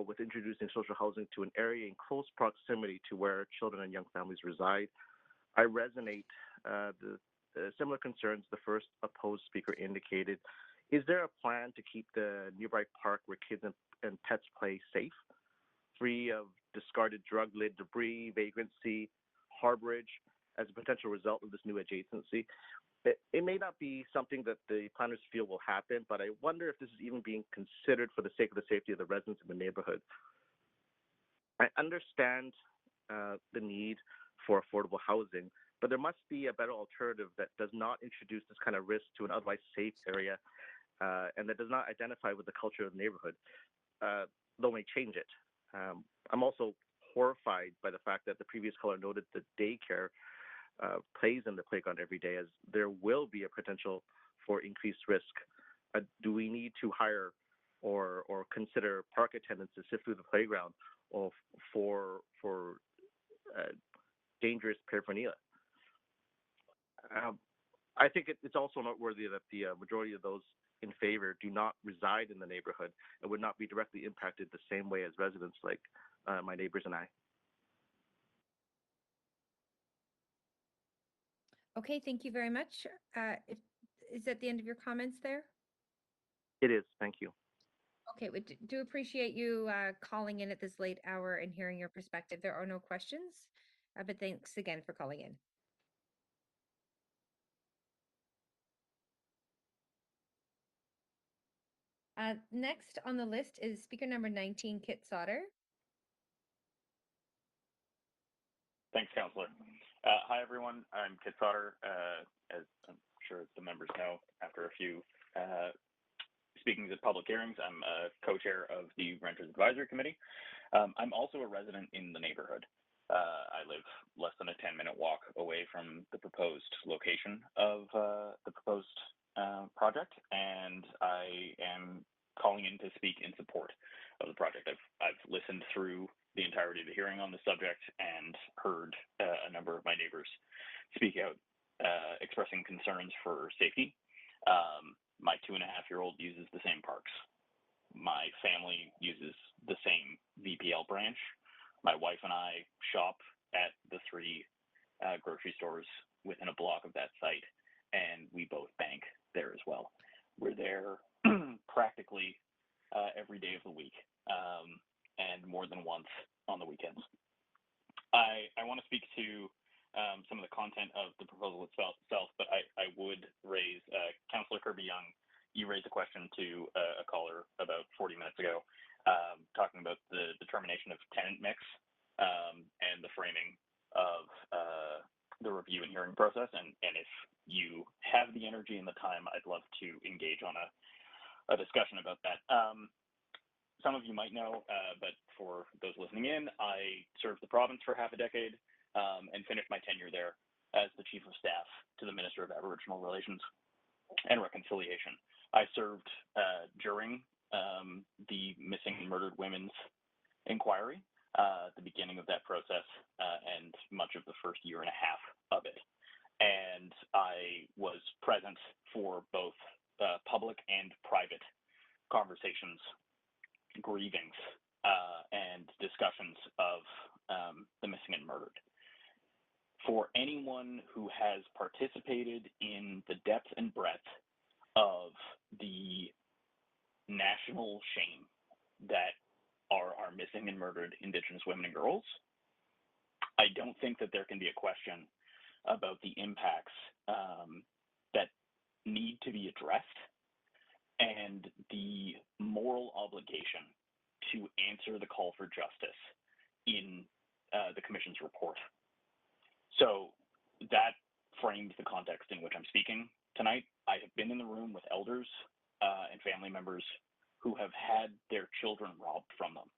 with introducing social housing to an area in close proximity to where children and young families reside. I resonate the similar concerns the first opposed speaker indicated. Is there a plan to keep the nearby park where kids and pets play safe, free of discarded drug-laden debris, vagrancy, harborage as a potential result of this new adjacency? It may not be something that the planners feel will happen, but I wonder if this is even being considered for the sake of the safety of the residents in the neighborhood. I understand the need for affordable housing, but there must be a better alternative that does not introduce this kind of risk to an otherwise safe area and that does not identify with the culture of the neighborhood, though may change it. I'm also horrified by the fact that the previous caller noted the daycare plays in the playground every day, as there will be a potential for increased risk. Do we need to hire or consider park attendants to sift through the playground or for dangerous paraphernalia? I think it's also noteworthy that the majority of those in favor do not reside in the neighborhood and would not be directly impacted the same way as residents like my neighbors and I. Okay, thank you very much. Is that the end of your comments there? It is. Thank you. Okay, we do appreciate you calling in at this late hour and hearing your perspective. There are no questions, but thanks again for calling in. Next on the list is speaker number 19, Kit Sauter. Thanks, Councillor. Hi, everyone. I'm Kit Sauter. As I'm sure the members know, after a few speakings at public hearings, I'm co-chair of the Renters Advisory Committee. I'm also a resident in the neighborhood. I live less than a 10-minute walk away from the proposed location of the proposed project, and I am calling in to speak in support of the project. I've listened through the entirety of the hearing on the subject and heard a number of my neighbors speak out, expressing concerns for safety. My 2.5-year-old uses the same parks. My family uses the same VPL branch. My wife and I shop at the 3 grocery stores within a block of that site, and we both bank there as well. We're there practically every day of the week, and more than once on the weekends. I want to speak to some of the content of the proposal itself, but I would raise, Councillor Kirby-Young, you raised a question to a caller about 40 minutes ago, talking about the determination of tenant mix and the framing of the review and hearing process. And if you have the energy and the time, I'd love to engage on a discussion about that. Some of you might know, but for those listening in, I served the province for half a decade and finished my tenure there as the Chief of Staff to the Minister of Aboriginal Relations and Reconciliation. I served during the missing and murdered women's inquiry, at the beginning of that process, and much of the first year and a half of it. And I was present for both public and private conversations, grievings, and discussions of the missing and murdered. For anyone who has participated in the depth and breadth of the national shame that are our missing and murdered Indigenous women and girls, I don't think that there can be a question about the impacts that need to be addressed and the moral obligation to answer the call for justice in the Commission's report. So that frames the context in which I'm speaking tonight. I have been in the room with elders and family members who have had their children robbed from them,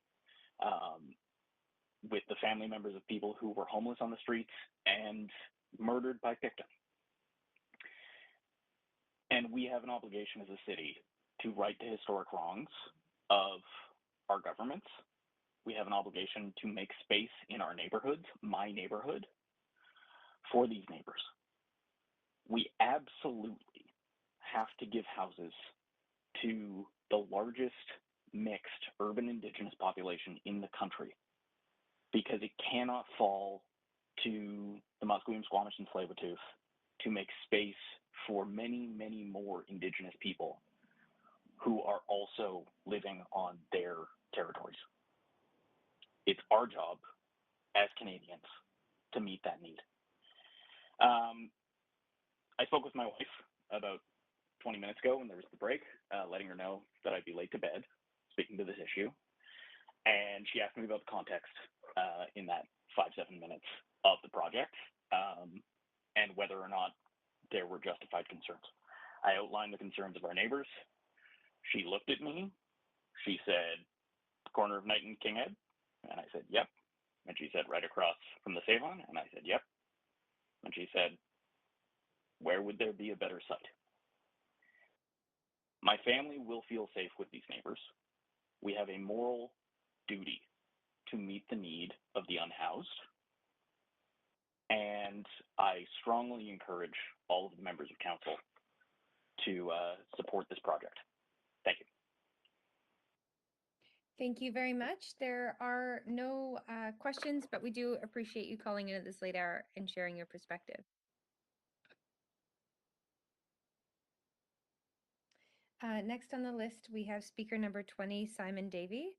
with the family members of people who were homeless on the streets and murdered by Picton. And we have an obligation as a city to right the historic wrongs of our governments. We have an obligation to make space in our neighborhoods, my neighborhood, for these neighbors. We absolutely have to give houses to the largest mixed urban indigenous population in the country, because it cannot fall to the Musqueam, Squamish, and Tsleil-Waututh to make space for many, many more indigenous people who are also living on their territories. It's our job as Canadians to meet that need. I spoke with my wife about 20 minutes ago when there was the break, letting her know that I'd be late to bed speaking to this issue. And she asked me about the context in that 5-7 minutes of the project, and whether or not there were justified concerns. I outlined the concerns of our neighbors. She looked at me. She said, corner of Knight and King Ed? And I said, yep. And she said, right across from the Save-On? And I said, yep. And she said, where would there be a better site? My family will feel safe with these neighbors. We have a moral duty to meet the need of the unhoused. And I strongly encourage all of the members of council to support this project. Thank you. Thank you very much. There are no questions, but we do appreciate you calling in at this late hour and sharing your perspective. Next on the list, we have speaker number 20, Simon Davey.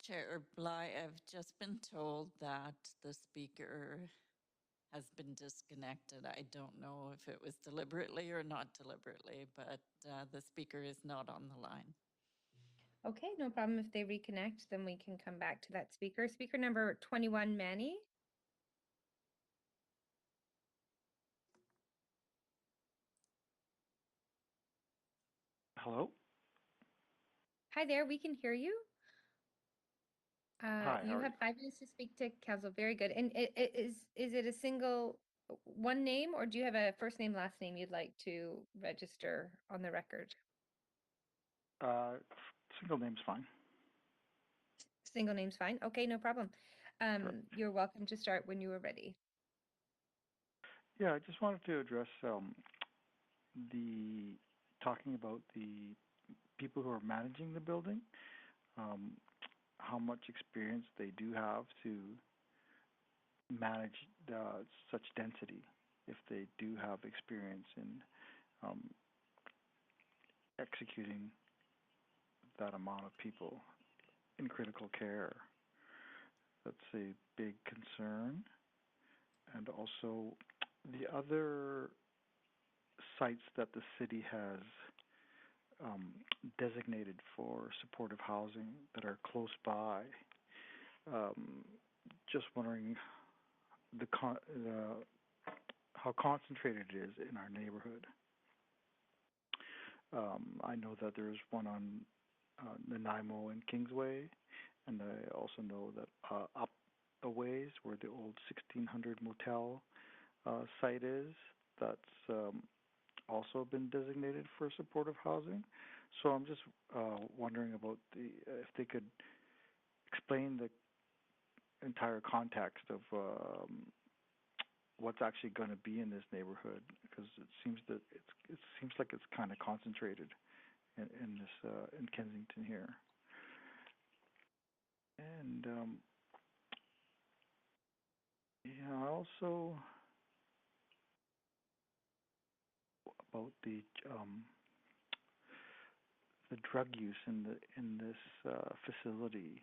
Chair Bly, I've just been told that the speaker has been disconnected. I don't know if it was deliberately or not deliberately, but the speaker is not on the line. Okay, no problem. If they reconnect, then we can come back to that speaker. Speaker number 21, Manny. Hello? Hi there, we can hear you. Hi, You have 5 minutes to speak to council. Very good. And is it a single one name, or do you have a first name, last name you'd like to register on the record? Single name's fine. Single name's fine. Okay, no problem. Sure. You're welcome to start when you are ready. Yeah, I just wanted to address talking about the people who are managing the building, how much experience they do have to manage such density, if they do have experience in executing that amount of people in critical care. That's a big concern. And also the other sites that the city has designated for supportive housing that are close by. Just wondering how concentrated it is in our neighborhood. I know that there's one on Nanaimo and Kingsway, and I also know that up a ways where the old 1600 motel site is, that's also been designated for supportive housing. So I'm just wondering about if they could explain the entire context of what's actually going to be in this neighborhood, because it seems like it's kind of concentrated in this in Kensington here. And yeah, also about the drug use in this facility.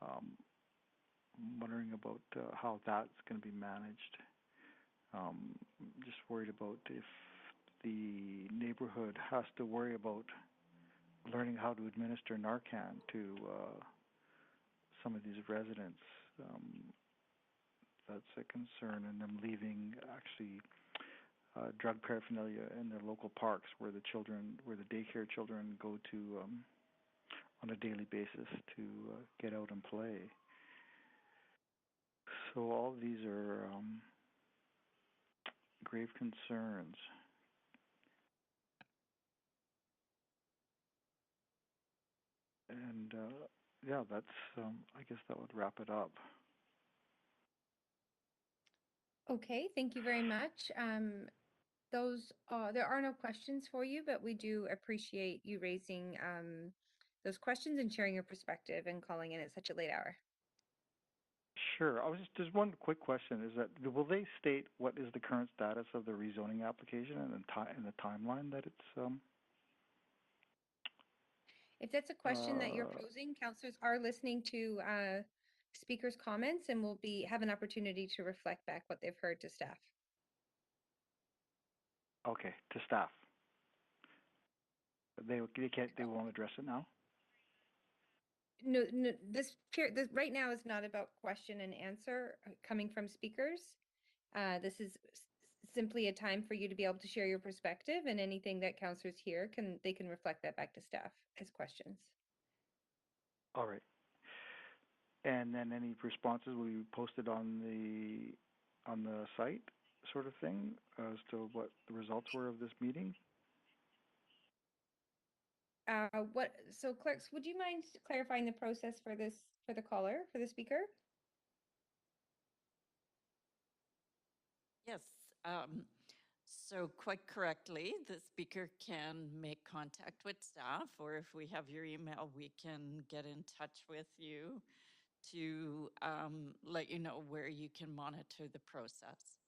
I'm wondering about how that's going to be managed. Just worried about if the neighborhood has to worry about learning how to administer Narcan to some of these residents. That's a concern, and them leaving actually drug paraphernalia in their local parks where the daycare children go to on a daily basis to get out and play. So all these are grave concerns. And yeah, that's, I guess that would wrap it up. Okay, thank you very much. There are no questions for you, but we do appreciate you raising those questions and sharing your perspective and calling in at such a late hour. Sure. I was just one quick question: is that will they state what is the current status of the rezoning application and the timeline that it's? If that's a question that you're posing, councillors are listening to speakers' comments and will have an opportunity to reflect back what they've heard to staff. Okay, to staff. They won't address it now. No, this right now is not about question and answer coming from speakers. This is simply a time for you to be able to share your perspective, and anything that councillors hear they can reflect that back to staff as questions. All right. And then any responses will be posted on the site, sort of thing, as to what the results were of this meeting. So clerks, would you mind clarifying the process for the caller, for the speaker? Yes. So quite correctly, the speaker can make contact with staff, or if we have your email, we can get in touch with you to let you know where you can monitor the process.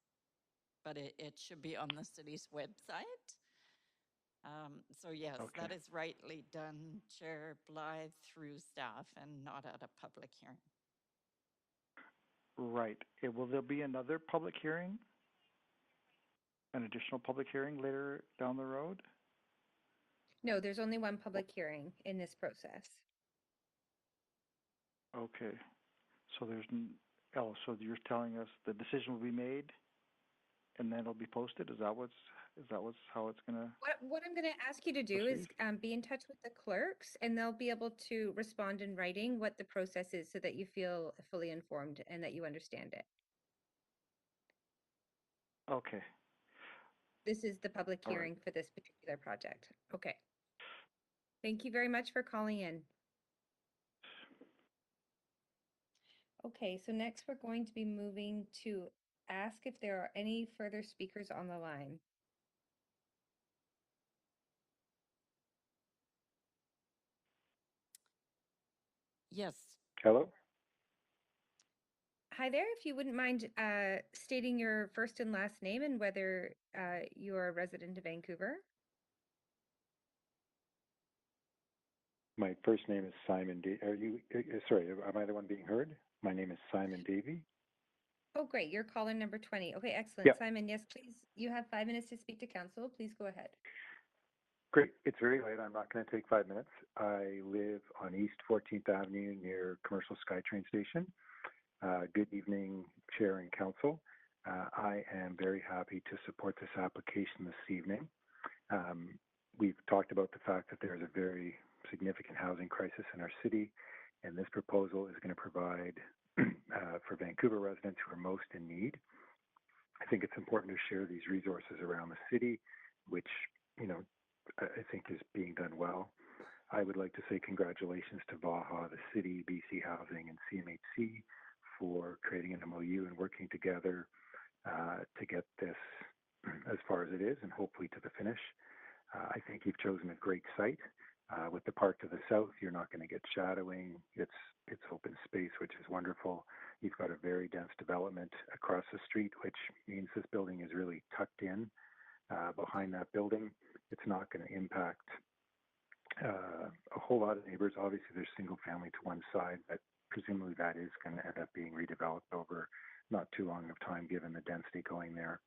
But it should be on the city's website. So yes, okay. That is rightly done, Chair Blythe, through staff and not at a public hearing. Right. Will there be another public hearing? An additional public hearing later down the road? No, there's only one public hearing in this process. Okay. So so you're telling us the decision will be made and then it'll be posted? Is that how it's gonna? What I'm gonna ask you to do is be in touch with the clerks, and they'll be able to respond in writing what the process is so that you feel fully informed and that you understand it. Okay. This is the public hearing for this particular project. Okay. Thank you very much for calling in. Okay, so next we're going to be moving to ask if there are any further speakers on the line. Yes. Hello. Hi there. If you wouldn't mind stating your first and last name and whether you are a resident of Vancouver. My first name is Simon. Sorry, am I the one being heard? My name is Simon Davey. Oh, great. You're caller number 20. Okay, excellent. Yep. Simon, yes, please. You have 5 minutes to speak to council. Please go ahead. Great. It's very late. I'm not going to take 5 minutes. I live on East 14th Avenue near Commercial SkyTrain Station. Good evening, Chair and Council. I am very happy to support this application this evening. We've talked about the fact that there is a very significant housing crisis in our city, and this proposal is going to provide for Vancouver residents who are most in need. I think it's important to share these resources around the city, which, I think is being done well. I would like to say congratulations to VAHA, the city, BC Housing, and CMHC for creating an MOU and working together to get this as far as it is and hopefully to the finish. I think you've chosen a great site. With the park to the south, you're not going to get shadowing. It's open space, which is wonderful. You've got a very dense development across the street, which means this building is really tucked in behind that building. It's not going to impact a whole lot of neighbors. Obviously, there's single family to one side, but presumably that is going to end up being redeveloped over not too long of time, given the density going there.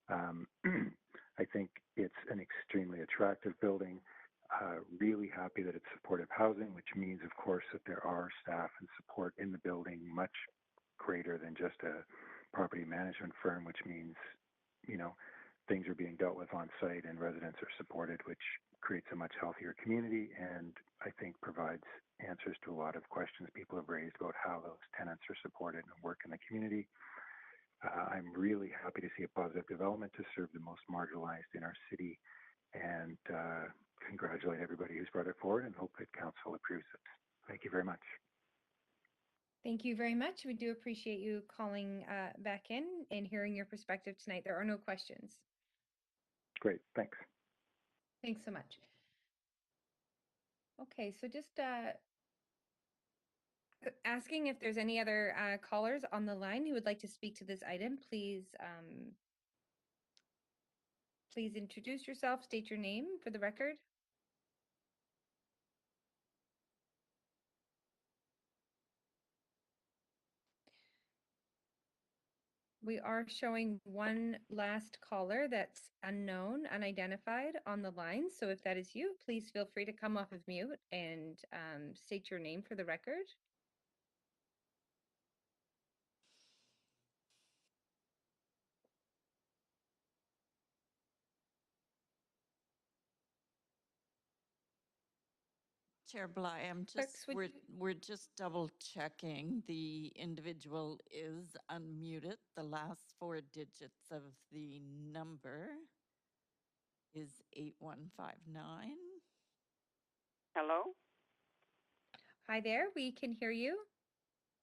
I think it's an extremely attractive building. Really happy that it's supportive housing, which means, of course, that there are staff and support in the building much greater than just a property management firm, which means, things are being dealt with on site and residents are supported, which creates a much healthier community and I think provides answers to a lot of questions people have raised about how those tenants are supported and work in the community. I'm really happy to see a positive development to serve the most marginalized in our city, and congratulate everybody who's brought it forward and hope that council approves it. Thank you very much. Thank you very much. We do appreciate you calling back in and hearing your perspective tonight. There are no questions. Great, thanks. Thanks so much. Okay, so just asking if there's any other callers on the line who would like to speak to this item, please please introduce yourself, state your name for the record. We are showing one last caller that's unknown, unidentified on the line. So if that is you, please feel free to come off of mute and state your name for the record. Chair Bly, we're just double checking. The individual is unmuted. The last 4 digits of the number is 8159. Hello? Hi there, we can hear you.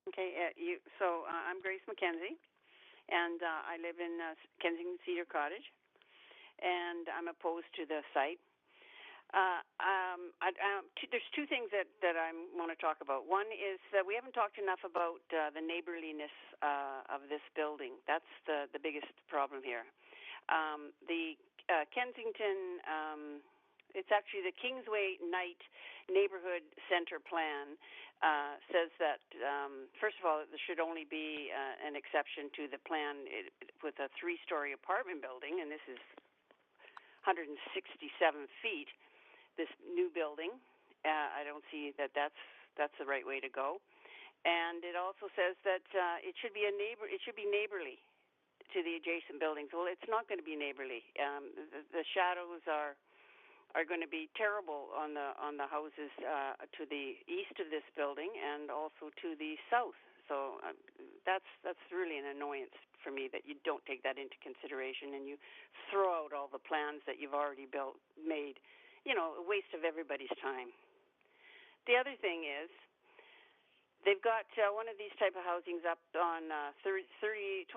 Okay, I'm Grace McKenzie, and I live in Kensington Cedar Cottage, and I'm opposed to the site. There's 2 things that I want to talk about. One is that we haven't talked enough about the neighborliness of this building. That's the biggest problem here. The Kensington, it's actually the Kingsway Knight Neighborhood Center Plan says that, first of all, there should only be an exception to the plan with a 3-story apartment building, and this is 167 feet. This new building, I don't see that that's the right way to go. And it also says that it should be neighborly to the adjacent buildings. Well, it's not going to be neighborly. The shadows are going to be terrible on the houses to the east of this building and also to the south. So that's really an annoyance for me that you don't take that into consideration and you throw out all the plans that you've already made. You know, a waste of everybody's time. The other thing is, they've got one of these type of housings up on 2300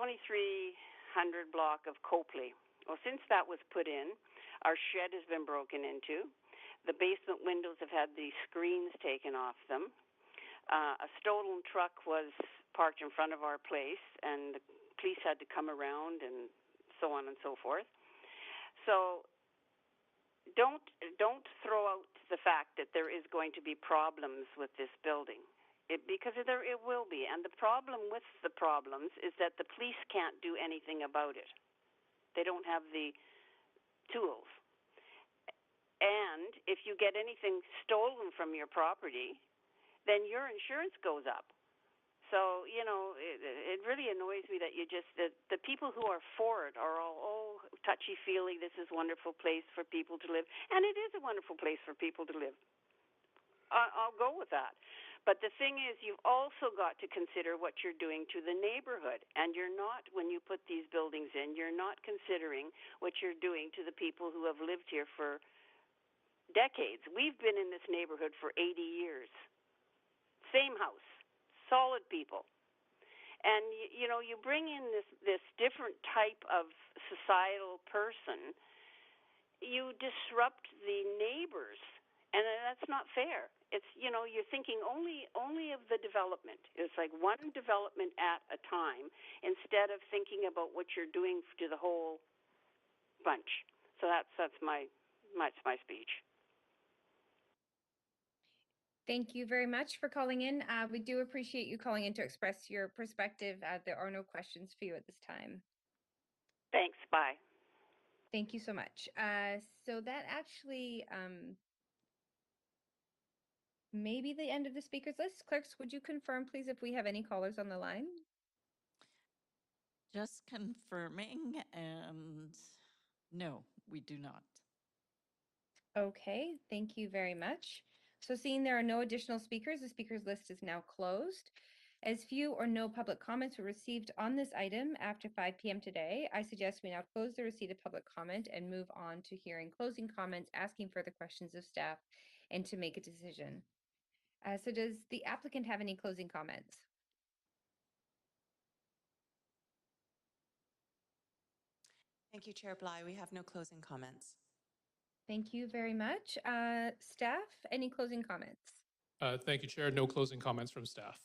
block of Copley. Well, since that was put in, our shed has been broken into. The basement windows have had the screens taken off them. A stolen truck was parked in front of our place, and the police had to come around and so on and so forth. So don't throw out the fact that there is going to be problems with this building, because it will be. And the problem with the problems is that the police can't do anything about it. They don't have the tools. And if you get anything stolen from your property, then your insurance goes up. So, you know, it really annoys me that the people who are for it are all, touchy-feely, this is a wonderful place for people to live. And it is a wonderful place for people to live. I'll go with that. But the thing is, you've also got to consider what you're doing to the neighborhood. And you're not, when you put these buildings in, you're not considering what you're doing to the people who have lived here for decades. We've been in this neighborhood for 80 years. Same house. Solid people. And you know, you bring in this different type of societal person, you disrupt the neighbors, and that's not fair. It's, you know, you're thinking only of the development. It's like one development at a time instead of thinking about what you're doing to the whole bunch. So that's my speech. Thank you very much for calling in. We do appreciate you calling in to express your perspective. There are no questions for you at this time. Thanks. Bye. Thank you so much. So that actually may be the end of the speakers list. Clerks, would you confirm, please, if we have any callers on the line? Just confirming, and no, we do not. Okay, thank you very much. So seeing there are no additional speakers, the speakers list is now closed. As few or no public comments were received on this item after 5 p.m. today, I suggest we now close the receipt of public comment and move on to hearing closing comments, asking further questions of staff, and to make a decision. So does the applicant have any closing comments? Thank you, Chair Bly. We have no closing comments. Thank you very much. Staff, any closing comments? Thank you, Chair. No closing comments from staff.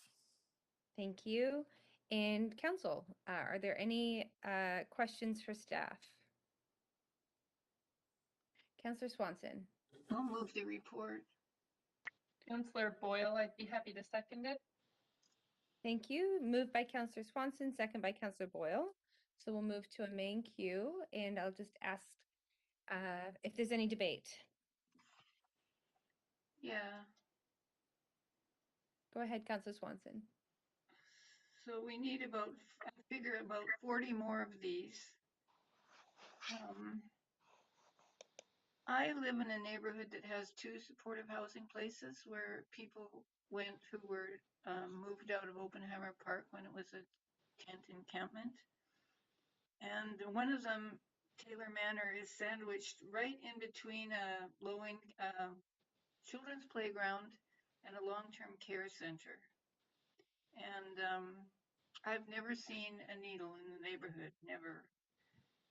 Thank you. And council, are there any questions for staff? Councillor Swanson. I'll move the report. Councillor Boyle, I'd be happy to second it. Thank you. Moved by Councillor Swanson, second by Councillor Boyle. So we'll move to a main queue, and I'll just ask if there's any debate. Yeah. Go ahead, Councillor Swanson. So we need about, I figure about 40 more of these. I live in a neighborhood that has 2 supportive housing places where people went who were moved out of Oppenheimer Park when it was a tent encampment. And one of them, Taylor Manor, is sandwiched right in between a low-income children's playground and a long-term care center. And I've never seen a needle in the neighborhood, never.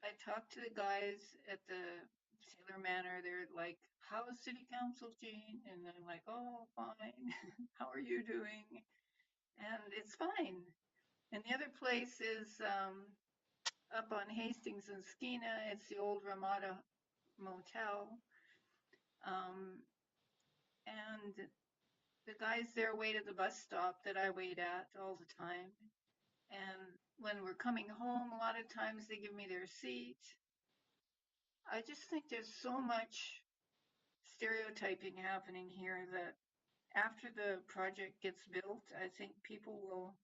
I talked to the guys at the Taylor Manor. They're like, how's city council, Jean? And I'm like, oh, fine. How are you doing? And it's fine. And the other place is up on Hastings and Skeena. It's the old Ramada Motel. And the guys there wait at the bus stop that I wait at all the time. And when we're coming home, a lot of times they give me their seat. I just think there's so much stereotyping happening here that after the project gets built, I think people will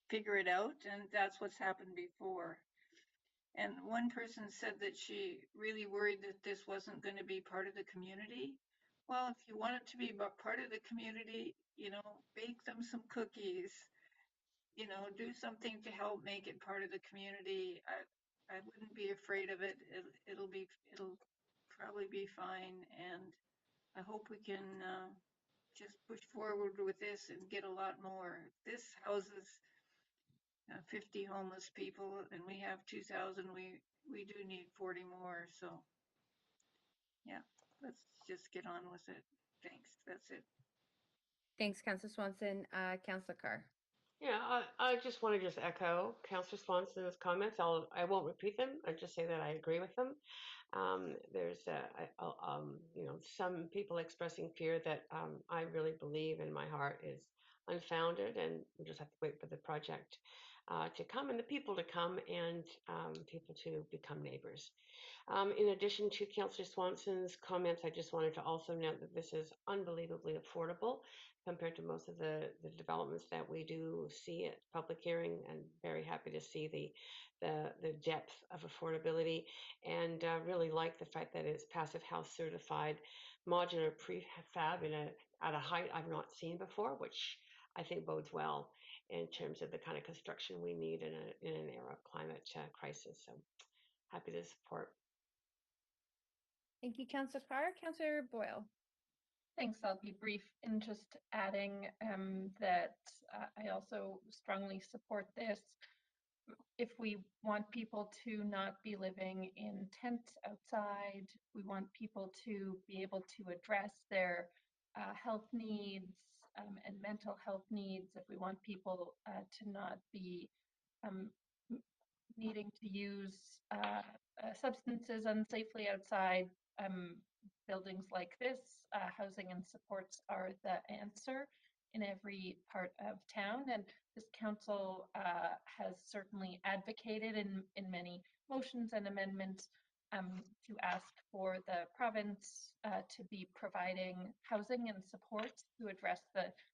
figure it out, and that's what's happened before. And one person said that she really worried that this wasn't going to be part of the community. Well, if you want it to be part of the community, bake them some cookies, do something to help make it part of the community. I wouldn't be afraid of it. It'll probably be fine. And I hope we can just push forward with this and get a lot more. This houses 50 homeless people, and we have 2,000. We do need 40 more. So yeah, let's just get on with it. Thanks. That's it. Thanks, Councillor Swanson. Councillor Carr. Yeah, I just want to echo Councillor Swanson's comments. I won't repeat them. I just say that I agree with them. There's some people expressing fear that I really believe in my heart is unfounded, and we just have to wait for the project to come and the people to come and people to become neighbors. In addition to Councillor Swanson's comments, I just wanted to also note that this is unbelievably affordable compared to most of the developments that we do see at public hearing, and very happy to see the depth of affordability, and really like the fact that it's passive house certified, modular prefab at a height I've not seen before, which I think bodes well in terms of the kind of construction we need in an era of climate crisis. So happy to support. Thank you, Councillor Carr. Councillor Boyle. Thanks. I'll be brief in just adding that I also strongly support this. If we want people to not be living in tents outside, we want people to be able to address their health needs and mental health needs. If we want people to not be needing to use substances unsafely outside, buildings like this, housing and supports are the answer in every part of town. And this council has certainly advocated in many motions and amendments to ask for the province to be providing housing and supports to address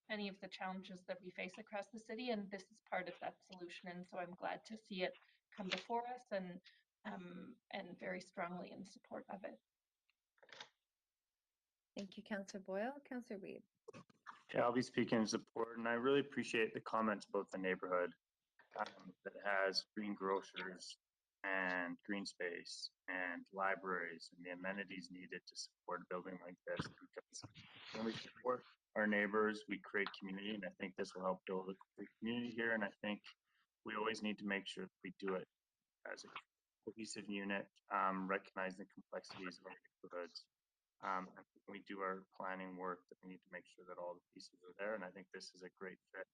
many of the challenges that we face across the city. And this is part of that solution. And so I'm glad to see it come before us and very strongly in support of it. Thank you, Councillor Boyle. Councillor Reid. Yeah, I'll be speaking in support, and I really appreciate the comments about the neighborhood that has green grocers and green space and libraries and the amenities needed to support a building like this. Because when we support our neighbors, we create community, and I think this will help build a community here. And I think we always need to make sure that we do it as a cohesive unit, recognize the complexities of our neighborhoods. And when we do our planning work, that we need to make sure that all the pieces are there. And I think this is a great fit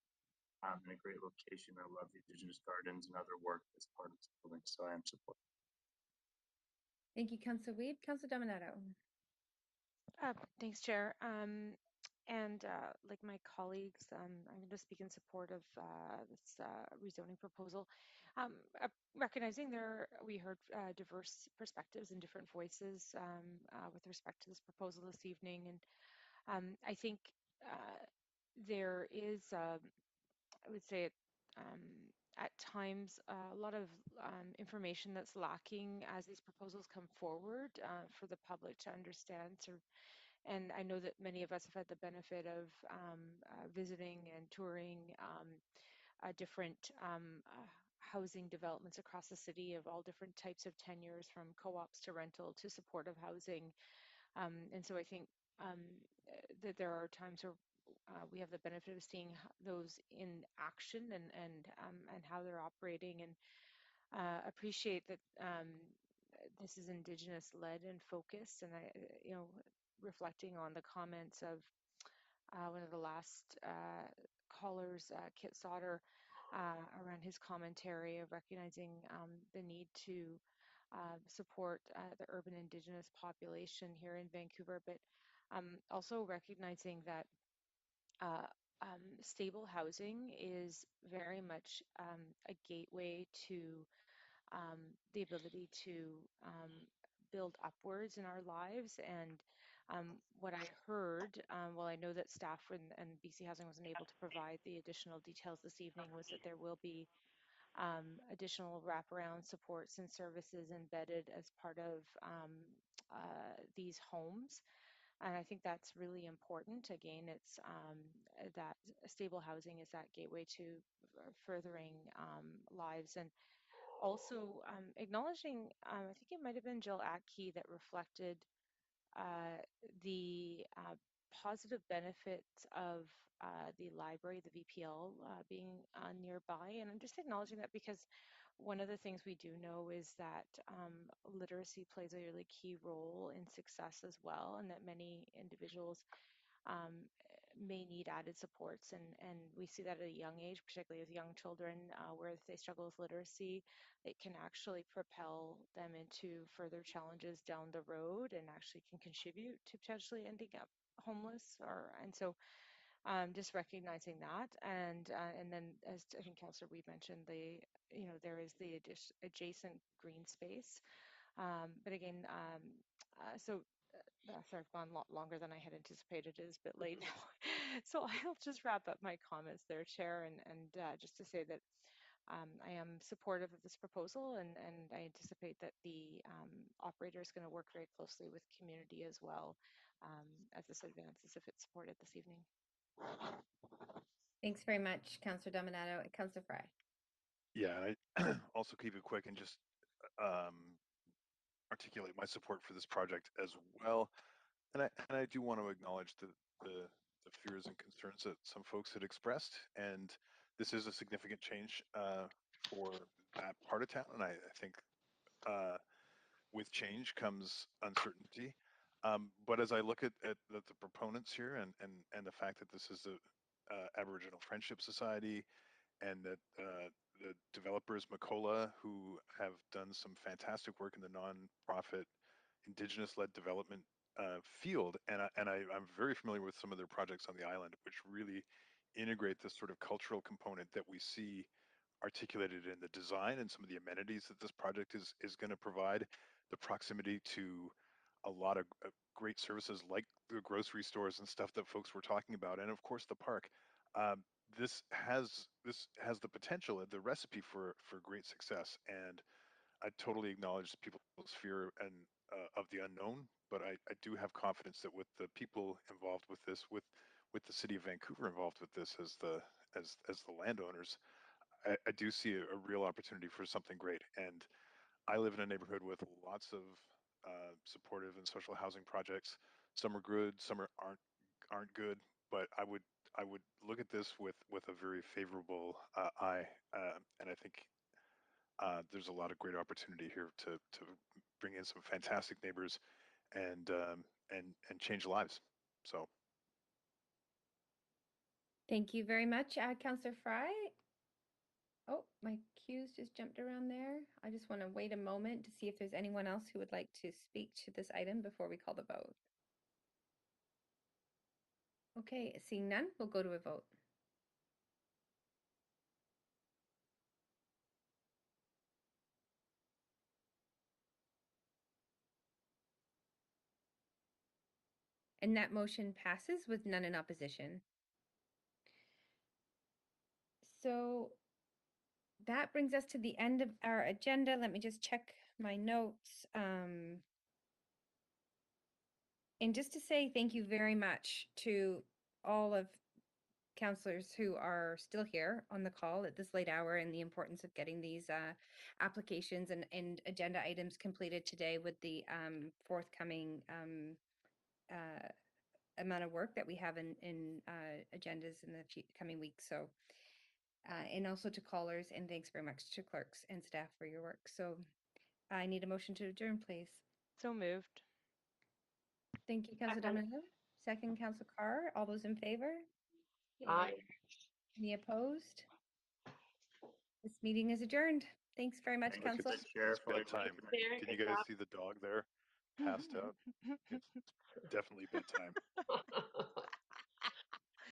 and a great location. I love the Indigenous Gardens and other work that's part of this building, so I am supportive. Thank you, Councillor Weed. Councillor Dominato. Thanks, Chair. And like my colleagues, I'm going to speak in support of this rezoning proposal. Recognizing we heard diverse perspectives and different voices with respect to this proposal this evening, and I think there is, I would say, at times a lot of information that's lacking as these proposals come forward for the public to understand. And I know that many of us have had the benefit of visiting and touring different housing developments across the city of all different types of tenures, from co-ops to rental to supportive housing. And so I think that there are times where we have the benefit of seeing those in action and how they're operating, and appreciate that this is Indigenous led and focused. And reflecting on the comments of one of the last callers, Kit Sauter, around his commentary of recognizing the need to support the urban Indigenous population here in Vancouver, but also recognizing that stable housing is very much a gateway to the ability to build upwards in our lives. And what I heard, well, I know that staff and BC Housing wasn't able to provide the additional details this evening, was that there will be additional wraparound supports and services embedded as part of these homes. And I think that's really important. Again, it's that stable housing is that gateway to furthering lives. And also acknowledging, I think it might have been Jill Atke that reflected the positive benefits of the library, the VPL being nearby. And I'm just acknowledging that because one of the things we do know is that literacy plays a really key role in success as well, and that many individuals may need added supports, and we see that at a young age, particularly with young children, where if they struggle with literacy, it can actually propel them into further challenges down the road and actually can contribute to potentially ending up homeless. And so just recognizing that, and then, as I think Councillor Weed mentioned, there is the adjacent green space, but again, sorry, I've gone a lot longer than I had anticipated. It is a bit late now. So I'll just wrap up my comments there, Chair, and just to say that I am supportive of this proposal, and I anticipate that the operator is going to work very closely with community as well as this advances, if it's supported this evening. Thanks very much, Councillor Dominato. Councillor Fry. Yeah, I also keep it quick and just articulate my support for this project as well. And I do want to acknowledge the fears and concerns that some folks had expressed. And this is a significant change for that part of town. And I think with change comes uncertainty. But as I look at the proponents here and the fact that this is a Aboriginal Friendship Society, and that the developers, Macola, who have done some fantastic work in the nonprofit Indigenous-led development field, and I'm very familiar with some of their projects on the island, which really integrate this sort of cultural component that we see articulated in the design and some of the amenities that this project is going to provide, the proximity to a lot of great services like the grocery stores and stuff that folks were talking about, and of course the park. This has the potential, the recipe for great success, and I totally acknowledge people's fear and of the unknown, but I do have confidence that with the people involved with this, with with the city of Vancouver involved with this as the landowners, I do see a real opportunity for something great. And I live in a neighborhood with lots of supportive and social housing projects. Some are good, some aren't good, but I would look at this with a very favorable eye, and I think there's a lot of great opportunity here to bring in some fantastic neighbors and change lives. So Thank you very much, Councillor Fry. Oh, my cues just jumped around there. I just want to wait a moment to see if there's anyone else who would like to speak to this item before we call the vote. Okay, seeing none, we'll go to a vote. And that motion passes with none in opposition. So that brings us to the end of our agenda. Let me just check my notes. And just to say thank you very much to all of councillors who are still here on the call at this late hour, and the importance of getting these applications and agenda items completed today with the forthcoming amount of work that we have in agendas in the coming weeks. So, and also to callers, and thanks very much to clerks and staff for your work. So I need a motion to adjourn, please. So moved. Thank you, Councillor Domingo. Second, Councillor Carr. All those in favor? Aye. Any opposed? This meeting is adjourned. Thanks very much, Thank you to Council. the chair for bedtime. Can you guys see the dog there, passed out? It's definitely bedtime.